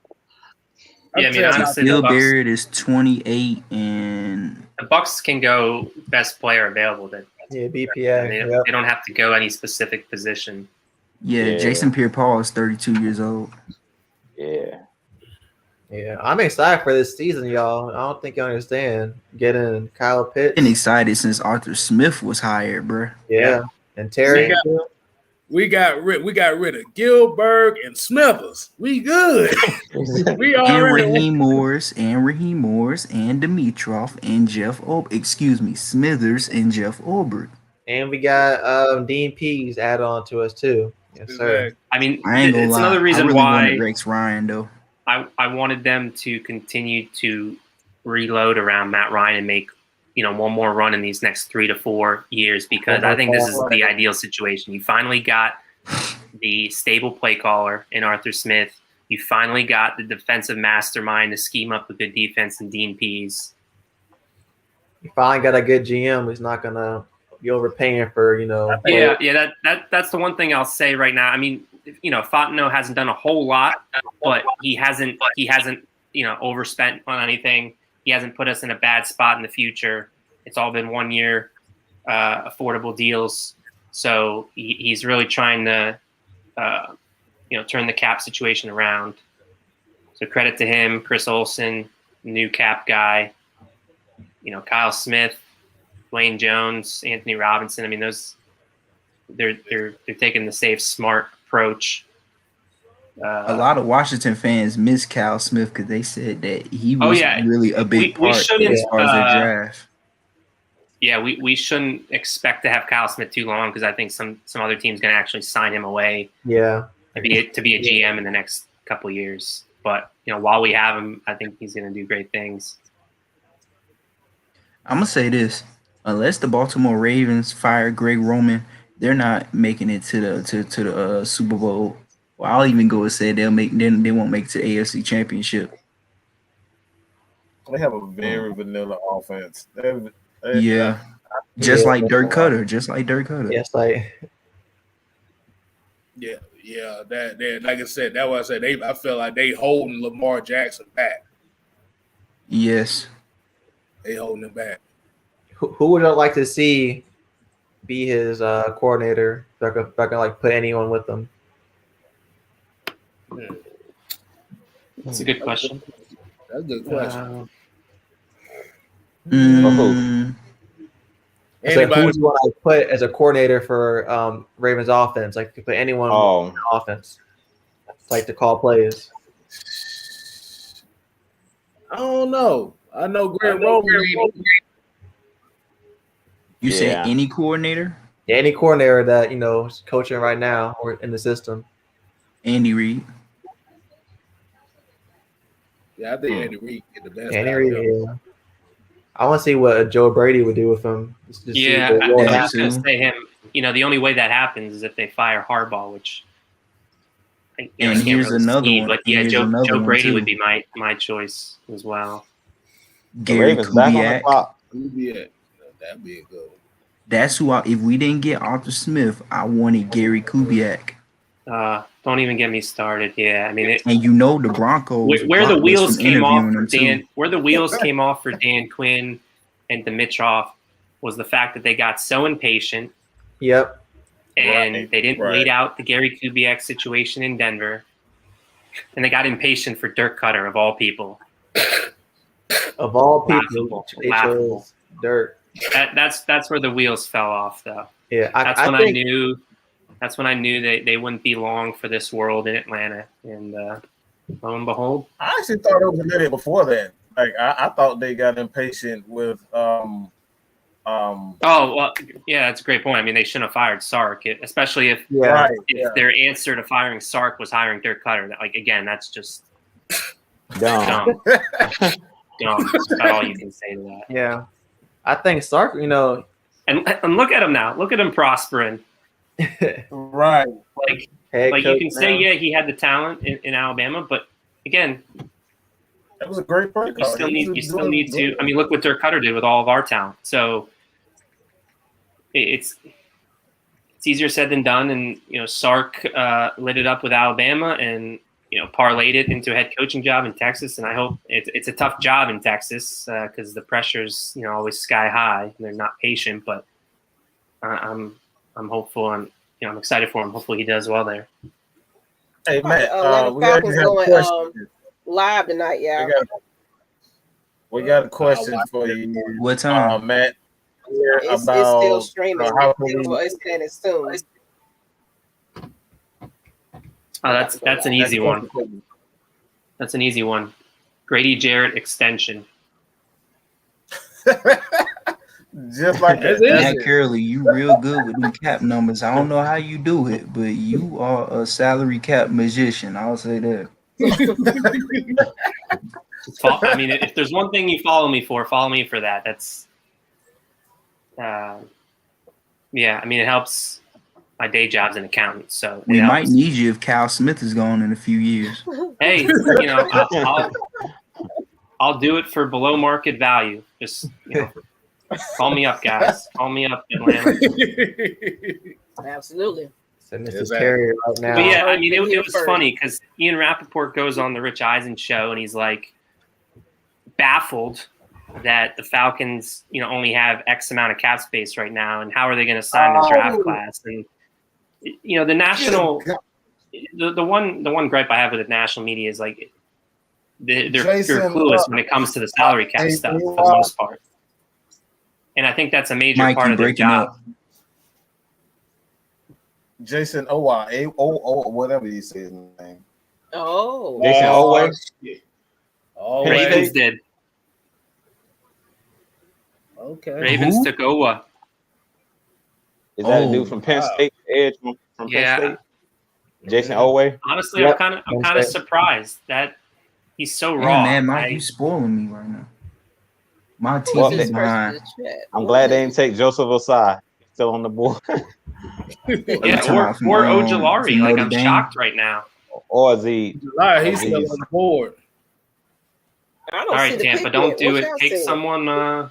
Yeah, I mean, honestly, Shaquille Barrett is 28, and the Bucks can go best player available. Yeah, BPA. They don't have to go any specific position. Yeah, Jason Pierre-Paul is 32 years old. Yeah, I'm excited for this season, y'all. I don't think you understand. Getting Kyle Pitts. Been excited since Arthur Smith was hired, bro. Yeah, and Terry. We got rid of Gilbert and Smithers. We good. We already and Raheem Morris and Dimitroff and Smithers and Jeff Ulbrich. And we got Dean Pease added on to us too. Yes, sir. I mean, I ain't gonna it's lie. another reason I really why wanted Rex Ryan though. I wanted them to continue to reload around Matt Ryan and make one more run in these next 3 to 4 years, because I think this is the ideal situation. You finally got the stable play caller in Arthur Smith. You finally got the defensive mastermind to scheme up a good defense in Dean Pease. You finally got a good GM who's not gonna be overpaying for Yeah. That's the one thing I'll say right now. I mean, Fontenot hasn't done a whole lot, but he hasn't overspent on anything. He hasn't put us in a bad spot in the future. It's all been 1 year affordable deals. So he's really trying to, turn the cap situation around. So credit to him, Chris Olsen, new cap guy, Kyle Smith, Dwayne Jones, Anthony Robinson. I mean, they're taking the safe, smart approach. A lot of Washington fans miss Kyle Smith because they said that he was really a big part as far as their draft. Yeah, we shouldn't expect to have Kyle Smith too long, because I think some other team's going to actually sign him away. Yeah, to be a GM in the next couple of years. But while we have him, I think he's going to do great things. I'm gonna say this: unless the Baltimore Ravens fire Greg Roman, they're not making it to the Super Bowl. Well, I'll even go and say they won't make it to the AFC Championship. They have a very vanilla offense. Just like Dirk Cutter. Yes, That like I said, that's why I said I feel like they holding Lamar Jackson back. Yes, they holding him back. Who would I like to see be his coordinator? If I can put anyone with them. That's a good question. That's a good question. So who would you want to put as a coordinator for Ravens offense? Like to put anyone on offense, like to call plays. I don't know. I know Greg Roman. You say any coordinator? Yeah, any coordinator that is coaching right now or in the system. Andy Reid. Yeah, I think Andy Reid get the best. Andy Reid. Yeah. I want to see what Joe Brady would do with him. I'm just going to say him. The only way that happens is if they fire Harbaugh, which. And here's another one. But yeah, Joe Brady would be my choice as well. Gary Kubiak. That'd be a good one. That's who if we didn't get Arthur Smith, I wanted Gary Kubiak. Don't even get me started. Yeah, I mean, and the Broncos. Where the wheels came off for Dan Quinn and Dimitroff was the fact that they got so impatient. Yep. And they didn't wait out the Gary Kubiak situation in Denver, and they got impatient for Dirk Cutter of all people. Of all people, laughable. Dirk. That's where the wheels fell off, though. Yeah, I knew. That's when I knew they wouldn't be long for this world in Atlanta, and lo and behold, I actually thought it was a minute before that. Like I thought they got impatient with. Oh well, yeah, that's a great point. I mean, they shouldn't have fired Sark, especially if their answer to firing Sark was hiring Dirk Cutter. That's just dumb. Dumb. That's about all you can say to that. Yeah, I think Sark, and look at him now. Look at him prospering. Right. You can say, he had the talent in Alabama, but again, that was a great play. You still need to. I mean, look what Dirk Cutter did with all of our talent. So it's easier said than done. And Sark lit it up with Alabama, and parlayed it into a head coaching job in Texas. And I hope it's a tough job in Texas because the pressure's always sky high. And they're not patient, but I'm hopeful, and I'm excited for him. Hopefully, he does well there. Hey, Matt, we Falcons going live tonight, y'all. We got a question for you. What time, Matt? It's still streaming. It's soon. Oh, that's an easy one. That's an easy one. Grady Jarrett extension. Just like that. Matt Curley, you real good with them cap numbers. I don't know how you do it, but you are a salary cap magician. I'll say that. I mean, if there's one thing you follow me for that. That's, yeah. I mean, it helps my day job's an accountant, so we might need you if Kyle Smith is gone in a few years. Hey, I'll do it for below market value. Just call me up, guys. Call me up, Atlanta. Absolutely. Send this to Terry right now. But yeah, I mean, it was funny because Ian Rappaport goes on the Rich Eisen show, and he's like baffled that the Falcons, only have X amount of cap space right now, and how are they going to sign the draft class? And the national, the one gripe I have with the national media is like they're clueless when it comes to the salary cap stuff for the most part. And I think that's a major part of their job. Jason Owa, whatever you say his name. Oh. Jason Owa. Ravens did. Okay. Ravens took Owa. Is that a dude from Penn State? Edge from Penn State? Jason Owe. Honestly, I'm kind of surprised that he's so raw. Man, Mike, you spoiling me right now. My team's behind. I'm glad they didn't take Joseph Osai. Still on the board. Yeah, or Ojulari. Like, I'm shocked right now. Or Z. He's still on the board. All right, Tampa, don't do it. Take someone.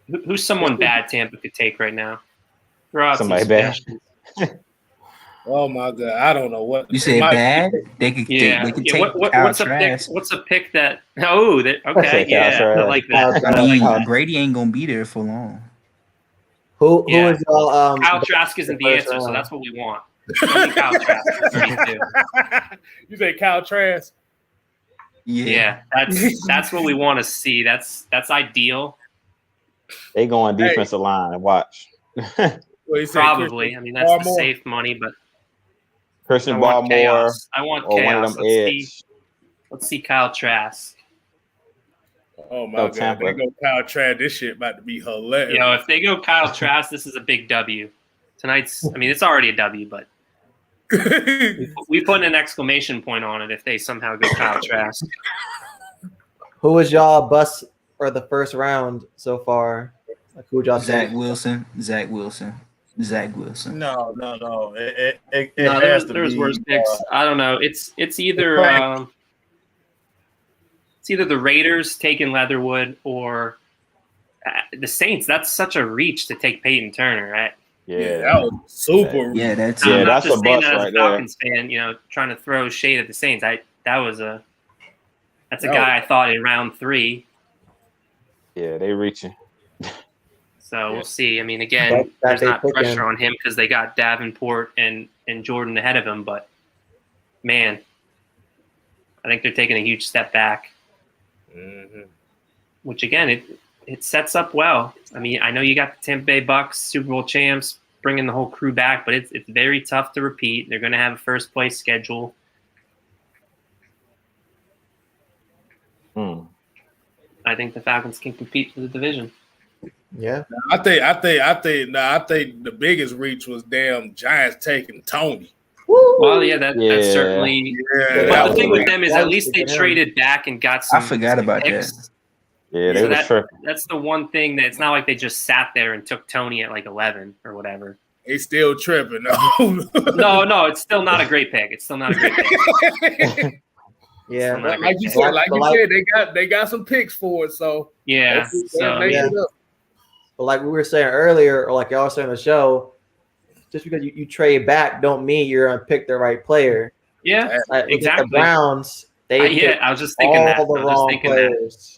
Who's someone bad Tampa could take right now? Throw out somebody bad. Oh my God, I don't know what you say. Bad? They could. Yeah. They could take what's a pick? What's a pick that? Oh, okay, yeah, I like that. I mean, Brady ain't gonna be there for long. Who is y'all? Kyle Trask isn't the answer, so that's what we want. Show me Kyle Trask for 32. You say Kyle Trask? Yeah, that's what we want to see. That's ideal. They go on defensive line. Watch. Probably. I mean, that's the safe money, but Christian I want Barmore chaos. I want or chaos. one of them edge. Let's see Kyle Trask. Oh my God! Tampa. They go Kyle Trask. This shit about to be hilarious. You know, if they go Kyle Trask, this is a big W. Tonight's. I mean, it's already a W, but we put an exclamation point on it if they somehow go Kyle Trask. Who was y'all bust for the first round so far? Like, who would y'all Zach say? Wilson. No. It No, has to there's be, worse picks. I don't know. It's either the Raiders taking Leatherwood or the Saints. That's such a reach to take Peyton Turner, right? Yeah, that was super. Yeah, that's I'm not that's just a saying bust that as right a Falcons fan, you know, trying to throw shade at the Saints. That's a guy I thought in round 3. Yeah, they reaching. So we'll see. I mean, again, there's not pressure on him because they got Davenport and Jordan ahead of him. But man, I think they're taking a huge step back. Mm-hmm. Which again, it sets up well. I mean, I know you got the Tampa Bay Bucks, Super Bowl champs, bringing the whole crew back, but it's very tough to repeat. They're going to have a first place schedule. I think the Falcons can compete for the division. Yeah, I think the biggest reach was damn Giants taking Tony. Well, yeah, that's certainly. Yeah, but the thing with them is at least they traded back and got some. I forgot about picks. that. Yeah, they So were tripping. that's the one thing that it's not like they just sat there and took Tony at like 11 or whatever. He's still tripping. No, it's still not a great pick. It's still not a great pick. yeah. Like you said, they got some picks for it. So yeah, But like we were saying earlier, or like y'all were saying on the show, just because you trade back don't mean you're gonna pick the right player. Yeah, like, exactly. The Browns, I was just thinking that. The wrong players.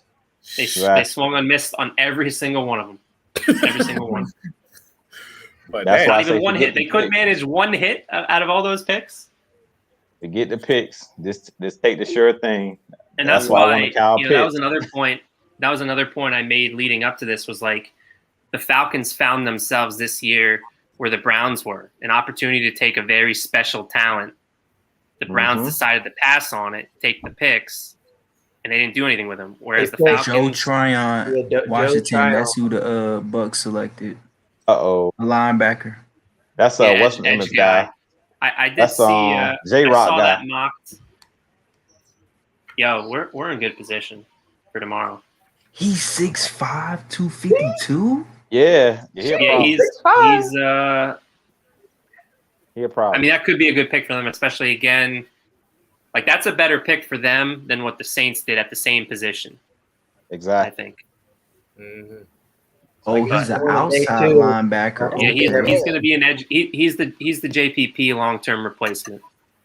They swung and missed on every single one of them. Every single one. But that's not even one hit. They couldn't manage one hit out of all those picks. To get the picks, just take the sure thing. And that's why I wanted Kyle that was another point. That was another point I made leading up to this was like the Falcons found themselves this year where the Browns were, an opportunity to take a very special talent. The Browns decided to pass on it, take the picks, and they didn't do anything with them. Whereas the Falcons, Joe Tryon, Washington, that's who the Bucks selected. A linebacker. That's what's the name of the guy? I did see J-Rock saw guy. that mocked. Yo, we're in good position for tomorrow. He's 6'5", 252. Yeah, he's he a problem. I mean, that could be a good pick for them, especially again. Like that's a better pick for them than what the Saints did at the same position. Exactly. I think. Mm-hmm. Oh, he's an outside linebacker. Yeah, he's going to be an edge. He's the JPP long-term replacement.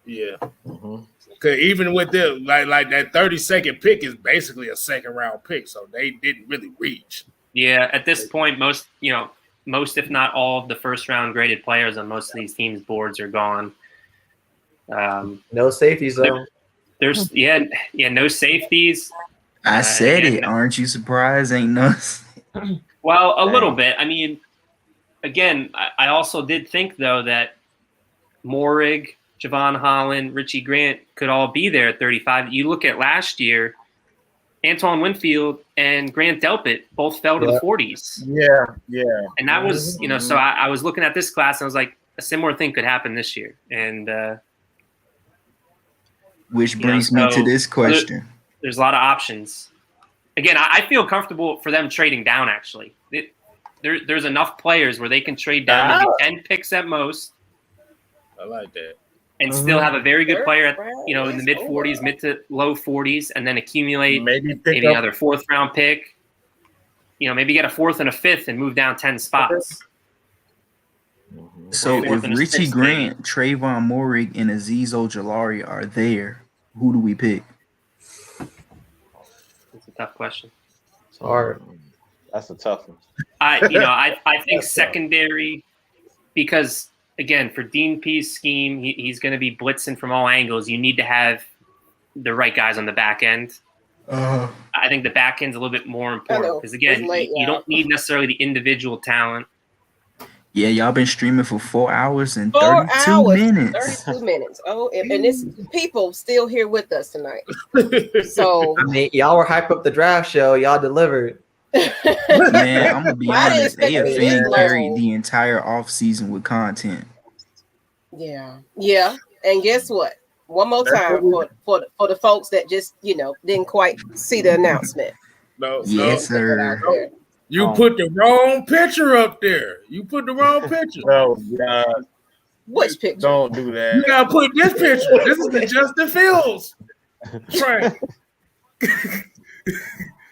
Yeah. Because even with them, like that 32nd pick is basically a second-round pick, so they didn't really reach. Yeah, at this point, most if not all of the first-round graded players on most of these teams' boards are gone. No safeties though. There's no safeties. I said it. Aren't you surprised? Ain't no. Well, a little bit. I mean, again, I also did think, though, that Morig, Javon Holland, Richie Grant could all be there at 35. You look at last year, Antoine Winfield and Grant Delpit both fell to the 40s. Yeah. And that was, so I was looking at this class and I was like, a similar thing could happen this year. And which brings me to this question. There's a lot of options. Again, I feel comfortable for them trading down, actually. There's enough players where they can trade down maybe 10 picks at most. I like that. And still have a very good player at, in the mid-40s, mid to low 40s, and then accumulate maybe another fourth-round pick. Maybe get a fourth and a fifth and move down 10 spots. So if Richie Grant, Trayvon Morig, and Azeez Ojulari are there, who do we pick? That's a tough question. It's hard. That's a tough one. I think secondary, because again, for Dean P's scheme, he's going to be blitzing from all angles. You need to have the right guys on the back end. I think the back end's a little bit more important because, again, you don't need necessarily the individual talent. Yeah, y'all been streaming for 4 hours and 4 32 hours, minutes. 32 minutes. Oh, and it's people still here with us tonight. So I mean, y'all were hyped up the draft show. Y'all delivered. Man, I'm gonna be honest. AFN long. carried the entire offseason with content. Yeah. And guess what? One more time for the folks that just didn't quite see the announcement. Yes, sir. You put the wrong picture up there. You put the wrong picture. Oh God! Which picture? Don't do that. You gotta put this picture. This is the Justin Fields train.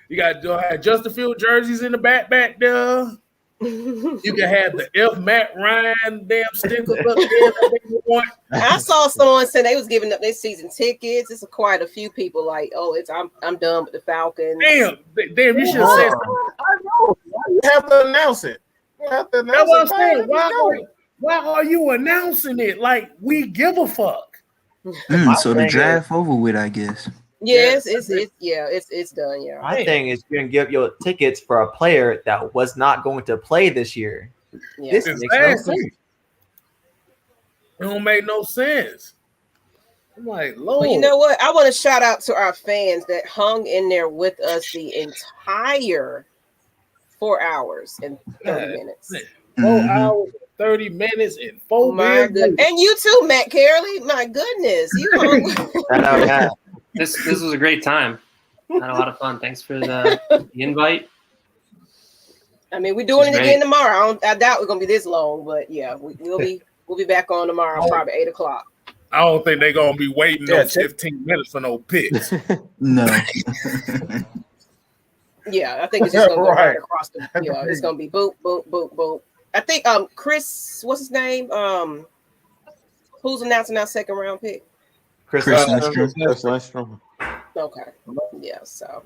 You gotta have Justin Fields jerseys in the back there. You can have the F Matt Ryan damn stickers up there. I saw someone say they was giving up their season tickets. It's quite a few people like, I'm done with the Falcons. Damn, you should have said something. I know. You have to announce it. You have to announce That's what I'm it. saying. Why are you announcing it like we give a fuck? So the draft over with, I guess. Yes, it's done. Yeah, My thing is you're gonna give your tickets for a player that was not going to play this year. Yeah. This makes no sense. It don't make no sense. I'm like, Lord. Well, you know what? I want to shout out to our fans that hung in there with us the entire 4 hours and 30 minutes. 4 hours, 30 minutes, and 4 minutes. And you too, Matt Carey. My goodness, This was a great time. Had a lot of fun. Thanks for the invite. I mean, we're doing it again tomorrow. I doubt we're gonna be this long, but yeah, we'll be back on tomorrow, probably 8 o'clock. I don't think they're gonna be waiting no 15 minutes for no picks. No. Yeah, I think it's just gonna go right across the. Yeah, it's gonna be boop, boop, boop, boop. I think Chris, what's his name? Who's announcing our second round pick? Chris Lindstrom. Okay. Yeah. So,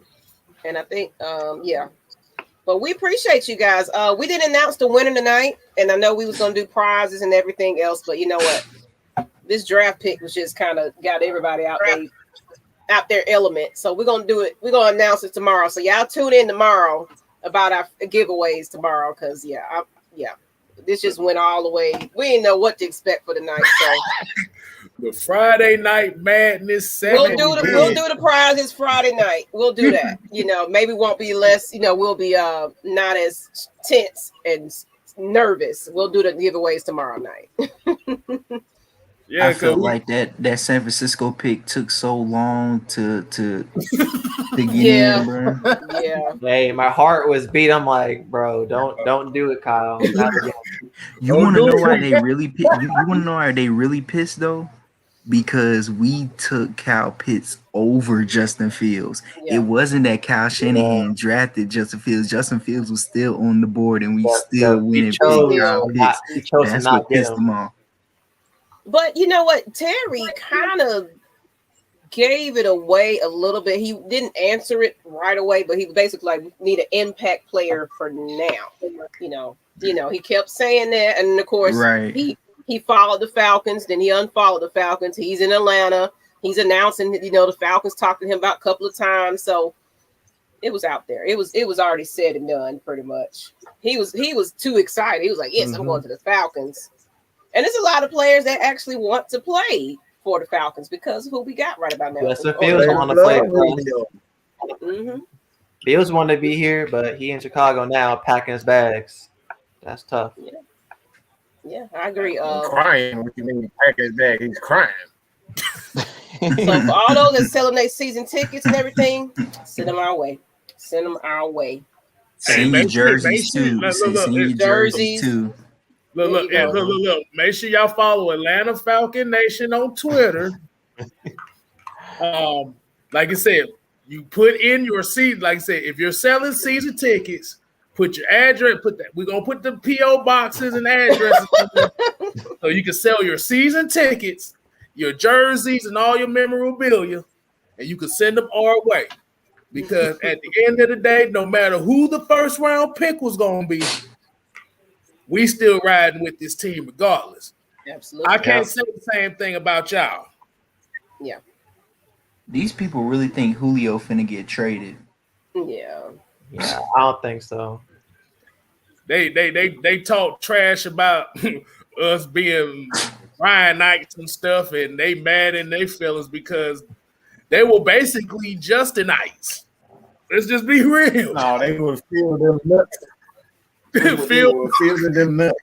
and I think but we appreciate you guys. We didn't announce the winner tonight, and I know we was gonna do prizes and everything else, but you know what? This draft pick was just kind of got everybody out their element. So we're gonna do it. We're gonna announce it tomorrow. So y'all tune in tomorrow about our giveaways tomorrow, because this just went all the way. We didn't know what to expect for the night. So the Friday Night Madness. We'll do the prizes Friday night. We'll do that. Maybe won't be less. We'll be not as tense and nervous. We'll do the giveaways tomorrow night. I felt like that San Francisco pick took so long to get in, bro. Yeah. Hey, my heart was beat. I'm like, bro, don't do it, Kyle. You want to know why they really pissed? You want to know why they really pissed though? Because we took Kyle Pitts over Justin Fields. Yeah. It wasn't that Kyle Shanahan drafted Justin Fields. Justin Fields was still on the board, and we still went and picked Kyle Pitts. That's what pissed them off. But you know what? Terry kind of gave it away a little bit. He didn't answer it right away, but he basically like, we need an impact player for now. He kept saying that, and of course, he followed the Falcons. Then he unfollowed the Falcons. He's in Atlanta. He's announcing that the Falcons talked to him about a couple of times. So it was out there. It was already said and done pretty much. He was too excited. He was like, "Yes, I'm going to the Falcons." And there's a lot of players that actually want to play for the Falcons because of who we got right about now. Yes, so Fields want to play. Fields wanted to be here, but he in Chicago now packing his bags. That's tough. Yeah, I agree. Crying. What you mean pack his bag? He's crying. So for all those that selling their season tickets and everything, send them our way. Send your jerseys too. Send your jerseys too. Look. Make sure y'all follow Atlanta Falcon Nation on Twitter. Like I said, you put in your seat. Like I said, if you're selling season tickets, put your address. We're gonna put the PO boxes and addresses so you can sell your season tickets, your jerseys, and all your memorabilia, and you can send them our way. Because at the end of the day, no matter who the first round pick was gonna be, we still riding with this team regardless. Absolutely. I can't say the same thing about y'all. Yeah. These people really think Julio finna get traded. Yeah. Yeah, I don't think so. They talk trash about us being Ryan Knights and stuff, and they mad in their feelings because they were basically just the Knights. Let's just be real. No, they were fielding them nuts. Fielding them nuts.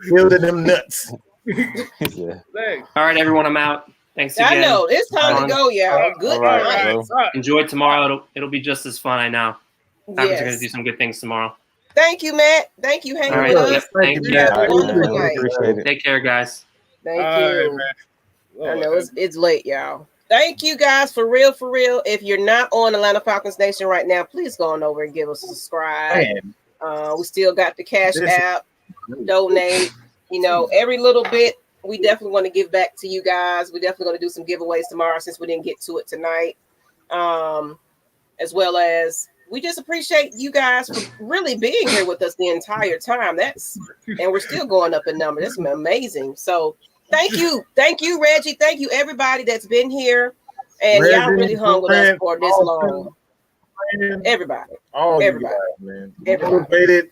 Fielding them nuts. All right, everyone, I'm out. Thanks again. I know it's time to go, y'all. Good night. Enjoy tomorrow. It'll be just as fun. I know. Falcons are going to do some good things tomorrow. Thank you, Matt. Thank you, hanging All right. with us. Yep, thank you. Have a wonderful night. Appreciate it. Take care, guys. Thank you. I know it's late, y'all. Thank you guys for real. If you're not on Atlanta Falcons Nation right now, please go on over and give us a subscribe. We still got the Cash App, donate. You know, every little bit we definitely want to give back to you guys. We're definitely going to do some giveaways tomorrow since we didn't get to it tonight. As well as we just appreciate you guys for really being here with us the entire time. And we're still going up in numbers. That's amazing. So thank you, Reggie. Thank you, everybody that's been here, and y'all really hung with us for this long. Everybody, everybody, man. Everybody.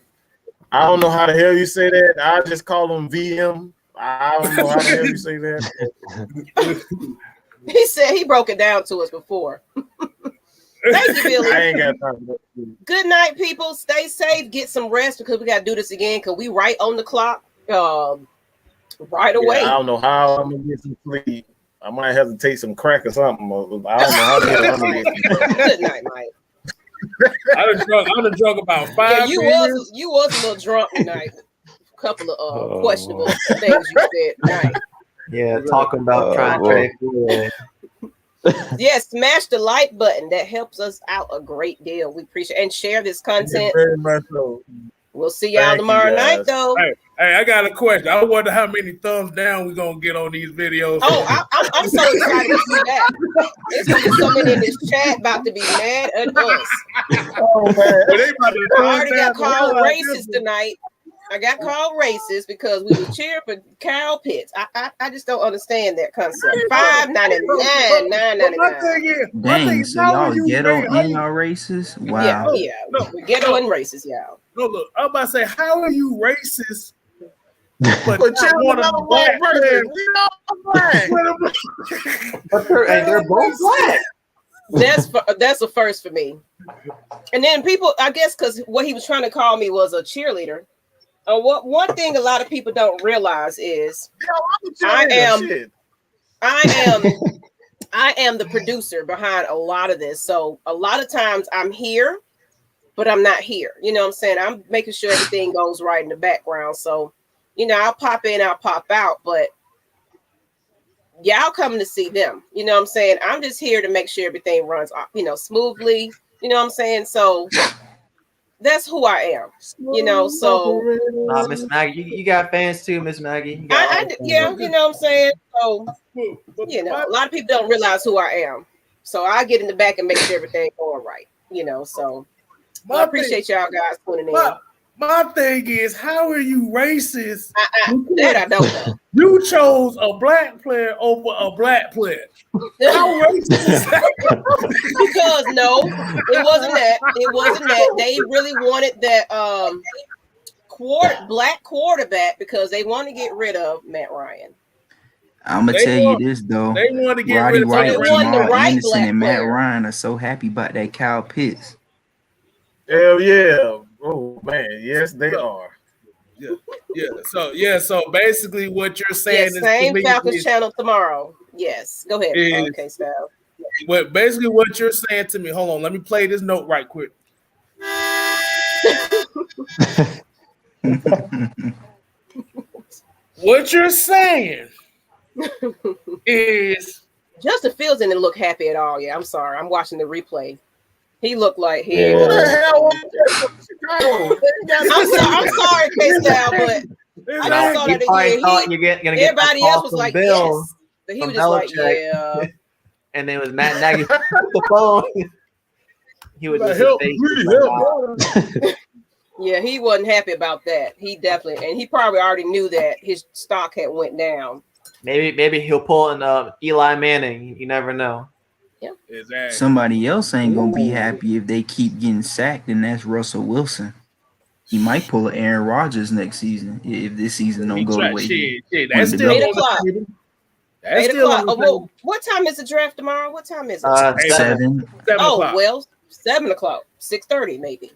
I don't know how the hell you say that. I just call them VM. I don't know how the hell you say that. He said he broke it down to us before. Thank you, Billy. I ain't got time for that. Good night, people. Stay safe. Get some rest because we got to do this again because we right on the clock right away. Yeah, I don't know how I'm going to get some sleep. I might have to take some crack or something. I don't know how the hell I'm going to get. Good night, Mike. I done drunk about 5 Yeah, you beers. was a little drunk tonight. A couple of questionable things you said tonight. Yeah, talking about trying to trade for Yeah, smash the like button. That helps us out a great deal. We appreciate and share this content. Very much so. We'll see y'all tomorrow night, though. Hey, I got a question. I wonder how many thumbs down we're gonna get on these videos. Oh, I'm so excited to see that. There's gonna be someone in this chat about to be mad at us. Oh man, I already got called racist tonight. I got called racist because we were cheering for Kyle Pitts. I just don't understand that concept. $5.99, $9.99. Dang, so y'all ghetto and y'all racist? Wow. Yeah. We're ghetto and racist, y'all. No, look, I'm about to say, how are you racist? But cheering want for a black person. But they're both black. That's a first for me. And then people, I guess, because what he was trying to call me was a cheerleader. One thing a lot of people don't realize is I am the producer behind a lot of this. So a lot of times I'm here, but I'm not here. You know what I'm saying? I'm making sure everything goes right in the background. So, you know, I'll pop in, I'll pop out, but y'all coming to see them. You know what I'm saying? I'm just here to make sure everything runs, you know, smoothly. You know what I'm saying? So that's who I am, you know. So, Miss Maggie, you got fans too, Miss Maggie. Yeah, you know what I'm saying. So, you know, a lot of people don't realize who I am. So I get in the back and make sure everything going right, you know. So I appreciate y'all guys tuning in. My thing is, how are you racist? That I don't know. You chose a black player over a black player. How racist is that? Because no, it wasn't that. It wasn't that. They really wanted that black quarterback because they want to get rid of Matt Ryan. I'm gonna tell you this though. They want to get Roddy rid of White, Jamal Anderson, and Matt player. Ryan are so happy about that Kyle Pitts. Hell yeah. Oh man, yes they are. So basically what you're saying is same Falcons channel tomorrow. Yes. Go ahead. Okay, Kstlyz. But basically what you're saying to me, hold on, let me play this note right quick. What you're saying is Justin Fields didn't look happy at all. Yeah, I'm sorry. I'm watching the replay. He looked like he. What the hell? I'm sorry, Kstlyz, but I just saw that again. Everybody else was like, yes. But he was just like, yeah. And then it was Matt Nagy the phone. He was just Yeah, Yeah, he wasn't happy about that. He definitely, and he probably already knew that his stock had went down. Maybe he'll pull in Eli Manning. You never know. Yeah, exactly. Somebody else ain't gonna be happy if they keep getting sacked, and that's Russell Wilson. He might pull an Aaron Rodgers next season if this season don't go the way. That's still 8 o'clock. That's 8 still o'clock. on the Well, what time is the draft tomorrow? What time is it? 7. 7 Oh, o'clock. well, 7 o'clock, 6:30 maybe.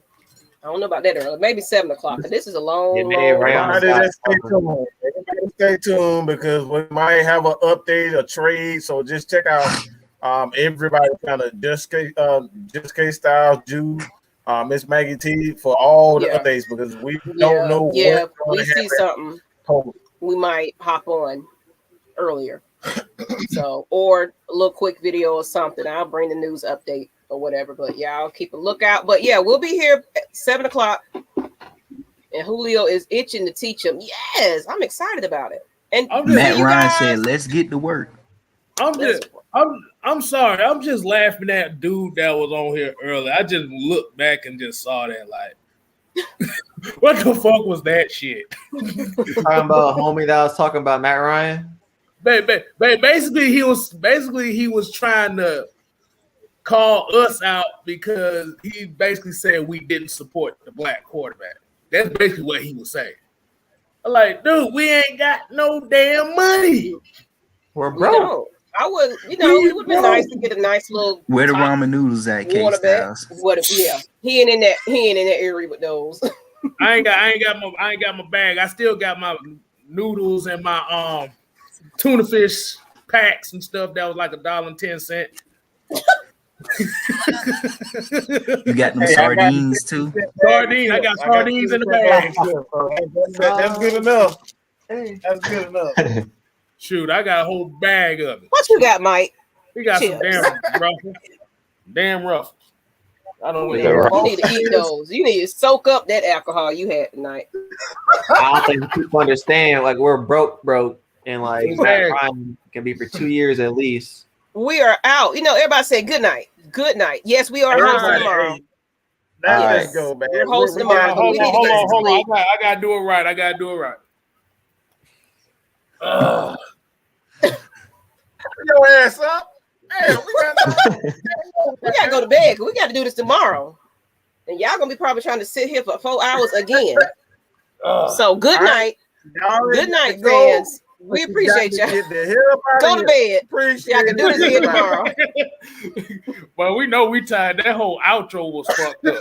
I don't know about that early. Maybe 7 o'clock. This is a long, Everybody stay tuned because we might have an update, a trade. So just check out everybody kind of just Kstlyz, Jew, Miss Maggie T for all the updates because we don't know. Yeah, if we see something, we might hop on earlier. So, or a little quick video or something. I'll bring the news update or whatever. But yeah, I'll keep a lookout. But yeah, we'll be here at 7 o'clock. And Julio is itching to teach him. Yes, I'm excited about it. And Matt Ryan said, "Let's get to work." I'm sorry. I'm just laughing at dude that was on here earlier. I just looked back and just saw that like, what the fuck was that shit? Talking about a homie that was talking about Matt Ryan. Basically, he was trying to call us out because he basically said we didn't support the black quarterback. That's basically what he was saying. I'm like, dude, we ain't got no damn money. We're broke. I would, it would be nice to get a nice little. Where the ramen noodles at, Kstlyz? What? Yeah, he ain't in that area with those. I ain't got my bag. I still got my noodles and my tuna fish packs and stuff that was like $1.10. You got them sardines too? Sardines. I got sardines in the bag. That's good enough. That's good enough. Shoot, I got a whole bag of it. What you got, Mike? We got Chips. some damn ruffles. I don't know. You need to eat those. You need to soak up that alcohol you had tonight. I don't think people understand. Like we're broke, and like Matt Ryan can be for 2 years at least. We are out. Everybody say good night. Good night. Yes, we are hosting tomorrow. Let's go, man. We're hosting tomorrow. Hold on. I gotta do it right. Your ass up. Damn, we gotta go to bed. We got to do this tomorrow, and y'all gonna be probably trying to sit here for 4 hours again. So good night, fans. We appreciate y'all. Go to bed. Y'all can do this again tomorrow. Well, we know we tired. That whole outro was fucked up.